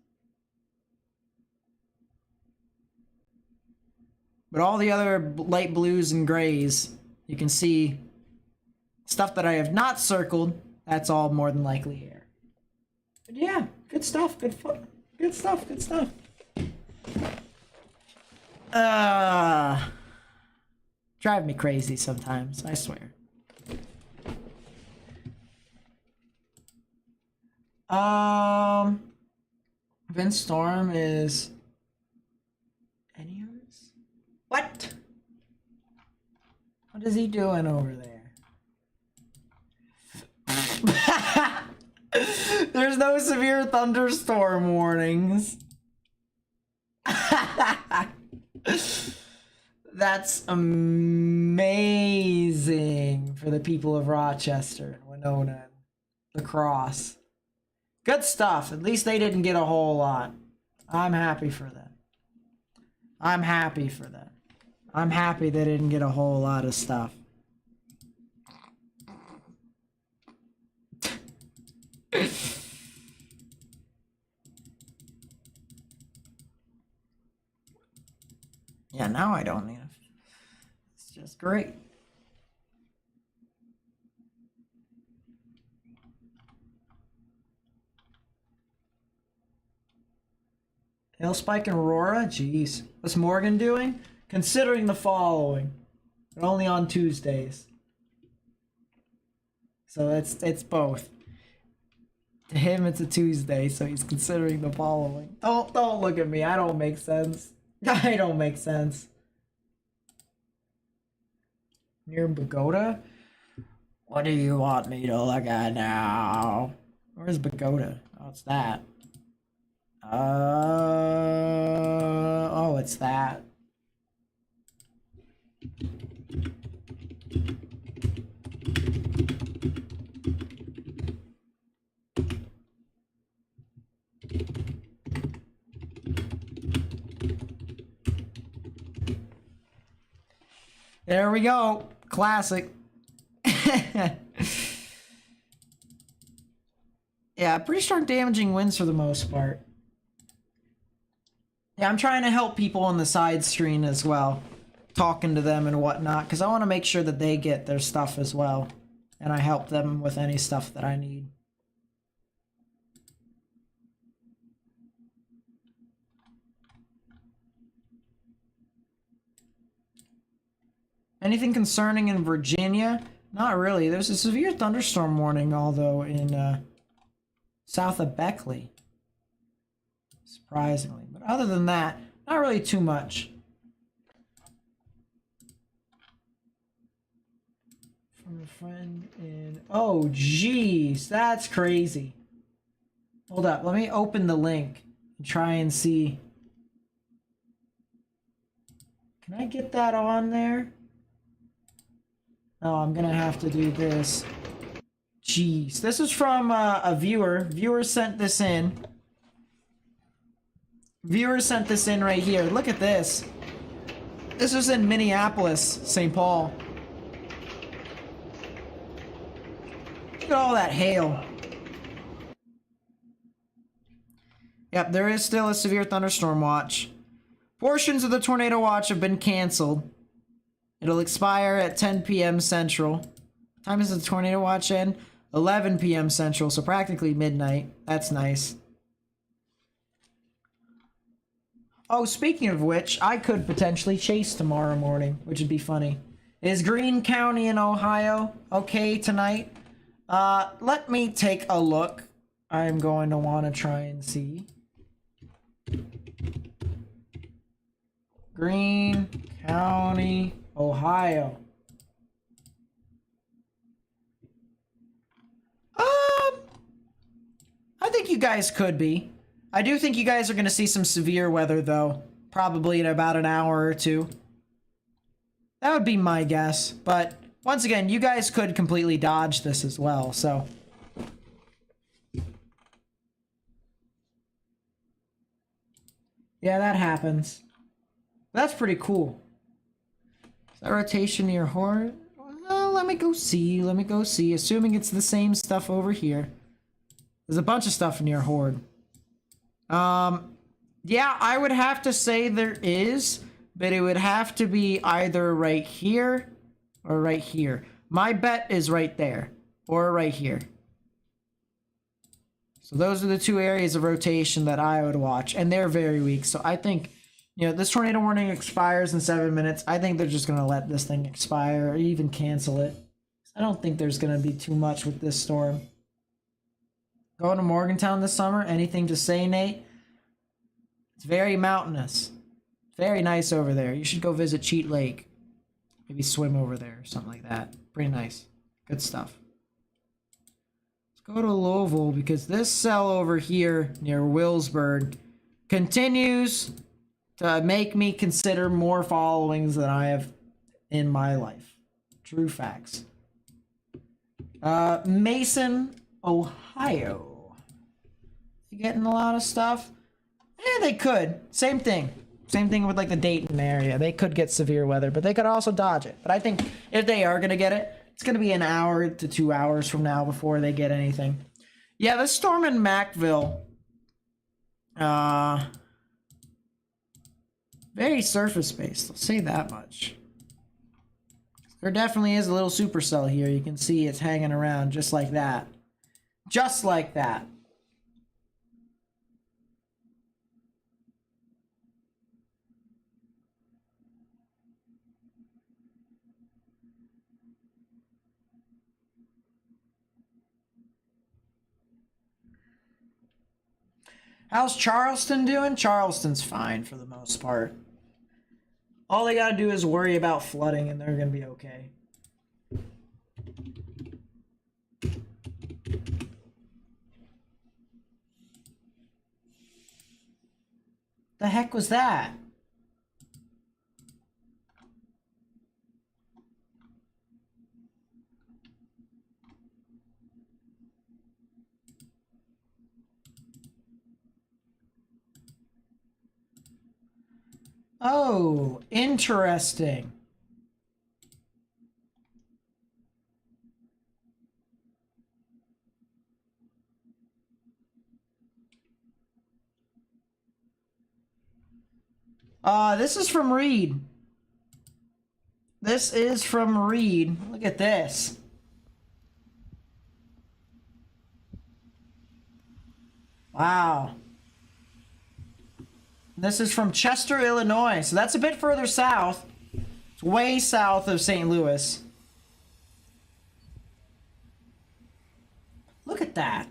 But all the other light blues and grays, you can see stuff that I have not circled, that's all more than likely air. But yeah, good stuff, good stuff. Drive me crazy sometimes, I swear. Vince Storm is any yours? What? What is he doing over there? There's no severe thunderstorm warnings. That's amazing for the people of Rochester, Winona, La Crosse. Good stuff. At least they didn't get a whole lot. I'm happy for them. I'm happy for them. I'm happy they didn't get a whole lot of stuff. Yeah, now I don't need it. It's just great. Hail spike in Aurora? Jeez. What's Morgan doing? Considering the following. But only on Tuesdays. So it's both. To him it's a Tuesday, so he's considering the following. Don't look at me. I don't make sense. I don't make sense. Near Bogota? What do you want me to look at now? Where's Bogota? Oh, it's that. Oh, it's that. There we go. Classic. Yeah, pretty strong damaging winds for the most part. Yeah, I'm trying to help people on the side screen as well. Talking to them and whatnot, because I want to make sure that they get their stuff as well. And I help them with any stuff that I need. Anything concerning in Virginia? Not really. There's a severe thunderstorm warning, although, in south of Beckley. Surprisingly. But other than that, not really too much. From a friend in... Oh, jeez. That's crazy. Hold up. Let me open the link and try and see. Can I get that on there? Oh, I'm gonna have to do this. Jeez. This is from a viewer. Viewer sent this in. Viewer sent this in right here. Look at this. This is in Minneapolis, St. Paul. Look at all that hail. Yep, there is still a severe thunderstorm watch. Portions of the tornado watch have been canceled. It'll expire at 10 p.m. Central. What time does the tornado watch end? 11 p.m. Central, so practically midnight. That's nice. Oh, speaking of which, I could potentially chase tomorrow morning, which would be funny. Is Greene County in Ohio okay tonight? Let me take a look. I'm going to want to try and see. Greene County, Ohio. I think you guys could be. I do think you guys are going to see some severe weather, though. Probably in about an hour or two. That would be my guess. But, once again, you guys could completely dodge this as well, so... Yeah, that happens. That's pretty cool. Is that rotation near Horde? Well, let me go see. Let me go see. Assuming it's the same stuff over here. There's a bunch of stuff near Horde. Yeah, I would have to say there is, but it would have to be either right here or right here. My bet is right there or right here. So those are the two areas of rotation that I would watch, and they're very weak. So I think, you know, this tornado warning expires in 7 minutes. I think they're just going to let this thing expire or even cancel it. I don't think there's going to be too much with this storm. Going to Morgantown this summer? Anything to say, Nate? It's very mountainous. Very nice over there. You should go visit Cheat Lake. Maybe swim over there or something like that. Pretty nice. Good stuff. Let's go to Louisville because this cell over here near Willsburg continues to make me consider more followings than I have in my life. True facts. Mason, Ohio. You getting a lot of stuff? Yeah, they could. Same thing. Same thing with like the Dayton area. They could get severe weather, but they could also dodge it. But I think if they are going to get it, it's going to be an hour to 2 hours from now before they get anything. Yeah, the storm in Macville. Very surface-based. I'll say that much. There definitely is a little supercell here. You can see it's hanging around just like that. Just like that. How's Charleston doing? Charleston's fine for the most part. All they gotta do is worry about flooding and they're gonna be okay. The heck was that? Oh, interesting. This is from Reed. This is from Reed. Look at this. Wow. This is from Chester, Illinois. So that's a bit further south. It's way south of St. Louis. Look at that.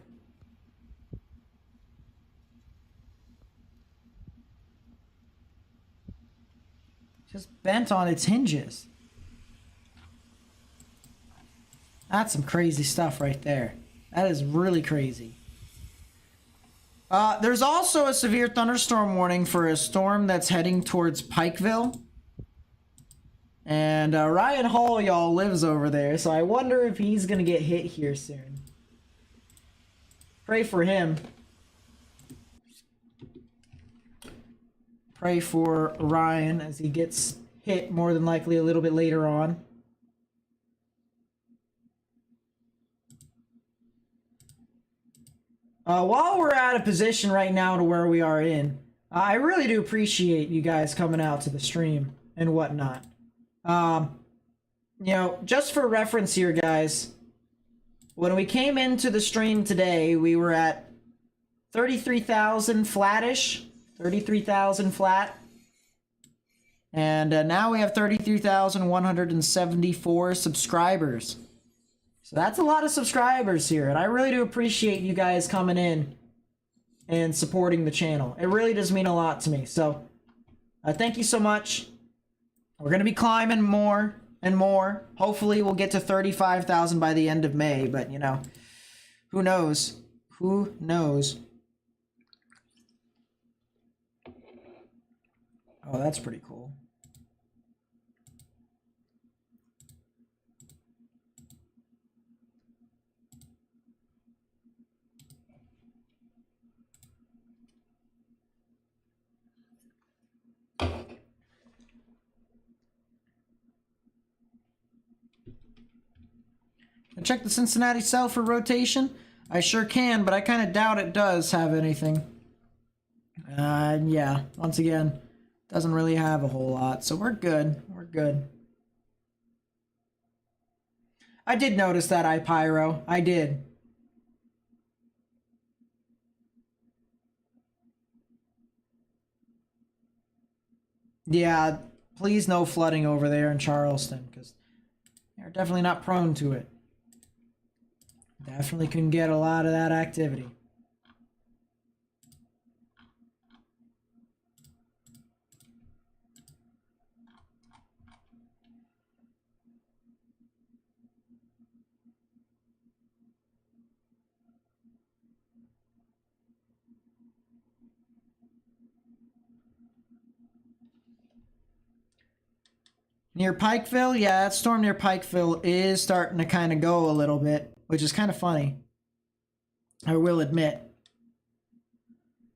Just bent on its hinges. That's some crazy stuff right there. That is really crazy. There's also a severe thunderstorm warning for a storm that's heading towards Pikeville. And Ryan Hall, y'all, lives over there, so I wonder if he's gonna get hit here soon. Pray for him. Pray for Ryan as he gets hit more than likely a little bit later on. While we're out of position right now to where we are in, I really do appreciate you guys coming out to the stream and whatnot. You know, just for reference here, guys, when we came into the stream today, we were at 33,000 flattish, 33,000 flat. And now we have 33,174 subscribers. So that's a lot of subscribers here, and I really do appreciate you guys coming in and supporting the channel. It really does mean a lot to me. So thank you so much. We're going to be climbing more and more. Hopefully we'll get to 35,000 by the end of May, but you know, who knows? Who knows? Oh, that's pretty cool. Check the Cincinnati Cell for rotation. I sure can, but I kind of doubt it does have anything. Yeah, once again, doesn't really have a whole lot, so we're good. We're good. I did notice that iPyro. I did. Yeah, please no flooding over there in Charleston, because they're definitely not prone to it. Definitely can get a lot of that activity. Near Pikeville? Yeah, that storm near Pikeville is starting to kind of go a little bit, which is kind of funny. I will admit.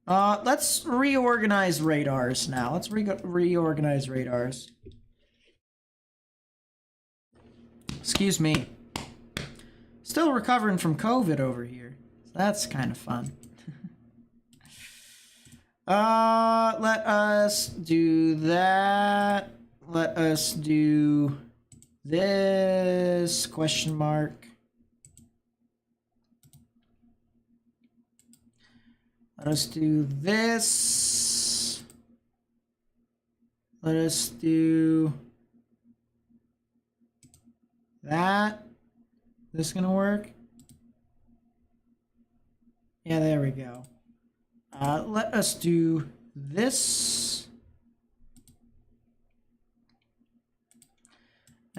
Let's reorganize radars now. Let's reorganize radars. Excuse me. Still recovering from COVID over here. So that's kind of fun. Let us do that. Let us do this, question mark. Let us do this. Let us do that. This gonna work? Yeah, there we go. Let us do this.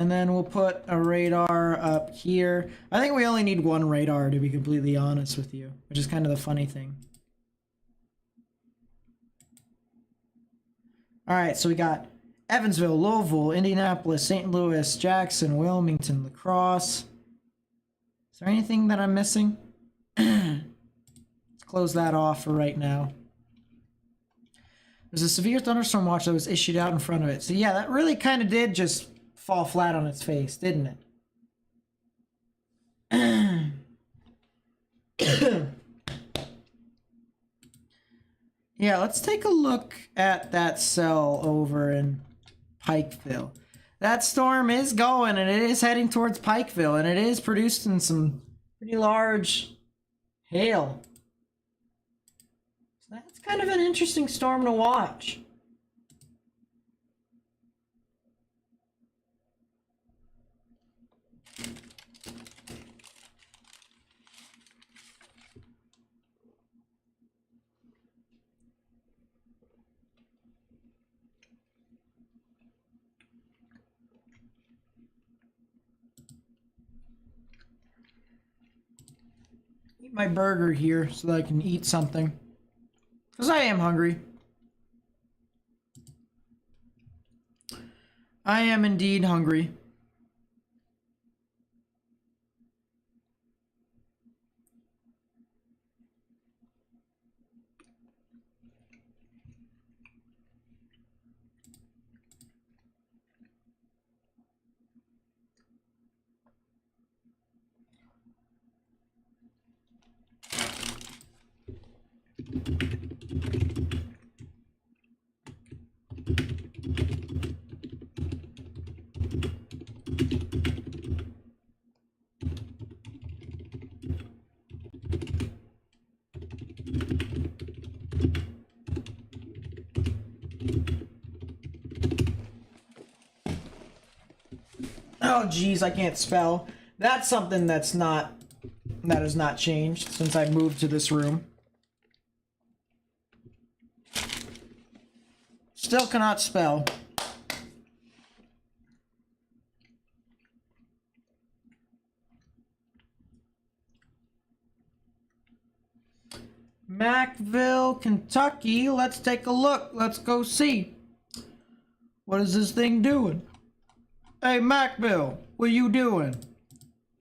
And then we'll put a radar up here. I think we only need one radar, to be completely honest with you, which is kind of the funny thing. All right, so we got Evansville, Louisville, Indianapolis, St. Louis, Jackson, Wilmington, La Crosse. Is there anything that I'm missing? Let's close that off for right now. There's a severe thunderstorm watch that was issued out in front of it. So yeah, that really kind of did just fall flat on its face, didn't it? Yeah, let's take a look at that cell over in Pikeville. That storm is going, and it is heading towards Pikeville, and it is producing some pretty large hail. So that's kind of an interesting storm to watch. Eat my burger here so that I can eat something. Because I am hungry. I am indeed hungry. Oh, geez, I can't spell. That's something that has not changed since I moved to this room. Still cannot spell. Macville, Kentucky. Let's take a look. Let's go see. What is this thing doing? Hey, Macville, what are you doing?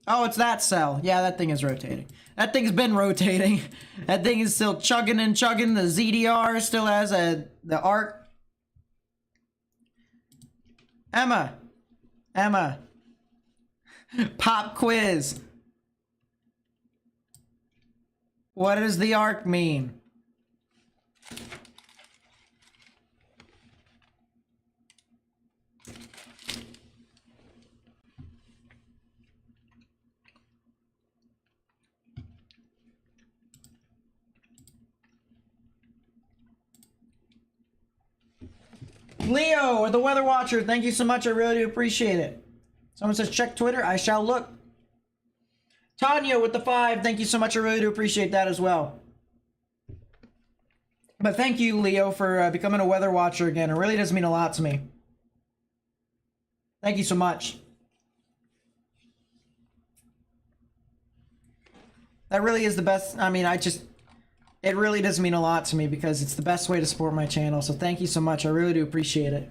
Oh, it's that cell. Yeah, that thing is rotating. That thing's been rotating. That thing is still chugging and chugging. The ZDR still has the arc. Emma. Pop quiz. What does the arc mean? Leo, or the Weather Watcher, thank you so much. I really do appreciate it. Someone says, check Twitter. I shall look. Tanya with the 5, thank you so much. I really do appreciate that as well. But thank you, Leo, for becoming a Weather Watcher again. It really does mean a lot to me. Thank you so much. That really is the best. I mean, it really does mean a lot to me because it's the best way to support my channel. So thank you so much. I really do appreciate it.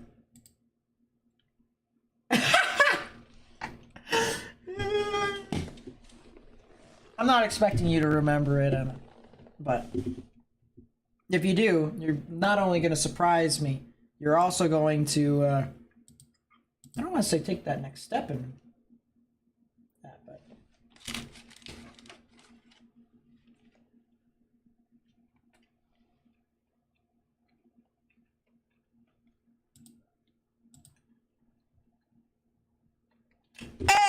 I'm not expecting you to remember it, Emma. But if you do, you're not only going to surprise me, you're also going to, I don't want to say take that next step in that, but... Hey!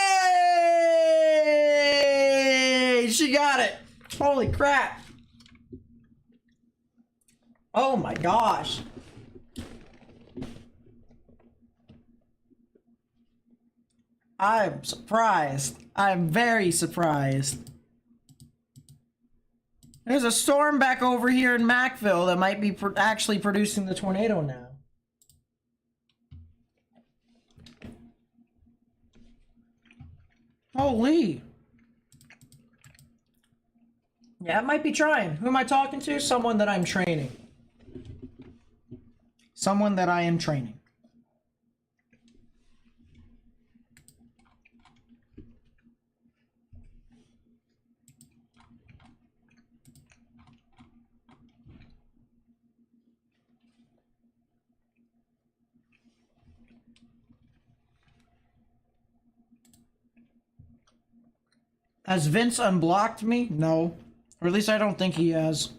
She got it! Holy crap! Oh my gosh! I'm surprised. I'm very surprised. There's a storm back over here in Macville that might be actually producing the tornado now. Holy. Yeah, it might be trying. Who am I talking to? Someone that I'm training. Someone that I am training. Has Vince unblocked me? No. Or at least I don't think he has.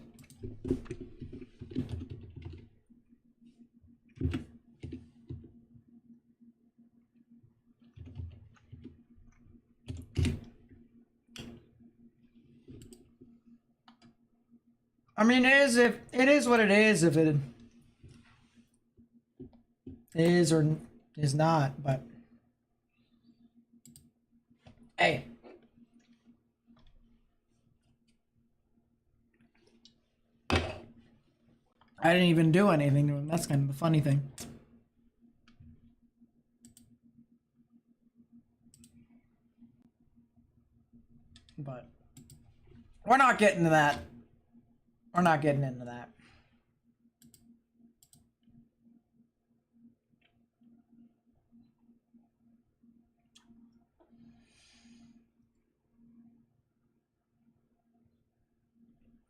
I mean, it is what it is if it is or is not, but hey. I didn't even do anything to him. That's kind of the funny thing. But we're not getting to that. We're not getting into that.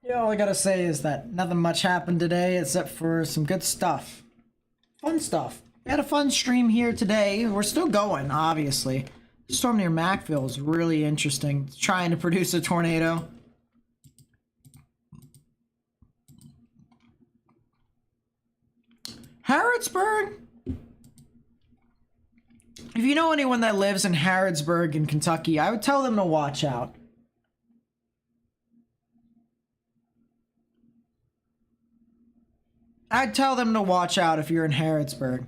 Yeah, all I gotta say is that nothing much happened today except for some good stuff. Fun stuff. We had a fun stream here today. We're still going, obviously. The storm near Macville is really interesting. It's trying to produce a tornado. Harrodsburg? If you know anyone that lives in Harrodsburg in Kentucky, I would tell them to watch out. I'd tell them to watch out if you're in Harrodsburg.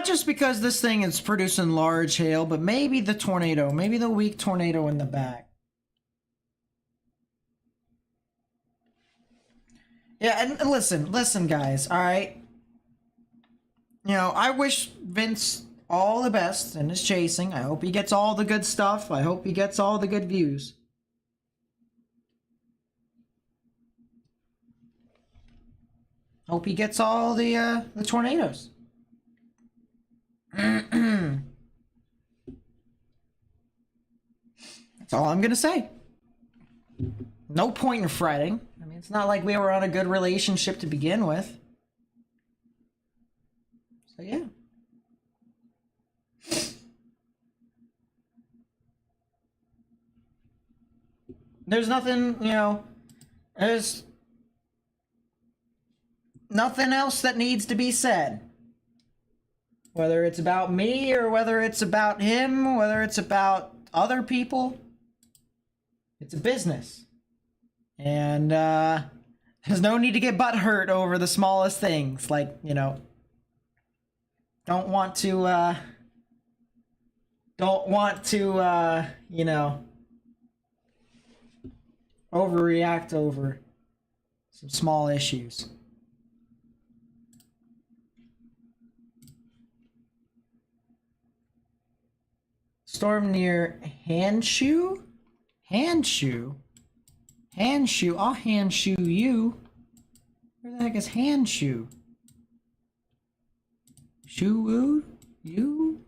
just because this thing is producing large hail, but maybe the tornado, maybe the weak tornado in the back. Yeah, and listen, guys, all right? You know, I wish Vince all the best in his chasing. I hope he gets all the good stuff. I hope he gets all the good views. Hope he gets all the tornadoes. That's all I'm gonna say. No point in fretting. I mean, it's not like we were on a good relationship to begin with. So yeah. There's nothing, you know, there's nothing else that needs to be said. Whether it's about me or whether it's about him, whether it's about other people. It's a business. And there's no need to get butthurt over the smallest things. Like, you know, don't want to, you know, overreact over some small issues. Storm near Handshoe? Handshoe? Handshoe? I'll handshoe you. Where the heck is Handshoe? Shoo-woo? You?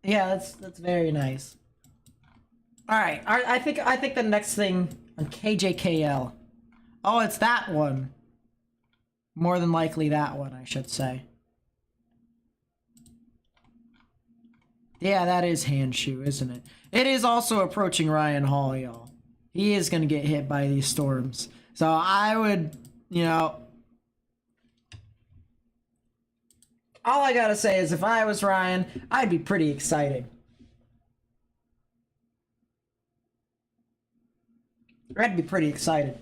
Yeah, that's very nice. Alright, I think the next thing on KJKL. Oh, it's that one. More than likely that one, I should say. Yeah, that is Handshoe, isn't it? It is also approaching Ryan Hall, y'all. He is going to get hit by these storms. So I would, you know... All I gotta say is if I was Ryan, I'd be pretty excited. I'd be pretty excited.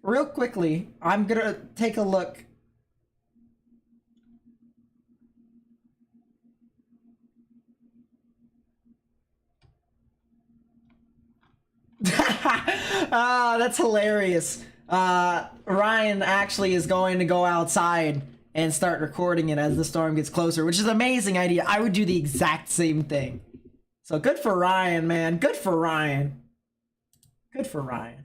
Real quickly, I'm gonna take a look. Ah, that's hilarious. Ryan actually is going to go outside and start recording it as the storm gets closer, which is an amazing idea. I would do the exact same thing. So good for Ryan, man. Good for Ryan. Good for Ryan.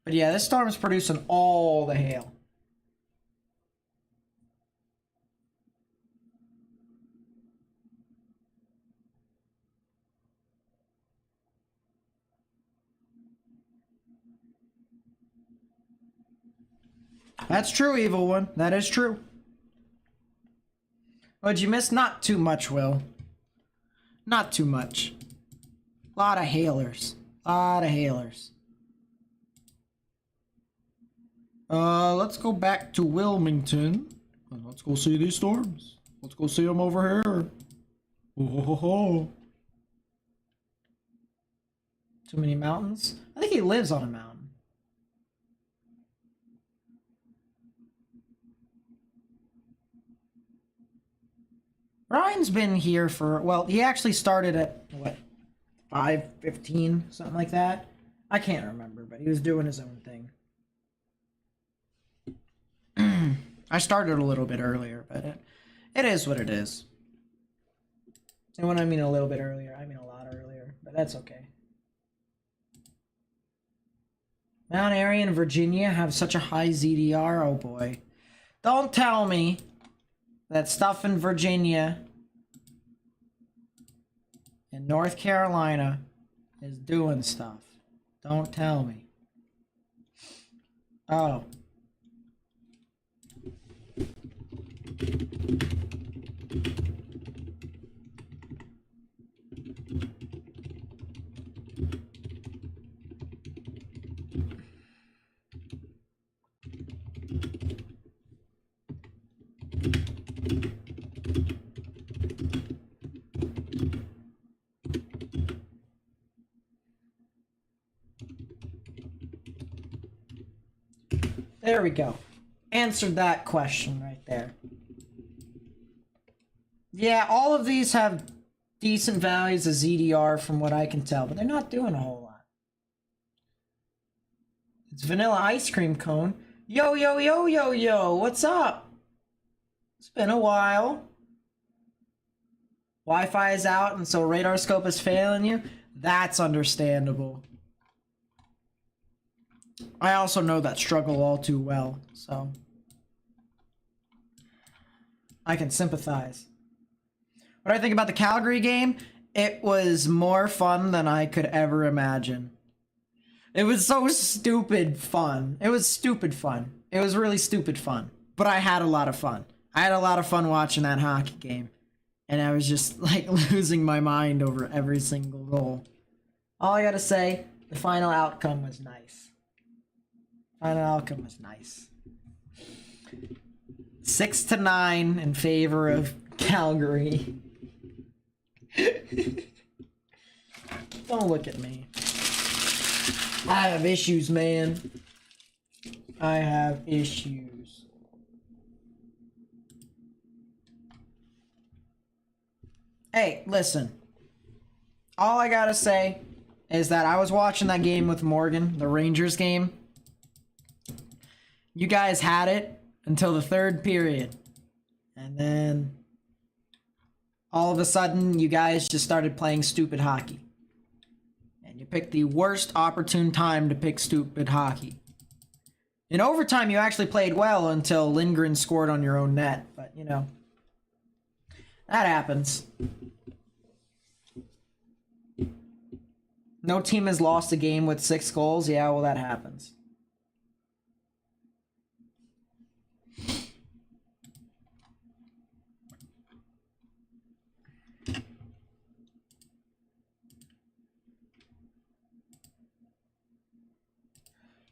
But yeah, this storm is producing all the hail. That's true, Evil One. That is true. What'd you miss? Not too much, Will. Not too much. A lot of hailers. A lot of hailers. Let's go back to Wilmington. And let's go see these storms. Let's go see them over here. Oh, ho, ho, ho. Too many mountains? I think he lives on a mountain. Ryan's been here for, well, he actually started at, what, 5:15, something like that? I can't remember, but he was doing his own thing. I started a little bit earlier, but it is what it is. And when I mean a little bit earlier, I mean a lot earlier, but that's okay. Mount Airy and Virginia have such a high ZDR, oh boy. Don't tell me that stuff in Virginia and North Carolina is doing stuff. Don't tell me. Oh. There we go. Answered that question right there. Yeah, all of these have decent values of ZDR from what I can tell, but they're not doing a whole lot. It's vanilla ice cream cone. Yo, yo, yo, yo, yo, what's up? It's been a while. Wi-Fi is out and so radar scope is failing you? That's understandable. I also know that struggle all too well, so I can sympathize. What do I think about the Calgary game? It was more fun than I could ever imagine. It was so stupid fun. It was stupid fun. It was really stupid fun. But I had a lot of fun. I had a lot of fun watching that hockey game. And I was just like losing my mind over every single goal. All I gotta say, the final outcome was nice. Final outcome was nice. 6-9 in favor of Calgary. Don't look at me. I have issues, man. I have issues. Hey, listen. All I gotta say is that I was watching that game with Morgan, the Rangers game. You guys had it until the third period. And then all of a sudden, you guys just started playing stupid hockey. And you picked the worst opportune time to pick stupid hockey. In overtime, you actually played well until Lindgren scored on your own net. But, you know, that happens. No team has lost a game with 6 goals. Yeah, well, that happens.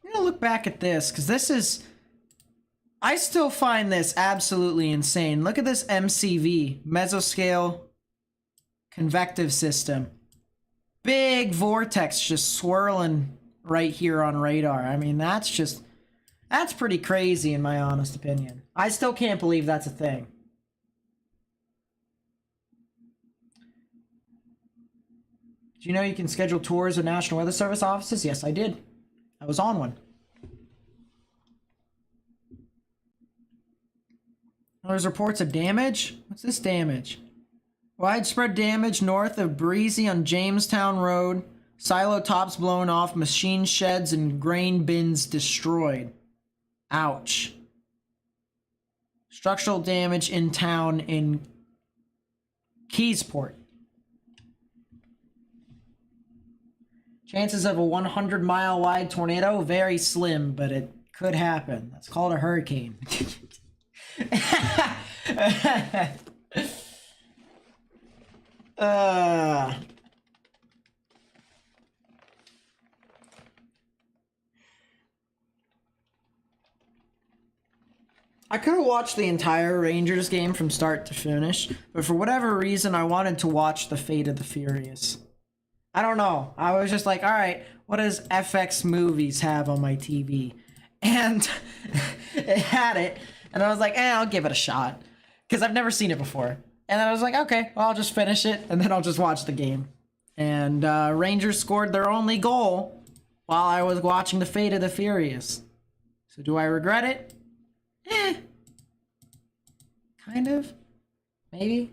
I'm gonna look back at this, because this is... I still find this absolutely insane. Look at this MCV, mesoscale convective system. Big vortex just swirling right here on radar. I mean, that's pretty crazy in my honest opinion. I still can't believe that's a thing. Do you know you can schedule tours of National Weather Service offices? Yes, I did. I was on one. There's reports of damage. What's this damage? Widespread damage north of Breezy on Jamestown Road. Silo tops blown off. Machine sheds and grain bins destroyed. Ouch. Structural damage in town in Keysport. Chances of a 100-mile wide tornado? Very slim, but it could happen. That's called a hurricane. I could have watched the entire Rangers game from start to finish, but for whatever reason, I wanted to watch the Fate of the Furious. I don't know. I was just like, all right, what does FX Movies have on my TV? And it had it, and I was like, I'll give it a shot, because I've never seen it before. And then I was like, okay, well, I'll just finish it, and then I'll just watch the game. And Rangers scored their only goal while I was watching the Fate of the Furious. So do I regret it? Kind of. Maybe.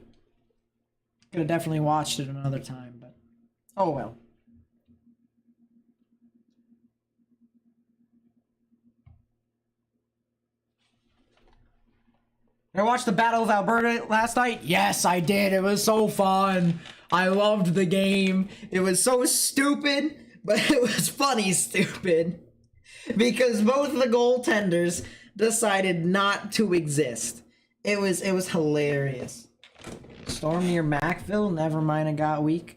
Could have definitely watched it another time, but oh well. Did I watch the Battle of Alberta last night? Yes, I did. It was so fun. I loved the game. It was so stupid, but it was funny stupid. Because both the goaltenders decided not to exist. It was hilarious. Storm near Macville? Never mind, it got weak.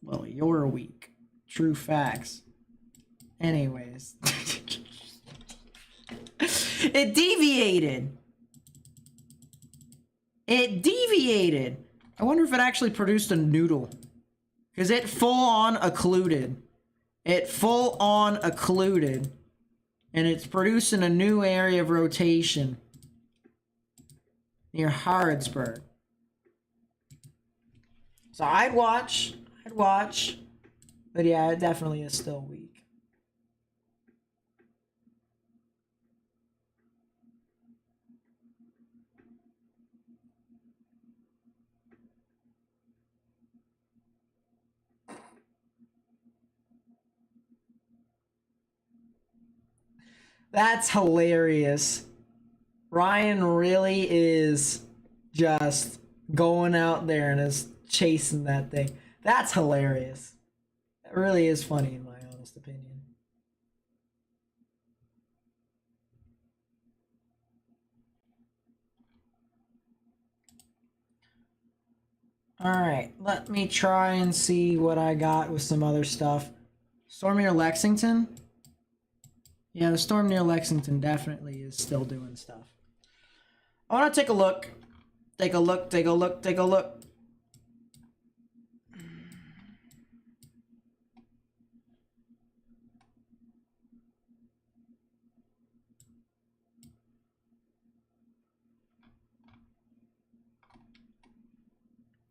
Well, you're weak. True facts. Anyways. It deviated. It deviated. I wonder if it actually produced a noodle. Because it full on occluded. It full on occluded. and it's producing a new area of rotation near Harrodsburg. So I'd watch, but yeah, it definitely is still weak. That's hilarious. Ryan really is just going out there and is chasing that thing. That's hilarious. It really is funny in my honest opinion. Alright, let me try and see what I got with some other stuff. Storm near Lexington? Yeah, the storm near Lexington definitely is still doing stuff. I want to take a look. Take a look.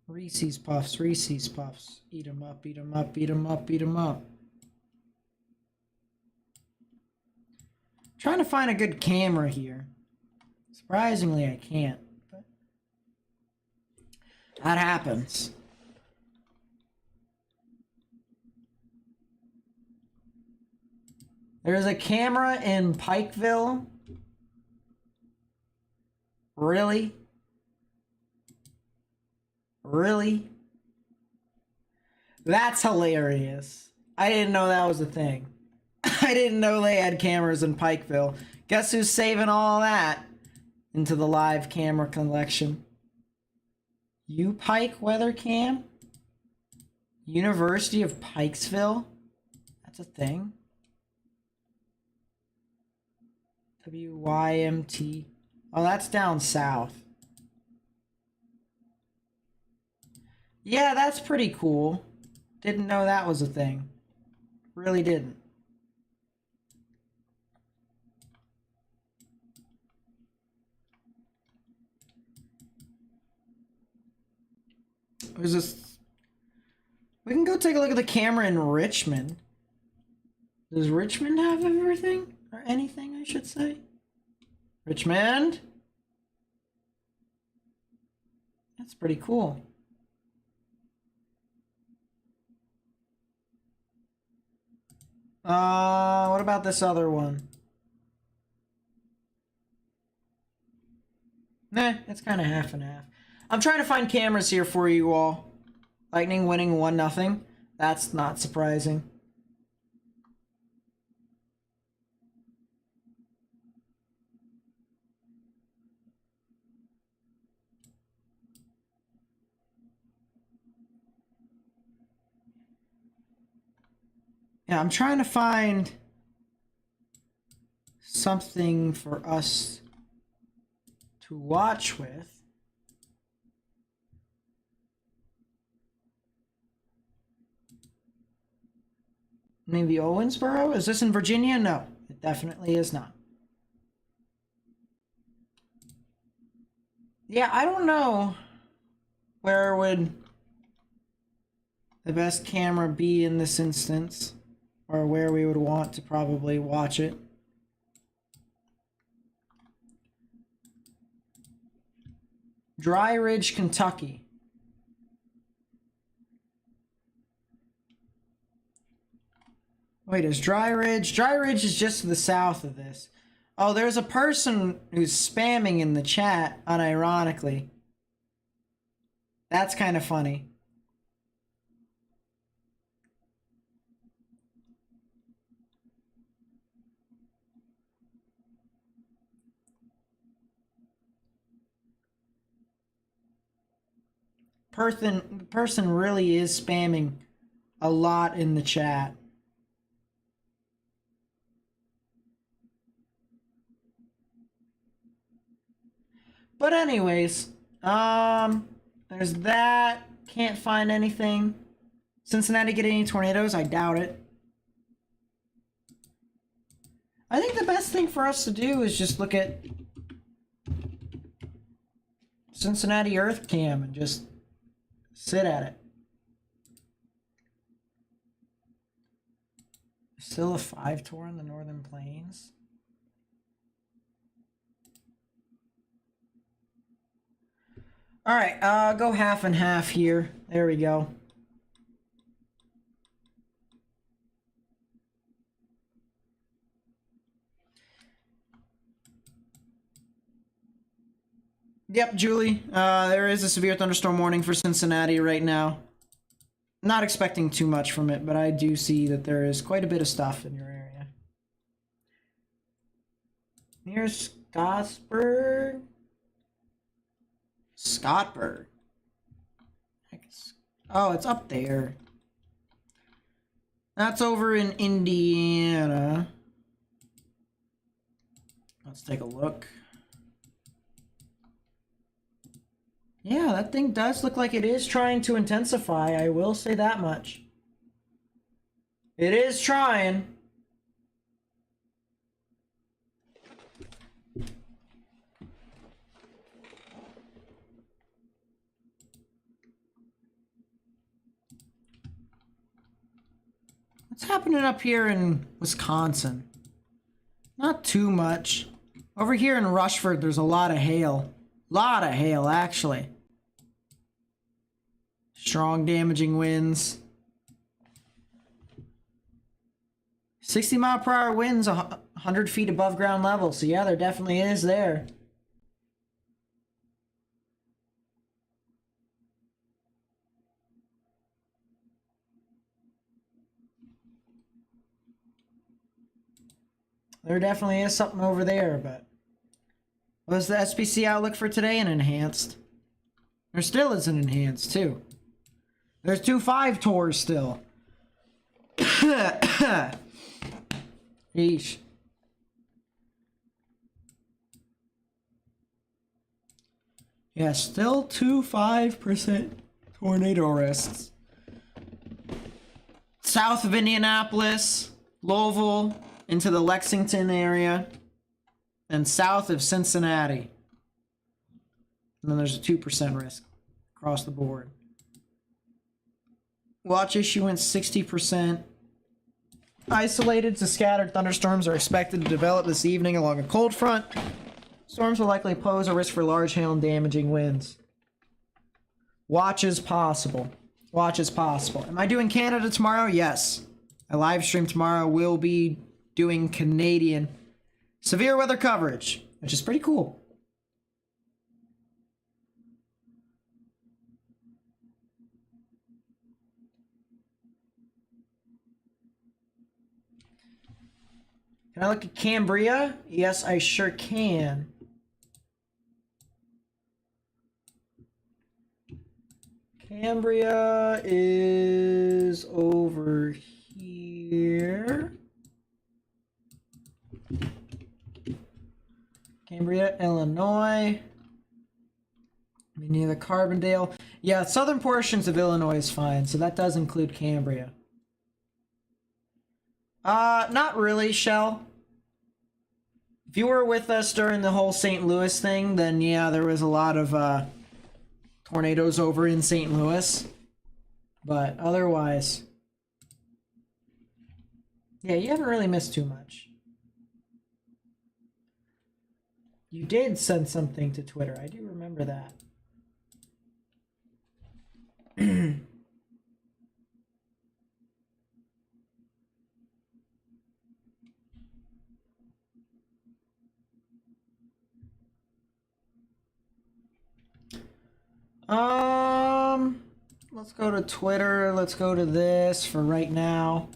Reese's Puffs. Eat 'em up. Trying to find a good camera here. Surprisingly, I can't. But that happens. There's a camera in Pikeville. Really? Really? That's hilarious. I didn't know that was a thing. I didn't know they had cameras in Pikeville. Guess who's saving all that into the live camera collection? U Pike Weather Cam? University of Pikesville? That's a thing. WYMT. Oh, that's down south. Yeah, that's pretty cool. Didn't know that was a thing. Really didn't. Who's this? We can go take a look at the camera in Richmond. Does Richmond have everything? Or anything, I should say? Richmond? That's pretty cool. What about this other one? Nah, it's kind of half and half. I'm trying to find cameras here for you all. Lightning winning 1-0. That's not surprising. Yeah, I'm trying to find something for us to watch with. Maybe Owensboro? Is this in Virginia? No, it definitely is not. Yeah, I don't know where would the best camera be in this instance, or where we would want to probably watch it. Dry Ridge, Kentucky. Wait, is Dry Ridge? Dry Ridge is just to the south of this. Oh, there's a person who's spamming in the chat, unironically. That's kind of funny. Person really is spamming a lot in the chat. But anyways, there's that. Can't find anything. Cincinnati get any tornadoes? I doubt it. I think the best thing for us to do is just look at Cincinnati Earth Cam and just sit at it. Still a 5 tour in the Northern Plains. All right, go half and half here. There we go. Yep, Julie. There is a severe thunderstorm warning for Cincinnati right now. Not expecting too much from it, but I do see that there is quite a bit of stuff in your area. Here's Scottsburg. Scottburg. Oh, it's up there. That's over in Indiana. Let's take a look. Yeah, that thing does look like it is trying to intensify. I will say that much. It is trying. What's happening up here in Wisconsin? Not too much. Over here in Rushford, there's a lot of hail. Lot of hail, actually. Strong damaging winds. 60-mile-per-hour winds 100 feet above ground level. So yeah, there definitely is there. There definitely is something over there, but... Was the SPC outlook for today an enhanced? There still is an enhanced, too. There's 2 5 tours still. Yeesh. Yeah, still 2 5% tornado risks. South of Indianapolis, Louisville, into the Lexington area, and south of Cincinnati. And then there's a 2% risk across the board. Watch issuance 60%. Isolated to scattered thunderstorms are expected to develop this evening along a cold front. Storms will likely pose a risk for large hail and damaging winds. Watch as possible. Watch as possible. Am I doing Canada tomorrow? Yes. I live stream tomorrow. Will be doing Canadian severe weather coverage, which is pretty cool. Can I look at Cambria? Yes, I sure can. Cambria is over here. Cambria, Illinois. Near the Carbondale. Yeah, southern portions of Illinois is fine, so that does include Cambria. Not really, Shell. If you were with us during the whole St. Louis thing, then yeah, there was a lot of tornadoes over in St. Louis. But otherwise, yeah, you haven't really missed too much. You did send something to Twitter. I do remember that. Let's go to Twitter. Let's go to this for right now.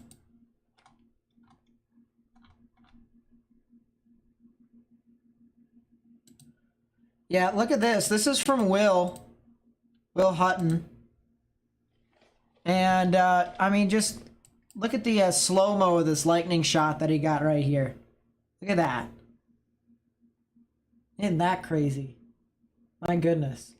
Yeah, look at this. This is from Will Hutton. And, I mean, just look at the slow-mo of this lightning shot that he got right here. Look at that. Isn't that crazy? My goodness.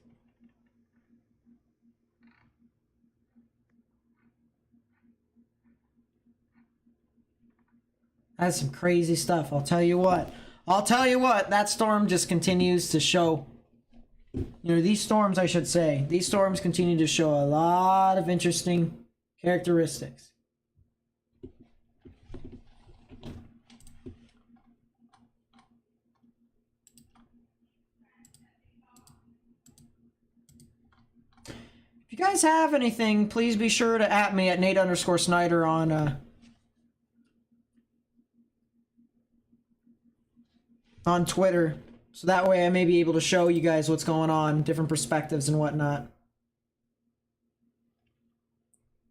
That's some crazy stuff. I'll tell you what. I'll tell you what. That storm just continues to show. You know, these storms, I should say. These storms continue to show a lot of interesting characteristics. If you guys have anything, please be sure to @ me at Nate_Snyder on Twitter. So that way I may be able to show you guys what's going on, different perspectives and whatnot.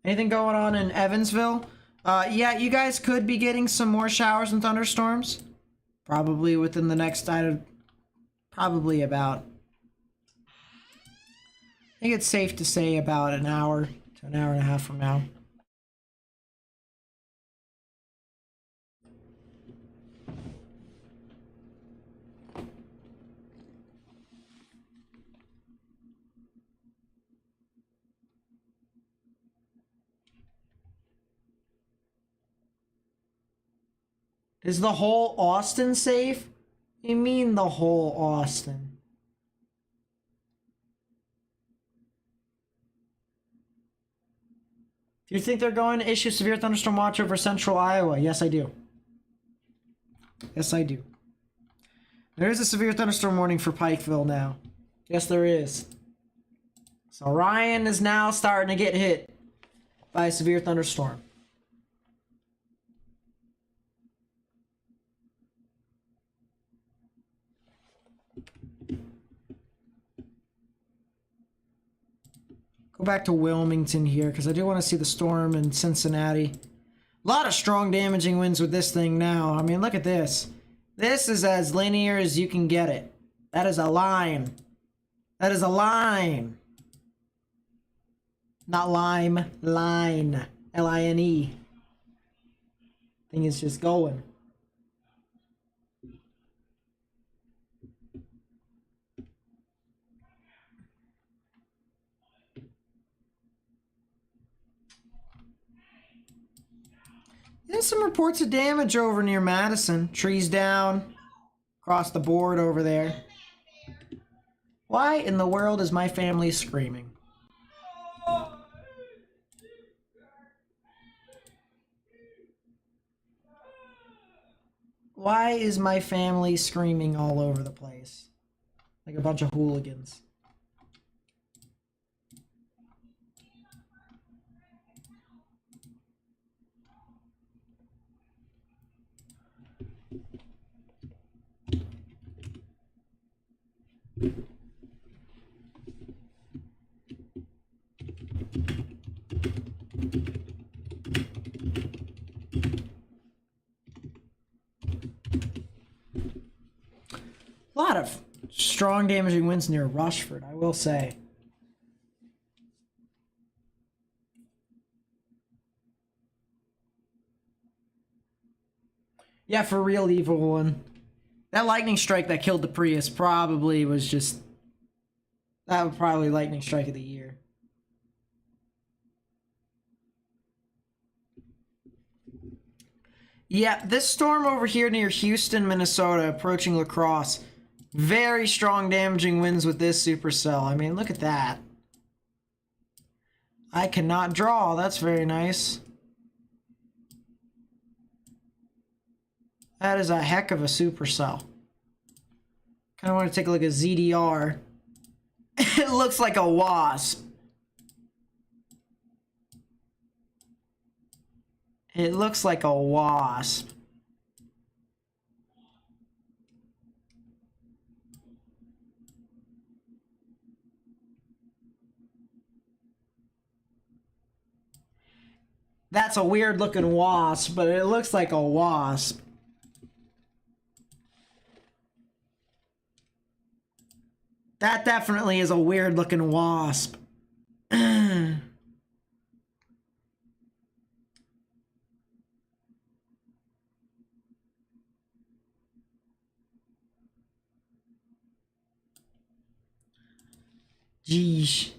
Anything going on in Evansville? Yeah, you guys could be getting some more showers and thunderstorms. Probably within the next, probably about, I think it's safe to say about an hour to an hour and a half from now. Is the whole Austin safe? You mean the whole Austin? Do you think they're going to issue severe thunderstorm watch over central Iowa? Yes, I do. Yes, I do. There is a severe thunderstorm warning for Pikeville now. Yes, there is. So Ryan is now starting to get hit by a severe thunderstorm. Go back to Wilmington here, because I do want to see the storm in Cincinnati. A lot of strong damaging winds with this thing now. I mean, look at this. This is as linear as you can get it. That is a line. That is a line. Not lime, line. L-I-N-E. Thing is just going. There's some reports of damage over near Madison. Trees down. Across the board over there. Why in the world is my family screaming? Why is my family screaming all over the place? Like a bunch of hooligans. A lot of strong damaging winds near Rushford, I will say. Yeah, for real, evil one. That lightning strike that killed the Prius probably was just... That was probably lightning strike of the year. Yeah, this storm over here near Houston, Minnesota, approaching La Crosse. Very strong damaging winds with this supercell. I mean, look at that. I cannot draw. That's very nice. That is a heck of a supercell. Kind of want to take a look at ZDR. It looks like a wasp. It looks like a wasp. That's a weird looking wasp, but it looks like a wasp. That definitely is a weird looking wasp. Jeez.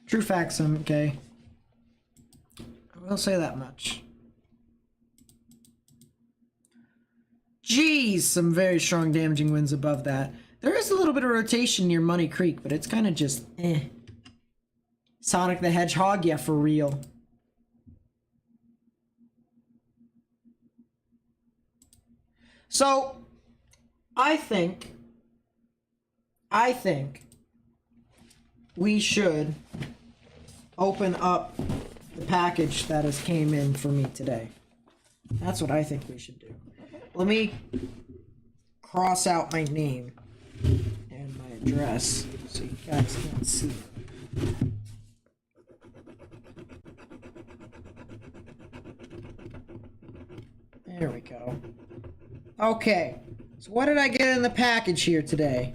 True facts, okay. I I'll say that much. Geez, some very strong damaging winds above that. There is a little bit of rotation near Money Creek, but it's kind of just eh. Sonic the Hedgehog, yeah, for real. So, I think we should open up the package that has came in for me today. That's what I think we should do. Let me cross out my name and my address so you guys can't see it. There we go. Okay, so what did I get in the package here today?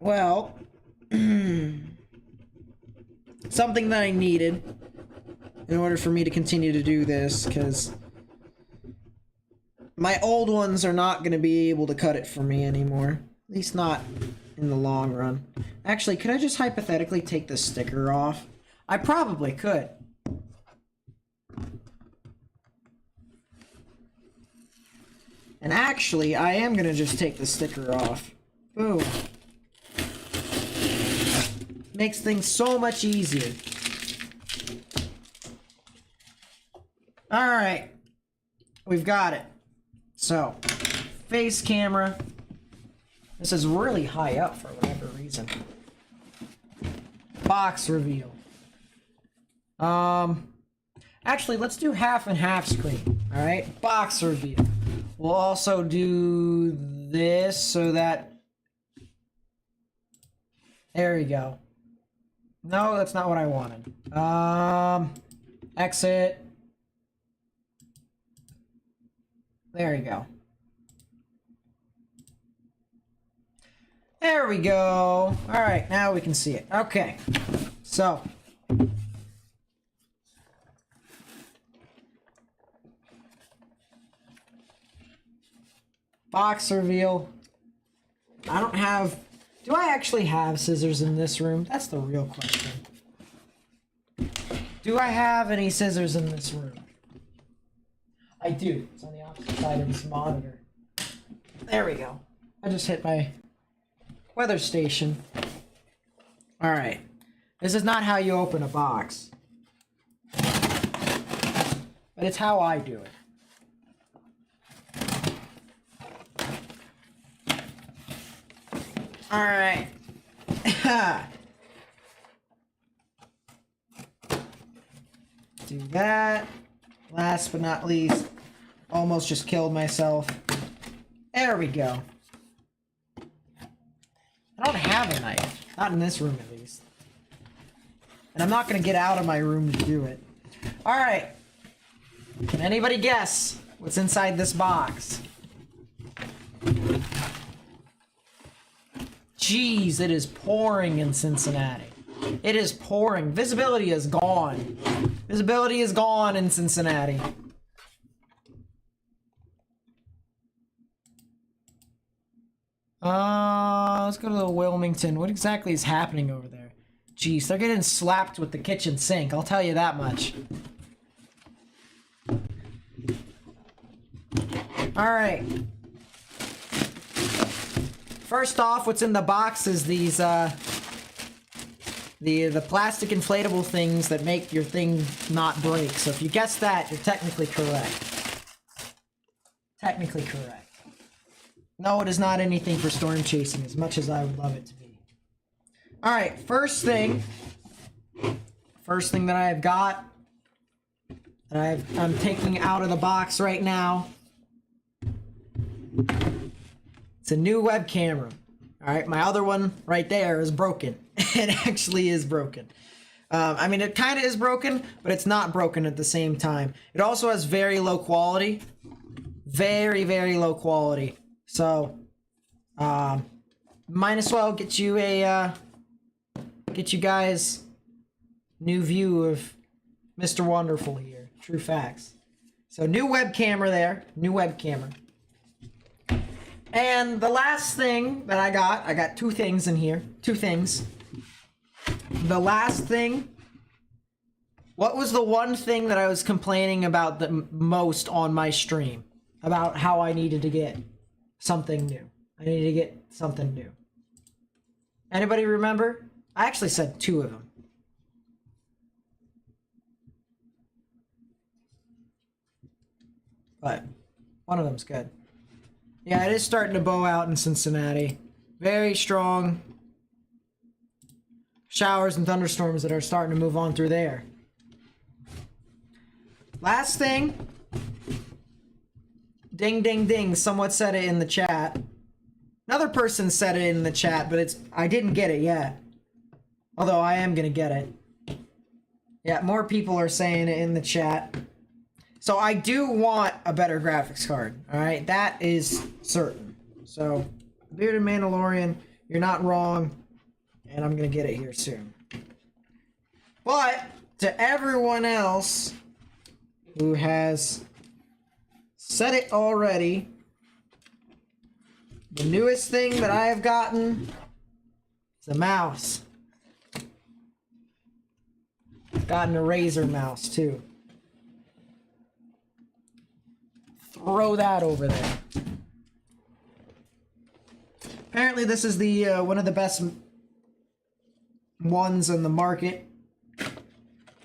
Well, something that I needed in order for me to continue to do this, because my old ones are not going to be able to cut it for me anymore. At least not in the long run. Actually, could I just hypothetically take the sticker off? I probably could. And actually, I am going to just take the sticker off. Boom. Makes things so much easier. Alright. We've got it. So, face camera. This is really high up for whatever reason. Box reveal. Actually, let's do half and half screen. Alright, box reveal. We'll also do this so that... There we go. No, that's not what I wanted. Exit. There we go. There we go. Alright, now we can see it. Okay. So. Box reveal. I don't have... Do I actually have scissors in this room? That's the real question. Do I have any scissors in this room? I do. It's on the opposite side of this monitor. There we go. I just hit my weather station. Alright. This is not how you open a box. But it's how I do it. Alright. Do that. Last but not least, almost just killed myself. There we go. I don't have a knife. Not in this room, at least. And I'm not going to get out of my room to do it. Alright. Can anybody guess what's inside this box? Jeez, it is pouring in Cincinnati. It is pouring. Visibility is gone. Visibility is gone in Cincinnati. Let's go to the Wilmington. What exactly is happening over there? Jeez, they're getting slapped with the kitchen sink. I'll tell you that much. Alright. First off, what's in the box is these, the plastic inflatable things that make your thing not break. So if you guess that, you're technically correct. Technically correct. No, it is not anything for storm chasing, as much as I would love it to be. Alright, first thing that I have got, that I'm taking out of the box right now, it's a new web camera. Alright, my other one right there is broken. It actually is broken. I mean, it kind of is broken, but it's not broken at the same time. It also has very low quality. Very, very low quality. So, might as well get you a, get you guys new view of Mr. Wonderful here. True facts. So, new web camera there. New web camera. And the last thing that I got two things in here. Two things. The last thing, what was the one thing that I was complaining about the most on my stream? About how I needed to get something new. I needed to get something new. Anybody remember? I actually said two of them. But one of them's good. Yeah, it is starting to bow out in Cincinnati. Very strong showers and thunderstorms that are starting to move on through there. Last thing. Ding, ding, ding. Someone said it in the chat. Another person said it in the chat, but I didn't get it yet. Although I am going to get it. Yeah, more people are saying it in the chat. So I do want a better graphics card, alright? That is certain. So, Bearded Mandalorian, you're not wrong, and I'm going to get it here soon. But, to everyone else who has said it already, the newest thing that I have gotten is a mouse. I've gotten a Razer mouse, too. Throw that over there. Apparently this is the one of the best ones in the market.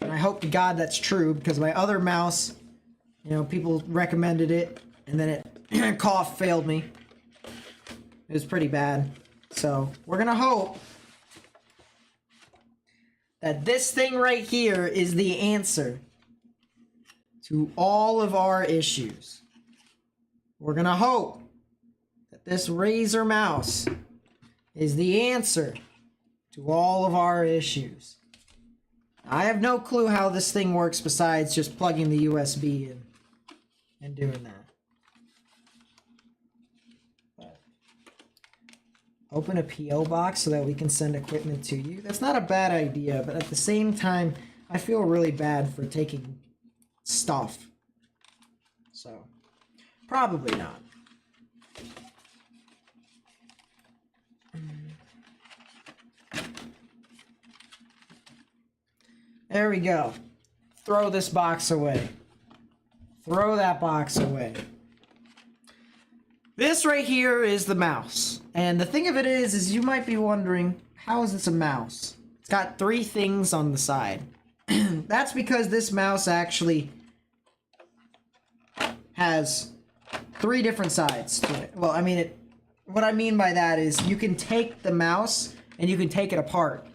And I hope to God that's true, because my other mouse, you know, people recommended it, and then it cough failed me. It was pretty bad. So we're gonna hope that this thing right here is the answer to all of our issues. We're gonna hope that this Razer mouse is the answer to all of our issues. I have no clue how this thing works besides just plugging the USB in and doing that. But open a PO box so that we can send equipment to you. That's not a bad idea, but at the same time, I feel really bad for taking stuff. So, probably not. There we go. Throw this box away. Throw that box away. This right here is the mouse. And the thing of it is you might be wondering, how is this a mouse? It's got three things on the side. That's because this mouse actually has three different sides to it. Well, I mean, what I mean by that is you can take the mouse and you can take it apart.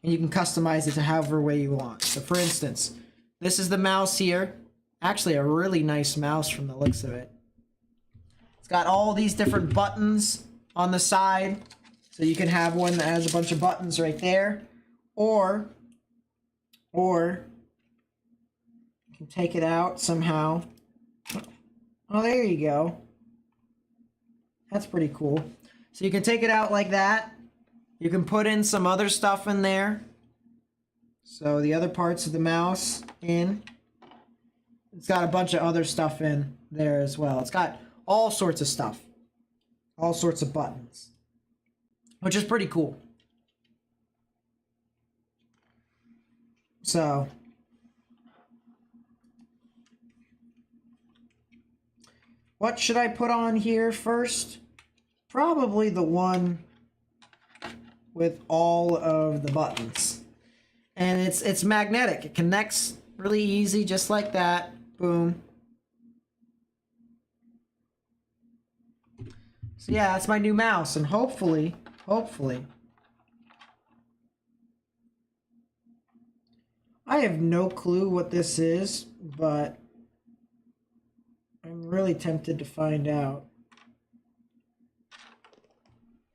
And you can customize it to however way you want. So for instance, this is the mouse here. Actually a really nice mouse from the looks of it. It's got all these different buttons on the side. So you can have one that has a bunch of buttons right there. Or you can take it out somehow. Oh, there you go. That's pretty cool. So you can take it out like that. You can put in some other stuff in there. So the other parts of the mouse in. It's got a bunch of other stuff in there as well. It's got all sorts of stuff. All sorts of buttons. Which is pretty cool. So what should I put on here first? Probably the one with all of the buttons. And it's magnetic. It connects really easy, just like that. Boom. So yeah, that's my new mouse, and hopefully, I have no clue what this is, but I'm really tempted to find out.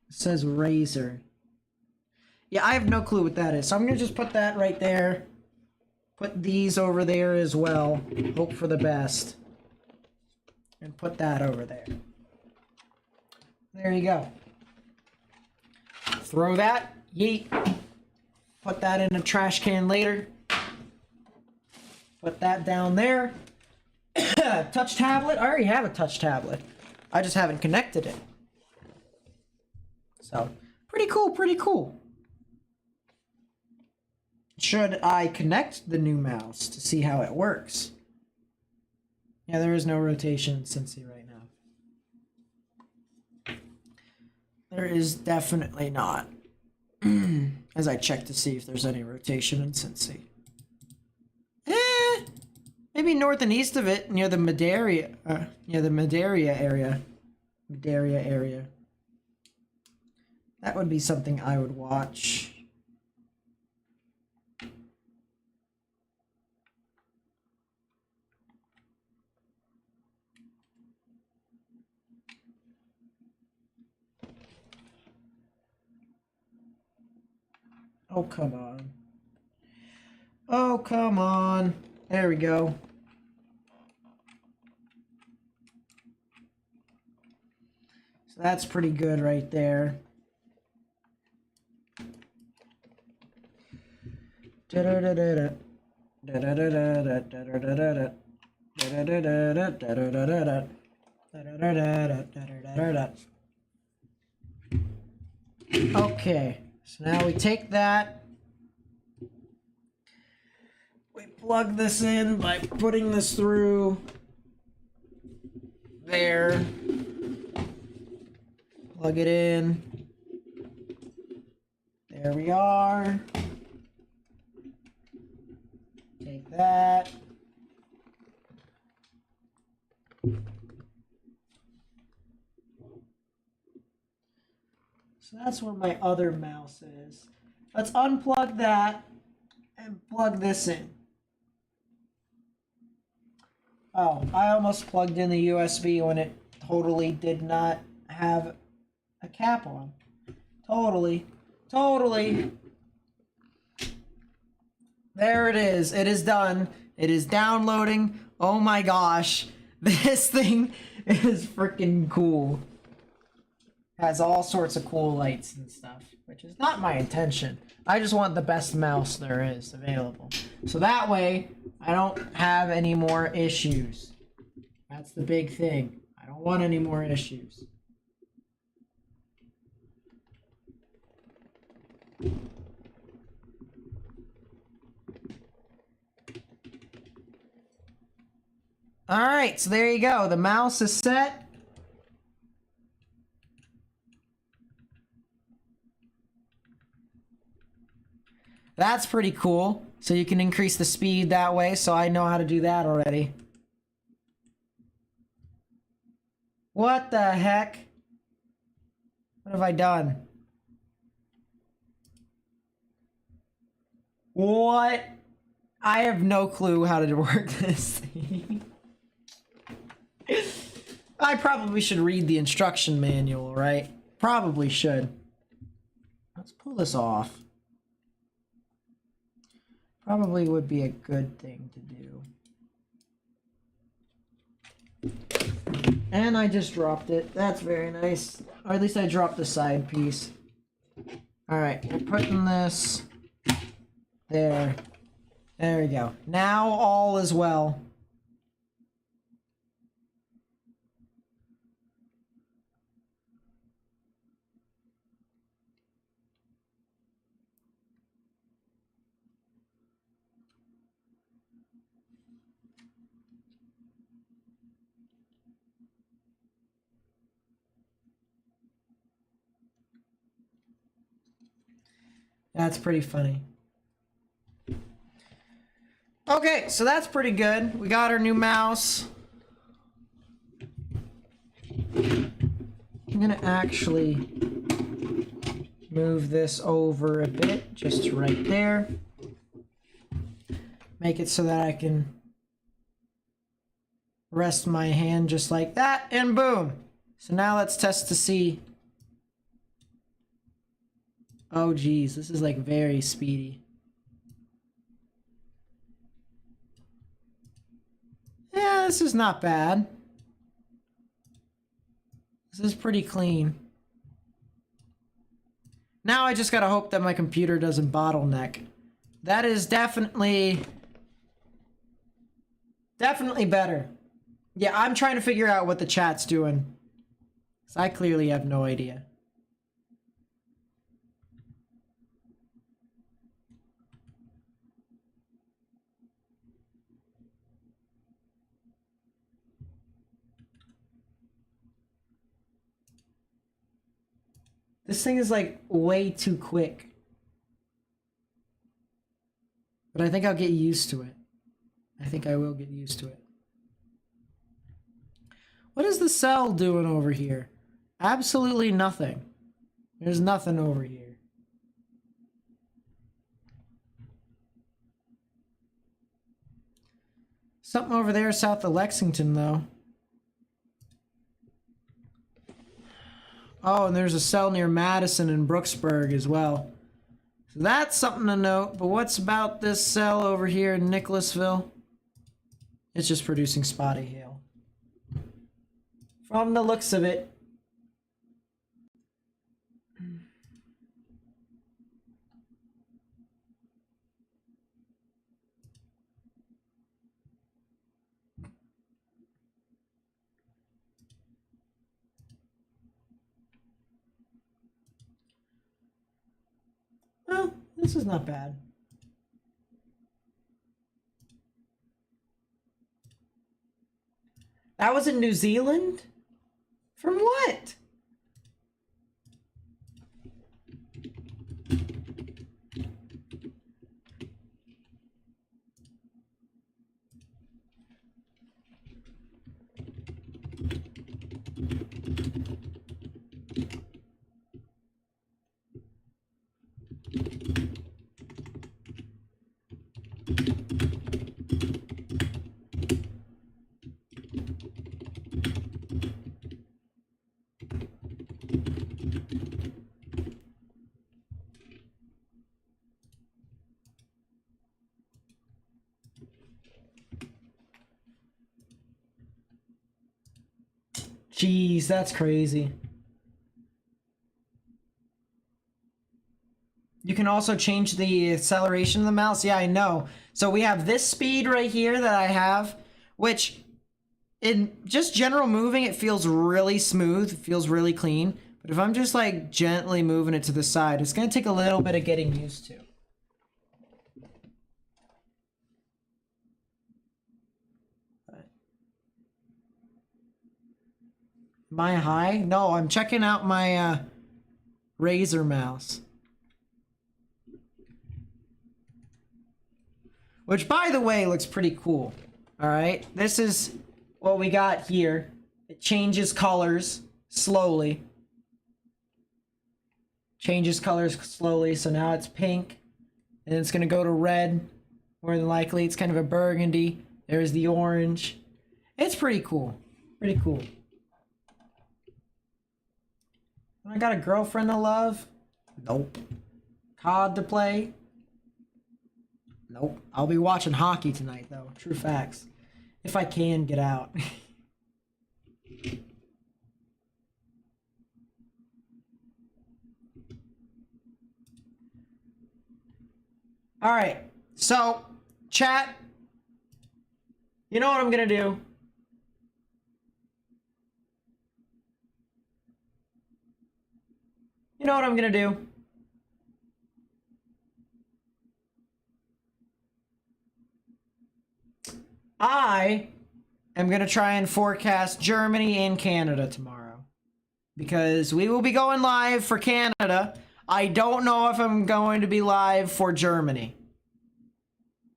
It says Razer. Yeah, I have no clue what that is. So I'm going to just put that right there. Put these over there as well. Hope for the best. And put that over there. There you go. Throw that. Yeet. Put that in a trash can later. Put that down there. Touch tablet. I already have a touch tablet. I just haven't connected it. So, pretty cool, pretty cool. Should I connect the new mouse to see how it works? Yeah, there is no rotation in Cincy right now. There is definitely not. As I check to see if there's any rotation in Cincy. Maybe north and east of it, near the Medaria area. Medaria area. That would be something I would watch. Oh, come on. Oh, come on. There we go. So that's pretty good right there. Okay, so now we take that. We plug this in by putting this through there. Plug it in. There we are. Take that. So that's where my other mouse is. Let's unplug that and plug this in. Oh, I almost plugged in the USB when it totally did not have a cap on. Totally. There it is. It is done. It is downloading. Oh my gosh. This thing is freaking cool. Has all sorts of cool lights and stuff, which is not my intention. I just want the best mouse there is available. So that way, I don't have any more issues. That's the big thing. I don't want any more issues. All right, so there you go. The mouse is set. That's pretty cool. So you can increase the speed that way, so I know how to do that already. What the heck? What have I done? What? I have no clue how to work this thing. I probably should read the instruction manual, right? Probably should. Let's pull this off. Probably would be a good thing to do. And I just dropped it. That's very nice. Or at least I dropped the side piece. Alright, we're putting this there. There we go. Now all is well. That's pretty funny. Okay, so that's pretty good. We got our new mouse. I'm gonna actually move this over a bit, just right there. Make it so that I can rest my hand just like that, and boom. So now let's test to see. Oh geez, this is like very speedy. Yeah, this is not bad. This is pretty clean. Now I just gotta hope that my computer doesn't bottleneck. That is definitely better. Yeah, I'm trying to figure out what the chat's doing. 'Cause I clearly have no idea. This thing is like way too quick. But I think I'll get used to it. I think I will get used to it. What is the cell doing over here? Absolutely nothing. There's nothing over here. Something over there south of Lexington, though. Oh, and there's a cell near Madison and Brooksburg as well. So that's something to note. But what's about this cell over here in Nicholasville? It's just producing spotty hail. From the looks of it. Well, this is not bad. That was in New Zealand? From what? Jeez, that's crazy. You can also change the acceleration of the mouse. Yeah, I know. So we have this speed right here that I have, which in just general moving, it feels really smooth. It feels really clean. But if I'm just like gently moving it to the side, it's going to take a little bit of getting used to. Am I high? No, I'm checking out my Razer mouse. Which, by the way, looks pretty cool. Alright, this is what we got here. It changes colors slowly. Changes colors slowly, so now it's pink. And it's going to go to red. More than likely, it's kind of a burgundy. There's the orange. It's pretty cool. Pretty cool. I got a girlfriend to love? Nope. COD to play? Nope. I'll be watching hockey tonight, though. True facts. If I can get out. Alright. So, chat. You know what I'm gonna do? You know what I'm gonna do? I am gonna try and forecast Germany and Canada tomorrow. Because we will be going live for Canada. I don't know if I'm going to be live for Germany.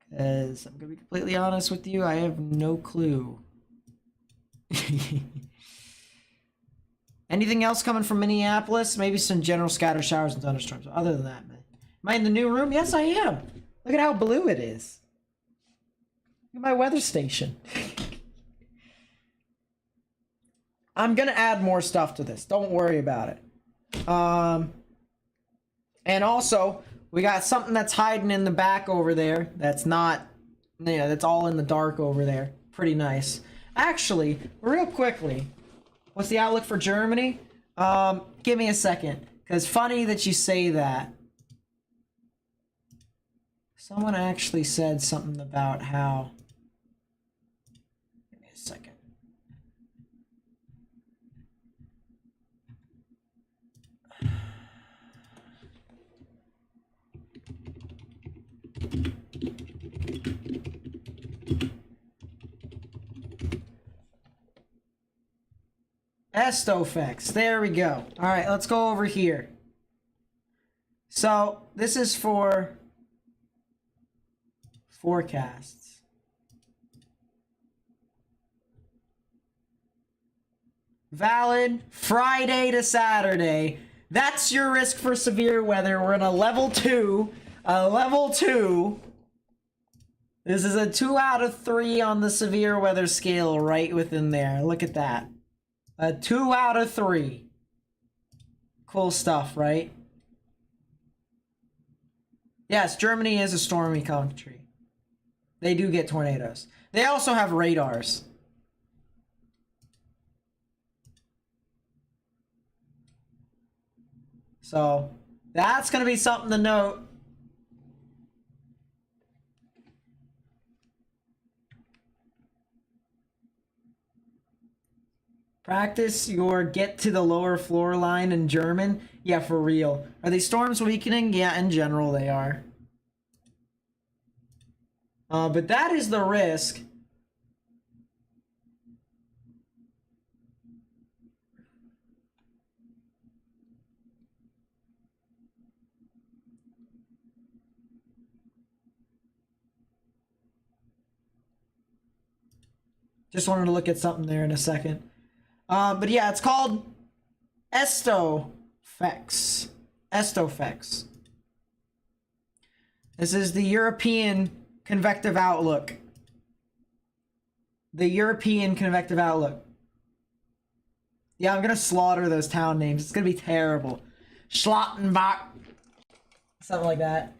Because I'm gonna be completely honest with you, I have no clue. Anything else coming from Minneapolis? Maybe some general scatter showers and thunderstorms. Other than that, man. Am I in the new room? Yes, I am. Look at how blue it is. Look at my weather station. I'm going to add more stuff to this. Don't worry about it. And also, we got something that's hiding in the back over there. That's not, yeah, that's all in the dark over there. Pretty nice. Actually, real quickly, what's the outlook for Germany? Give me a second. Because funny that you say that. Someone actually said something about how... Give me a second. Estofex. There we go. All right, let's go over here. So this is for forecasts. Valid Friday to Saturday. That's your risk for severe weather. We're in a level 2. A level 2. This is a 2 out of 3 on the severe weather scale right within there. Look at that. A 2 out of 3. Cool stuff, right? Yes, Germany is a stormy country. They do get tornadoes. They also have radars. So, that's going to be something to note. Practice your get to the lower floor line in German. Yeah, for real. Are these storms weakening? Yeah, in general they are. But that is the risk. Just wanted to look at something there in a second. But yeah, it's called Estofex. Estofex. This is the European convective outlook. The European convective outlook. Yeah, I'm gonna slaughter those town names. It's gonna be terrible. Schlottenbach. Something like that.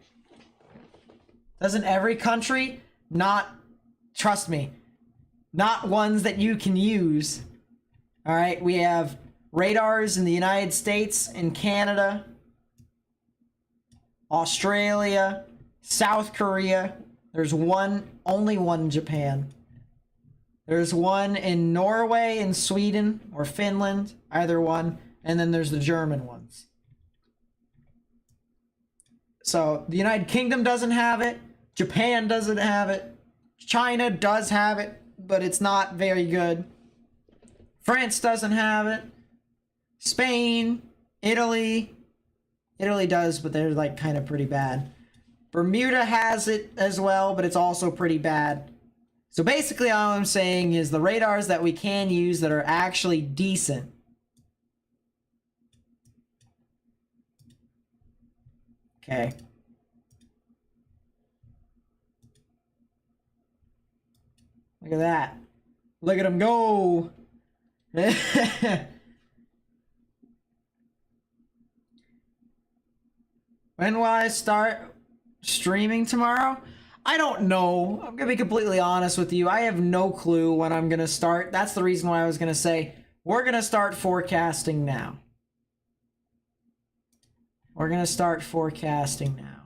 Doesn't every country not, trust me, not ones that you can use. All right, we have radars in the United States and Canada, Australia, South Korea. There's only one in Japan. There's one in Norway and Sweden or Finland, either one. And then there's the German ones. So the United Kingdom doesn't have it. Japan doesn't have it. China does have it, but it's not very good. France doesn't have it. Spain, Italy. Italy does, but they're like kind of pretty bad. Bermuda has it as well, but it's also pretty bad. So basically all I'm saying is the radars that we can use that are actually decent. Okay. Look at that. Look at him go. When will I start streaming tomorrow? I don't know. I'm gonna be completely honest with you. I have no clue when I'm gonna start. That's the reason why I was gonna say we're gonna start forecasting now. We're gonna start forecasting now.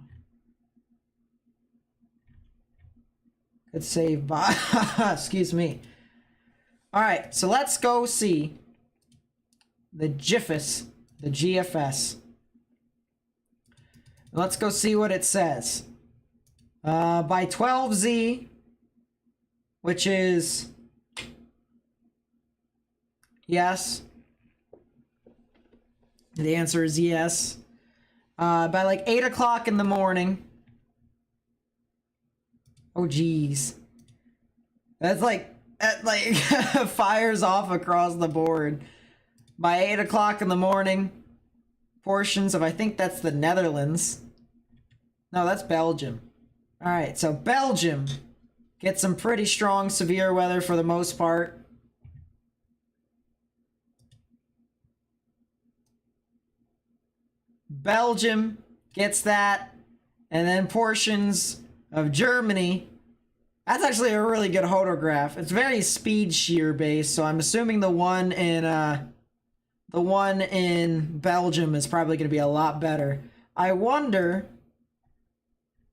Good save by excuse me. Alright, so let's go see the GIFS, the GFS. Let's go see what it says. By 12Z, which is yes. The answer is yes. By like 8 o'clock in the morning. Oh geez. That's like that like fires off across the board. By 8 o'clock in the morning, portions of, I think that's the Netherlands. No, that's Belgium. Alright, so Belgium gets some pretty strong severe weather for the most part. Belgium gets that. And then portions of Germany. That's actually a really good hodograph. It's very speed shear based, so I'm assuming the one in Belgium is probably going to be a lot better. I wonder,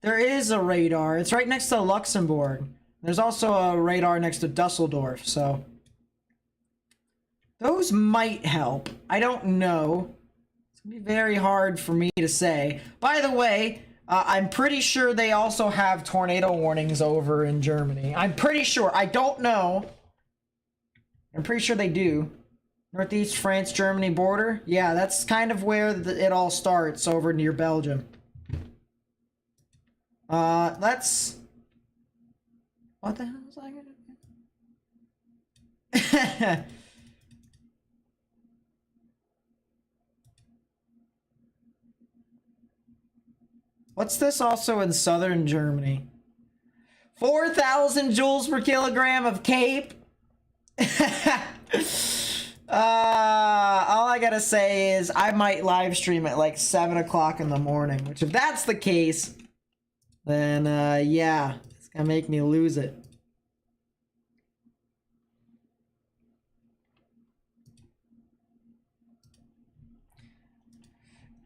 there is a radar. It's right next to Luxembourg. There's also a radar next to Dusseldorf, so those might help. I don't know. It's going to be very hard for me to say. By the way, I'm pretty sure they also have tornado warnings over in Germany. I'm pretty sure. I don't know. I'm pretty sure they do. Northeast France-Germany border. Yeah, that's kind of where it all starts, over near Belgium. Let's... What the hell is I gonna do? What's this also in southern Germany? 4,000 joules per kilogram of Cape? All I gotta say is I might live stream at like 7 o'clock in the morning, which if that's the case, then yeah, it's gonna make me lose it.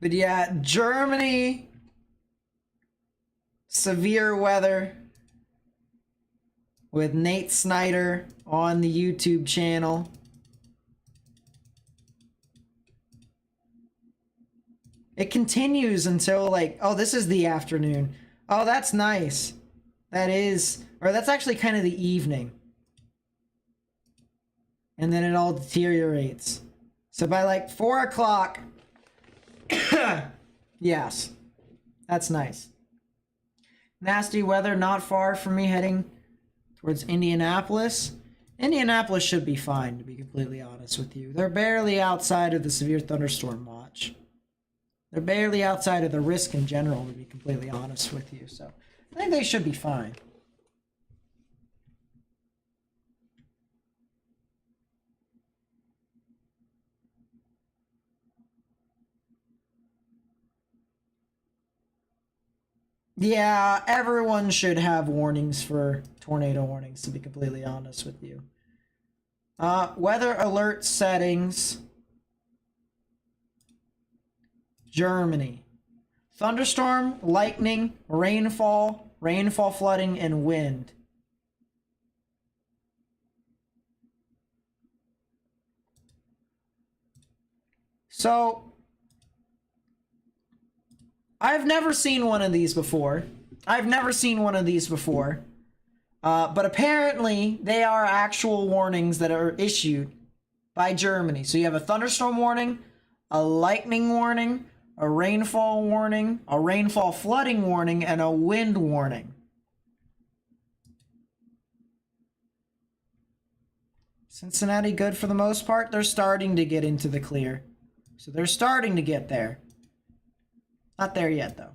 But yeah, Germany, severe weather with Nate Snyder on the YouTube channel. It continues until like, oh, this is the afternoon. Oh, that's nice. That is, or that's actually kind of the evening. And then it all deteriorates. So by like 4 o'clock, yes, that's nice. Nasty weather not far from me heading towards Indianapolis. Indianapolis should be fine, to be completely honest with you. They're barely outside of the severe thunderstorm watch. They're barely outside of the risk in general, to be completely honest with you. So I think they should be fine. Yeah, everyone should have warnings for tornado warnings, to be completely honest with you. Weather alert settings. Germany. Thunderstorm, lightning, rainfall, flooding, and wind. So, I've never seen one of these before. But apparently, they are actual warnings that are issued by Germany. So you have a thunderstorm warning, a lightning warning, a rainfall warning, a rainfall flooding warning, and a wind warning. Cincinnati good for the most part. They're starting to get into the clear. So they're starting to get there. Not there yet, though.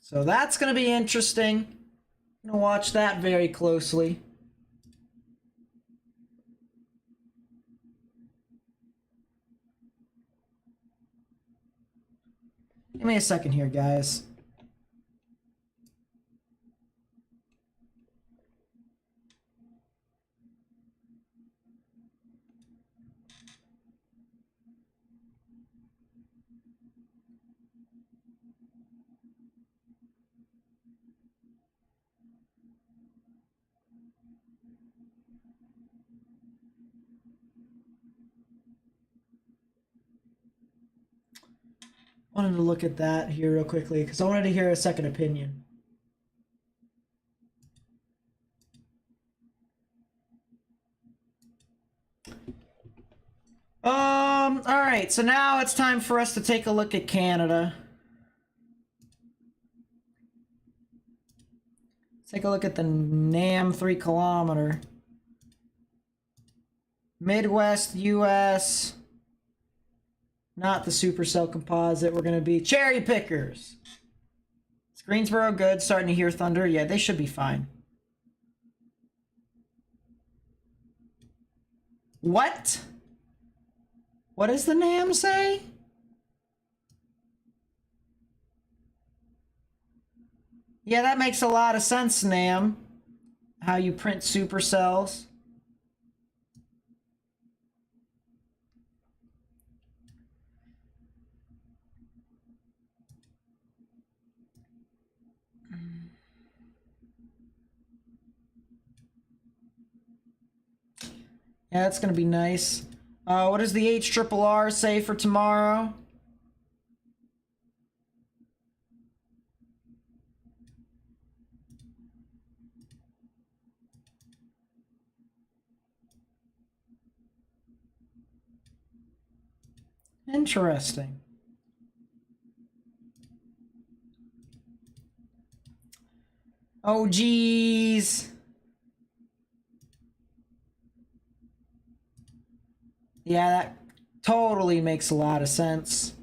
So that's going to be interesting. I'm going to watch that very closely. Give me a second here, guys. Wanted to look at that here real quickly because I wanted to hear a second opinion. All right, so now it's time for us to take a look at Canada. Let's take a look at the NAM 3 kilometer. Midwest US. Not the Supercell composite. We're going to be cherry pickers. Is Greensboro good? Starting to hear thunder? Yeah, they should be fine. What? What does the NAM say? Yeah, that makes a lot of sense, NAM. How you print supercells. Yeah, that's gonna be nice. What does the HRRR say for tomorrow? Interesting. Oh, geez. Yeah, that totally makes a lot of sense.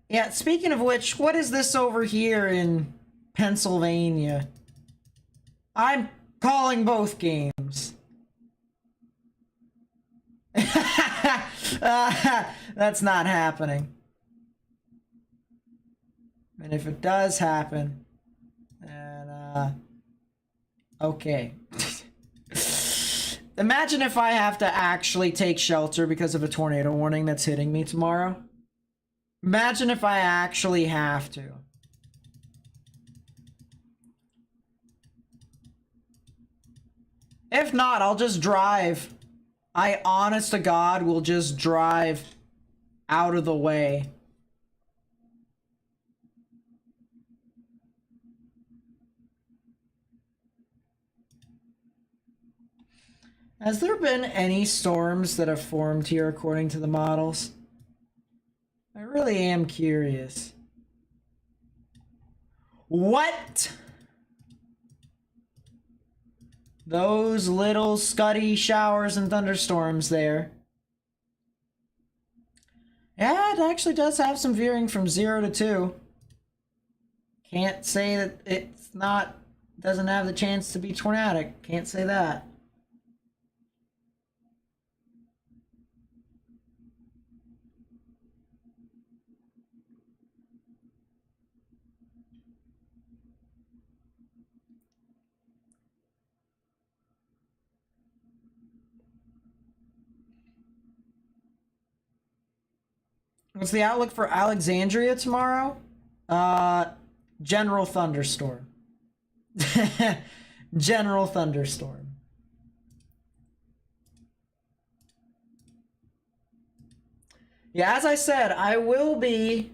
Yeah, speaking of which, what is this over here in Pennsylvania? I'm calling both games. That's not happening. And if it does happen, then, okay. Imagine if I have to actually take shelter because of a tornado warning that's hitting me tomorrow. Imagine if I actually have to. If not, I'll just drive. I, honest to God, will just drive out of the way. Has there been any storms that have formed here according to the models? I really am curious. What? Those little scuddy showers and thunderstorms there. Yeah, it actually does have some veering from 0 to 2. Can't say that it's not, doesn't have the chance to be tornadic. Can't say that. What's the outlook for Alexandria tomorrow? General thunderstorm. General thunderstorm. Yeah, as I said, I will be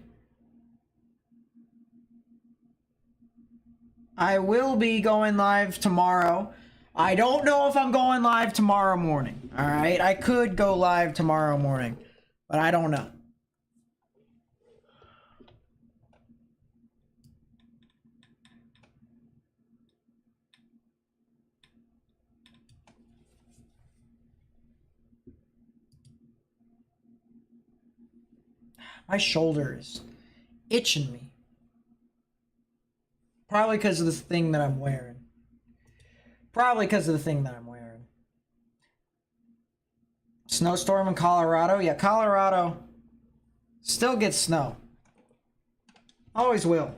going live tomorrow. I don't know if I'm going live tomorrow morning. All right, I could go live tomorrow morning, but I don't know. My shoulder is itching me. Probably because of this thing that I'm wearing. Snowstorm in Colorado? Yeah, Colorado still gets snow. Always will.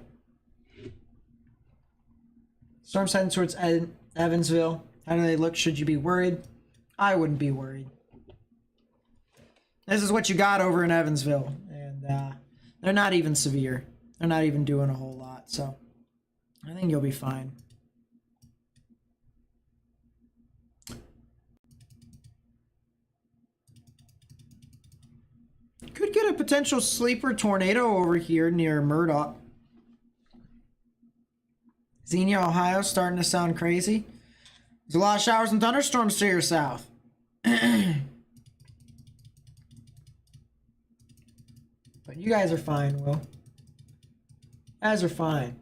Storm's heading towards Evansville. How do they look? Should you be worried? I wouldn't be worried. This is what you got over in Evansville. And they're not even severe. They're not even doing a whole lot. So I think you'll be fine. Could get a potential sleeper tornado over here near Murdoch. Xenia, Ohio, starting to sound crazy. There's a lot of showers and thunderstorms to your south. But you guys are fine, Will. You guys are fine.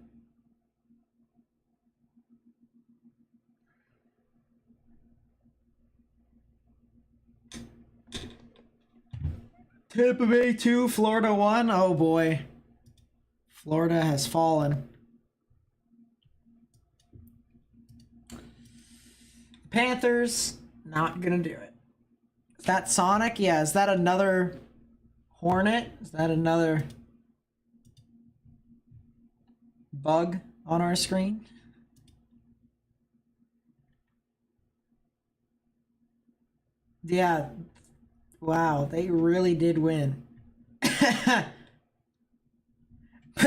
Tampa Bay 2, Florida 1. Oh boy. Florida has fallen. Panthers, not gonna do it. Is that Sonic? Yeah, is that another Hornet? Is that another bug on our screen? Yeah. Wow, they really did win.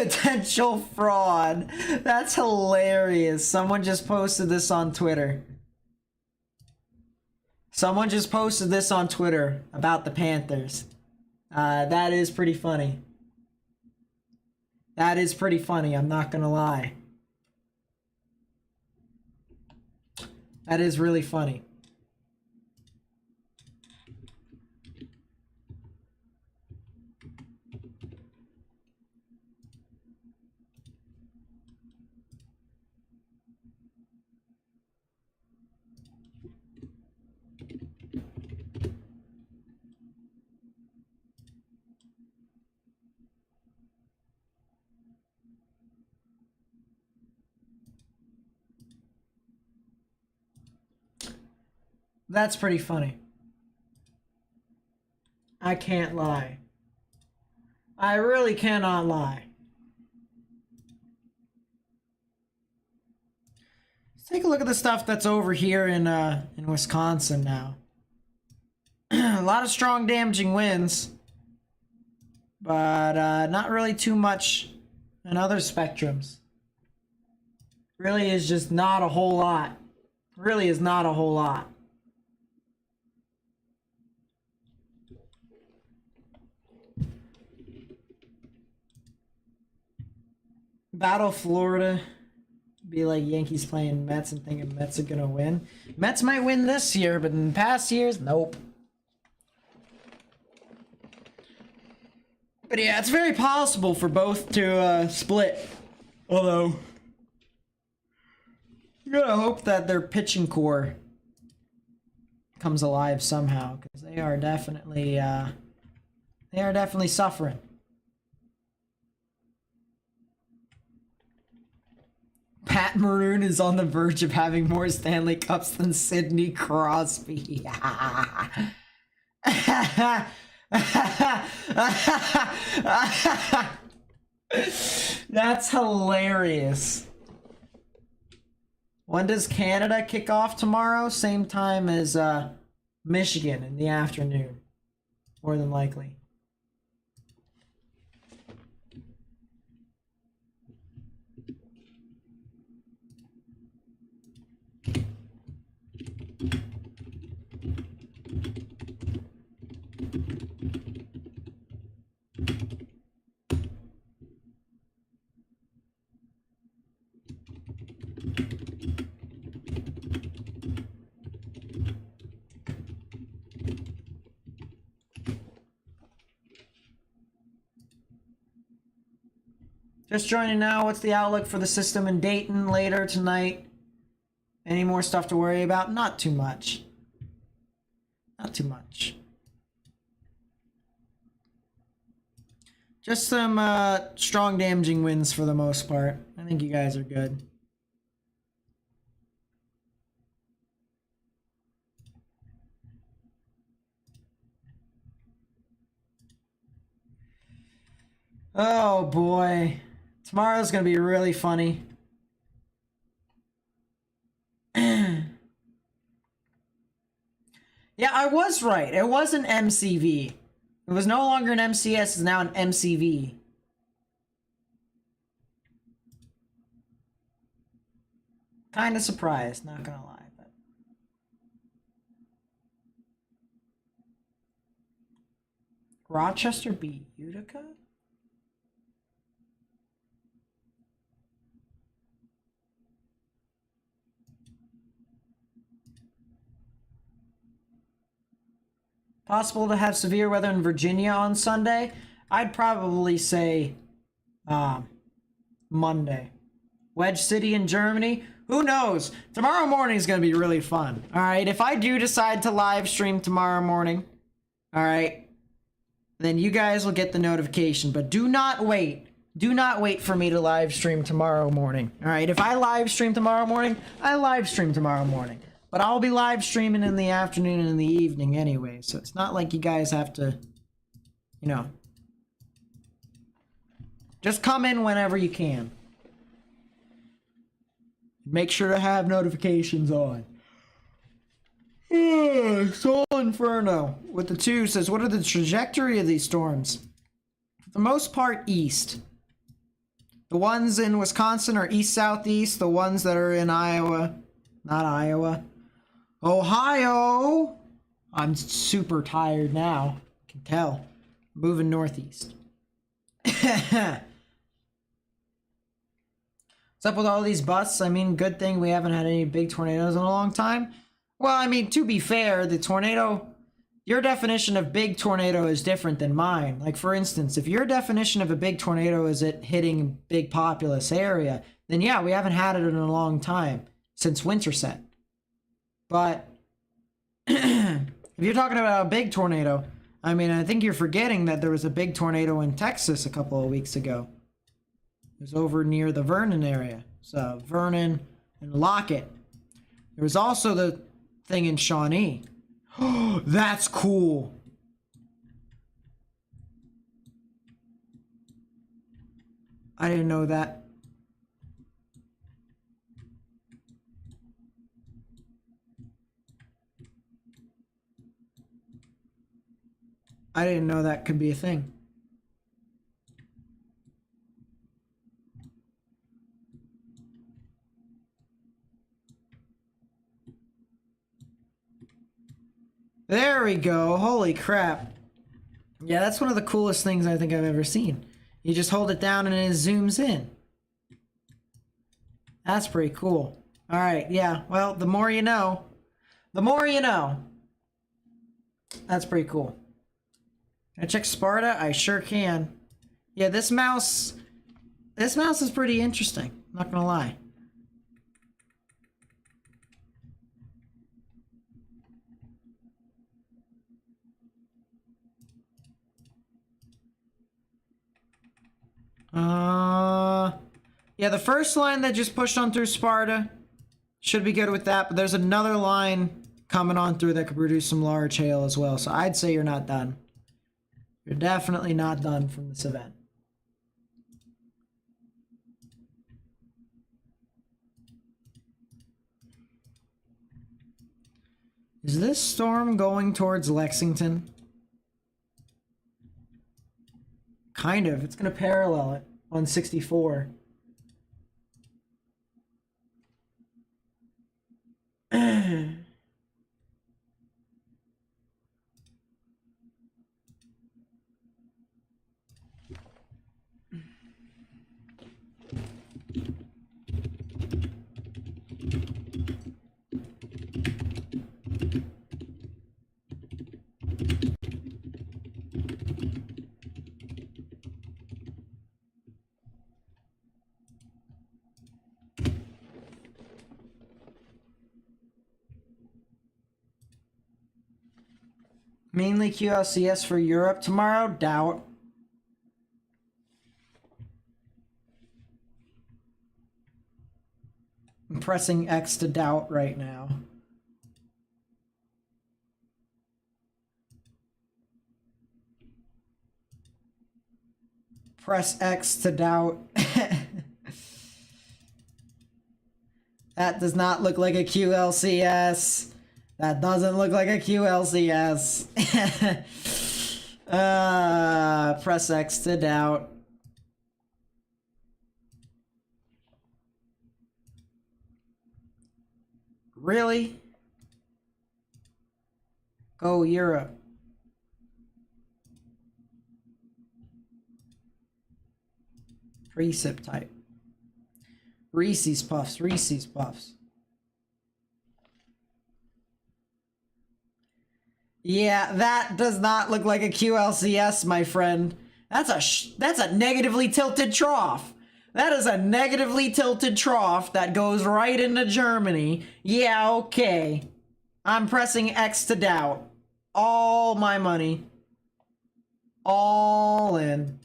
Potential fraud. That's hilarious. Someone just posted this on Twitter. Someone just posted this on Twitter about the Panthers. That is pretty funny. That is pretty funny, I'm not gonna lie. That is really funny. That's pretty funny. I can't lie. I really cannot lie. Let's take a look at the stuff that's over here in Wisconsin now. A lot of strong damaging winds, but not really too much in other spectrums. Really is just not a whole lot. Really is not a whole lot. Battle Florida. Be like Yankees playing Mets and thinking Mets are gonna win. Mets might win this year, but in past years, nope. But yeah, it's very possible for both to split. Although, you gotta hope that their pitching core comes alive somehow, because they are definitely suffering. Pat Maroon is on the verge of having more Stanley Cups than Sidney Crosby. That's hilarious. When does Canada kick off tomorrow? Same time as Michigan in the afternoon. More than likely. Just joining now. What's the outlook for the system in Dayton later tonight? Any more stuff to worry about? Not too much. Not too much. Just some strong damaging winds for the most part. I think you guys are good. Oh boy. Tomorrow's gonna be really funny. Yeah, I was right. It was an MCV. It was no longer an MCS, it's now an MCV. Kind of surprised, not gonna lie. But Rochester beat Utica? Possible to have severe weather in Virginia on Sunday? I'd probably say Monday. Wedge City in Germany? Who knows? Tomorrow morning is going to be really fun. Alright, if I do decide to live stream tomorrow morning, alright, then you guys will get the notification. But do not wait. Do not wait for me to live stream tomorrow morning. Alright, if I live stream tomorrow morning, I live stream tomorrow morning. But I'll be live streaming in the afternoon and in the evening anyway, so it's not like you guys have to, you know, just come in whenever you can. Make sure to have notifications on. Soul Inferno with the 2 says, what are the trajectory of these storms? For the most part, east. The ones in Wisconsin are east-southeast. The ones that are in Iowa, not Iowa, Ohio. I'm super tired now. I can tell. Moving northeast. What's up with all these busts? I mean, good thing we haven't had any big tornadoes in a long time. Well, I mean, to be fair, the tornado, your definition of big tornado is different than mine. Like, for instance, if your definition of a big tornado is it hitting a big populous area, then yeah, we haven't had it in a long time, since winter set. But if you're talking about a big tornado, I mean, I think you're forgetting that there was a big tornado in Texas a couple of weeks ago. It was over near the Vernon area. So, Vernon and Lockett. There was also the thing in Shawnee. Oh, that's cool. I didn't know that. I didn't know that could be a thing. There we go. Holy crap. Yeah, that's one of the coolest things I think I've ever seen. You just hold it down and it zooms in. That's pretty cool. All right, yeah. Well, the more you know. The more you know. That's pretty cool. Can I check Sparta? I sure can. Yeah, this mouse is pretty interesting. Not gonna lie. Yeah, the first line that just pushed on through Sparta should be good with that, but there's another line coming on through that could produce some large hail as well, so I'd say you're not done. You're definitely not done from this event. Is this storm going towards Lexington? Kind of. It's going to parallel it on 64. Mainly QLCS for Europe tomorrow? Doubt. I'm pressing X to doubt right now. Press X to doubt. That does not look like a QLCS. That doesn't look like a QLCS. Press X to doubt. Really? Go Europe. Precip type. Reese's Puffs, Reese's Puffs. Yeah, that does not look like a QLCS, my friend. That's a negatively tilted trough. That is a negatively tilted trough that goes right into Germany. Yeah, okay. I'm pressing X to doubt. All my money. All in.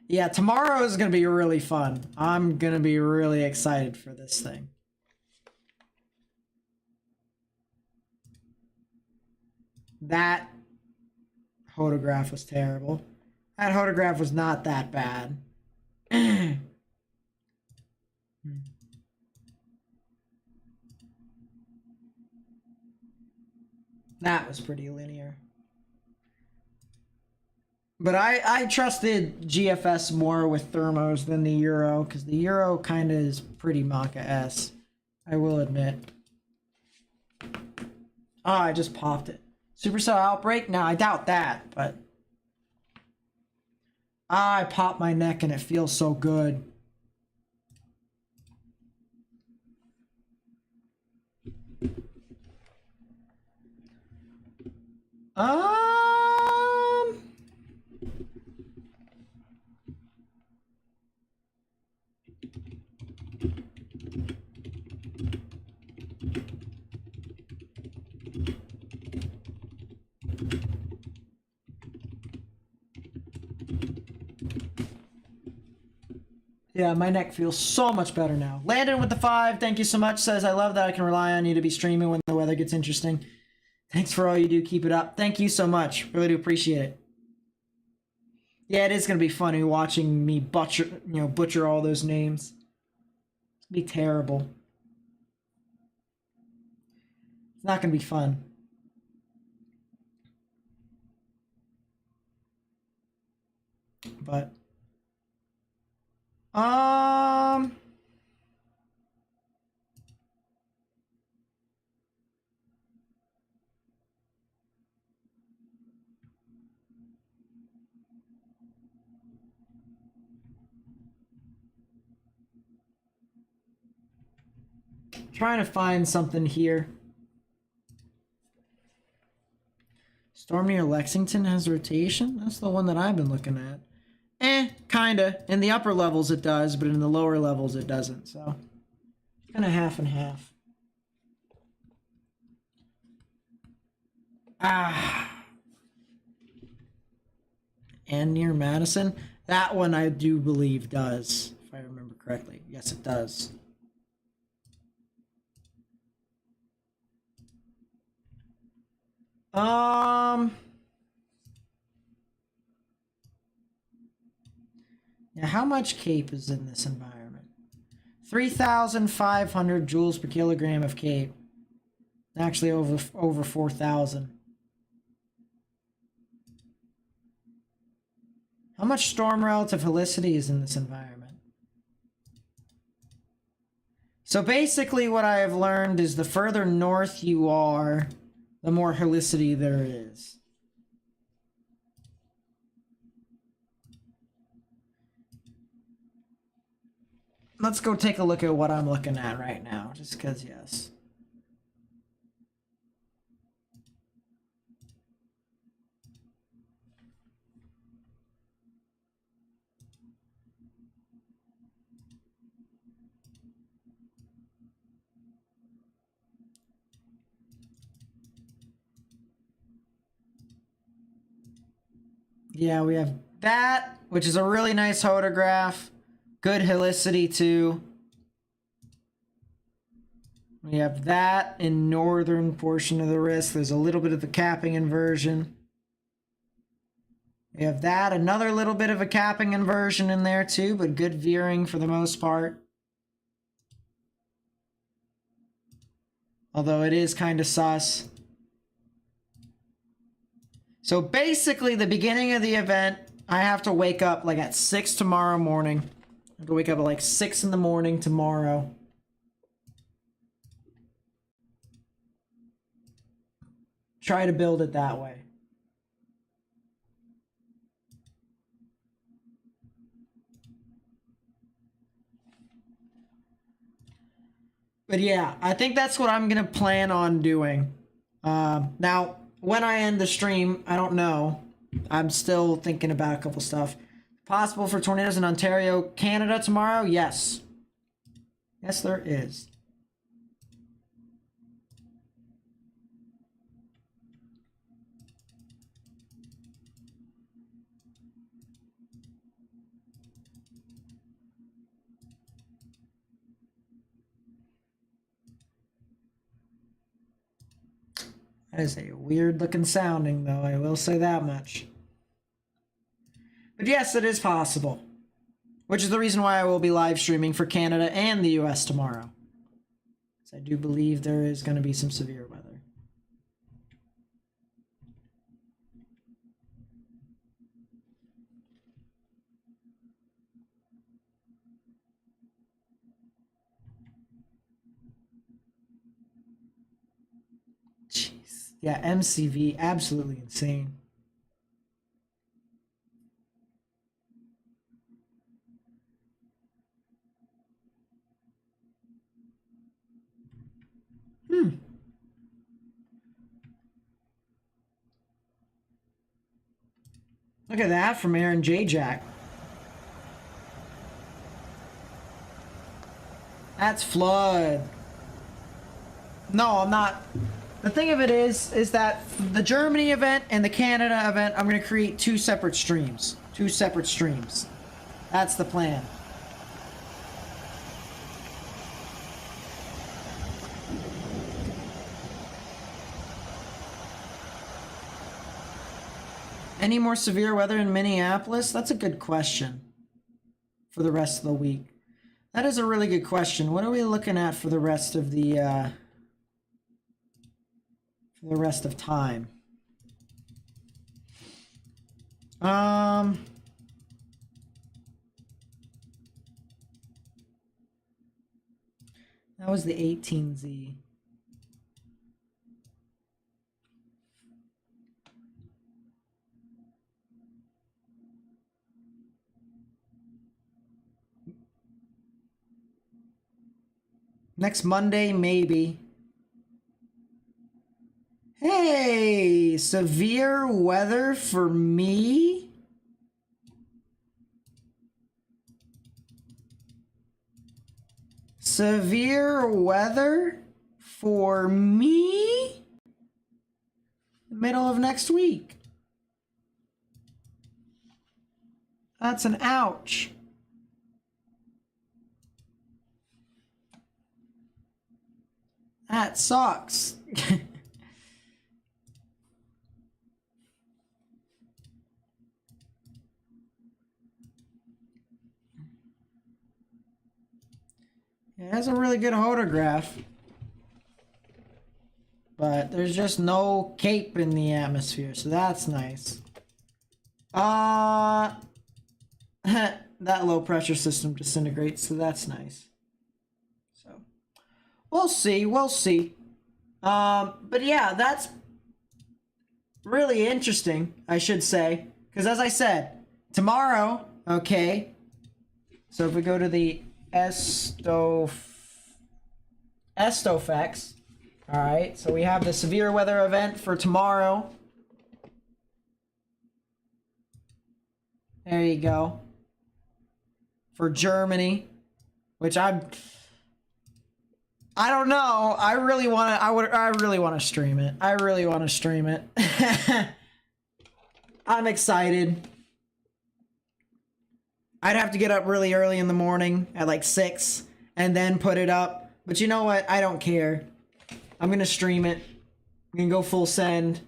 Yeah, tomorrow is going to be really fun. I'm going to be really excited for this thing. That photograph was terrible. That photograph was not that bad. That was pretty linear. But I trusted GFS more with thermos than the Euro, because the Euro kind of is pretty Maka-esque, I will admit. Oh, I just popped it. Supercell outbreak? No, I doubt that, but... Ah, I popped my neck and it feels so good. Um... Yeah, my neck feels so much better now. Landon with the 5, thank you so much. Says, I love that I can rely on you to be streaming when the weather gets interesting. Thanks for all you do. Keep it up. Thank you so much. Really do appreciate it. Yeah, it is going to be funny watching me butcher all those names. It's going to be terrible. It's not going to be fun. But... Trying to find something here. Storm near Lexington has rotation? That's the one that I've been looking at. Kinda. In the upper levels it does, but in the lower levels it doesn't, so... Kinda half and half. And near Madison? That one I do believe does, if I remember correctly. Yes, it does. Yeah, how much CAPE is in this environment? 3,500 joules per kilogram of CAPE. Actually, over 4,000. How much storm relative helicity is in this environment? So basically what I have learned is the further north you are, the more helicity there is. Let's go take a look at what I'm looking at right now, just because, yes. Yeah, we have that, which is a really nice photograph. Good helicity, too. We have that in northern portion of the risk. There's a little bit of the capping inversion. We have that, another little bit of a capping inversion in there, too, but good veering for the most part. Although it is kind of sus. So basically, the beginning of the event, I have to wake up like at 6 tomorrow morning. I have to wake up at like 6 in the morning tomorrow. Try to build it that way. But yeah, I think that's what I'm going to plan on doing. Now, when I end the stream, I don't know. I'm still thinking about a couple stuff. Possible for tornadoes in Ontario, Canada tomorrow? Yes. Yes, there is. That is a weird looking sounding, though, I will say that much. But yes, it is possible. Which is the reason why I will be live streaming for Canada and the US tomorrow. So I do believe there is going to be some severe weather. Yeah, MCV, absolutely insane. Look at that from Aaron J. Jack. That's Flood. No, I'm not. The thing of it is that the Germany event and the Canada event, I'm going to create two separate streams. Two separate streams. That's the plan. Any more severe weather in Minneapolis? That's a good question for the rest of the week. That is a really good question. What are we looking at for the rest of the time? That was the 18Z. Next Monday, maybe. Hey, severe weather for me? Severe weather for me? Middle of next week. That's an ouch. That sucks. It has a really good photograph. But there's just no cape in the atmosphere, so that's nice. That low pressure system disintegrates, so that's nice. So we'll see, we'll see. But yeah, that's really interesting, I should say. Because as I said, tomorrow, okay, so if we go to the Estofex, all right, so we have the severe weather event for tomorrow. There you go. For Germany, which I don't know. I really want to stream it. I really want to stream it. I'm excited. I'd have to get up really early in the morning at like 6 and then put it up. But you know what? I don't care. I'm going to stream it. I'm going to go full send.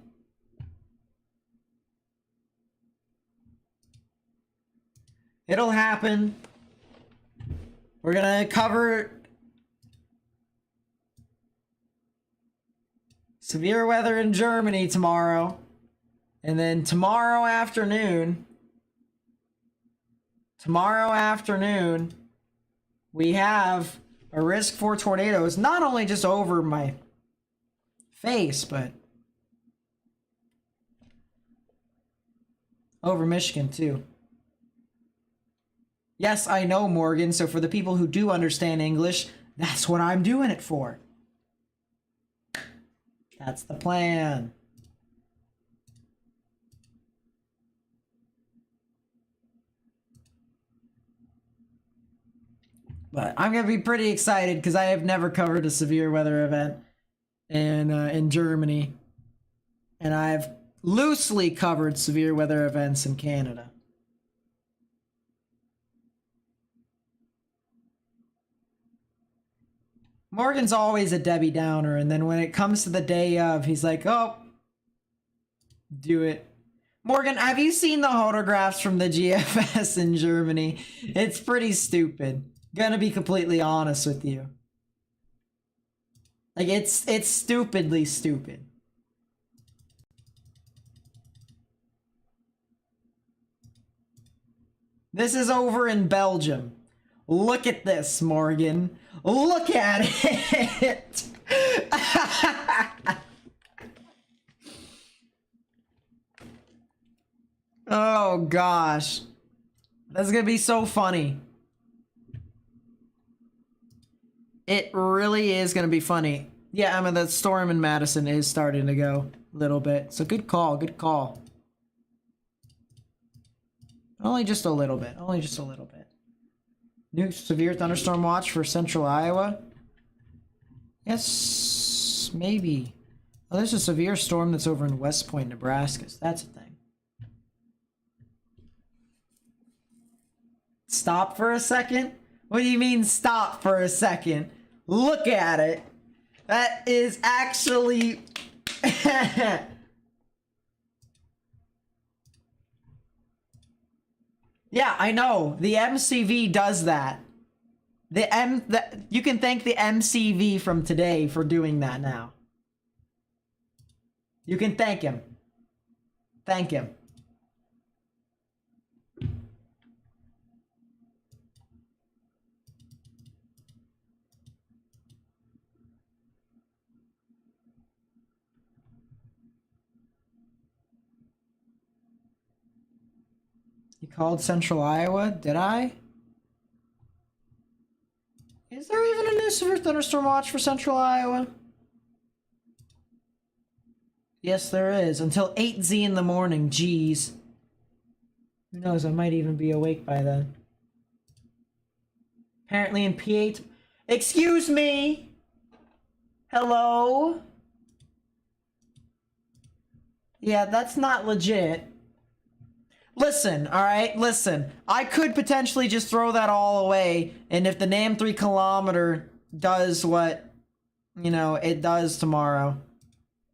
It'll happen. We're going to cover severe weather in Germany tomorrow. And then tomorrow afternoon, we have a risk for tornadoes, not only just over my face, but over Michigan too. Yes, I know, Morgan, so for the people who do understand English, that's what I'm doing it for. That's the plan. But I'm going to be pretty excited because I have never covered a severe weather event in Germany. And I've loosely covered severe weather events in Canada. Morgan's always a Debbie Downer, and then when it comes to the day of, he's like, oh, do it. Morgan, have you seen the photographs from the GFS in Germany? It's pretty stupid. Gonna be completely honest with you. Like, it's stupidly stupid. This is over in Belgium. Look at this, Morgan. Look at it. Oh gosh. That's gonna be so funny. It really is gonna be funny. Yeah, I mean, the storm in Madison is starting to go a little bit. So good call, good call. Only just a little bit. Only just a little bit. New severe thunderstorm watch for central Iowa. Yes, maybe. Oh, there's a severe storm that's over in West Point, Nebraska. So that's a thing. Stop for a second? What do you mean stop for a second? Look at it. That is actually... Yeah, I know. The MCV does that. You can thank the MCV from today for doing that now. You can thank him. Thank him. You called Central Iowa? Did I? Is there even a new severe thunderstorm watch for Central Iowa? Yes, there is. Until 8Z in the morning. Jeez. Who knows? I might even be awake by then. Apparently in P8... Excuse me! Hello? Yeah, that's not legit. Listen, alright? Listen. I could potentially just throw that all away, and if the NAM 3 kilometer does what, you know, it does tomorrow,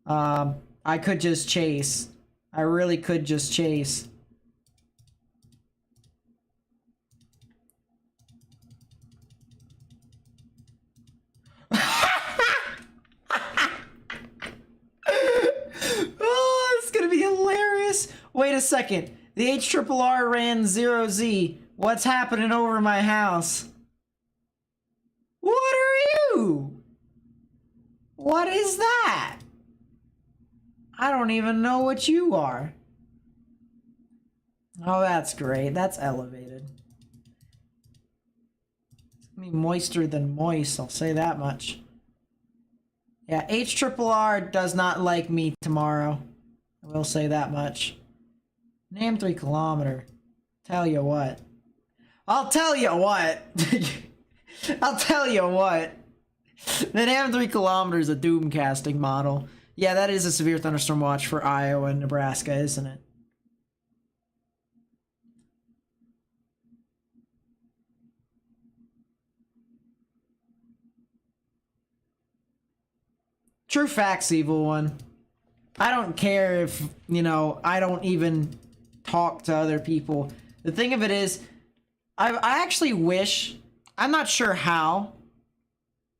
I could just chase. I really could just chase. Oh, it's gonna be hilarious. Wait a second. The HRRR ran 0Z. What's happening over my house? What are you? What is that? I don't even know what you are. Oh, that's great. That's elevated. It's gonna be moister than moist, I'll say that much. Yeah, HRRR does not like me tomorrow. I will say that much. NAM 3 kilometer. Tell you what. I'll tell you what. I'll tell you what. The NAM 3 kilometer is a doom casting model. Yeah, that is a severe thunderstorm watch for Iowa and Nebraska, isn't it? True facts, evil one. I don't care if, you know, I don't even talk to other people. The thing of it is, I actually wish, I'm not sure how,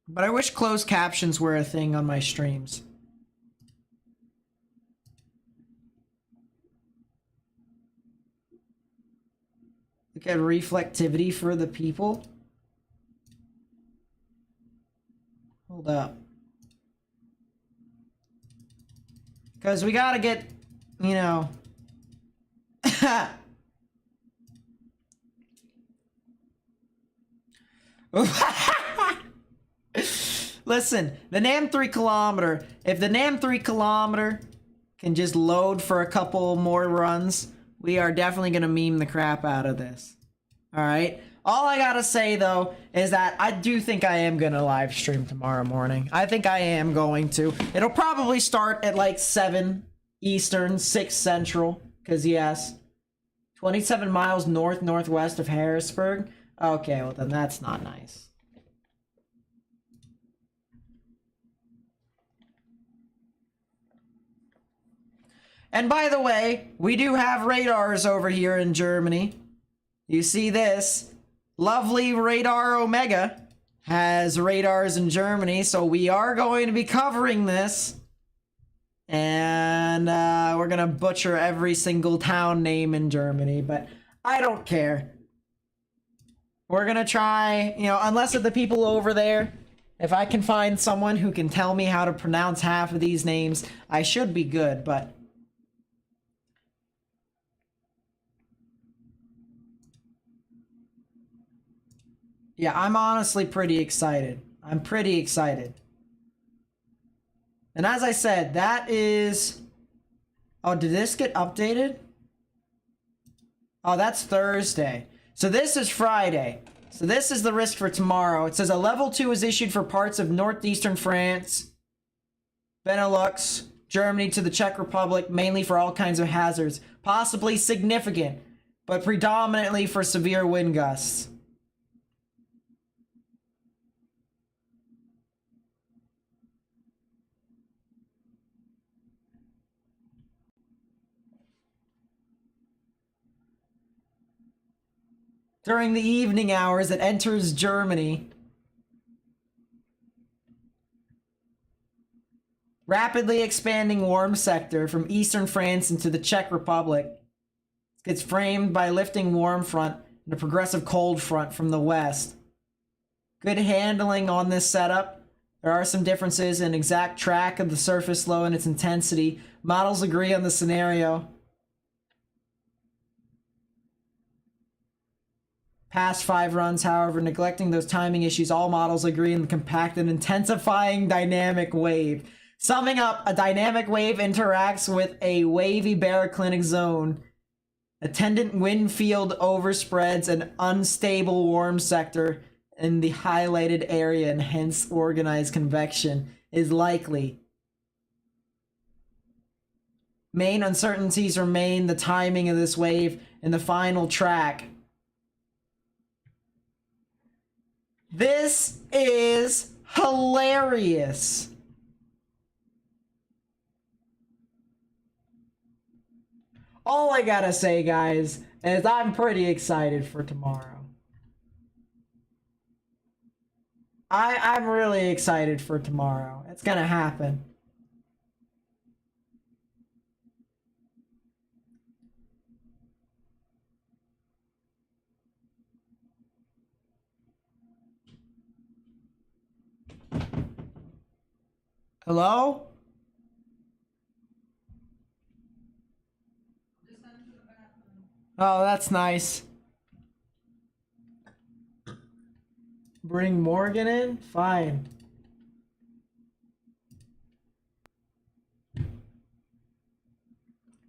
but I wish closed captions were a thing on my streams. Look at reflectivity for the people. Hold up. Because we gotta get, you know... Listen, the NAM 3 kilometer, if the NAM 3 kilometer can just load for a couple more runs, we are definitely gonna meme the crap out of this. Alright? All I gotta say, though, is that I do think I am gonna live stream tomorrow morning. I think I am going to. It'll probably start at like 7 Eastern, 6 Central, because yes. 27 miles northwest of Harrisburg? Okay, well then that's not nice. And by the way, we do have radars over here in Germany. You see this? Lovely Radar Omega has radars in Germany, so we are going to be covering this. And we're gonna butcher every single town name in Germany, but I don't care. We're gonna try, you know, unless of the people over there, if I can find someone who can tell me how to pronounce half of these names, I should be good, but... Yeah, I'm honestly pretty excited. I'm pretty excited. And as I said, that is... Oh, did this get updated? Oh, that's Thursday. So this is Friday. So this is the risk for tomorrow. It says a level 2 is issued for parts of northeastern France, Benelux, Germany to the Czech Republic, mainly for all kinds of hazards. Possibly significant, but predominantly for severe wind gusts. During the evening hours, it enters Germany. Rapidly expanding warm sector from eastern France into the Czech Republic. Gets framed by lifting warm front and a progressive cold front from the west. Good handling on this setup. There are some differences in exact track of the surface low and its intensity. Models agree on the scenario. Past 5 runs, however, neglecting those timing issues, all models agree on the compact and intensifying dynamic wave. Summing up, a dynamic wave interacts with a wavy baroclinic zone. Attendant wind field overspreads an unstable warm sector in the highlighted area and hence organized convection is likely. Main uncertainties remain the timing of this wave and the final track. This is hilarious. All I gotta say, guys, is I'm pretty excited for tomorrow. I'm really excited for tomorrow. It's gonna happen. Hello? Oh, that's nice. Bring Morgan in? Fine.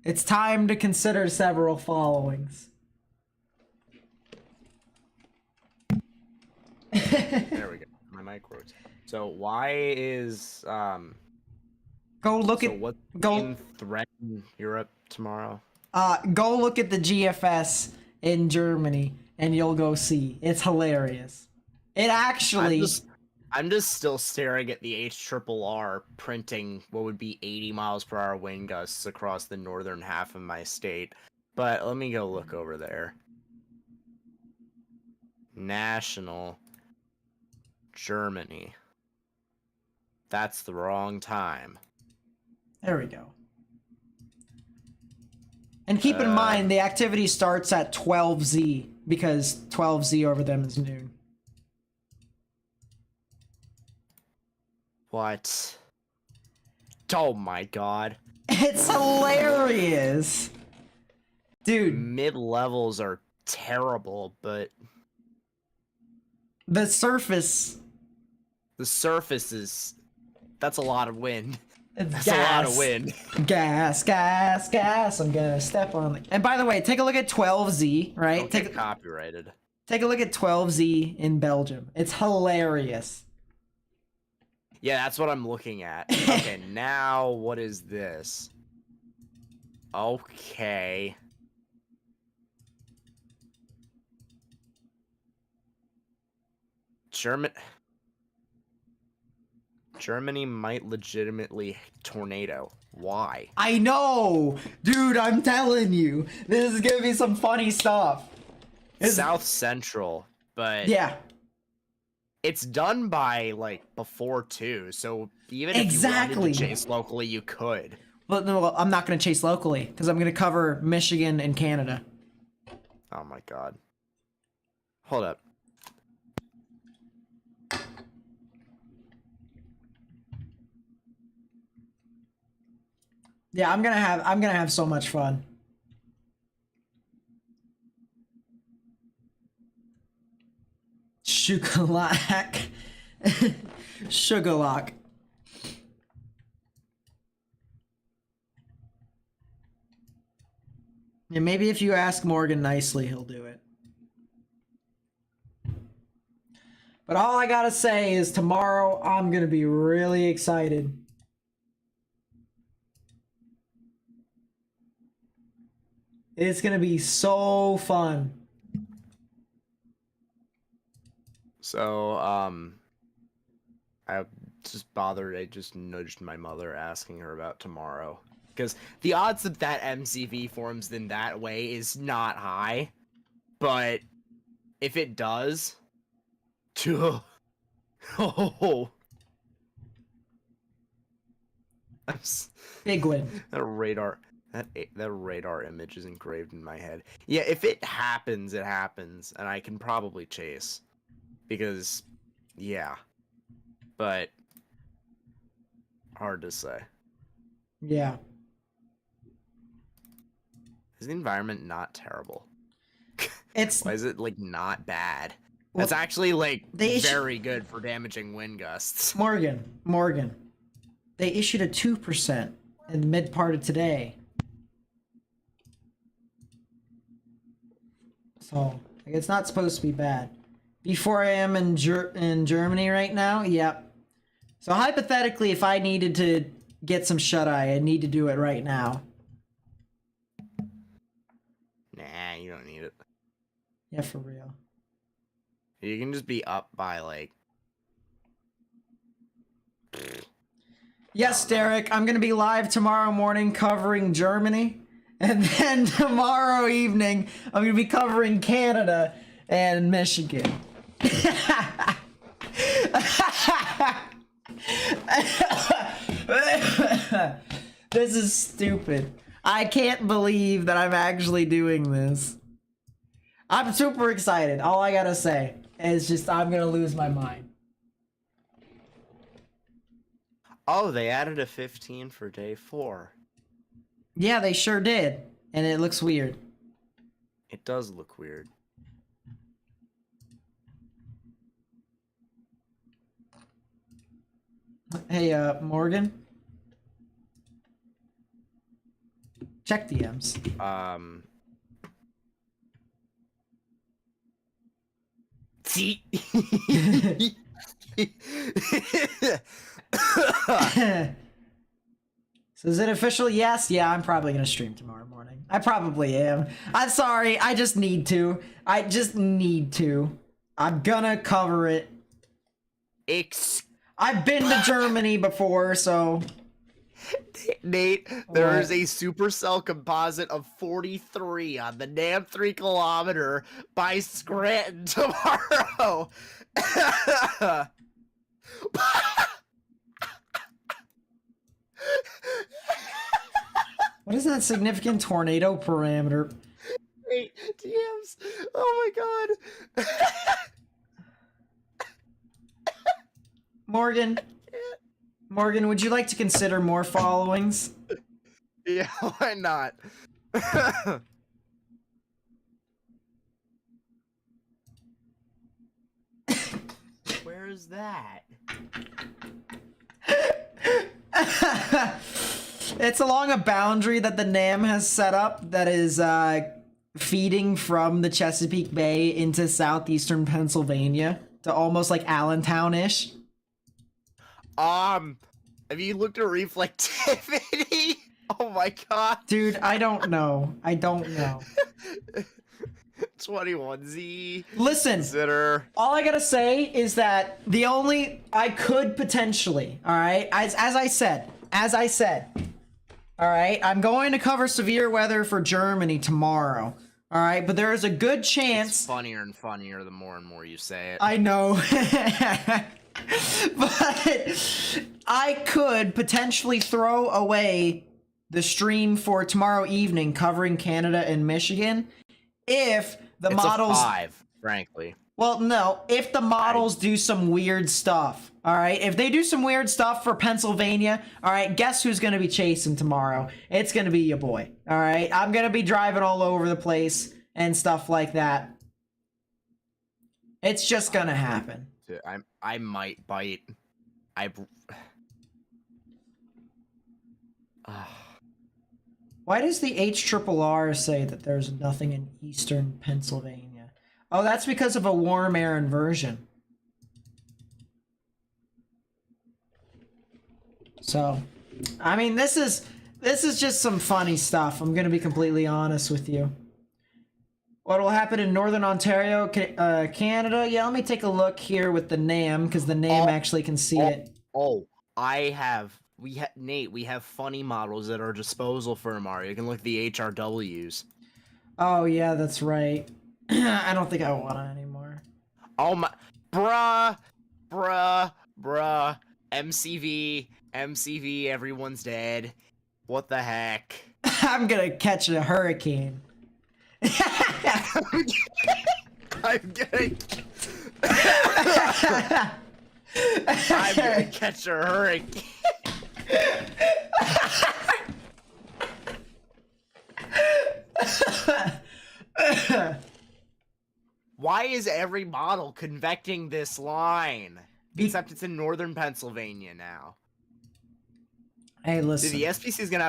It's time to consider several followings. There we go. My mic works. So why is Go look so at what go threaten Europe tomorrow? go look at the GFS in Germany and you'll go see. It's hilarious. It actually I'm just still staring at the HRRR printing what would be 80 miles per hour wind gusts across the northern half of my state. But let me go look over there. National Germany. That's the wrong time. There we go. And keep in mind the activity starts at 12Z because 12Z over them is noon. What? Oh my god. It's hilarious. Dude, Mid-levels are terrible, but the surface is... That's a lot of wind. it's That's gas. a lot of wind. Gas, gas, gas. I'm gonna step on it. And by the way, take a look at 12Z, right? Don't get copyrighted. Take a look at 12Z in Belgium. It's hilarious. Yeah, that's what I'm looking at. Okay, now what is this? Okay. Germany might legitimately tornado. Why? I know! Dude, I'm telling you. This is gonna be some funny stuff. South Central, but Yeah. it's done by like before too, so even if you wanted to chase locally, you could. Well, no, I'm not gonna chase locally because I'm gonna cover Michigan and Canada. Oh my god. Hold up. Yeah, I'm gonna have so much fun. Sugarlock. Sugarlock. Yeah, maybe if you ask Morgan nicely, he'll do it. But all I gotta say is tomorrow I'm gonna be really excited. It's gonna be so fun. So, I just nudged my mother asking her about tomorrow. Because the odds that that MCV forms in that way is not high. But if it does, oh, Big win. that radar image is engraved in my head. Yeah, if it happens, it happens, and I can probably chase. Because, yeah. But, hard to say. Yeah. Is the environment not terrible? It's Why is it, like, not bad? Well, It's actually, like, they very good for damaging wind gusts. Morgan. They issued a 2% in the mid part of today. So, like, it's not supposed to be bad. Before I am in Germany right now, yep. So hypothetically, if I needed to get some shut-eye, I'd need to do it right now. Nah, you don't need it. Yeah, for real. You can just be up by, like... Yes, Derek, I'm gonna be live tomorrow morning covering Germany. And then tomorrow evening, I'm gonna be covering Canada and Michigan. This is stupid. I can't believe that I'm actually doing this. I'm super excited. All I gotta say is just I'm gonna lose my mind. Oh, they added a 15 for day 4. Yeah, they sure did. And it looks weird. It does look weird. Hey, Morgan? Check DMs. See? So is it official? Yes. Yeah, I'm probably going to stream tomorrow morning. I probably am. I'm sorry. I just need to. I'm gonna cover it. I've been to Germany before, so... Nate, there is a Supercell composite of 43 on the damn 3 kilometer by Scranton tomorrow. What is that significant tornado parameter? Wait, DMs. Oh my god. Morgan, would you like to consider more followings? Yeah, why not? Where is that? It's along a boundary that the NAM has set up that is feeding from the Chesapeake Bay into southeastern Pennsylvania to almost like Allentown-ish. Have you looked at reflectivity? Oh my god. Dude, I don't know. 21Z. Listen, Consider. all I gotta say is that I could potentially, alright, as I said, alright, I'm going to cover severe weather for Germany tomorrow, alright, but there is a good chance... It's funnier and funnier the more and more you say it. I know. But I could potentially throw away the stream for tomorrow evening covering Canada and Michigan if the models... It's a 5, frankly. Well, no, if the models do some weird stuff, all right? If they do some weird stuff for Pennsylvania, all right, guess who's going to be chasing tomorrow? It's going to be your boy, all right? I'm going to be driving all over the place and stuff like that. It's just gonna happen. I might bite. Why does the HRRR say that there's nothing in eastern Pennsylvania? Oh, that's because of a warm air inversion. So, I mean, this is just some funny stuff. I'm gonna be completely honest with you. What will happen in Northern Ontario, Canada? Yeah, let me take a look here with the NAM, because the NAM actually can see it. Nate, we have funny models at our disposal for Mario. You can look at the HRWs. Oh yeah, that's right. I don't think I want it anymore. Oh my, bruh. MCV, everyone's dead. What the heck? I'm gonna catch a hurricane. I'm gonna catch a hurricane. Why is every model convecting this line? Except it's in northern Pennsylvania now. Hey, listen. Dude, the SPC is gonna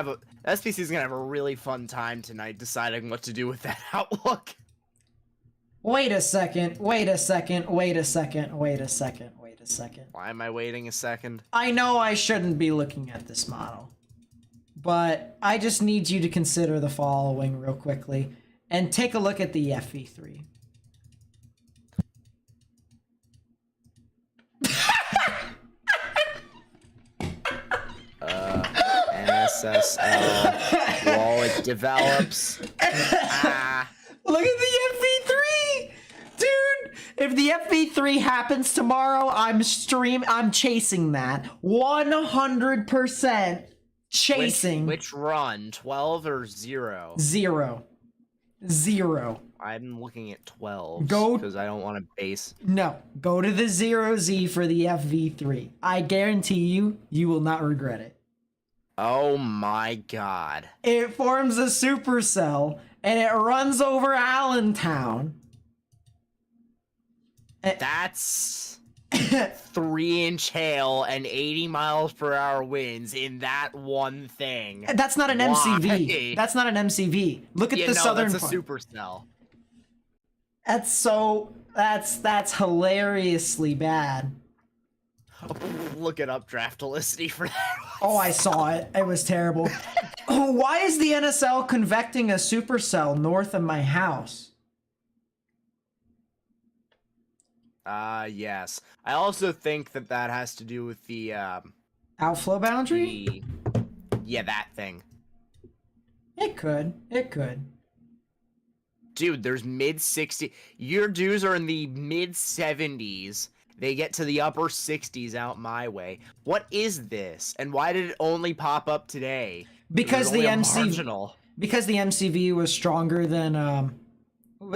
have a really fun time tonight deciding what to do with that outlook. Wait a second. Why am I waiting a second? I know I shouldn't be looking at this model, but I just need you to consider the following real quickly and take a look at the FV3. NSSL while it develops. Look at the FV3! Dude, if the FV3 happens tomorrow, I'm chasing that. 100% chasing. Which run? 12 or 0? 0. I'm looking at 12 Go because I don't want to base. No, go to the 0Z for the FV3. I guarantee you will not regret it. Oh my god. It forms a supercell and it runs over Allentown. That's 3-inch hail and 80 miles per hour winds in that one thing. That's not an MCV. That's not an MCV. Look at the southern that's a part. supercell. That's hilariously bad. Look it up, Draftolicity for that. Oh, I saw it. It was terrible. Oh, why is the NSL convecting a supercell north of my house? Yes. I also think that has to do with the Outflow boundary? Yeah, that thing. It could. Dude, there's mid-60s. Your dues are in the mid-70s. They get to the upper 60s out my way. What is this? And why did it only pop up today? Because the MCV was stronger than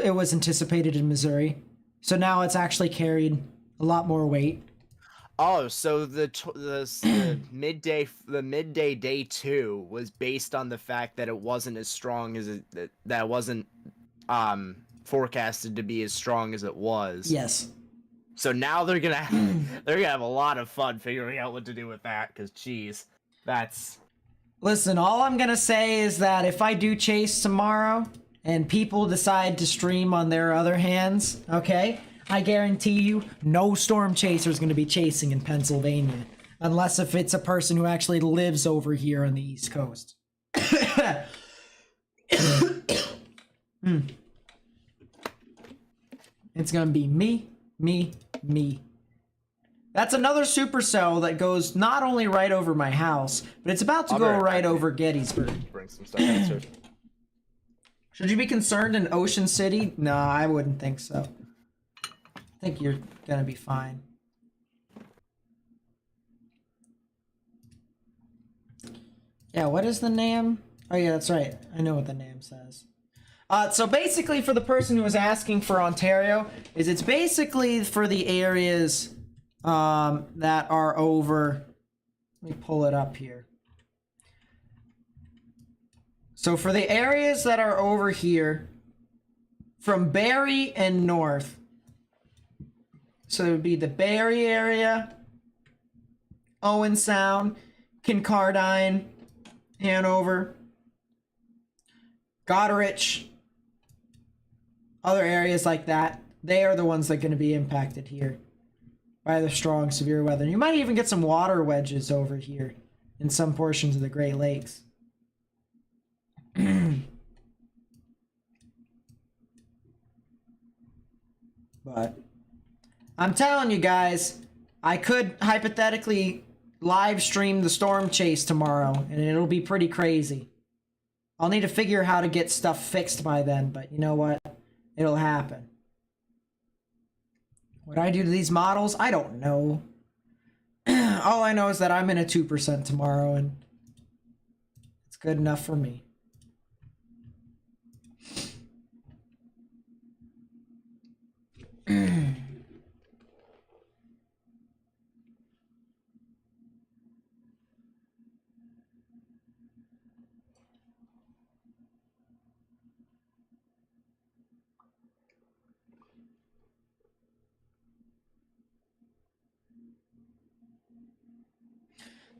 it was anticipated in Missouri. So now it's actually carried a lot more weight. Oh, so the midday day 2 was based on the fact that it wasn't as strong as that wasn't forecasted to be as strong as it was. Yes. So now they're gonna have a lot of fun figuring out what to do with that, because geez, that's... Listen, all I'm gonna say is that if I do chase tomorrow and people decide to stream on their other hands, okay, I guarantee you no storm chaser is gonna be chasing in Pennsylvania, unless if it's a person who actually lives over here on the East Coast. It's gonna be me. That's another supercell that goes not only right over my house, but it's about to go right over Gettysburg. Bring some stuff downstairs. Should you be concerned in Ocean City? No, I wouldn't think so. I think you're gonna be fine. Yeah, what is the NAM? Oh yeah, that's right. I know what the NAM says. So basically, for the person who was asking for Ontario, it's basically for the areas that are over. Let me pull it up here. So for the areas that are over here, from Barrie and north, So it would be the Barry area, Owen Sound, Kincardine, Hanover, Goderich, other areas like that. They are the ones that are going to be impacted here by the strong, severe weather. You might even get some water wedges over here in some portions of the Great Lakes. But I'm telling you guys, I could hypothetically live stream the storm chase tomorrow, and it'll be pretty crazy. I'll need to figure how to get stuff fixed by then, but you know what? It'll happen. What I do to these models, I don't know. All I know is that I'm in a 2% tomorrow, and it's good enough for me.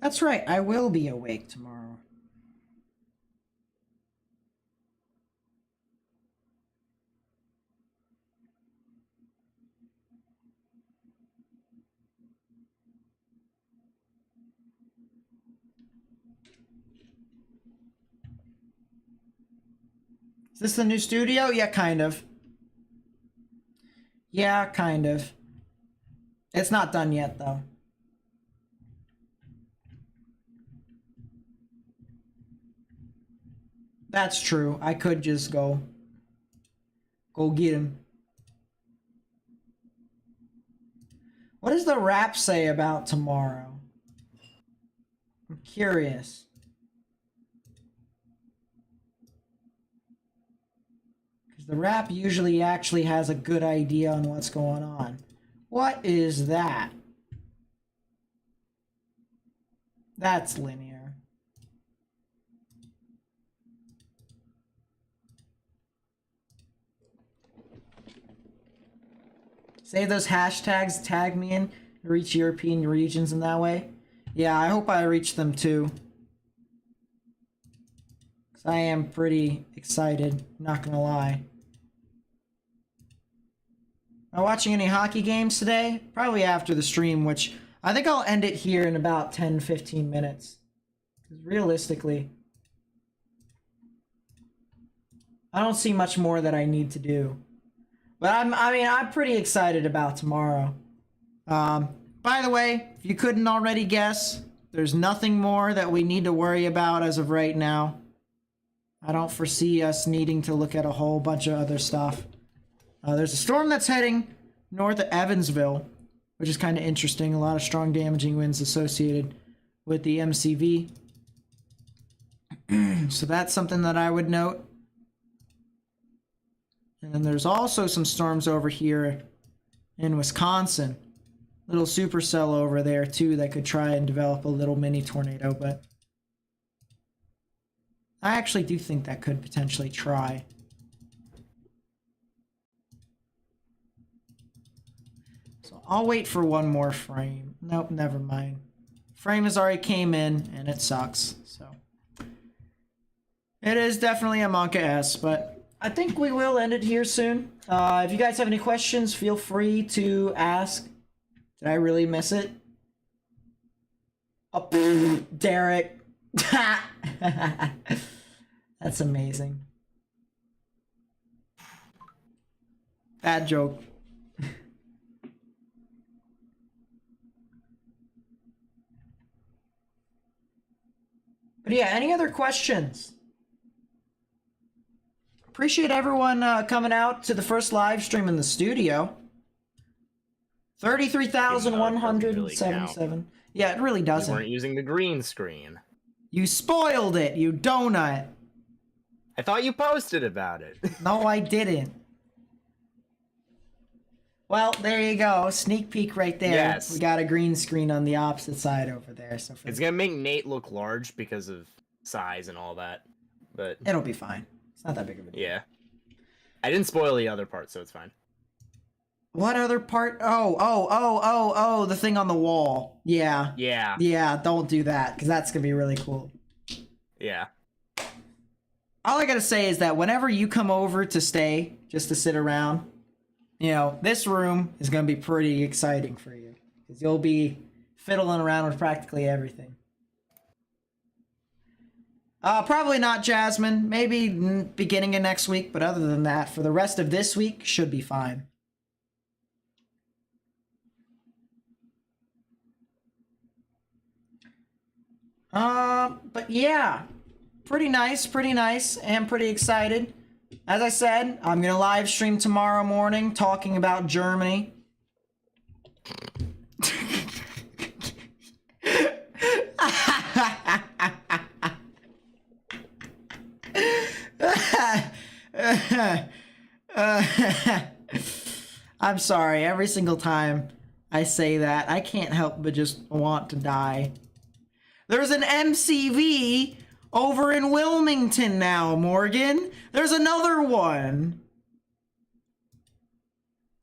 That's right, I will be awake tomorrow. Is this the new studio? Yeah, kind of. Yeah, kind of. It's not done yet, though. That's true. I could just go get him. What does the rap say about tomorrow? I'm curious. Because the rap usually actually has a good idea on what's going on. What is that? That's linear. Save those hashtags, tag me in, reach European regions in that way. Yeah, I hope I reach them too. Because I am pretty excited, not gonna lie. Am I watching any hockey games today? Probably after the stream, which I think I'll end it here in about 10-15 minutes. Because realistically, I don't see much more that I need to do. But I'm pretty excited about tomorrow. By the way, if you couldn't already guess, there's nothing more that we need to worry about as of right now. I don't foresee us needing to look at a whole bunch of other stuff. There's a storm that's heading north of Evansville, which is kind of interesting. A lot of strong damaging winds associated with the MCV. So that's something that I would note. And then there's also some storms over here in Wisconsin. Little supercell over there too that could try and develop a little mini tornado, but I actually do think that could potentially try. So I'll wait for one more frame. Nope, never mind. Frame has already came in and it sucks, so. It is definitely a Monka S, but I think we will end it here soon. If you guys have any questions, feel free to ask. Did I really miss it? Oh, Derek. That's amazing. Bad joke. But yeah, any other questions? Appreciate everyone coming out to the first live stream in the studio. 33,177. Yeah, it really doesn't. You weren't using the green screen. You spoiled it, you donut. I thought you posted about it. No, I didn't. Well, there you go. Sneak peek right there. Yes. We got a green screen on the opposite side over there. So It's gonna make Nate look large because of size and all that, but it'll be fine. It's not that big of a deal. yeah. I didn't spoil the other part, so it's fine. What other part? Oh, the thing on the wall. Yeah. Yeah. Yeah, don't do that, because that's going to be really cool. Yeah. All I got to say is that whenever you come over to stay, just to sit around, you know, this room is going to be pretty exciting for you. Because you'll be fiddling around with practically everything. Probably not Jasmine. Maybe beginning of next week. But other than that, for the rest of this week, should be fine. But yeah. Pretty nice, and pretty excited. As I said, I'm going to live stream tomorrow morning talking about Germany. I'm sorry, every single time I say that, I can't help but just want to die. There's an MCV over in Wilmington now, Morgan. There's another one.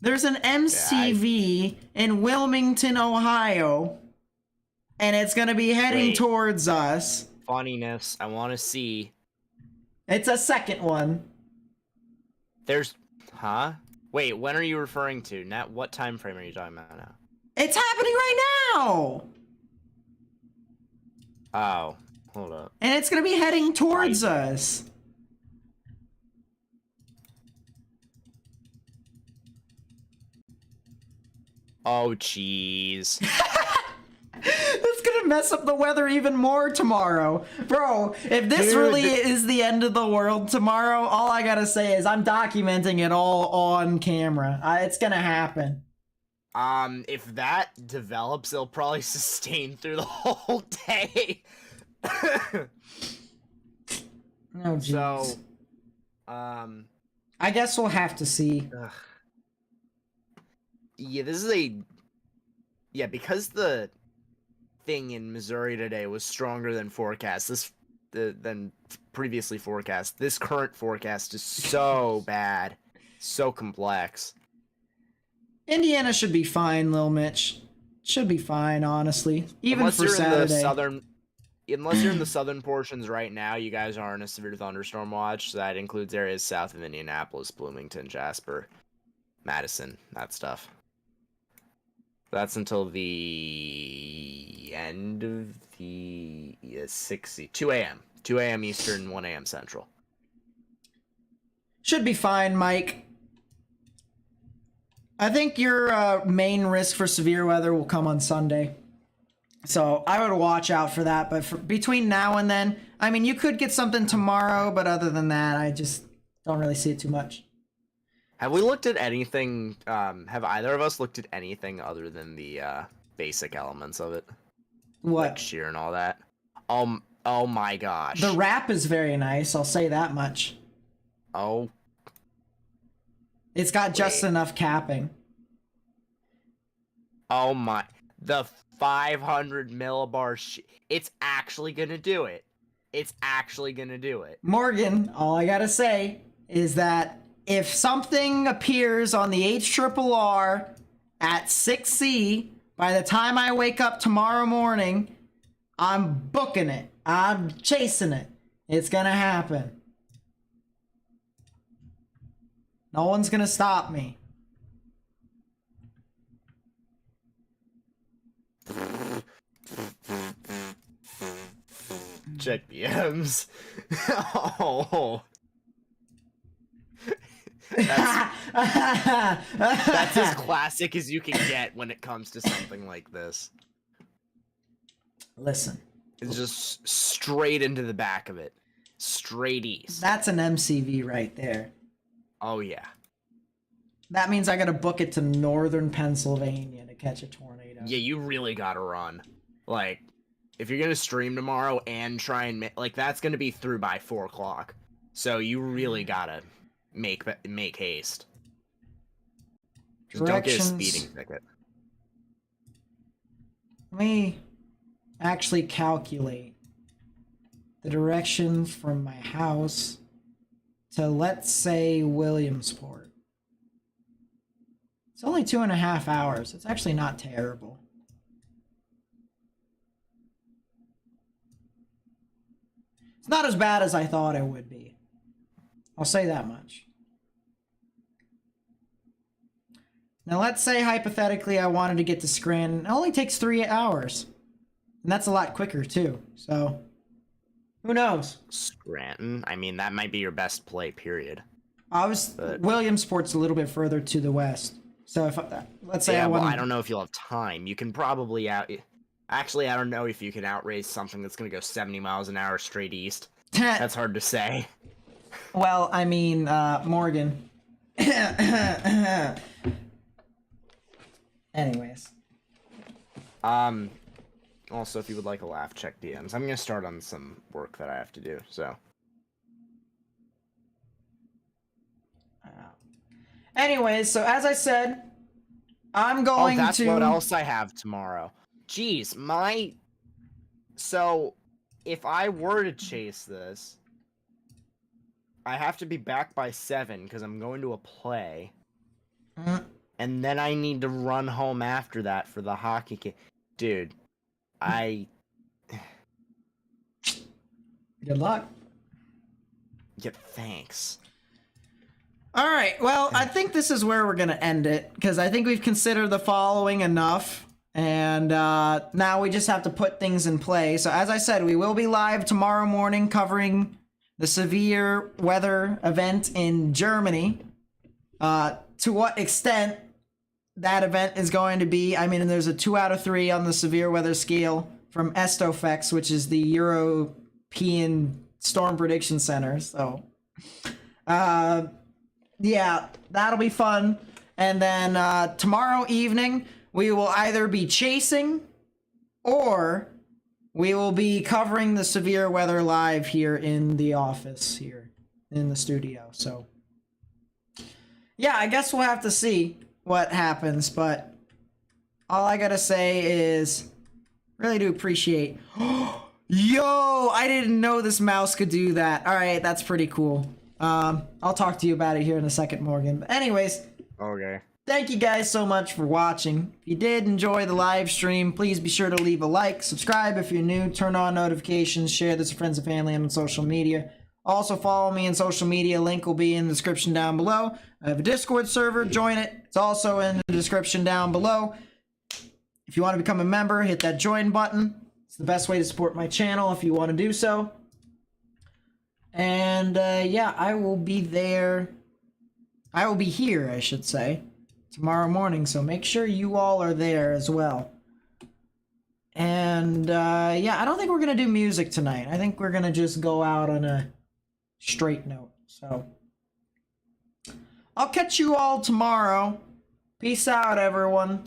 There's an MCV in Wilmington, Ohio. And it's going to be heading towards us. Funniness. I want to see. It's a second one. There's... Huh? Wait, when are you referring to? What time frame are you talking about now? It's happening right now! Oh, hold up. And it's going to be heading towards us. Oh, jeez. It's gonna mess up the weather even more tomorrow. Bro, if this really is the end of the world tomorrow, all I gotta say is I'm documenting it all on camera. It's gonna happen. If that develops, it'll probably sustain through the whole day. Oh, jeez. So, I guess we'll have to see. Yeah, this is yeah, because the thing in Missouri today was stronger than forecast. Than previously forecast. This current forecast is so bad, so complex. Indiana should be fine, Lil Mitch. Should be fine, honestly. Even Unless for you're Saturday. Unless you're in the southern portions right now, you guys are in a severe thunderstorm watch. So that includes areas south of Indianapolis, Bloomington, Jasper, Madison, that stuff. That's until the end of the 2 a.m. 2 a.m. Eastern, 1 a.m. Central. Should be fine, Mike. I think your main risk for severe weather will come on Sunday. So I would watch out for that. But between now and then, I mean, you could get something tomorrow. But other than that, I just don't really see it too much. Have we looked at anything? Have either of us looked at anything other than the basic elements of it? What? Like shear and all that? Oh my gosh. The wrap is very nice. I'll say that much. Oh. It's got just enough capping. Oh my. The 500 millibar it's actually gonna do it. It's actually gonna do it. Morgan, all I gotta say is that if something appears on the HRRR at 6C, by the time I wake up tomorrow morning, I'm booking it. I'm chasing it. It's gonna happen. No one's gonna stop me. Check BMs. Oh. That's as classic as you can get when it comes to something like this. Listen. It's just straight into the back of it. Straight east. That's an MCV right there. Oh, yeah. That means I gotta book it to northern Pennsylvania to catch a tornado. Yeah, you really gotta run. Like, if you're gonna stream tomorrow and try and like, that's gonna be through by 4 o'clock. So you really gotta make haste. Just don't get a speeding ticket. Let me actually calculate the direction from my house to, let's say, Williamsport. It's only 2.5 hours. It's actually not terrible. It's not as bad as I thought it would be. I'll say that much. Now let's say hypothetically I wanted to get to Scranton. It only takes 3 hours. And that's a lot quicker too. So who knows? Scranton. I mean, that might be your best play, period. Williamsport's a little bit further to the west. So if let's say I don't know if you'll have time. You can probably Actually, I don't know if you can outrace something that's going to go 70 miles an hour straight east. That's hard to say. Well, I mean, Morgan. Anyways. Also, if you would like a laugh, check DMs. I'm going to start on some work that I have to do, so. Anyways, so as I said, I'm going that's to... what else I have tomorrow. Jeez, So, if I were to chase this, I have to be back by 7 because I'm going to a play. And then I need to run home after that for the hockey game. Dude, Good luck. Yeah, thanks. All right, well, I think this is where we're going to end it, because I think we've considered the following enough, and now we just have to put things in play. So as I said, we will be live tomorrow morning covering the severe weather event in Germany. To what extent that event is going to be, I mean, there's a 2 out of 3 on the severe weather scale from Estofex, which is the European Storm Prediction Center, so... yeah, that'll be fun. And then tomorrow evening, we will either be chasing or we will be covering the severe weather live here in the office, here in the studio. So, yeah, I guess we'll have to see what happens. But all I gotta say is, really do appreciate... Yo, I didn't know this mouse could do that. All right, that's pretty cool. I'll talk to you about it here in a second, Morgan. But anyways, Okay. thank you guys so much for watching. If you did enjoy the live stream, please be sure to leave a like, subscribe if you're new, turn on notifications, share this with friends and family on social media. Also follow me on social media, link will be in the description down below. I have a Discord server, join it. It's also in the description down below. If you want to become a member, hit that join button. It's the best way to support my channel if you want to do so. And, yeah, I will be there. I will be here, I should say, tomorrow morning. So make sure you all are there as well. And, yeah, I don't think we're going to do music tonight. I think we're going to just go out on a straight note. So I'll catch you all tomorrow. Peace out, everyone.